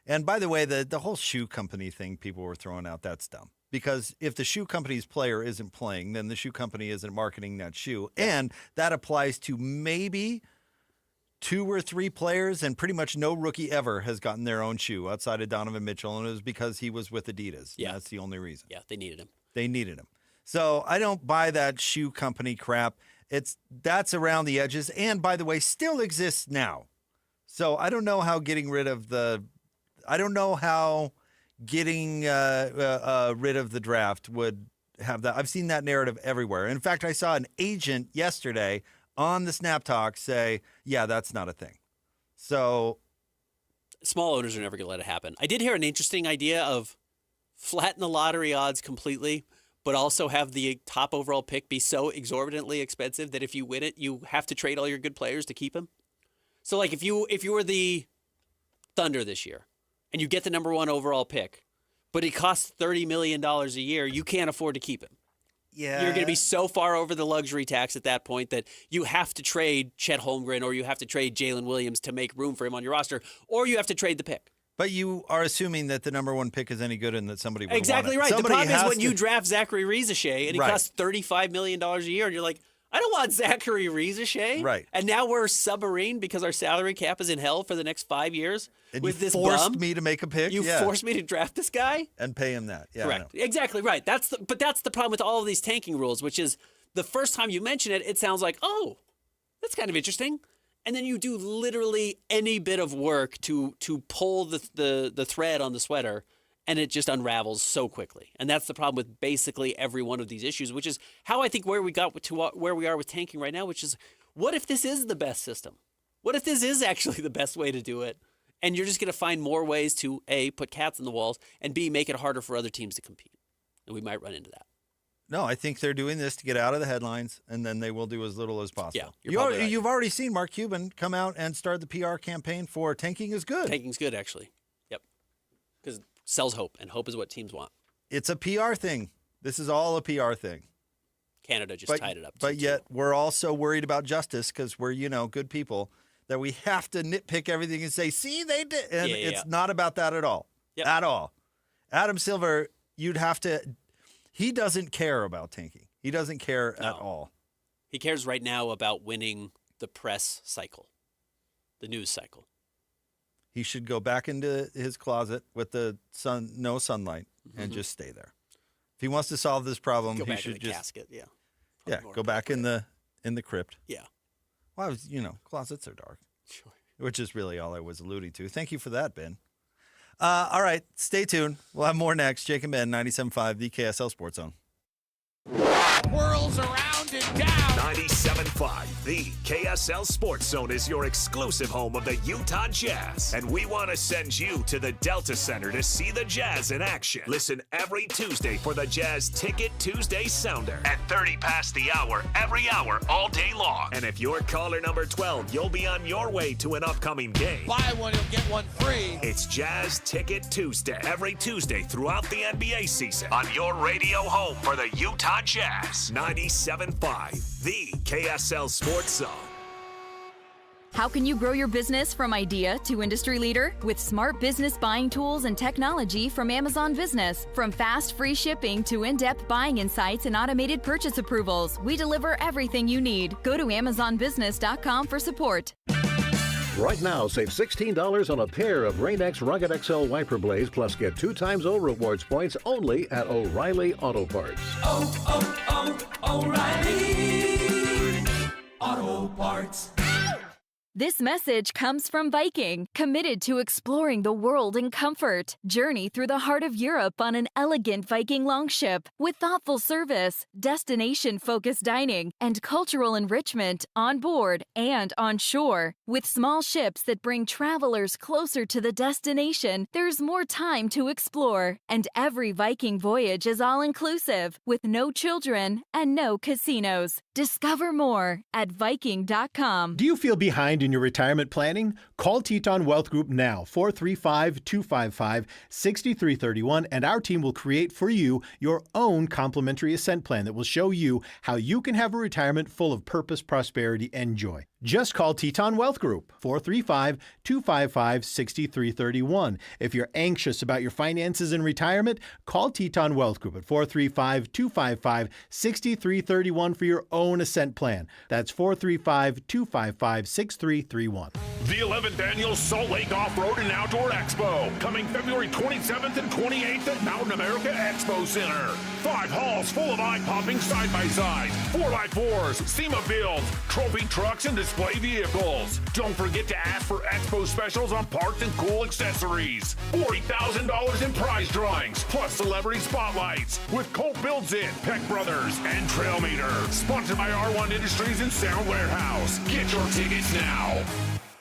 And by the way, the whole shoe company thing people were throwing out, that's dumb. Because if the shoe company's player isn't playing, then the shoe company isn't marketing that shoe. And that applies to maybe 2 or 3 players, and pretty much no rookie ever has gotten their own shoe outside of Donovan Mitchell, and it was because he was with Adidas. Yeah. That's the only reason. Yeah, they needed him. So I don't buy that shoe company crap. That's around the edges, and by the way, still exists now. So I don't know how getting rid of the draft would have that. I've seen that narrative everywhere. In fact, I saw an agent yesterday on the Snap Talk say, yeah, that's not a thing. So small owners are never going to let it happen. I did hear an interesting idea of flatten the lottery odds completely, but also have the top overall pick be so exorbitantly expensive that if you win it, you have to trade all your good players to keep him. So like if you were the Thunder this year and you get the number 1 overall pick, but it costs $30 million a year, you can't afford to keep him. Yeah. You're going to be so far over the luxury tax at that point that you have to trade Chet Holmgren or you have to trade Jalen Williams to make room for him on your roster, or you have to trade the pick. But you are assuming that the number 1 pick is any good and that somebody would exactly want it. Right. Somebody the problem is when you draft Zachary Riesachet and he Right. costs $35 million a year, and you're like, I don't want Zachary Riesachet. Right. And now we're submarine because our salary cap is in hell for the next 5 years. And with you this forced bum. me to make a pick. You forced me to draft this guy and pay him that. Yeah, correct. Exactly right. That's the problem with all of these tanking rules, which is the first time you mention it, it sounds like, oh, that's kind of interesting. And then you do literally any bit of work to pull the thread on the sweater, and it just unravels so quickly. And that's the problem with basically every one of these issues, which is how I think where we got to where we are with tanking right now, which is, what if this is the best system? What if this is actually the best way to do it? And you're just going to find more ways to, A, put cats in the walls, and B, make it harder for other teams to compete. And we might run into that. No, I think they're doing this to get out of the headlines, and then they will do as little as possible. Yeah, you're probably right. You've already seen Mark Cuban come out and start the PR campaign for tanking is good. Tanking's good, actually. Yep. Because it sells hope, and hope is what teams want. It's a PR thing. This is all a PR thing. Canada just tied it up. But yet we're also worried about justice because we're, good people, that we have to nitpick everything and say, see, they did. And it's not about that at all. Yep. At all. Adam Silver, he doesn't care about tanking. He doesn't care at all. He cares right now about winning the press cycle, the news cycle. He should go back into his closet with no sunlight and just stay there. If he wants to solve this problem, Go he back should in the casket, yeah. Go back in the crypt. Yeah. Well, closets are dark. Sure. Which is really all I was alluding to. Thank you for that, Ben. All right, stay tuned. We'll have more next. Jake and Ben, 97.5, the KSL Sports Zone. Whirls around and down. 97.5, the KSL Sports Zone is your exclusive home of the Utah Jazz. And we want to send you to the Delta Center to see the Jazz in action. Listen every Tuesday for the Jazz Ticket Tuesday Sounder at 30 past the hour, every hour, all day long. And if you're caller number 12, you'll be on your way to an upcoming game. Buy one, you'll get one free. It's Jazz Ticket Tuesday, every Tuesday throughout the NBA season on your radio home for the Utah Jazz. 97.5, the KSL Sports Zone. How can you grow your business from idea to industry leader? With smart business buying tools and technology from Amazon Business. From fast, free shipping to in-depth buying insights and automated purchase approvals, we deliver everything you need. Go to AmazonBusiness.com for support. Right now, save $16 on a pair of Rain-X Rugged XL wiper blades, plus get 2 times O Rewards points only at O'Reilly Auto Parts. O'Reilly Auto Parts. This message comes from Viking, committed to exploring the world in comfort. Journey through the heart of Europe on an elegant Viking longship with thoughtful service, destination-focused dining, and cultural enrichment on board and on shore. With small ships that bring travelers closer to the destination, there's more time to explore. And every Viking voyage is all-inclusive, with no children and no casinos. Discover more at Viking.com. Do you feel behind in your retirement planning? Call Teton Wealth Group now, 435-255-6331, and our team will create for you your own complimentary Ascent plan that will show you how you can have a retirement full of purpose, prosperity, and joy. Just call Teton Wealth Group, 435-255-6331. If you're anxious about your finances in retirement, call Teton Wealth Group at 435-255-6331 for your own Ascent plan. That's 435-255-6331. The 11th Annual Salt Lake Off-Road and Outdoor Expo, coming February 27th and 28th at Mountain America Expo Center. 5 halls full of eye-popping side-by-sides, 4x4s, SEMA builds, trophy trucks, and display vehicles. Don't forget to ask for Expo specials on parts and cool accessories. $40,000 in prize drawings, plus celebrity spotlights, with Colt Builds It, Peck Brothers, and Trailmeter. Sponsored by R1 Industries and Sound Warehouse. Get your tickets now.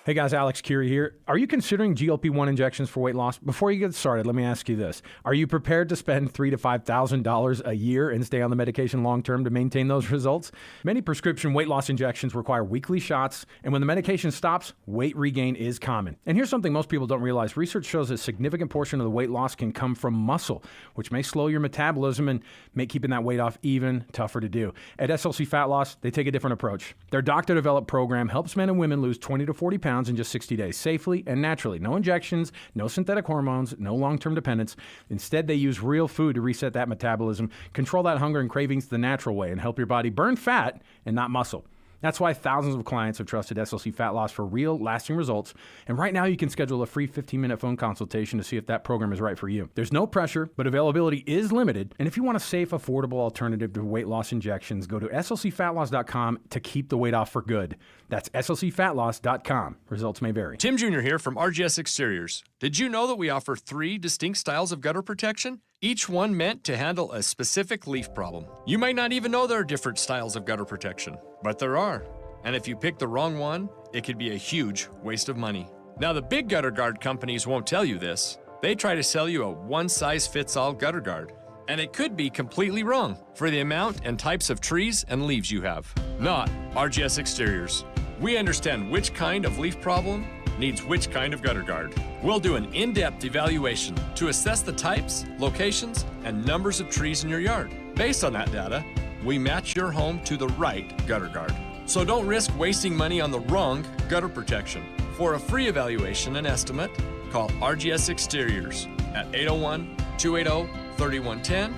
Hey guys, Alex Curie here. Are you considering GLP-1 injections for weight loss? Before you get started, let me ask you this. Are you prepared to spend $3,000 to $5,000 a year and stay on the medication long-term to maintain those results? Many prescription weight loss injections require weekly shots, and when the medication stops, weight regain is common. And here's something most people don't realize. Research shows a significant portion of the weight loss can come from muscle, which may slow your metabolism and make keeping that weight off even tougher to do. At SLC Fat Loss, they take a different approach. Their doctor-developed program helps men and women lose 20 to 40 pounds in just 60 days, safely and naturally. No injections, no synthetic hormones, no long-term dependence. Instead, they use real food to reset that metabolism, control that hunger and cravings the natural way, and help your body burn fat and not muscle. That's why thousands of clients have trusted SLC Fat Loss for real, lasting results. And right now, you can schedule a free 15-minute phone consultation to see if that program is right for you. There's no pressure, but availability is limited. And if you want a safe, affordable alternative to weight loss injections, go to slcfatloss.com to keep the weight off for good. That's slcfatloss.com. Results may vary. Tim Jr. here from RGS Exteriors. Did you know that we offer 3 distinct styles of gutter protection? Each one meant to handle a specific leaf problem. You might not even know there are different styles of gutter protection, but there are. And if you pick the wrong one, it could be a huge waste of money. Now, the big gutter guard companies won't tell you this. They try to sell you a one-size-fits-all gutter guard. And it could be completely wrong for the amount and types of trees and leaves you have. Not RGS Exteriors. We understand which kind of leaf problem needs which kind of gutter guard. We'll do an in-depth evaluation to assess the types, locations, and numbers of trees in your yard. Based on that data, we match your home to the right gutter guard. So don't risk wasting money on the wrong gutter protection. For a free evaluation and estimate, call RGS Exteriors at 801-280-3110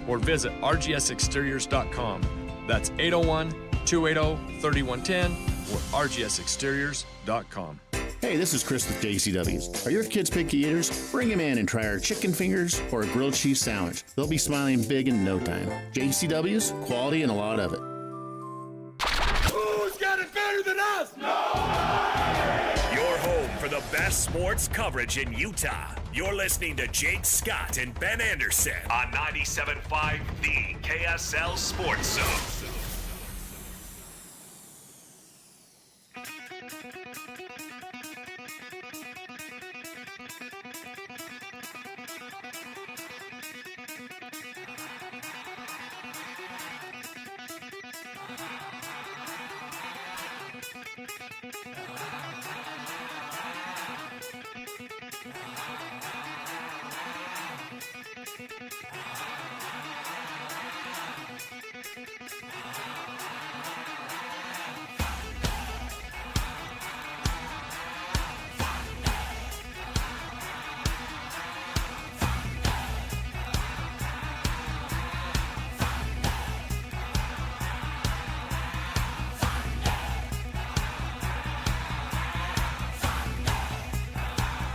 or visit rgsexteriors.com. That's 801-280-3110 or rgsexteriors.com. Hey, this is Chris with JCW's. Are your kids picky eaters? Bring them in and try our chicken fingers or a grilled cheese sandwich. They'll be smiling big in no time. JCW's, quality and a lot of it. Who's got it better than us? Your home for the best sports coverage in Utah. You're listening to Jake Scott and Ben Anderson on 97.5 The KSL Sports Zone.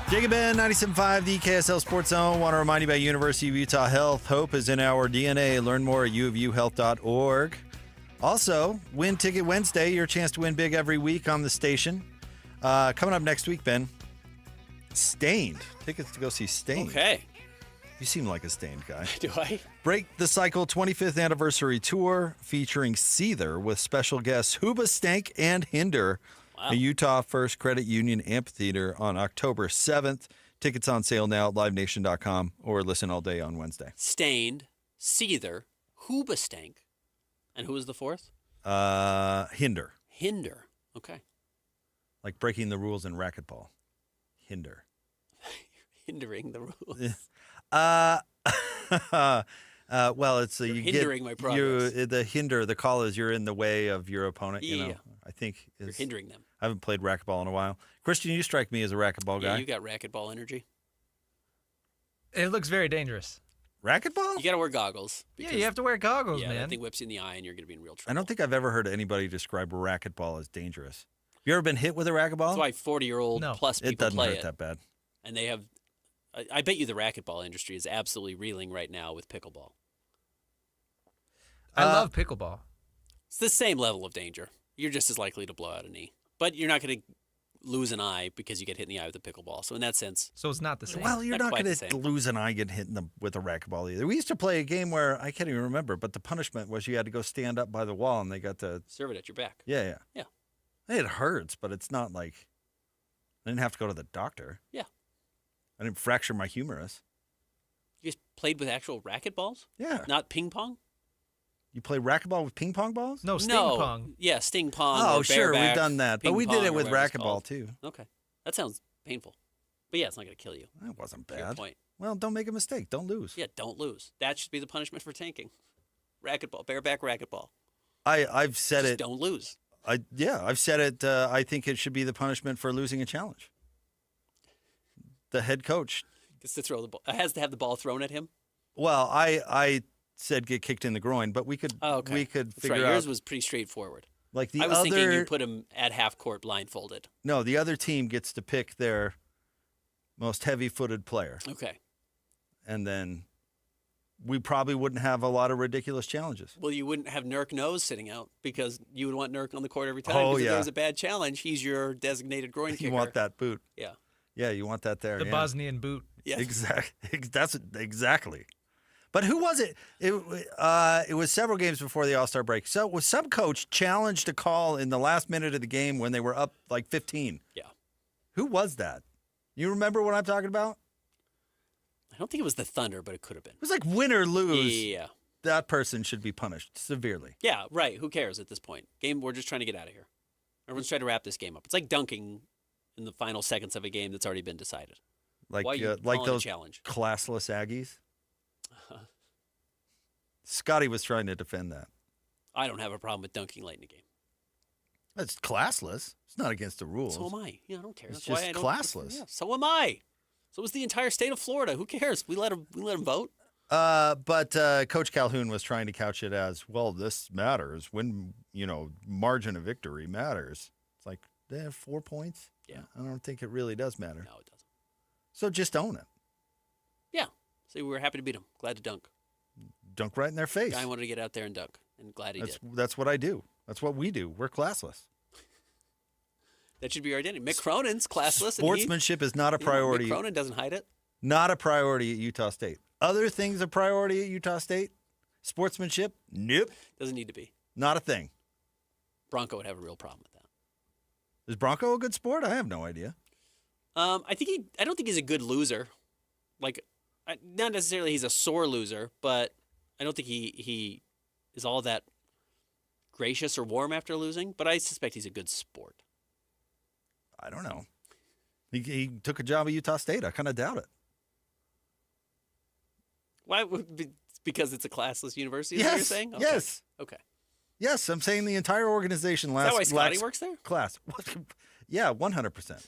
Jacob Ben, 97.5, the KSL Sports Zone. Want to remind you about University of Utah Health. Hope is in our DNA. Learn more at uofuhealth.org. Also, Win Ticket Wednesday, your chance to win big every week on the station. Coming up next week, Ben, Stained. Tickets to go see Stained. Okay. You seem like a Stained guy. Do I? Break the Cycle 25th Anniversary Tour featuring Seether with special guests Hoobastank and Hinder. Wow. The Utah First Credit Union Amphitheater on October 7th. Tickets on sale now at livenation.com or listen all day on Wednesday. Stained, Seether, Hoobastank, and who was the fourth? Hinder. Hinder. Okay. Like breaking the rules in racquetball. Hinder. Hindering the rules. Well, it's You're hindering my progress. The call is you're in the way of your opponent. Yeah. You know, I think You're hindering them. I haven't played racquetball in a while. Christian, you strike me as a racquetball guy. Yeah, you got racquetball energy. It looks very dangerous. Racquetball? You got to wear goggles. Yeah, you have to wear goggles, Yeah, man. that thing whips you in the eye and you're going to be in real trouble. I don't think I've ever heard anybody describe racquetball as dangerous. You ever been hit with a racquetball? That's why 40-year-old plus people it doesn't play hurt that bad. And they have, I bet you the racquetball industry is absolutely reeling right now with pickleball. I love pickleball. It's the same level of danger. You're just as likely to blow out a knee. But you're not going to lose an eye because you get hit in the eye with a pickleball. So in that sense, so it's not the same. Well, you're not quite going the to same. lose an eye getting hit with a racquetball either. We used to play a game where I can't even remember, but the punishment was you had to go stand up by the wall and they got to serve it at your back. Yeah. Yeah. It hurts, but it's not like I didn't have to go to the doctor. Yeah. I didn't fracture my humerus. You guys played with actual racquetballs? Yeah. Not ping pong? You play racquetball with ping pong balls? No, sting pong. Yeah, sting pong. Oh, or sure, bareback, we've done that, but ping we did pong, it or with whatever it's racquetball called. too. Okay. That sounds painful. But yeah, it's not going to kill you. That wasn't To your bad. point. Well, don't make a mistake. Don't lose. Yeah, don't lose. That should be the punishment for tanking. Racquetball, bareback racquetball. I've said Just it. don't lose. I've said it. I think it should be the punishment for losing a challenge. The head coach Gets to throw the ball. Has to have the ball thrown at him. Well, I said get kicked in the groin, but we could we could That's figure right. out. Yours was pretty straightforward. Like the I was other, thinking you put him at half court blindfolded. No, the other team gets to pick their most heavy-footed player. Okay. And then we probably wouldn't have a lot of ridiculous challenges. Well, you wouldn't have Nurk Nose sitting out because you would want Nurk on the court every time. Oh, because if yeah. there was a bad challenge, he's your designated groin kicker. You want that boot. Yeah. Yeah, you want that there. The yeah. Bosnian boot. Yeah. Exactly. But who was it? It was several games before the All-Star break. So was some coach challenged a call in the last minute of the game when they were up like 15? Yeah. Who was that? You remember what I'm talking about? I don't think it was the Thunder, but it could have been. It was like win or lose. Yeah. That person should be punished severely. Yeah, right. Who cares at this point? We're just trying to get out of here. Everyone's trying to wrap this game up. It's like dunking in the final seconds of a game that's already been decided. Like Why are you like calling those a challenge? classless Aggies. Scotty was trying to defend that. I don't have a problem with dunking late in the game. It's classless. It's not against the rules. So am I. Yeah, I don't care. It's That's just why I don't, classless. Yeah, so am I. So is the entire state of Florida. Who cares? We let them vote. But Coach Calhoun was trying to couch it as, well, this matters. When, margin of victory matters. It's like, they have 4 points? Yeah. I don't think it really does matter. No, it doesn't. So just own it. Yeah. So we were happy to beat them. Glad to dunk. Dunk right in their face. Guy wanted to get out there and dunk, and glad he did. That's what I do. That's what we do. We're classless. That should be our identity. Mick Cronin's classless. Sportsmanship is not a priority. Mick Cronin doesn't hide it. Not a priority at Utah State. Other things a priority at Utah State? Sportsmanship? Nope. Doesn't need to be. Not a thing. Bronco would have a real problem with that. Is Bronco a good sport? I have no idea. I don't think he's a good loser. Like, not necessarily he's a sore loser, but I don't think he is all that gracious or warm after losing. But I suspect he's a good sport. I don't know. He took a job at Utah State. I kind of doubt it. Why? Because it's a classless university, is yes, what you're saying? Okay. Yes. Okay. Yes, I'm saying the entire organization Is that why Scotty works there? Class. Yeah, 100%.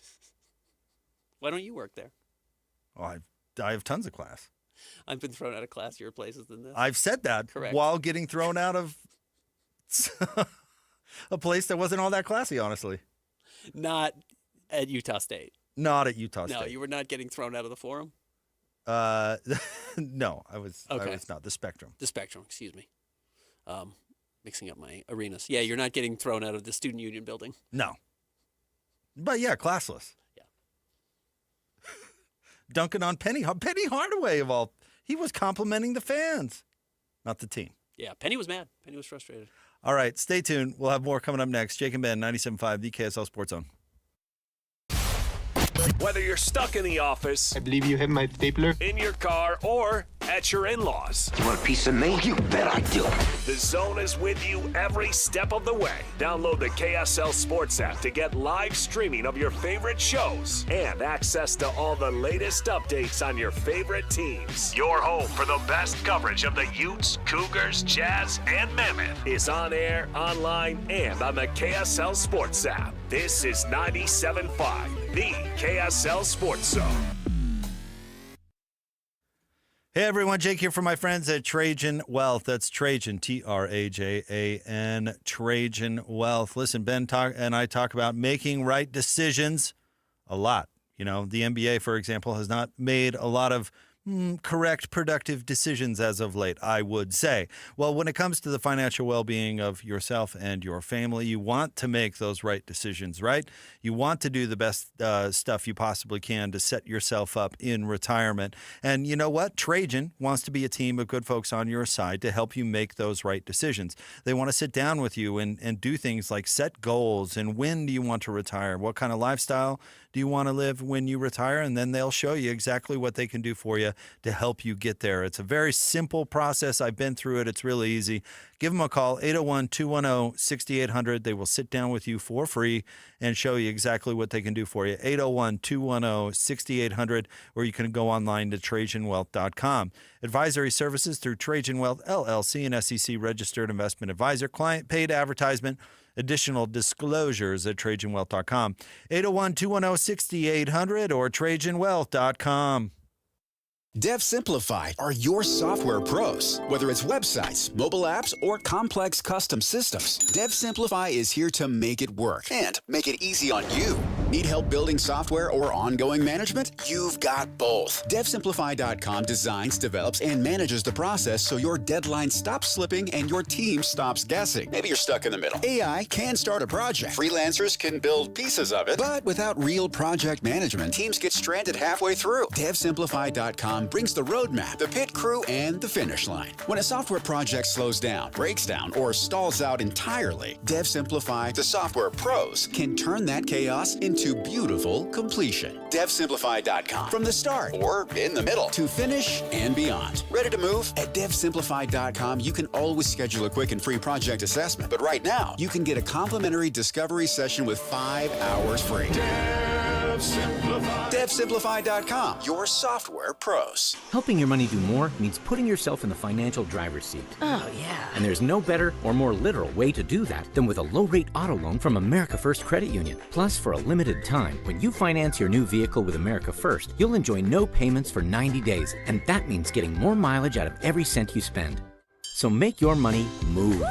Why don't you work there? Oh, I have tons of class. I've been thrown out of classier places than this. I've said that Correct. while getting thrown out of a place that wasn't all that classy, honestly. Not at Utah State. Not at Utah State. No, you were not getting thrown out of the forum? No, I was not. The Spectrum. The Spectrum, excuse me. Mixing up my arenas. Yeah, you're not getting thrown out of the Student Union building. No. But yeah, classless. Yeah. Dunking on Penny Hardaway of all. He was complimenting the fans, not the team. Yeah, Penny was mad. Penny was frustrated. All right, stay tuned. We'll have more coming up next. Jake and Ben, 97.5, the KSL Sports Zone. Whether you're stuck in the office, I believe you have my stapler, in your car, or at your in-laws. You want a piece of me? You bet I do. The Zone is with you every step of the way. Download the KSL Sports app to get live streaming of your favorite shows and access to all the latest updates on your favorite teams. Your home for the best coverage of the Utes, Cougars, Jazz, and Mammoth is on air, online, and on the KSL Sports app. This is 97.5, the KSL Sports Zone. Hey everyone, Jake here for my friends at Trajan Wealth. That's Trajan, Trajan, Trajan Wealth. Listen, Ben and I talk about making right decisions a lot. The NBA, for example, has not made a lot of correct, productive decisions as of late, I would say. Well, when it comes to the financial well-being of yourself and your family, you want to make those right decisions, right? You want to do the best stuff you possibly can to set yourself up in retirement. And you know what? Trajan wants to be a team of good folks on your side to help you make those right decisions. They want to sit down with you and do things like set goals and when do you want to retire? What kind of lifestyle do you want to live when you retire? And then they'll show you exactly what they can do for you to help you get there. It's a very simple process. I've been through it. It's really easy. Give them a call, 801-210-6800. They will sit down with you for free and show you exactly what they can do for you. 801-210-6800, or you can go online to TrajanWealth.com. Advisory services through Trajan Wealth, LLC, an SEC registered investment advisor. Client paid advertisement. Additional disclosures at TrajanWealth.com. 801-210-6800 or TrajanWealth.com. Dev Simplify are your software pros. Whether it's websites, mobile apps, or complex custom systems, Dev Simplify is here to make it work and make it easy on you. Need help building software or ongoing management? You've got both. DevSimplify.com designs, develops, and manages the process so your deadline stops slipping and your team stops guessing. Maybe you're stuck in the middle. AI can start a project. Freelancers can build pieces of it. But without real project management, teams get stranded halfway through. DevSimplify.com brings the roadmap, the pit crew, and the finish line. When a software project slows down, breaks down, or stalls out entirely, DevSimplify, the software pros, can turn that chaos into to beautiful completion. DevSimplified.com. From the start or in the middle to finish and beyond. Ready to move? At DevSimplified.com, you can always schedule a quick and free project assessment. But right now, you can get a complimentary discovery session with 5 hours free. DevSimplified.com, your software pros. Helping your money do more means putting yourself in the financial driver's seat. Oh, yeah. And there's no better or more literal way to do that than with a low-rate auto loan from America First Credit Union. Plus, for a limited time, when you finance your new vehicle with America First, you'll enjoy no payments for 90 days. And that means getting more mileage out of every cent you spend. So make your money move.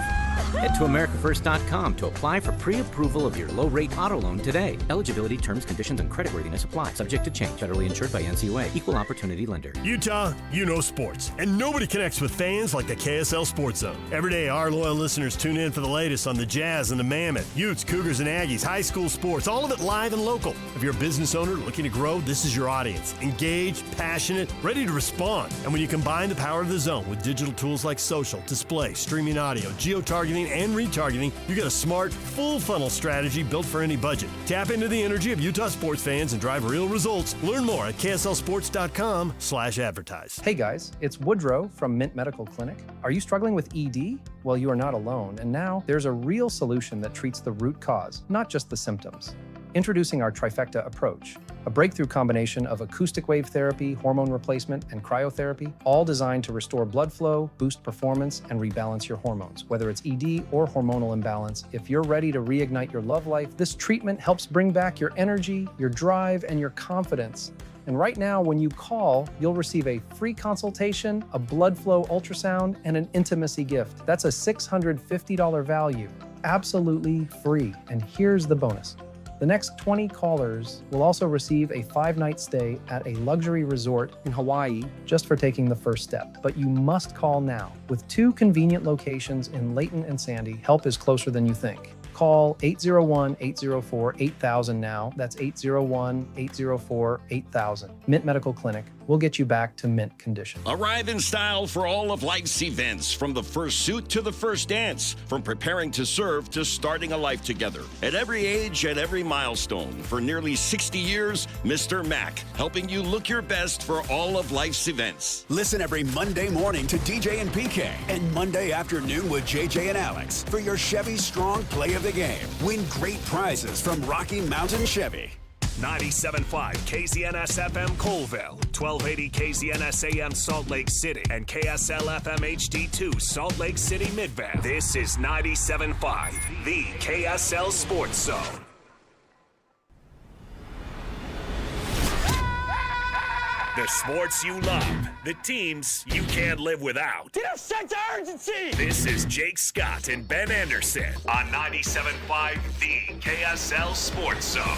Head to AmericaFirst.com to apply for pre-approval of your low-rate auto loan today. Eligibility, terms, conditions, and creditworthiness apply. Subject to change. Federally insured by NCUA. Equal opportunity lender. Utah, you know sports. And nobody connects with fans like the KSL Sports Zone. Every day, our loyal listeners tune in for the latest on the Jazz and the Mammoth, Utes, Cougars, and Aggies, high school sports, all of it live and local. If you're a business owner looking to grow, this is your audience. Engaged, passionate, ready to respond. And when you combine the power of the zone with digital tools like social, display, streaming audio, geo-targeting, and retargeting, you get a smart, full-funnel strategy built for any budget. Tap into the energy of Utah sports fans and drive real results. Learn more at kslsports.com/advertise. Hey guys, it's Woodrow from Mint Medical Clinic. Are you struggling with ED? Well, you are not alone, and now there's a real solution that treats the root cause, not just the symptoms. Introducing our trifecta approach, a breakthrough combination of acoustic wave therapy, hormone replacement, and cryotherapy, all designed to restore blood flow, boost performance, and rebalance your hormones. Whether it's ED or hormonal imbalance, if you're ready to reignite your love life, this treatment helps bring back your energy, your drive, and your confidence. And right now, when you call, you'll receive a free consultation, a blood flow ultrasound, and an intimacy gift. That's a $650 value, absolutely free. And here's the bonus. The next 20 callers will also receive a 5-night stay at a luxury resort in Hawaii just for taking the first step. But you must call now. With 2 convenient locations in Layton and Sandy, help is closer than you think. Call 801-804-8000 now. That's 801-804-8000. Mint Medical Clinic. We'll get you back to mint condition. Arrive in style for all of life's events, from the first suit to the first dance, from preparing to serve to starting a life together. At every age, at every milestone, for nearly 60 years, Mr. Mac, helping you look your best for all of life's events. Listen every Monday morning to DJ and PK and Monday afternoon with JJ and Alex for your Chevy Strong Play of the Game. Win great prizes from Rocky Mountain Chevy. 97.5 KZNS FM Colville, 1280 KZNS AM Salt Lake City, and KSL FM HD2 Salt Lake City Midvale. This is 97.5, the KSL Sports Zone. The sports you love, the teams you can't live without. Get a sense of urgency! This is Jake Scott and Ben Anderson on 97.5, the KSL Sports Zone.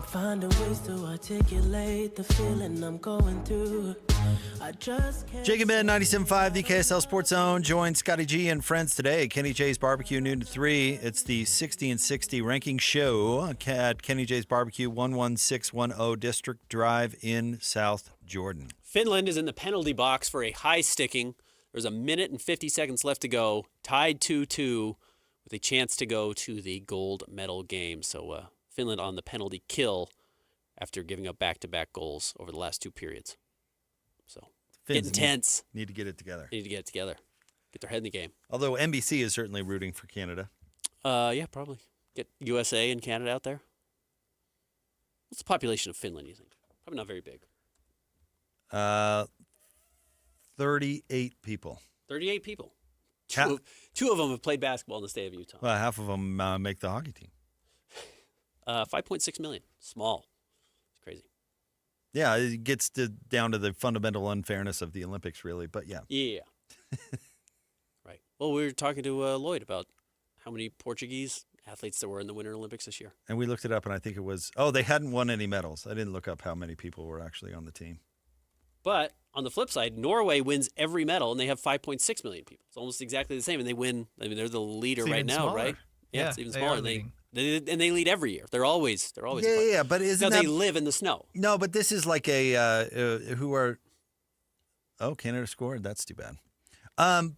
Finding ways to articulate the feeling I'm going through. I just can't. Jake and Ben, 97.5, the KSL Sports Zone. Join Scotty G and friends today. Kenny J's Barbecue, noon to 3. It's the 60 and 60 ranking show at Kenny J's Barbecue, 11610 District Drive in South Jordan. Finland is in the penalty box for a high sticking. There's a minute and 50 seconds left to go. Tied 2-2 with a chance to go to the gold medal game. So Finland on the penalty kill after giving up back-to-back goals over the last 2 periods. So Finns getting tense. Need to get it together. Need to get it together. Get their head in the game. Although NBC is certainly rooting for Canada. Yeah, probably. Get USA and Canada out there. What's the population of Finland, you think? Probably not very big. 38 people. 38 people. Two of them have played basketball in the state of Utah. Well, half of them make the hockey team. 5.6 million. Small. It's crazy. Yeah, it gets down to the fundamental unfairness of the Olympics, really. But yeah. Yeah. Right. Well, we were talking to Lloyd about how many Portuguese athletes that were in the Winter Olympics this year. And we looked it up, and I think it was, they hadn't won any medals. I didn't look up how many people were actually on the team. But on the flip side, Norway wins every medal, and they have 5.6 million people. It's almost exactly the same, and they win. I mean, they're the leader right now, smaller. right? Yeah, it's even they smaller. are leading. They lead every year. They're always. Yeah, but isn't that... they live in the snow? No, but this is like who are... Oh, Canada scored. That's too bad.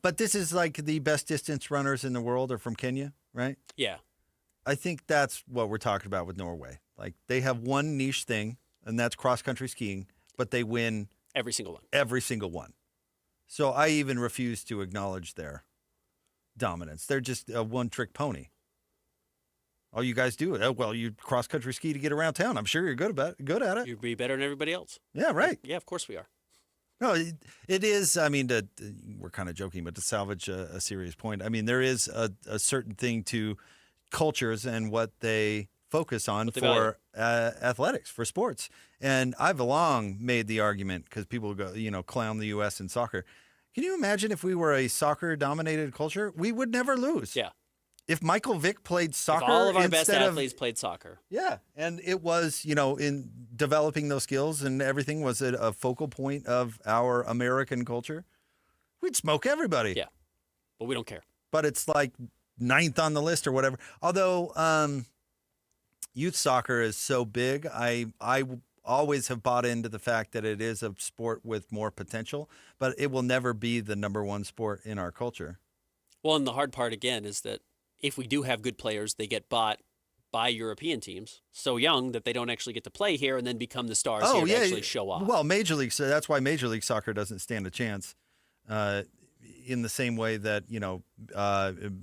But this is like the best distance runners in the world are from Kenya, right? Yeah. I think that's what we're talking about with Norway. Like, they have one niche thing, and that's cross-country skiing, but they win... Every single one. Every single one. So I even refuse to acknowledge their dominance. They're just a one-trick pony. All you guys do, well, you cross-country ski to get around town. I'm sure you're good at it. You'd be better than everybody else. Yeah, right. Yeah, of course we are. No, it is. I mean, we're kind of joking, but to salvage a serious point, I mean, there is a certain thing to cultures and what they focus on for athletics, for sports. And I've long made the argument, because people go, clown the U.S. in soccer. Can you imagine if we were a soccer-dominated culture? We would never lose. Yeah. If Michael Vick played soccer, if all of our best athletes played soccer. Yeah, and it was, in developing those skills and everything was a focal point of our American culture, we'd smoke everybody. Yeah, but we don't care. But it's like 9th on the list or whatever. Although youth soccer is so big, I always have bought into the fact that it is a sport with more potential, but it will never be the number one sport in our culture. Well, and the hard part, again, is that if we do have good players, they get bought by European teams so young that they don't actually get to play here and then become the stars here to actually show off. Well, Major League, so that's why Major League Soccer doesn't stand a chance in the same way that,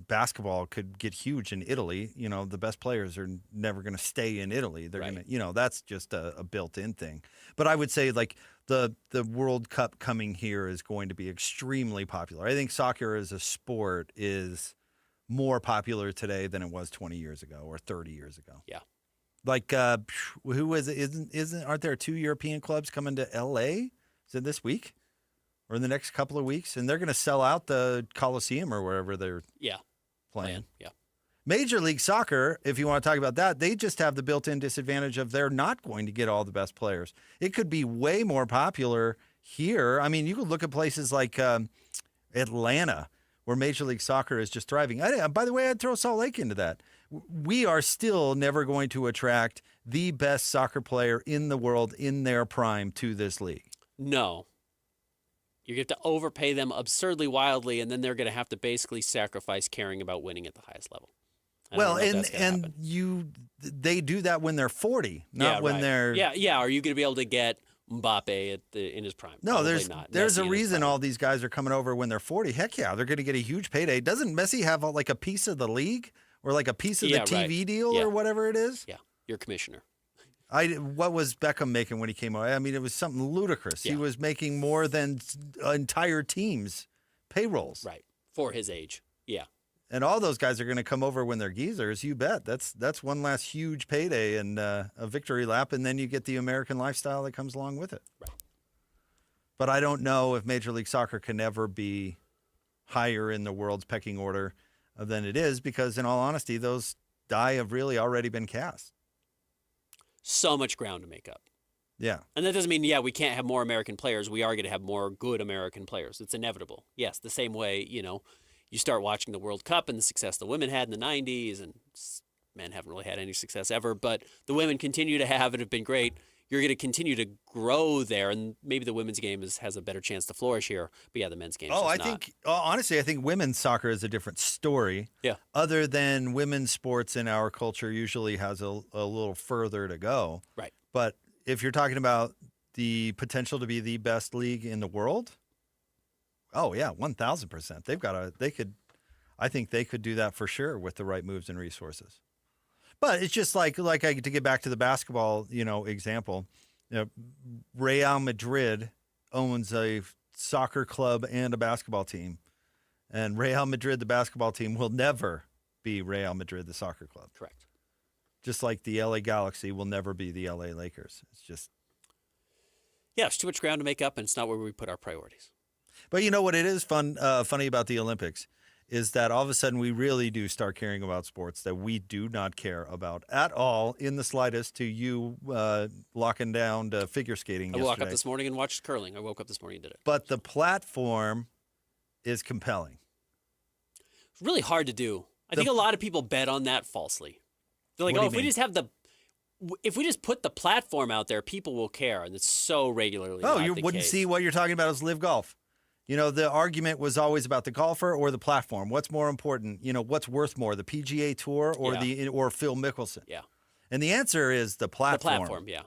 basketball could get huge in Italy. The best players are never going to stay in Italy. They're going to, that's just a built-in thing. But I would say, like, the World Cup coming here is going to be extremely popular. I think soccer as a sport is more popular today than it was 20 years ago or 30 years ago. Yeah. Like, who is it? Aren't there 2 European clubs coming to L.A.? Is it this week or in the next couple of weeks? And they're going to sell out the Coliseum or wherever they're playing. Yeah. Major League Soccer, if you want to talk about that, they just have the built-in disadvantage of they're not going to get all the best players. It could be way more popular here. I mean, you could look at places like Atlanta, where Major League Soccer is just thriving. By the way, I'd throw Salt Lake into that. We are still never going to attract the best soccer player in the world in their prime to this league. No. You're going to have to overpay them absurdly wildly, and then they're going to have to basically sacrifice caring about winning at the highest level. Well, and they do that when they're 40, not when they're... Yeah. Are you going to be able to get Mbappe in his prime? No, Probably not. There's Messi a reason all these guys are coming over when they're 40. Heck yeah, they're going to get a huge payday. Doesn't Messi have like a piece of the league or like a piece of the TV deal or whatever it is? Yeah, you're commissioner. What was Beckham making when he came over? I mean, it was something ludicrous. Yeah. He was making more than entire teams' payrolls. Right, for his age. Yeah. And all those guys are going to come over when they're geezers. You bet. That's one last huge payday and a victory lap, and then you get the American lifestyle that comes along with it. Right. But I don't know if Major League Soccer can ever be higher in the world's pecking order than it is, because in all honesty, those die have really already been cast. So much ground to make up. Yeah. And that doesn't mean, we can't have more American players. We are going to have more good American players. It's inevitable. Yes, the same way, you start watching the World Cup and the success the women had in the 90s, and men haven't really had any success ever, but the women continue to have and have been great. You're going to continue to grow there, and maybe the women's game has a better chance to flourish here. But yeah, the men's game. Honestly, I think women's soccer is a different story. Yeah. Other than women's sports in our culture usually has a little further to go. Right. But if you're talking about the potential to be the best league in the world, oh yeah, 1,000%. I think they could do that for sure with the right moves and resources. But it's just to get back to the basketball, example, Real Madrid owns a soccer club and a basketball team, and Real Madrid, the basketball team, will never be Real Madrid, the soccer club. Correct. Just like the LA Galaxy will never be the LA Lakers. It's just... Yeah, it's too much ground to make up, and it's not where we put our priorities. But you know what it is funny about the Olympics is that all of a sudden we really do start caring about sports that we do not care about at all in the slightest, to you locking down to figure skating I yesterday. woke up this morning and watched curling. I woke up this morning and did it. But the platform is compelling. It's really hard to do. I think a lot of people bet on that falsely. They're like, What do oh, you mean? if we just put the platform out there, people will care, and it's so regularly. Oh, not you the wouldn't case. see what you're talking about as live golf. You know, the argument was always about the golfer or the platform. What's more important? You know, what's worth more, the PGA Tour or Phil Mickelson? Yeah. And the answer is the platform. The platform, yeah.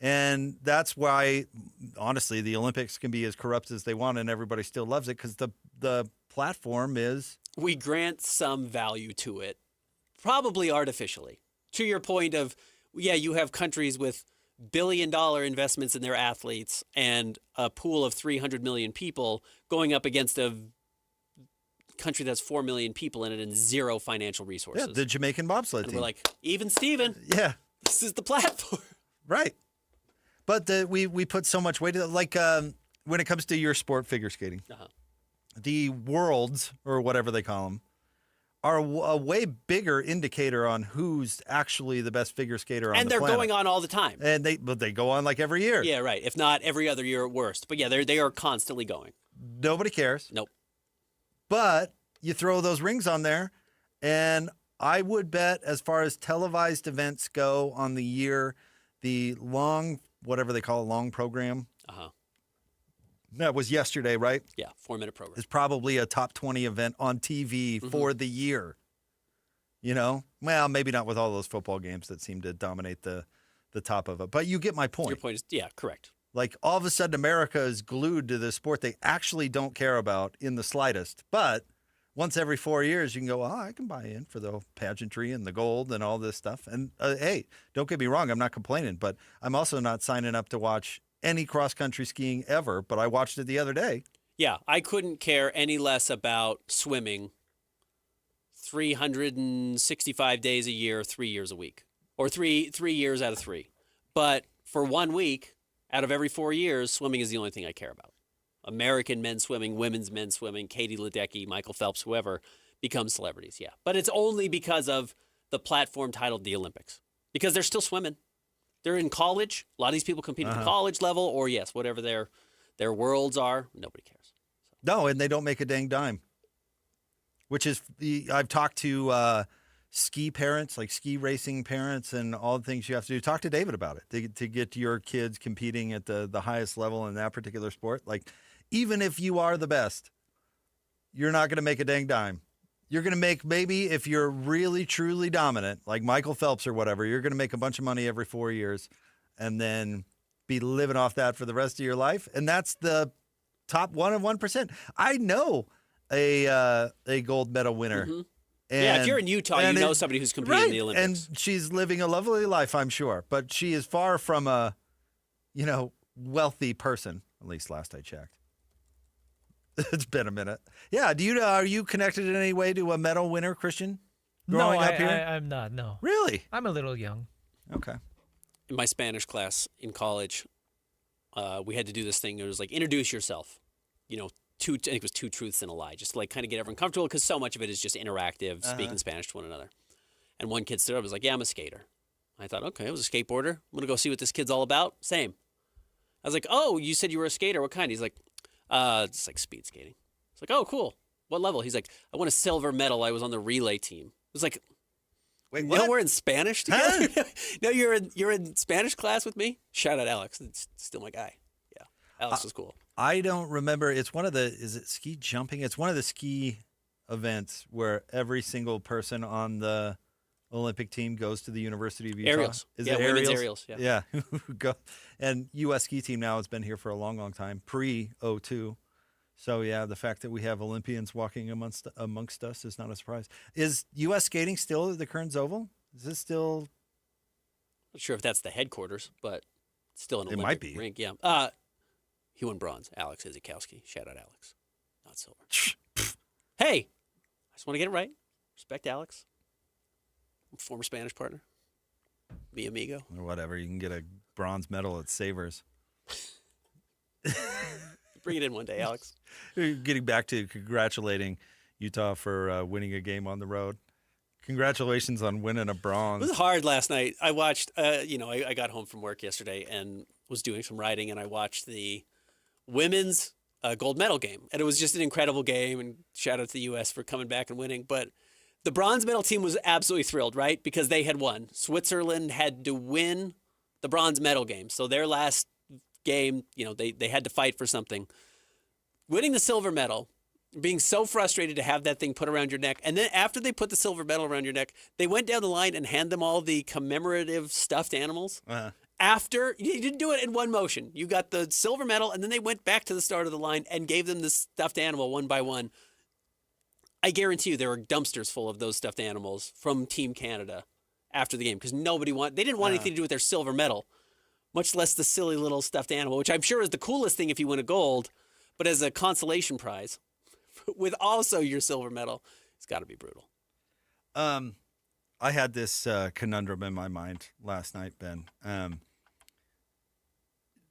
And that's why, honestly, the Olympics can be as corrupt as they want, and everybody still loves it because the platform is. We grant some value to it, probably artificially. To your point of, yeah, you have countries with billion-dollar investments in their athletes and a pool of 300 million people going up against a country that's 4 million people in it and zero financial resources. Yeah, the Jamaican bobsled and team. we're like, even Steven. Yeah. This is the platform. Right. But we put so much weight, like when it comes to your sport, figure skating, the worlds, or whatever they call them, are a way bigger indicator on who's actually the best figure skater on the And they're planet. going on all the time. And they go on like every year. Yeah, right. If not every other year at worst. But yeah, they are constantly going. Nobody cares. Nope. But you throw those rings on there, and I would bet, as far as televised events go on the year, the long, whatever they call a long program. That was yesterday, right? Yeah, 4-minute program. Is probably a top 20 event on TV for the year. You know? Well, maybe not with all those football games that seem to dominate the top of it. But you get my point. Your point is, yeah, correct. Like, all of a sudden, America is glued to this sport they actually don't care about in the slightest. But once every 4 years, you can go, oh, I can buy in for the pageantry and the gold and all this stuff. And, hey, don't get me wrong, I'm not complaining. But I'm also not signing up to watch any cross-country skiing ever. But I watched it the other day. Yeah, I couldn't care any less about swimming 365 days a year, 3 years a week. Or three years out of 3. But for 1 week out of every 4 years, swimming is the only thing I care about. American men's swimming, women's men's swimming, Katie Ledecky, Michael Phelps, whoever, become celebrities, yeah. But it's only because of the platform titled the Olympics. Because they're still swimming. They're in college. A lot of these people compete at the college level, or yes, whatever their worlds are. Nobody cares. No, and they don't make a dang dime. Which is, I've talked to ski parents, like ski racing parents, and all the things you have to do. Talk to David about it to get your kids competing at the highest level in that particular sport. Like, even if you are the best, you're not going to make a dang dime. You're going to make, maybe if you're really, truly dominant, like Michael Phelps or whatever, you're going to make a bunch of money every 4 years and then be living off that for the rest of your life. And that's the top 1 of 1%. I know a gold medal winner. And, yeah, if you're in Utah, you know somebody who's competing in the Olympics. And she's living a lovely life, I'm sure. But she is far from a, wealthy person, at least last I checked. It's been a minute. Yeah. Are you connected in any way to a medal winner, Christian? Growing up here? I'm not. No. Really? I'm a little young. Okay. In my Spanish class in college, we had to do this thing. It was like, introduce yourself. I think it was 2 truths and a lie, just to like kind of get everyone comfortable because so much of it is just interactive, speaking Spanish to one another. And one kid stood up and was like, yeah, I'm a skater. I thought, okay, I was a skateboarder. I'm going to go see what this kid's all about. Same. I was like, oh, you said you were a skater. What kind? He's like, it's like speed skating. It's like, oh, cool. What level? He's like, I won a silver medal. I was on the relay team. It was like, wait, what? We're in Spanish together? No, you're in Spanish class with me? Shout out Alex. It's still my guy. Yeah. Alex was cool. I don't remember. It's is it ski jumping? It's one of the ski events where every single person on the Olympic team goes to the University of Utah. Aerials. Is it aerials? Women's aerials, yeah. Yeah. And U.S. ski team now has been here for a long, long time, pre-02. So, yeah, the fact that we have Olympians walking amongst us is not a surprise. Is U.S. skating still at the Kearns Oval? Is this still? Not sure if that's the headquarters, but it's still an It Olympic might be. rink. Yeah. He won bronze. Alex Izikowski. Shout out Alex. Not silver. Hey, I just want to get it right. Respect Alex. Former Spanish partner. Mi amigo. Or whatever. You can get a bronze medal at Savers. Bring it in one day, Alex. Getting back to congratulating Utah for winning a game on the road. Congratulations on winning a bronze. It was hard last night. I watched, I got home from work yesterday and was doing some writing, and I watched the women's gold medal game. And it was just an incredible game, and shout out to the U.S. for coming back and winning. But the bronze medal team was absolutely thrilled, right? Because they had won. Switzerland had to win the bronze medal game. So their last game, they had to fight for something. Winning the silver medal, being so frustrated to have that thing put around your neck. And then after they put the silver medal around your neck, they went down the line and hand them all the commemorative stuffed animals. After, you didn't do it in one motion. You got the silver medal, and then they went back to the start of the line and gave them the stuffed animal one by one. I guarantee you there were dumpsters full of those stuffed animals from Team Canada after the game because they didn't want anything to do with their silver medal, much less the silly little stuffed animal, which I'm sure is the coolest thing if you win a gold, but as a consolation prize with also your silver medal, it's got to be brutal. I had this conundrum in my mind last night, Ben.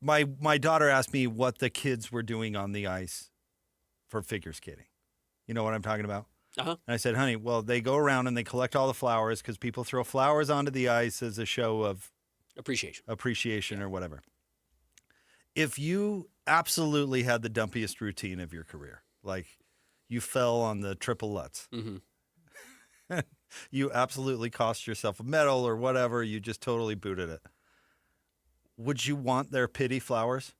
My daughter asked me what the kids were doing on the ice for figure skating. You know what I'm talking about? Uh-huh. And I said, honey, well, they go around and they collect all the flowers because people throw flowers onto the ice as a show of appreciation or whatever. If you absolutely had the dumpiest routine of your career, like you fell on the triple Lutz, you absolutely cost yourself a medal or whatever, you just totally booted it. Would you want their pity flowers?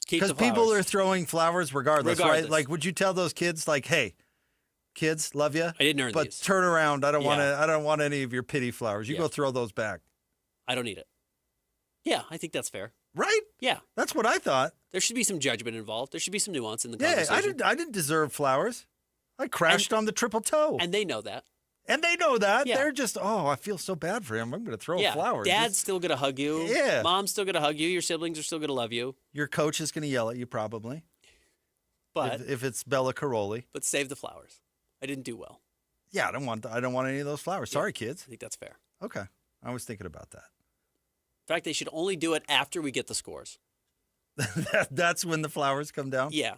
Because people are throwing flowers regardless, right? Like, would you tell those kids, like, hey, kids, love you. I didn't earn but these. Turn around. I don't want any of your pity flowers. You go throw those back. I don't need it. Yeah, I think that's fair. Right? Yeah. That's what I thought. There should be some judgment involved. There should be some nuance in the conversation. I didn't deserve flowers. I crashed on the triple toe. And they know that. Yeah. They're just, I feel so bad for him. I'm going to throw flowers. Dad's still going to hug you. Yeah. Mom's still going to hug you. Your siblings are still going to love you. Your coach is going to yell at you probably. But if it's Bella Caroli. But save the flowers. I didn't do well. Yeah, I don't want any of those flowers. Sorry, kids. I think that's fair. Okay. I was thinking about that. In fact, they should only do it after we get the scores. That's when the flowers come down? Yeah.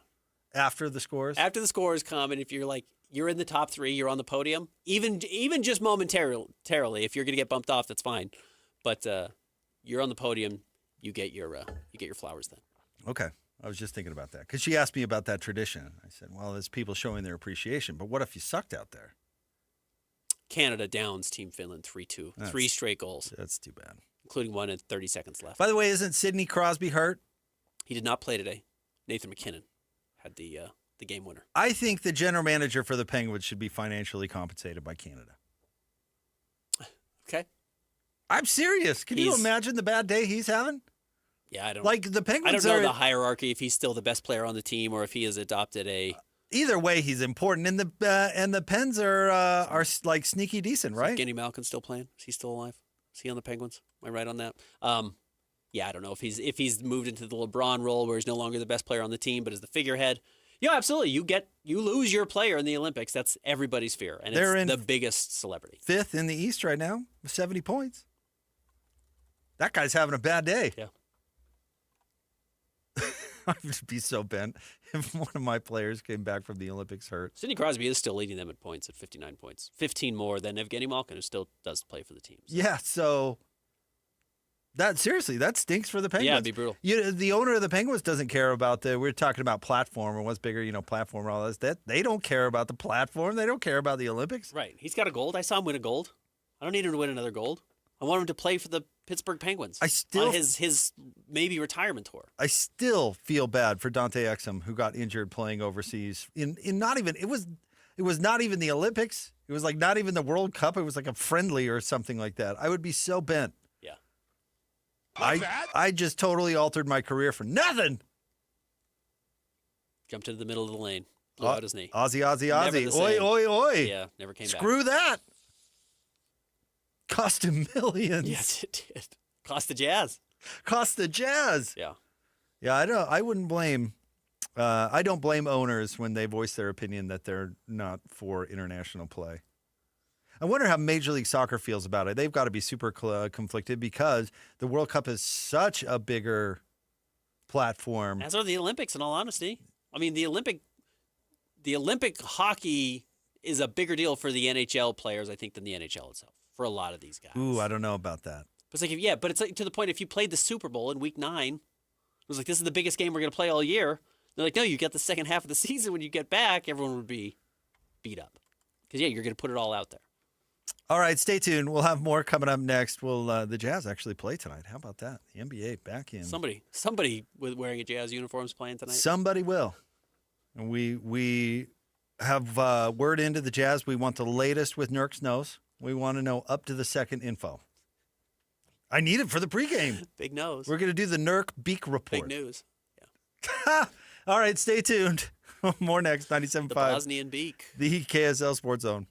After the scores? After the scores come, and if you're in the top 3, you're on the podium, even just momentarily, if you're going to get bumped off, that's fine. But you're on the podium, you get your flowers then. Okay. I was just thinking about that. Because she asked me about that tradition. I said, well, it's people showing their appreciation. But what if you sucked out there? Canada downs Team Finland 3-2. 3 straight goals. That's too bad. Including one at 30 seconds left. By the way, isn't Sidney Crosby hurt? He did not play today. Nathan McKinnon had the game winner. I think the general manager for the Penguins should be financially compensated by Canada. Okay. I'm serious. Can you imagine the bad day he's having? Yeah, I don't. Like the Penguins. I don't know the hierarchy if he's still the best player on the team or if he has adopted a. Either way, he's important, and the Pens are like sneaky decent, right? Is Kenny Malkin still playing? Is he still alive? Is he on the Penguins? Am I right on that? Yeah, I don't know if he's moved into the LeBron role where he's no longer the best player on the team, but is the figurehead. Yeah, absolutely. You lose your player in the Olympics. That's everybody's fear, and it's the biggest celebrity. 5th in the East right now with 70 points. That guy's having a bad day. Yeah. I would be so bent if one of my players came back from the Olympics hurt. Sidney Crosby is still leading them in points at 59 points. 15 more than Evgeny Malkin, who still does play for the team. So. Yeah, so that stinks for the Penguins. Yeah, it'd be brutal. The owner of the Penguins doesn't care about we're talking about platform and what's bigger, platform and all this. They don't care about the platform. They don't care about the Olympics. Right. He's got a gold. I saw him win a gold. I don't need him to win another gold. I want him to play for the Pittsburgh Penguins on his maybe retirement tour. I still feel bad for Dante Exum, who got injured playing overseas in not even it was not even the Olympics. It was like not even the World Cup. It was like a friendly or something like that. I would be so bent. Yeah. I just totally altered my career for nothing. Jumped into the middle of the lane. Blew out his knee. Aussie. Oi, oi, oi. Yeah, never came back. Screw that. Cost him millions. Yes, it did. Cost the Jazz. Yeah. Yeah, I wouldn't blame. I don't blame owners when they voice their opinion that they're not for international play. I wonder how Major League Soccer feels about it. They've got to be super conflicted because the World Cup is such a bigger platform. As are the Olympics, in all honesty. I mean, the Olympic hockey is a bigger deal for the NHL players, I think, than the NHL itself for a lot of these guys. Ooh, I don't know about that. But it's like, but it's like to the point, if you played the Super Bowl in Week 9, it was like, this is the biggest game we're going to play all year. They're like, no, you get the second half of the season. When you get back, everyone would be beat up. Because, you're going to put it all out there. All right, stay tuned. We'll have more coming up next. The Jazz actually play tonight. How about that? The NBA back in. Somebody with wearing a Jazz uniform is playing tonight. Somebody will. And we have word into the Jazz. We want the latest with Nurk's nose. We want to know up to the second info. I need it for the pregame. Big nose. We're going to do the Nurk Beak Report. Big news. Yeah. All right, stay tuned. More next, 97.5. The Bosnian Beak. The KSL Sports Zone.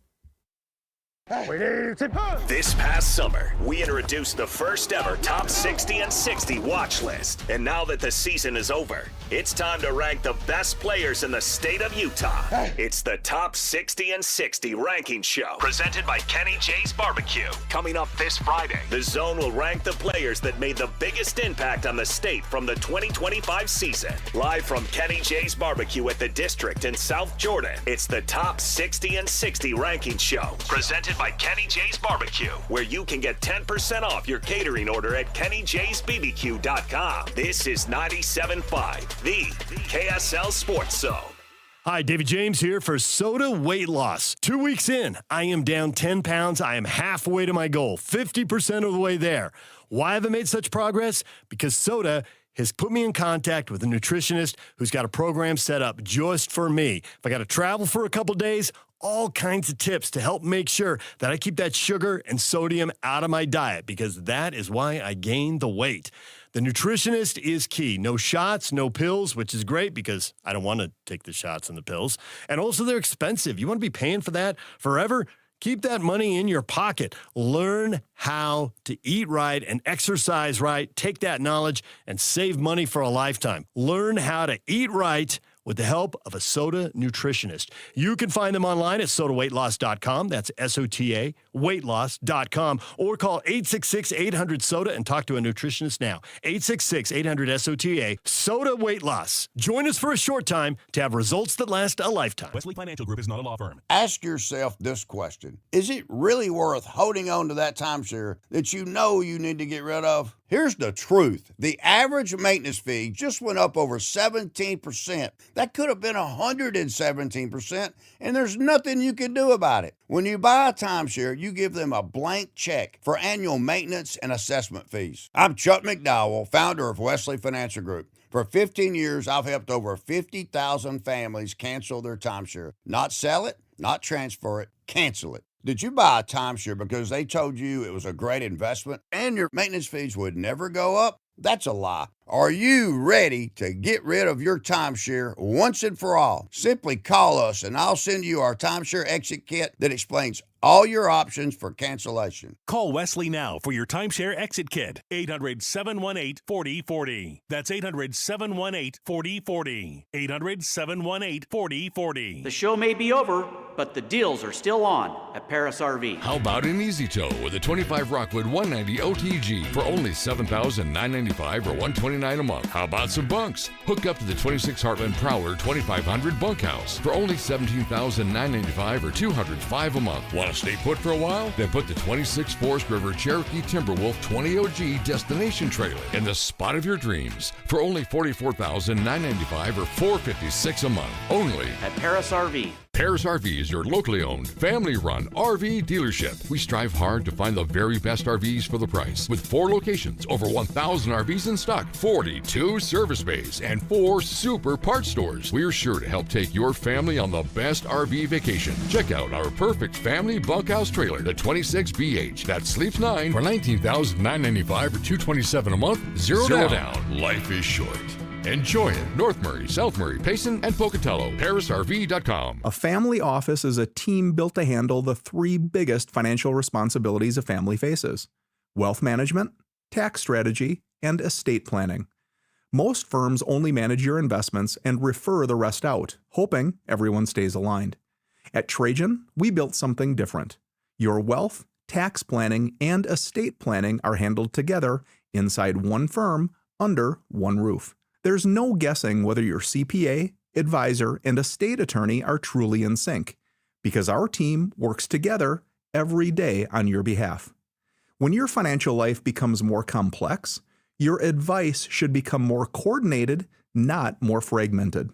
This past summer, we introduced the first ever Top 60 and 60 watch list. And now that the season is over, it's time to rank the best players in the state of Utah. It's the Top 60 and 60 ranking show, presented by Kenny J's Barbecue. Coming up this Friday, the Zone will rank the players that made the biggest impact on the state from the 2025 season. Live from Kenny J's Barbecue at the District in South Jordan, it's the Top 60 and 60 ranking show, presented by Kenny J's Barbecue, where you can get 10% off your catering order at KennyJ'sBBQ.com. This is 97.5, the KSL Sports Zone. Hi, David James here for Soda Weight Loss. 2 weeks in, I am down 10 pounds. I am halfway to my goal, 50% of the way there. Why have I made such progress? Because Soda has put me in contact with a nutritionist who's got a program set up just for me. If I got to travel for a couple days, all kinds of tips to help make sure that I keep that sugar and sodium out of my diet, because that is why I gained the weight. The nutritionist is key. No shots, no pills, which is great because I don't want to take the shots and the pills. And also they're expensive. You want to be paying for that forever? Keep that money in your pocket. Learn how to eat right and exercise right. Take that knowledge and save money for a lifetime. Learn how to eat right with the help of a Soda nutritionist. You can find them online at sodaweightloss.com. That's SOTA, weightloss.com. Or call 866-800-SODA and talk to a nutritionist now. 866-800-SOTA, Soda Weight Loss. Join us for a short time to have results that last a lifetime. Wesley Financial Group is not a law firm. Ask yourself this question. Is it really worth holding on to that timeshare that you know you need to get rid of? Here's the truth. The average maintenance fee just went up over 17%. That could have been 117%, and there's nothing you can do about it. When you buy a timeshare, you give them a blank check for annual maintenance and assessment fees. I'm Chuck McDowell, founder of Wesley Financial Group. For 15 years, I've helped over 50,000 families cancel their timeshare. Not sell it, not transfer it, cancel it. Did you buy a timeshare because they told you it was a great investment and your maintenance fees would never go up? That's a lie. Are you ready to get rid of your timeshare once and for all? Simply call us and I'll send you our timeshare exit kit that explains all your options for cancellation. Call Wesley now for your timeshare exit kit. 800-718-4040. That's 800-718-4040. 800-718-4040. The show may be over, but the deals are still on at Paris RV. How about an easy tow with a 25 Rockwood 190 OTG for only $7,995 or $129 a month? How about some bunks? Hook up to the 26 Heartland Prowler 2500 bunkhouse for only $17,995 or $205 a month. Want to stay put for a while? Then put the 26 Forest River Cherokee Timberwolf 20 OG destination trailer in the spot of your dreams for only $44,995 or $456 a month. Only at Paris RV. Paris RV is your locally owned, family-run RV dealership. We strive hard to find the very best RVs for the price. With 4 locations, over 1,000 RVs in stock, 42 service bays, and 4 super parts stores, we're sure to help take your family on the best RV vacation. Check out our perfect family bunkhouse trailer, the 26BH, that sleeps 9 for $19,995 or $227 a month. Zero down. Life is short. Enjoy it. North Murray, South Murray, Payson, and Pocatello. ParisRV.com. A family office is a team built to handle the 3 biggest financial responsibilities a family faces: wealth management, tax strategy, and estate planning. Most firms only manage your investments and refer the rest out, hoping everyone stays aligned. At Trajan, we built something different. Your wealth, tax planning, and estate planning are handled together inside one firm under one roof. There's no guessing whether your CPA, advisor, and estate attorney are truly in sync. because our team works together every day on your behalf. When your financial life becomes more complex, your advice should become more coordinated, not more fragmented.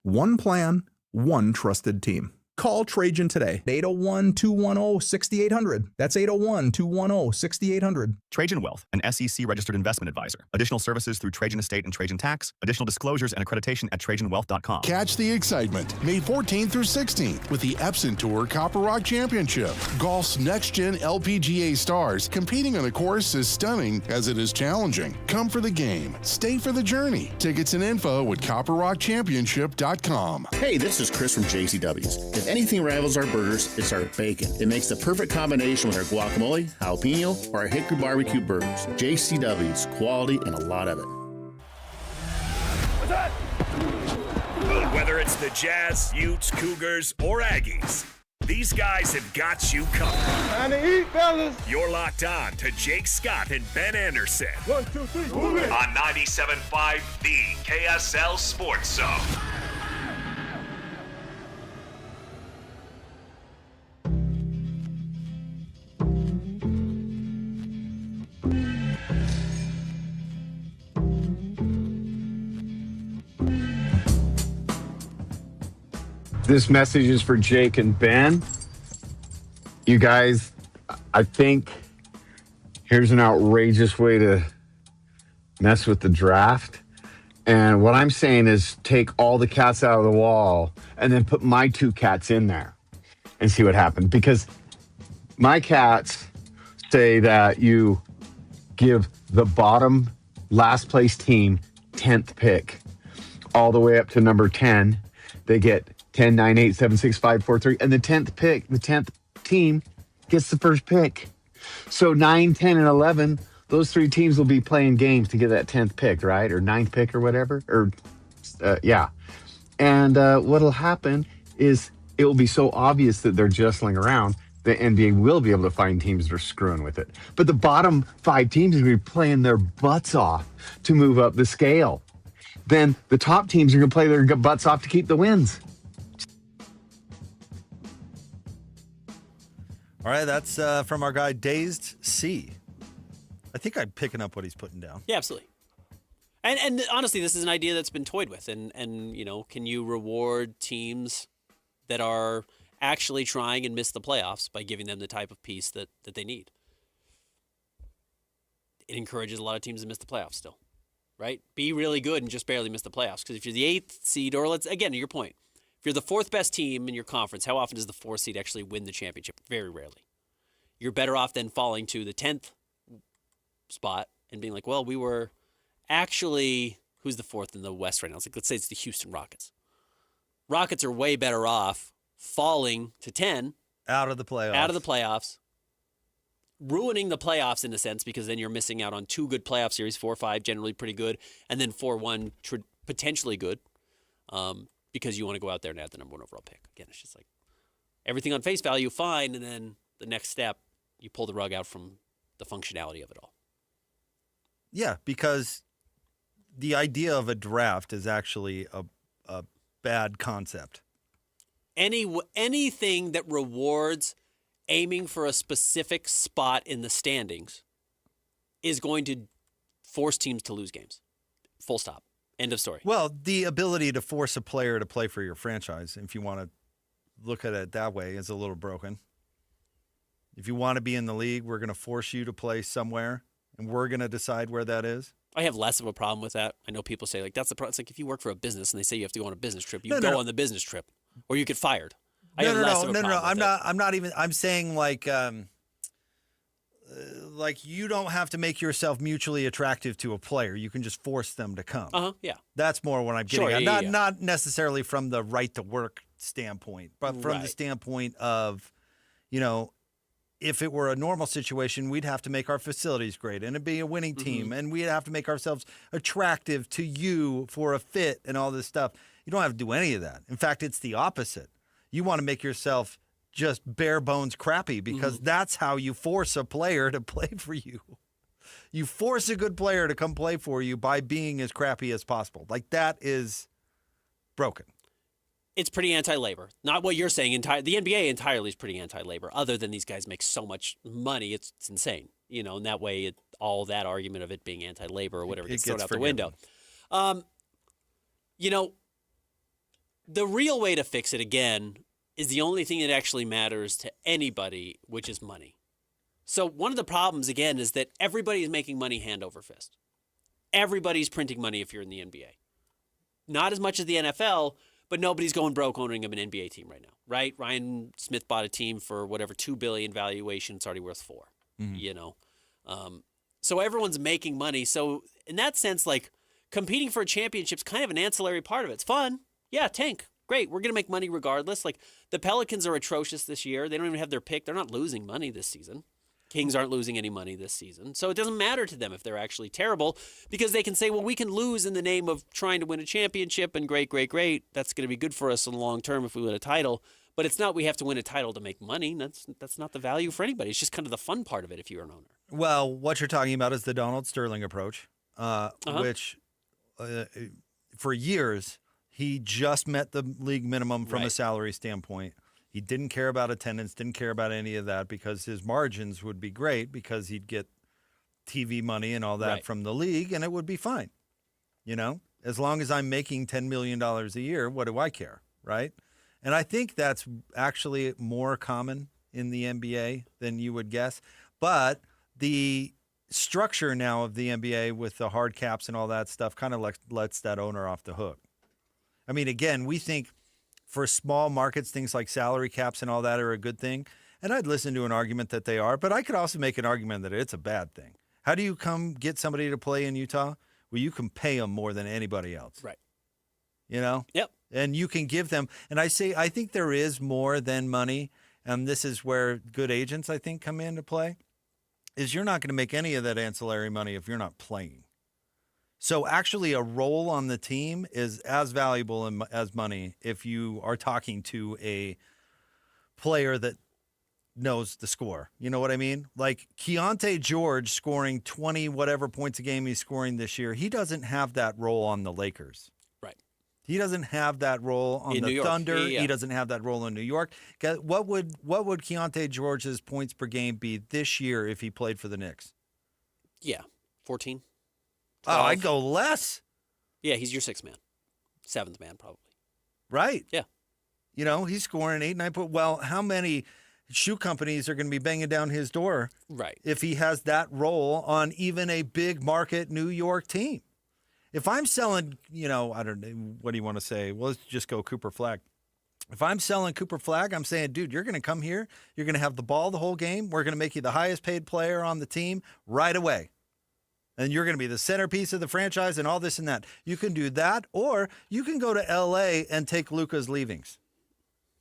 One plan, one trusted team. Call Trajan today. 801-210-6800. That's 801-210-6800. Trajan Wealth, an SEC-registered investment advisor. Additional services through Trajan Estate and Trajan Tax. Additional disclosures and accreditation at TrajanWealth.com. Catch the excitement May 14th through 16th with the Epson Tour Copper Rock Championship. Golf's next-gen LPGA stars competing on a course as stunning as it is challenging. Come for the game. Stay for the journey. Tickets and info at CopperRockChampionship.com. Hey, this is Chris from JCW's. If anything rivals our burgers, it's our bacon. It makes the perfect combination with our guacamole, jalapeno, or our hickory barbecue burgers. JCW's, quality and a lot of it. Whether it's the Jazz, Utes, Cougars, or Aggies, these guys have got you covered. Time to eat, fellas. You're locked on to Jake Scott and Ben Anderson. 1, 2, 3, move it. On 97.5, the KSL Sports Zone. This message is for Jake and Ben. You guys, I think here's an outrageous way to mess with the draft. And what I'm saying is take all the cats out of the wall and then put my 2 cats in there and see what happens. Because my cats say that you give the bottom last place team 10th pick all the way up to number 10. They get 10, 9, 8, 7, 6, 5, 4, 3. And the 10th pick, the 10th team gets the first pick. So 9, 10, and 11, those 3 teams will be playing games to get that 10th pick, right? Or 9th pick or whatever. Yeah. And what'll happen is it will be so obvious that they're jostling around, the NBA will be able to find teams that are screwing with it. But the bottom 5 teams are going to be playing their butts off to move up the scale. Then the top teams are going to play their butts off to keep the wins. All right, that's from our guy Dazed C. I think I'm picking up what he's putting down. Yeah, absolutely. And honestly, this is an idea that's been toyed with. And you know, can you reward teams that are actually trying and miss the playoffs by giving them the type of piece that they need? It encourages a lot of teams to miss the playoffs still, right? Be really good and just barely miss the playoffs. Because if you're the 8th seed, or again, to your point, if you're the 4th best team in your conference, how often does the 4th seed actually win the championship? Very rarely. You're better off than falling to the 10th spot and being like, well, we were actually, who's the 4th in the West right now? It's like, let's say it's the Houston Rockets. Rockets are way better off falling to 10. Out of the playoffs. Ruining the playoffs in a sense, because then you're missing out on 2 good playoff series, 4-5 generally pretty good, and then 4-1 potentially good. Because you want to go out there and add the number 1 overall pick. Again, it's just like everything on face value, fine, and then the next step, you pull the rug out from the functionality of it all. Yeah, because the idea of a draft is actually a bad concept. Anything that rewards aiming for a specific spot in the standings is going to force teams to lose games. Full stop. End of story. Well, the ability to force a player to play for your franchise, if you want to look at it that way, is a little broken. If you want to be in the league, we're going to force you to play somewhere, and we're going to decide where that is. I have less of a problem with that. I know people say, like, that's the problem. It's like if you work for a business and they say you have to go on a business trip, you go on the business trip, or you get fired. I'm saying like you don't have to make yourself mutually attractive to a player. You can just force them to come. Yeah. That's more what I'm getting at. Yeah. Not necessarily from the right to work standpoint, but from the standpoint of, you know, if it were a normal situation, we'd have to make our facilities great and it'd be a winning team, and we'd have to make ourselves attractive to you for a fit and all this stuff. You don't have to do any of that. In fact, it's the opposite. You want to make yourself just bare bones crappy, because that's how you force a player to play for you. You force a good player to come play for you by being as crappy as possible. Like, that is broken. it's pretty anti-labor. Not what you're saying. The NBA entirely is pretty anti-labor. Other than these guys make so much money, it's insane. And that way, all that argument of it being anti-labor or whatever gets thrown out the window. The real way to fix it, again, is the only thing that actually matters to anybody, which is money. So one of the problems, again, is that everybody is making money hand over fist. Everybody's printing money if you're in the NBA. Not as much as the NFL, but nobody's going broke owning an NBA team right now, right? Ryan Smith bought a team for whatever $2 billion valuation. It's already worth $4 billion, So everyone's making money. So in that sense, like, competing for a championship is kind of an ancillary part of it. It's fun. Yeah, tank. Great. We're going to make money regardless. Like, the Pelicans are atrocious this year. They don't even have their pick. They're not losing money this season. Kings aren't losing any money this season. So it doesn't matter to them if they're actually terrible, because they can say, well, we can lose in the name of trying to win a championship, and great. That's going to be good for us in the long term if we win a title. But it's not we have to win a title to make money. That's not the value for anybody. It's just kind of the fun part of it if you're an owner. Well, what you're talking about is the Donald Sterling approach, which for years he just met the league minimum from a salary standpoint. He didn't care about attendance, didn't care about any of that, because his margins would be great because he'd get TV money and all that from the league, and it would be fine. As long as I'm making $10 million a year, what do I care, right? And I think that's actually more common in the NBA than you would guess. But the structure now of the NBA with the hard caps and all that stuff kind of lets that owner off the hook. I mean, again, we think for small markets, things like salary caps and all that are a good thing. And I'd listen to an argument that they are, but I could also make an argument that it's a bad thing. How do you come get somebody to play in Utah? Well, you can pay them more than anybody else. Right. Yep. And you can give them, and I think there is more than money, and this is where good agents, I think, come into play, is you're not going to make any of that ancillary money if you're not playing. So actually a role on the team is as valuable as money if you are talking to a player that knows the score. You know what I mean? Like Keontae George scoring 20 whatever points a game he's scoring this year, he doesn't have that role on the Lakers. Right. He doesn't have that role on the Thunder. Yeah. He doesn't have that role in New York. What would Keontae George's points per game be this year if he played for the Knicks? Yeah, 14. 12. Oh, I'd go less. Yeah, he's your sixth man. Seventh man, probably. Right. Yeah. He's scoring 8, 9 points. Well, how many shoe companies are going to be banging down his door if he has that role on even a big market New York team? If I'm selling, I don't know, what do you want to say? Well, let's just go Cooper Flagg. If I'm selling Cooper Flagg, I'm saying, dude, you're going to come here. You're going to have the ball the whole game. We're going to make you the highest paid player on the team right away. And you're going to be the centerpiece of the franchise and all this and that. You can do that, or you can go to L.A. and take Luka's leavings.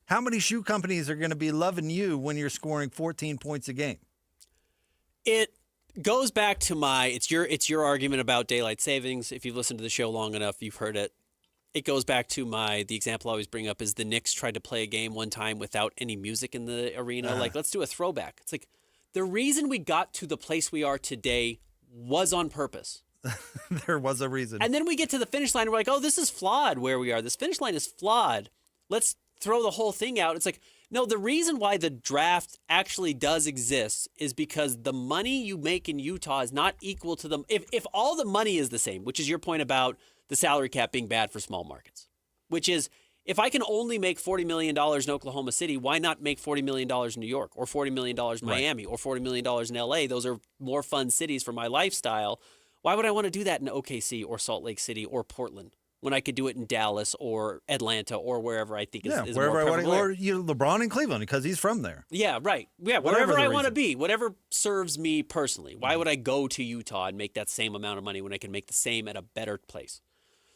How many shoe companies are going to be loving you when you're scoring 14 points a game? It goes back to it's your argument about daylight savings. If you've listened to the show long enough, you've heard it. It goes back to the example I always bring up is the Knicks tried to play a game one time without any music in the arena. Like, let's do a throwback. It's like the reason we got to the place we are today was on purpose. There was a reason. And then we get to the finish line and we're like, oh, this is flawed where we are. This finish line is flawed. Let's throw the whole thing out. It's like, no, the reason why the draft actually does exist is because the money you make in Utah is not equal to them. If all the money is the same, which is your point about the salary cap being bad for small markets, which is if I can only make $40 million in Oklahoma City, why not make $40 million in New York or $40 million in Miami or $40 million in LA? Those are more fun cities for my lifestyle. Why would I want to do that in OKC or Salt Lake City or Portland when I could do it in Dallas or Atlanta or wherever I think is wherever more I want to, or LeBron in Cleveland because he's from there. Yeah, right. Yeah, wherever I want to be, whatever serves me personally. Why would I go to Utah and make that same amount of money when I can make the same at a better place?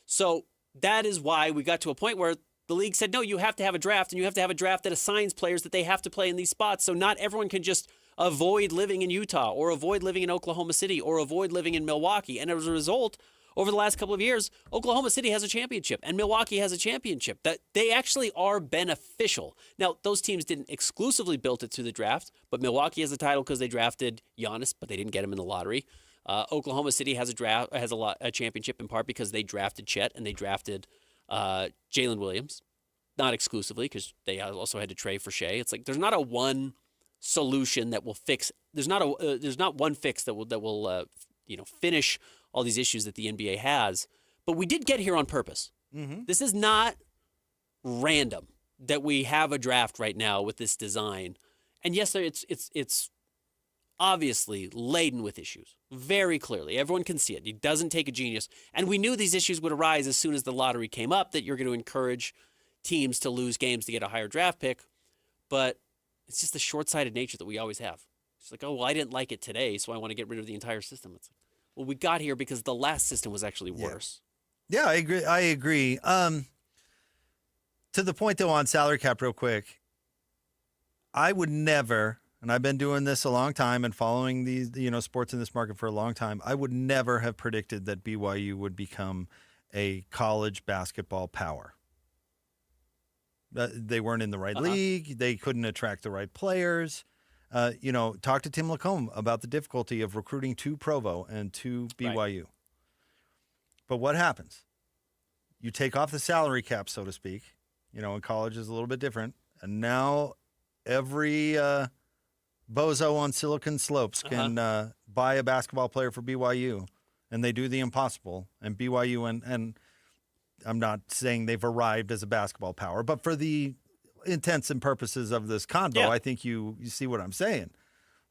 So that is why we got to a point where the league said, no, you have to have a draft, and you have to have a draft that assigns players that they have to play in these spots. So not everyone can just avoid living in Utah or avoid living in Oklahoma City or avoid living in Milwaukee. And as a result, over the last couple of years, Oklahoma City has a championship and Milwaukee has a championship. That they actually are beneficial. Now, those teams didn't exclusively build it through the draft, but Milwaukee has a title because they drafted Giannis, but they didn't get him in the lottery. Oklahoma City has a championship in part because they drafted Chet and they drafted Jalen Williams. not exclusively, because they also had to trade for Shea. It's like there's not a one solution that will fix. There's not one fix that will finish all these issues that the NBA has. But we did get here on purpose. Mm-hmm. This is not random that we have a draft right now with this design. And yes, it's obviously laden with issues, very clearly. Everyone can see it. It doesn't take a genius. And we knew these issues would arise as soon as the lottery came up, that you're going to encourage teams to lose games to get a higher draft pick. But it's just the short-sighted nature that we always have. It's like, oh, well, I didn't like it today, so I want to get rid of the entire system. It's like, well, we got here because the last system was actually worse. Yeah, I agree. To the point, though, on salary cap real quick, I would never, and I've been doing this a long time and following these, sports in this market for a long time, I would never have predicted that BYU would become a college basketball power. They weren't in the right league. They couldn't attract the right players. Talk to Tim Lacombe about the difficulty of recruiting to Provo and to BYU. Right. But what happens? You take off the salary cap, so to speak. In college is a little bit different. And now every bozo on Silicon Slopes can buy a basketball player for BYU. And they do the impossible. And BYU, and I'm not saying they've arrived as a basketball power, but for the intents and purposes of this convo, I think you see what I'm saying.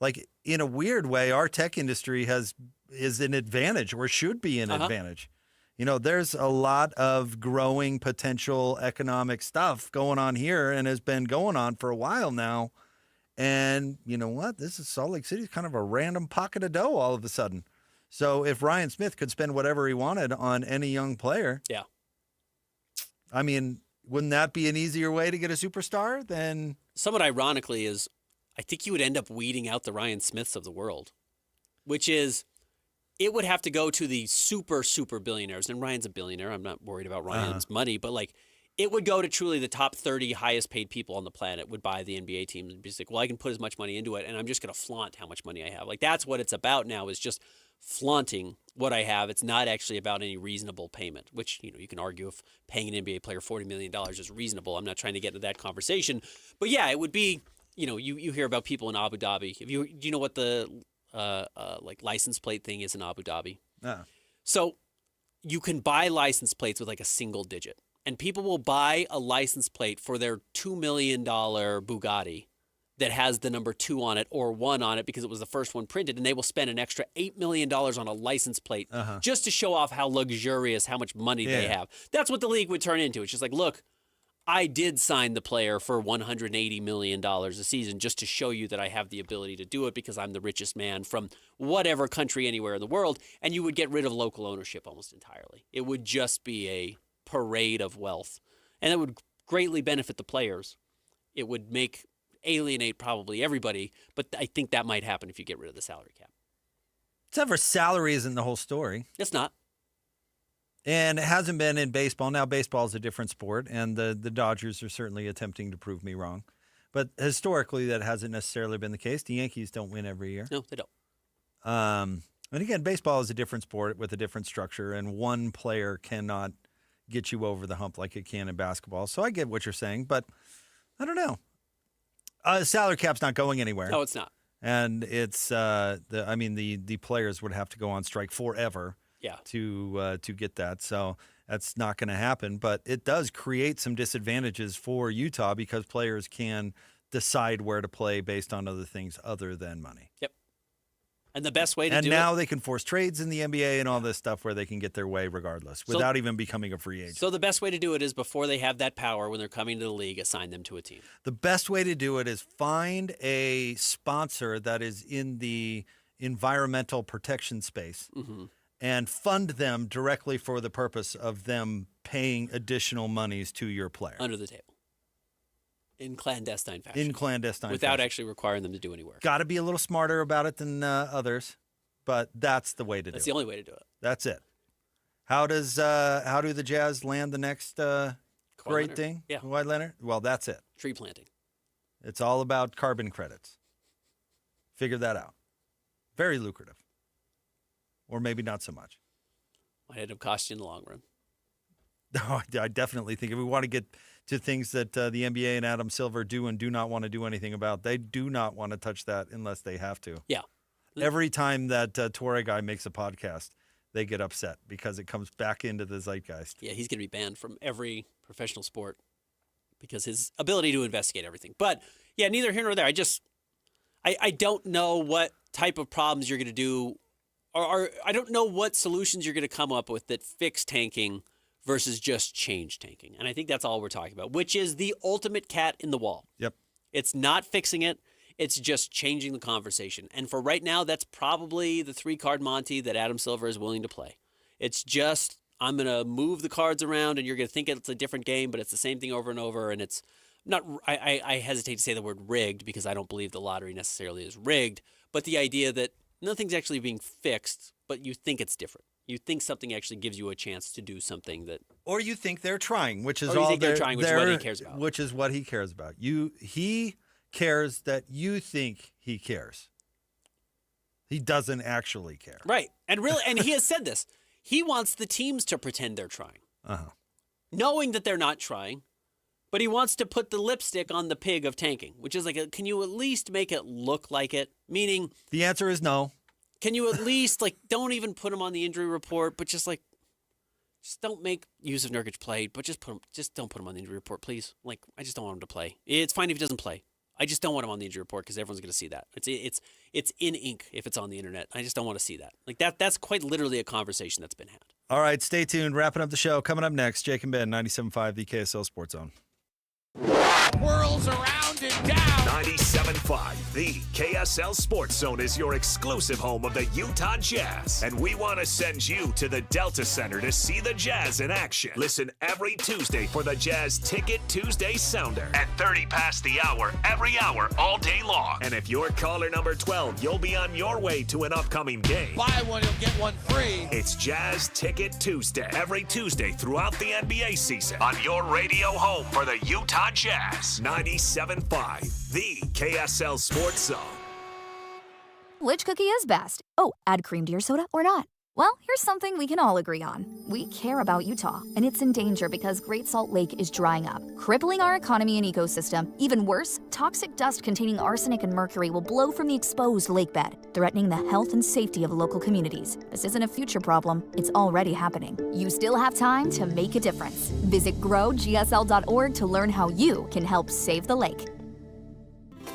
Like, in a weird way, our tech industry is an advantage, or should be an advantage. There's a lot of growing potential economic stuff going on here and has been going on for a while now. And you know what? This is Salt Lake City, kind of a random pocket of dough all of a sudden. So if Ryan Smith could spend whatever he wanted on any young player, I mean, wouldn't that be an easier way to get a superstar than? Somewhat ironically is, I think you would end up weeding out the Ryan Smiths of the world, which is, it would have to go to the super, super billionaires. And Ryan's a billionaire. I'm not worried about Ryan's money, but it would go to truly the top 30 highest paid people on the planet would buy the NBA team and be like, well, I can put as much money into it, and I'm just going to flaunt how much money I have. That's what it's about now, is just flaunting what I have. It's not actually about any reasonable payment, which, you can argue if paying an NBA player $40 million is reasonable. I'm not trying to get into that conversation. But yeah, it would be, you hear about people in Abu Dhabi. Do you know what the license plate thing is in Abu Dhabi? So you can buy license plates with a single digit. And people will buy a license plate for their $2 million Bugatti that has the number 2 on it or 1 on it because it was the first one printed, and they will spend an extra $8 million on a license plate just to show off how luxurious, how much money they have. That's what the league would turn into. It's just like, look, I did sign the player for $180 million a season just to show you that I have the ability to do it because I'm the richest man from whatever country anywhere in the world, and you would get rid of local ownership almost entirely. It would just be a parade of wealth, and it would greatly benefit the players. It would alienate probably everybody, but I think that might happen if you get rid of the salary cap. Except for salary isn't the whole story. It's not. And it hasn't been in baseball. Now baseball is a different sport, and the Dodgers are certainly attempting to prove me wrong. But historically, that hasn't necessarily been the case. The Yankees don't win every year. No, they don't. And again, baseball is a different sport with a different structure, and one player cannot get you over the hump like it can in basketball. So I get what you're saying, but I don't know. Salary cap's not going anywhere. No, it's not. And it's the players would have to go on strike forever. To get that. So that's not going to happen. But it does create some disadvantages for Utah because players can decide where to play based on other things other than money. Yep. And the best way to do it. And now they can force trades in the NBA and all this stuff where they can get their way regardless without even becoming a free agent. So the best way to do it is before they have that power, when they're coming to the league, assign them to a team. The best way to do it is find a sponsor that is in the environmental protection space. And fund them directly for the purpose of them paying additional monies to your player. Under the table. In clandestine fashion. Without actually requiring them to do any work. Got to be a little smarter about it than others, but that's the way to do it. That's the only way to do it. That's it. How do the Jazz land the next great thing? Yeah. Kawhi Leonard? Well, that's it. Tree planting. It's all about carbon credits. Figure that out. Very lucrative. Or maybe not so much. Might end up costing you in the long run. No, I definitely think if we want to get to things that the NBA and Adam Silver do and do not want to do anything about, they do not want to touch that unless they have to. Yeah. Every time that Torre guy makes a podcast, they get upset because it comes back into the zeitgeist. Yeah, he's going to be banned from every professional sport because his ability to investigate everything. But, yeah, neither here nor there. I don't know what type of problems you're going to do, or I don't know what solutions you're going to come up with that fix tanking versus just change tanking. And I think that's all we're talking about, which is the ultimate cat in the wall. Yep. It's not fixing it. It's just changing the conversation. And for right now, that's probably the 3-card Monty that Adam Silver is willing to play. It's just, I'm going to move the cards around and you're going to think it's a different game, but it's the same thing over and over. And it's not, I hesitate to say the word rigged because I don't believe the lottery necessarily is rigged, but the idea that nothing's actually being fixed, but you think it's different. You think something actually gives you a chance to do something that, or you think they're trying, which is or you all think they're trying, which is what he cares about. Which is what he cares about. He cares that you think he cares. He doesn't actually care, right? And really, and he has said this. He wants the teams to pretend they're trying, knowing that they're not trying, but he wants to put the lipstick on the pig of tanking, which is like, can you at least make it look like it? Meaning, the answer is no. Can you at least, don't even put him on the injury report, but just don't make Yusuf Nurkic play, but just don't put him on the injury report, please. I just don't want him to play. It's fine if he doesn't play. I just don't want him on the injury report because everyone's going to see that. It's in ink if it's on the internet. I just don't want to see that. That's quite literally a conversation that's been had. All right, stay tuned. Wrapping up the show. Coming up next, Jake and Ben, 97.5, the KSL Sports Zone. Whirls around and down. 97.5, the KSL Sports Zone is your exclusive home of the Utah Jazz. And we want to send you to the Delta Center to see the Jazz in action. Listen every Tuesday for the Jazz Ticket Tuesday Sounder at 30 past the hour, every hour, all day long. And if you're caller number 12, you'll be on your way to an upcoming game. Buy one, you'll get one free. It's Jazz Ticket Tuesday, every Tuesday throughout the NBA season on your radio home for the Utah Jazz. 97.5, the KSL Sports Zone. Which cookie is best? Oh, add cream to your soda or not? Well, here's something we can all agree on. We care about Utah, and it's in danger because Great Salt Lake is drying up, crippling our economy and ecosystem. Even worse, toxic dust containing arsenic and mercury will blow from the exposed lake bed, threatening the health and safety of local communities. This isn't a future problem, it's already happening. You still have time to make a difference. Visit growgsl.org to learn how you can help save the lake.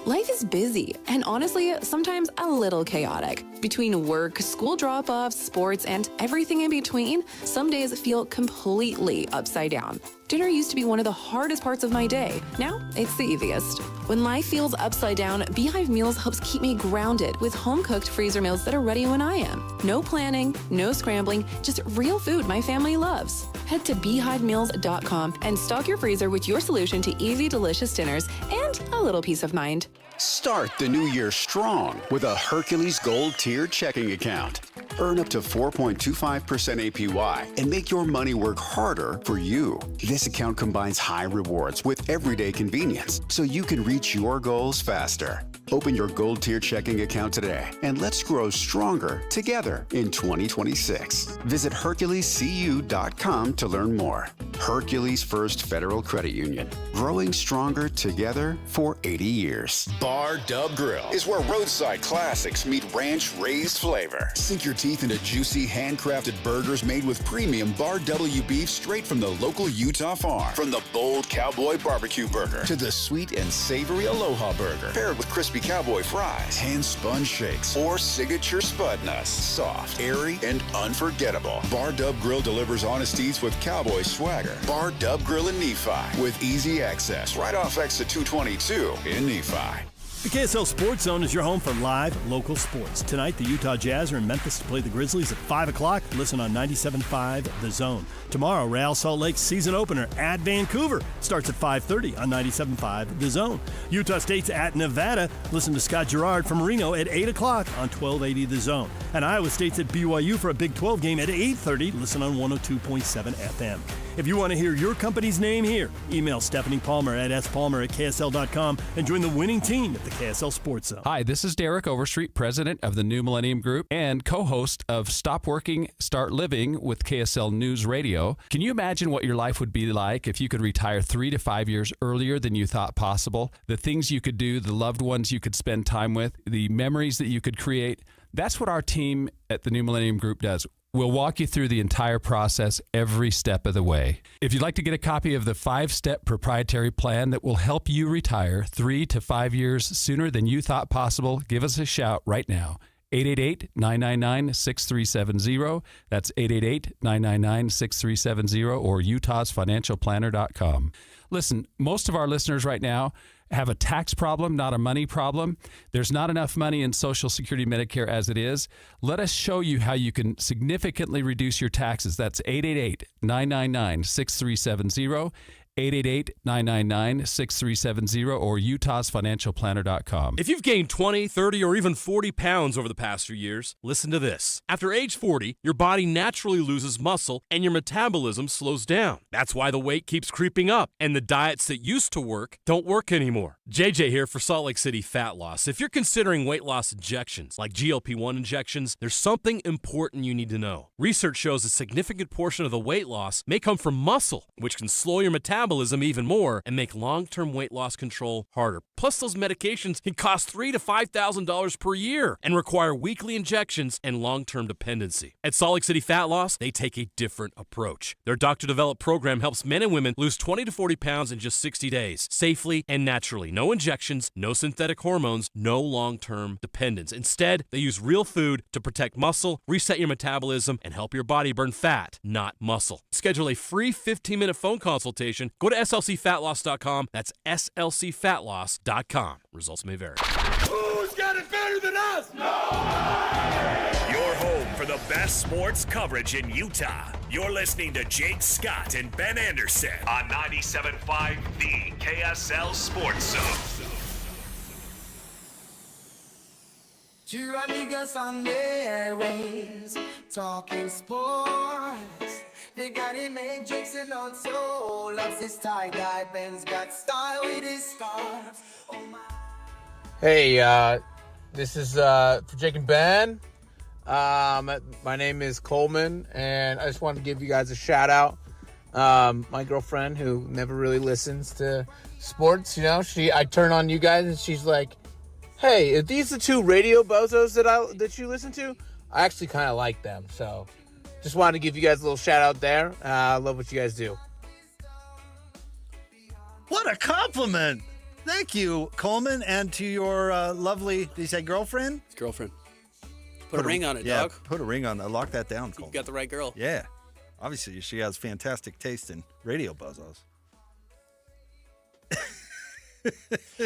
Life is busy and honestly, sometimes a little chaotic. Between work, school drop-offs, sports, and everything in between, some days feel completely upside down. Dinner used to be one of the hardest parts of my day. Now, it's the easiest. When life feels upside down, Beehive Meals helps keep me grounded with home-cooked freezer meals that are ready when I am. No planning, no scrambling, just real food my family loves. Head to beehivemeals.com and stock your freezer with your solution to easy, delicious dinners and a little peace of mind. Start the new year strong with a Hercules Gold Tier checking account. Earn up to 4.25% APY and make your money work harder for you. This account combines high rewards with everyday convenience so you can reach your goals faster. Open your Gold Tier checking account today and let's grow stronger together in 2026. Visit HerculesCU.com to learn more. Hercules First Federal Credit Union. Growing stronger together for 80 years. Bar Dub Grill is where roadside classics meet ranch-raised flavor. Sink your teeth into juicy, handcrafted burgers made with premium Bar W beef straight from the local Utah farm. From the bold cowboy barbecue burger to the sweet and savory Aloha burger, paired with crispy cowboy fries, hand-spun shakes, or signature spud nuts. Soft, airy, and unforgettable. Bar Dub Grill delivers honesties with cowboy swagger. Bar Dub Grill in Nephi with easy access right off exit 222 in Nephi. The KSL Sports Zone is your home for live local sports. Tonight, the Utah Jazz are in Memphis to play the Grizzlies at 5 o'clock. Listen on 97.5 The Zone. Tomorrow, Real Salt Lake's season opener at Vancouver starts at 5:30 on 97.5 The Zone. Utah State's at Nevada. Listen to Scott Gerard from Reno at 8 o'clock on 1280 The Zone. And Iowa State's at BYU for a Big 12 game at 8:30. Listen on 102.7 FM. If you want to hear your company's name here, email Stephanie Palmer at spalmer@ksl.com and join the winning team at the KSL Sports Zone. Hi, this is Derek Overstreet, president of the New Millennium Group and co-host of Stop Working, Start Living with KSL News Radio. Can you imagine what your life would be like if you could retire 3 to 5 years earlier than you thought possible? The things you could do, the loved ones you could spend time with, the memories that you could create. That's what our team at the New Millennium Group does. We'll walk you through the entire process every step of the way. If you'd like to get a copy of the 5-step proprietary plan that will help you retire 3 to 5 years sooner than you thought possible, give us a shout right now. 888-999-6370. That's 888-999-6370 or utahsfinancialplanner.com. Listen, most of our listeners right now have a tax problem, not a money problem. There's not enough money in Social Security Medicare as it is. Let us show you how you can significantly reduce your taxes. That's 888-999-6370. 888-999-6370 or utahsfinancialplanner.com. If you've gained 20, 30, or even 40 pounds over the past few years, listen to this. After age 40, your body naturally loses muscle and your metabolism slows down. That's why the weight keeps creeping up and the diets that used to work don't work anymore. JJ here for Salt Lake City Fat Loss. If you're considering weight loss injections, like GLP-1 injections, there's something important you need to know. Research shows a significant portion of the weight loss may come from muscle, which can slow your metabolism even more and make long-term weight loss control harder. Plus, those medications can cost $3,000 to $5,000 per year and require weekly injections and long-term dependency. At Salt Lake City Fat Loss, they take a different approach. Their doctor-developed program helps men and women lose 20 to 40 pounds in just 60 days, safely and naturally. No injections, no synthetic hormones, no long-term dependence. Instead, they use real food to protect muscle, reset your metabolism, and help your body burn fat, not muscle. Schedule a free 15-minute phone consultation. Go to slcfatloss.com. That's slcfatloss.com. Results may vary. Who's got it better than us? Your home for the best sports coverage in Utah. You're listening to Jake Scott and Ben Anderson on 97.5 The KSL Sports Zone. Two niggas on the airways, talking sports. They got him made Jackson on soul. Loves his tie guy, Ben's got style with his scarf. Oh my. Hey, this is for Jake and Ben. My name is Coleman, and I just wanted to give you guys a shout out. My girlfriend, who never really listens to sports, I turn on you guys, and she's like, "Hey, are these the two radio bozos that you listen to?" I actually kind of like them, so just wanted to give you guys a little shout out there. I love what you guys do. What a compliment. Thank you, Coleman, and to your lovely, did you say girlfriend? It's girlfriend. Put a ring on it, dog. Put a ring on it. Lock that down, Coleman. You got the right girl. Yeah. Obviously, she has fantastic taste in radio bozos.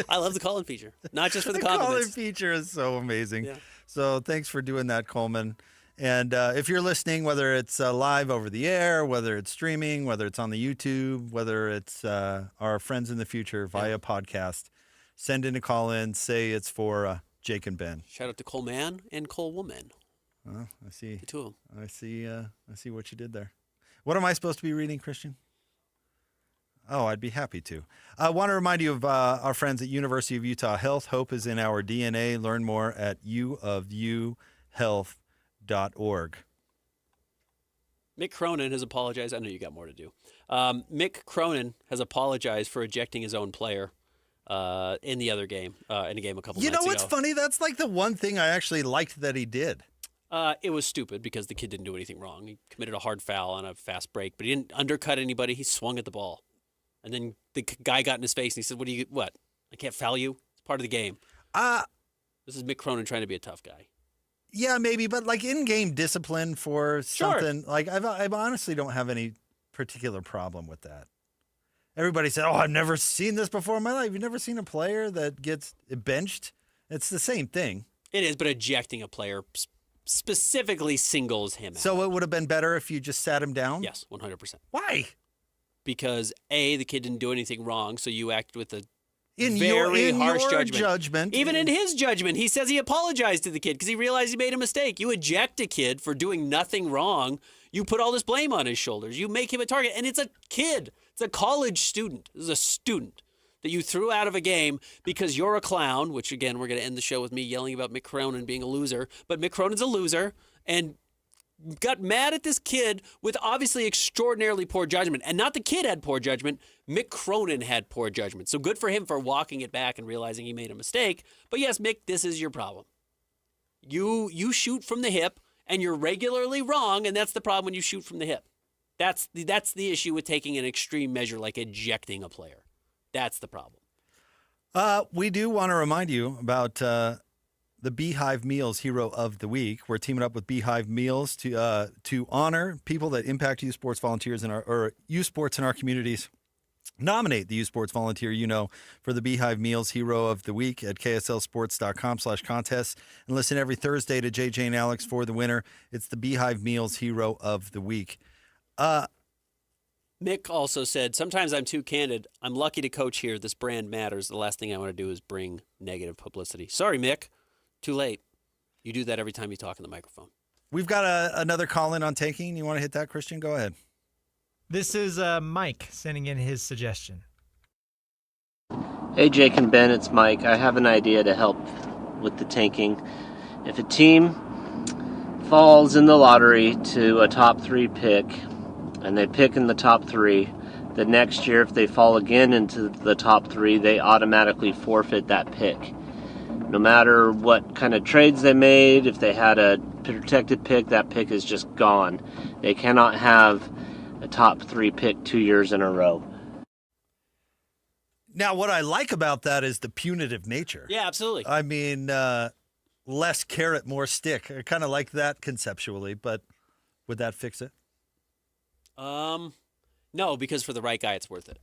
I love the call-in feature. Not just for the compliments. The call-in feature is so amazing. Yeah. So thanks for doing that, Coleman. And if you're listening, whether it's live over the air, whether it's streaming, whether it's on the YouTube, whether it's our friends in the future via podcast, send in a call-in. Say it's for Jake and Ben. Shout out to Coleman and Colewoman. Well, I see. The two of them. I see what you did there. What am I supposed to be reading, Christian? Oh, I'd be happy to. I want to remind you of our friends at University of Utah Health. Hope is in our DNA. Learn more at uofuhealth.org. Mick Cronin has apologized. I know you got more to do. Mick Cronin has apologized for ejecting his own player in the other game, in a game a couple nights ago. You know what's funny? That's like the one thing I actually liked that he did. It was stupid because the kid didn't do anything wrong. He committed a hard foul on a fast break, but he didn't undercut anybody. He swung at the ball. And then the guy got in his face and he said, what? I can't foul you? It's part of the game. This is Mick Cronin trying to be a tough guy. Yeah, maybe, but like in-game discipline for something, like I honestly don't have any particular problem with that. Everybody said, "Oh, I've never seen this before in my life." You've never seen a player that gets benched? It's the same thing. It is, but ejecting a player specifically singles him out. So it would have been better if you just sat him down? Yes, 100%. Why? Because A, the kid didn't do anything wrong, so you acted with a in very harsh your judgment. Even in his judgment, he says he apologized to the kid because he realized he made a mistake. You eject a kid for doing nothing wrong. You put all this blame on his shoulders. You make him a target. And it's a kid. It's a college student. This is a student that you threw out of a game because you're a clown, which, again, we're going to end the show with me yelling about Mick Cronin being a loser. But Mick Cronin's a loser and got mad at this kid with obviously extraordinarily poor judgment. And not the kid had poor judgment. Mick Cronin had poor judgment. So good for him for walking it back and realizing he made a mistake. But yes, Mick, this is your problem. You shoot from the hip, and you're regularly wrong, and that's the problem when you shoot from the hip. That's the issue with taking an extreme measure like ejecting a player. That's the problem. We do want to remind you about the Beehive Meals Hero of the Week. We're teaming up with Beehive Meals to honor people that impact youth sports volunteers or youth sports in our communities. Nominate the youth sports volunteer for the Beehive Meals Hero of the Week at kslsports.com/contest. And listen every Thursday to JJ and Alex for the winner. It's the Beehive Meals Hero of the Week. Mick also said, sometimes I'm too candid. I'm lucky to coach here. This brand matters. The last thing I want to do is bring negative publicity. Sorry, Mick. Too late. You do that every time you talk in the microphone. We've got another call-in on tanking. You want to hit that, Christian? Go ahead. This is Mike sending in his suggestion. Hey, Jake and Ben, it's Mike. I have an idea to help with the tanking. If a team falls in the lottery to a top 3 pick, and they pick in the top 3, the next year, if they fall again into the top 3, they automatically forfeit that pick. No matter what kind of trades they made, if they had a protected pick, that pick is just gone. They cannot have a top 3 pick 2 years in a row. Now, what I like about that is the punitive nature. Yeah, absolutely. I mean, less carrot, more stick. I kind of like that conceptually, but would that fix it? No, because for the right guy, it's worth it.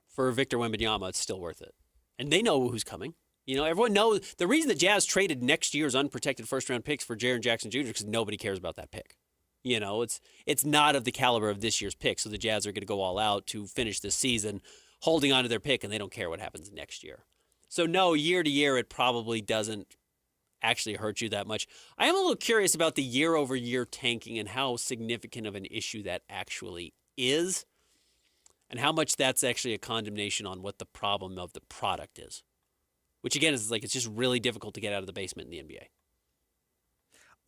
For Victor Wembanyama, it's still worth it. And they know who's coming. Everyone knows. The reason the Jazz traded next year's unprotected first-round picks for Jaren Jackson Jr. is because nobody cares about that pick. It's not of the caliber of this year's pick, so the Jazz are going to go all out to finish this season holding on to their pick, and they don't care what happens next year. So, no, year to year, it probably doesn't actually hurt you that much. I am a little curious about the year-over-year tanking and how significant of an issue that actually is and how much that's actually a condemnation on what the problem of the product is, which, again, is it's just really difficult to get out of the basement in the NBA.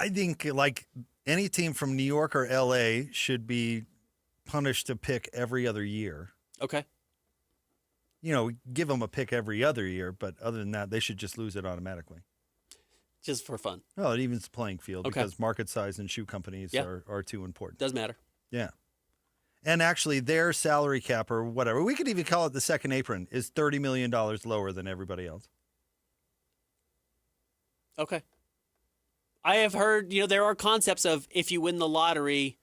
I think, any team from New York or L.A. should be punished to pick every other year. Okay. Give them a pick every other year, but other than that, they should just lose it automatically. Just for fun. No, it evens the playing field Okay. because market size and shoe companies are too important. Does matter. Yeah. And actually, their salary cap or whatever, we could even call it the second apron, is $30 million lower than everybody else. Okay. I have heard, there are concepts of if you win the lottery,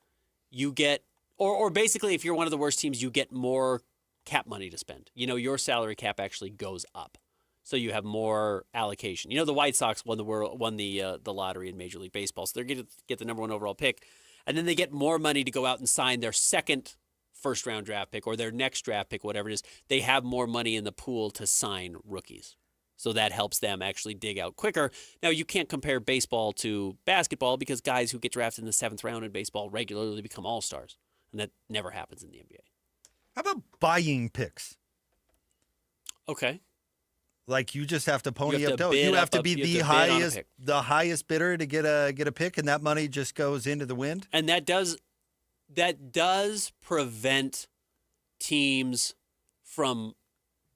you get, or basically if you're one of the worst teams, you get more cap money to spend. Your salary cap actually goes up. So you have more allocation. The White Sox won the lottery in Major League Baseball. So they're going to get the number 1 overall pick. And then they get more money to go out and sign their second first-round draft pick or their next draft pick, whatever it is. They have more money in the pool to sign rookies. So that helps them actually dig out quicker. Now, you can't compare baseball to basketball because guys who get drafted in the 7th round in baseball regularly become all-stars. And that never happens in the NBA. How about buying picks? Okay. You just have to pony You have up to dough. bid You have up to a- be you the have to bid on a highest pick. the highest bidder to get a pick, and that money just goes into the wind. And that does prevent teams from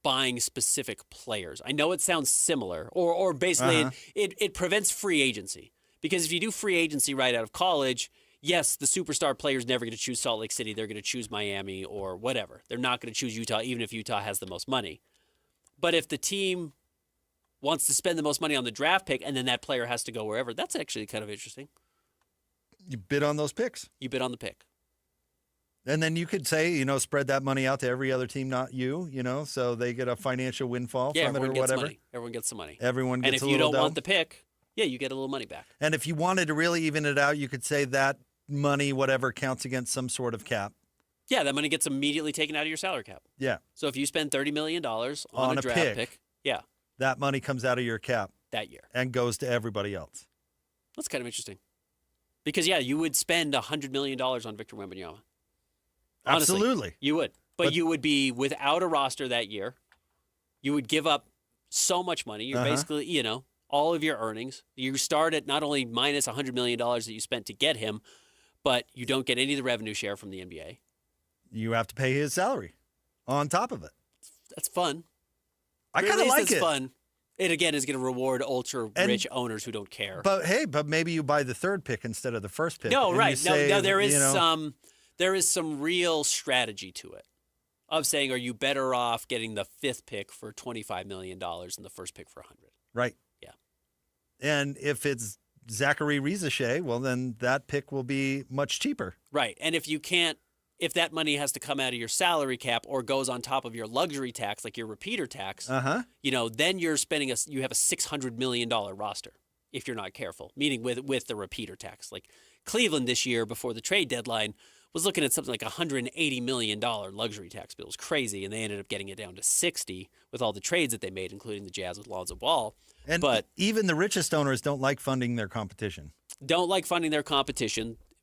buying specific players. I know it sounds similar, or basically it prevents free agency. Because if you do free agency right out of college, yes, the superstar player is never going to choose Salt Lake City. They're going to choose Miami or whatever. They're not going to choose Utah, even if Utah has the most money. But if the team wants to spend the most money on the draft pick and then that player has to go wherever, that's actually kind of interesting. You bid on those picks. You bid on the pick. And then you could say, spread that money out to every other team, not you, so they get a financial windfall from it or whatever. Money. Everyone gets some money. Everyone gets a little And if you don't dough. want the pick, you get a little money back. And if you wanted to really even it out, you could say that money, whatever, counts against some sort of cap. Yeah, that money gets immediately taken out of your salary cap. Yeah. So if you spend $30 million on a draft pick, that money comes out of your cap that year and goes to everybody else. That's kind of interesting. Because, you would spend $100 million on Victor Wembanyama. Honestly, Absolutely. You would. But you would be without a roster that year. You would give up so much money. You're basically, all of your earnings. You start at not only minus $100 million that you spent to get him, but you don't get any of the revenue share from the NBA. You have to pay his salary on top of it. That's fun. I kind of like it. Fun. It, again, is going to reward ultra-rich owners who don't care. But maybe you buy the third pick instead of the first pick. No, right. Say, no, there is some real strategy to it of saying, are you better off getting the fifth pick for $25 million than the first pick for $100? Right. Yeah. And if it's Zachary Rizachet, well, then that pick will be much cheaper. Right. And if that money has to come out of your salary cap or goes on top of your luxury tax, like your repeater tax, then you're spending you have a $600 million roster if you're not careful, meaning with the repeater tax. Like Cleveland this year before the trade deadline was looking at something like $180 million luxury tax bill. It was crazy, and they ended up getting it down to 60 with all the trades that they made, including the Jazz with Lonzo Ball. But even the richest owners don't like funding their competition.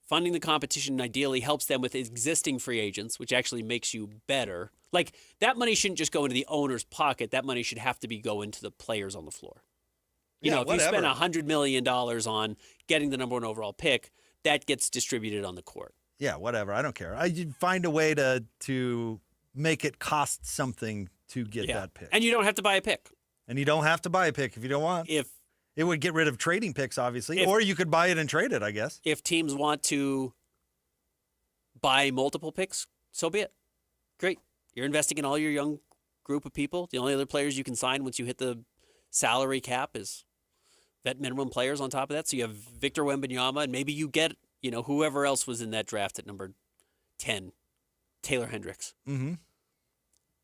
Funding the competition ideally helps them with existing free agents, which actually makes you better. Like, that money shouldn't just go into the owner's pocket. That money should have to be going to the players on the floor. If you spend $100 million on getting the number one overall pick, that gets distributed on the court. Yeah, whatever. I don't care. You'd find a way to make it cost something to get that pick. And you don't have to buy a pick. And you don't have to buy a pick if you don't want. It would get rid of trading picks, obviously. Or you could buy it and trade it, I guess. If teams want to buy multiple picks, so be it. Great. You're investing in all your young group of people. The only other players you can sign once you hit the salary cap is vet minimum players on top of that. So you have Victor Wembanyama, and maybe you get whoever else was in that draft at number 10, Taylor Hendricks. Mm-hmm.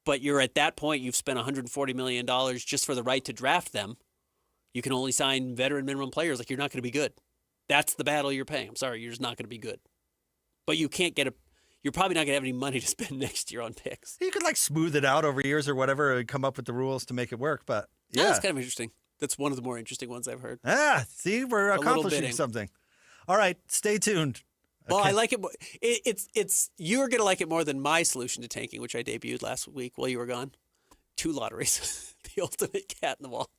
But you're at that point, you've spent $140 million just for the right to draft them. You can only sign veteran minimum players. Like, you're not going to be good. That's the battle you're paying. I'm sorry, you're just not going to be good. But you can't you're probably not going to have any money to spend next year on picks. You could smooth it out over years or whatever and come up with the rules to make it work. But yeah, that's kind of interesting. That's one of the more interesting ones I've heard. See, we're accomplishing something. All right, stay tuned. Well, I like it. You're going to like it more than my solution to tanking, which I debuted last week while you were gone. 2 lotteries. The ultimate cat in the wall.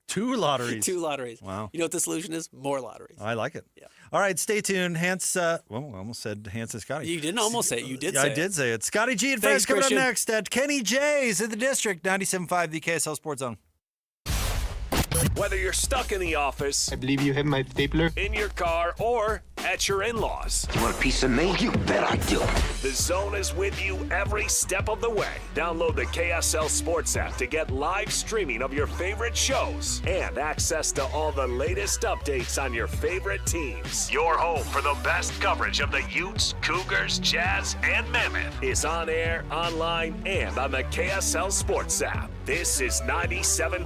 2 lotteries. 2 lotteries. Wow. You know what the solution is? More lotteries. I like it. Yeah. All right, stay tuned. I almost said Hans and Scotty. You didn't almost say it. You did say it. I did say it. Scotty G and friends coming up next at Kenny J's in the District, 97.5, the KSL Sports Zone. Whether you're stuck in the office, I believe you have my stapler. in your car, or at your in-laws, You want a piece of me? You bet I do. the Zone is with you every step of the way. Download the KSL Sports app to get live streaming of your favorite shows and access to all the latest updates on your favorite teams. Your home for the best coverage of the Utes, Cougars, Jazz, and Mammoth is on air, online, and on the KSL Sports app. This is 97.5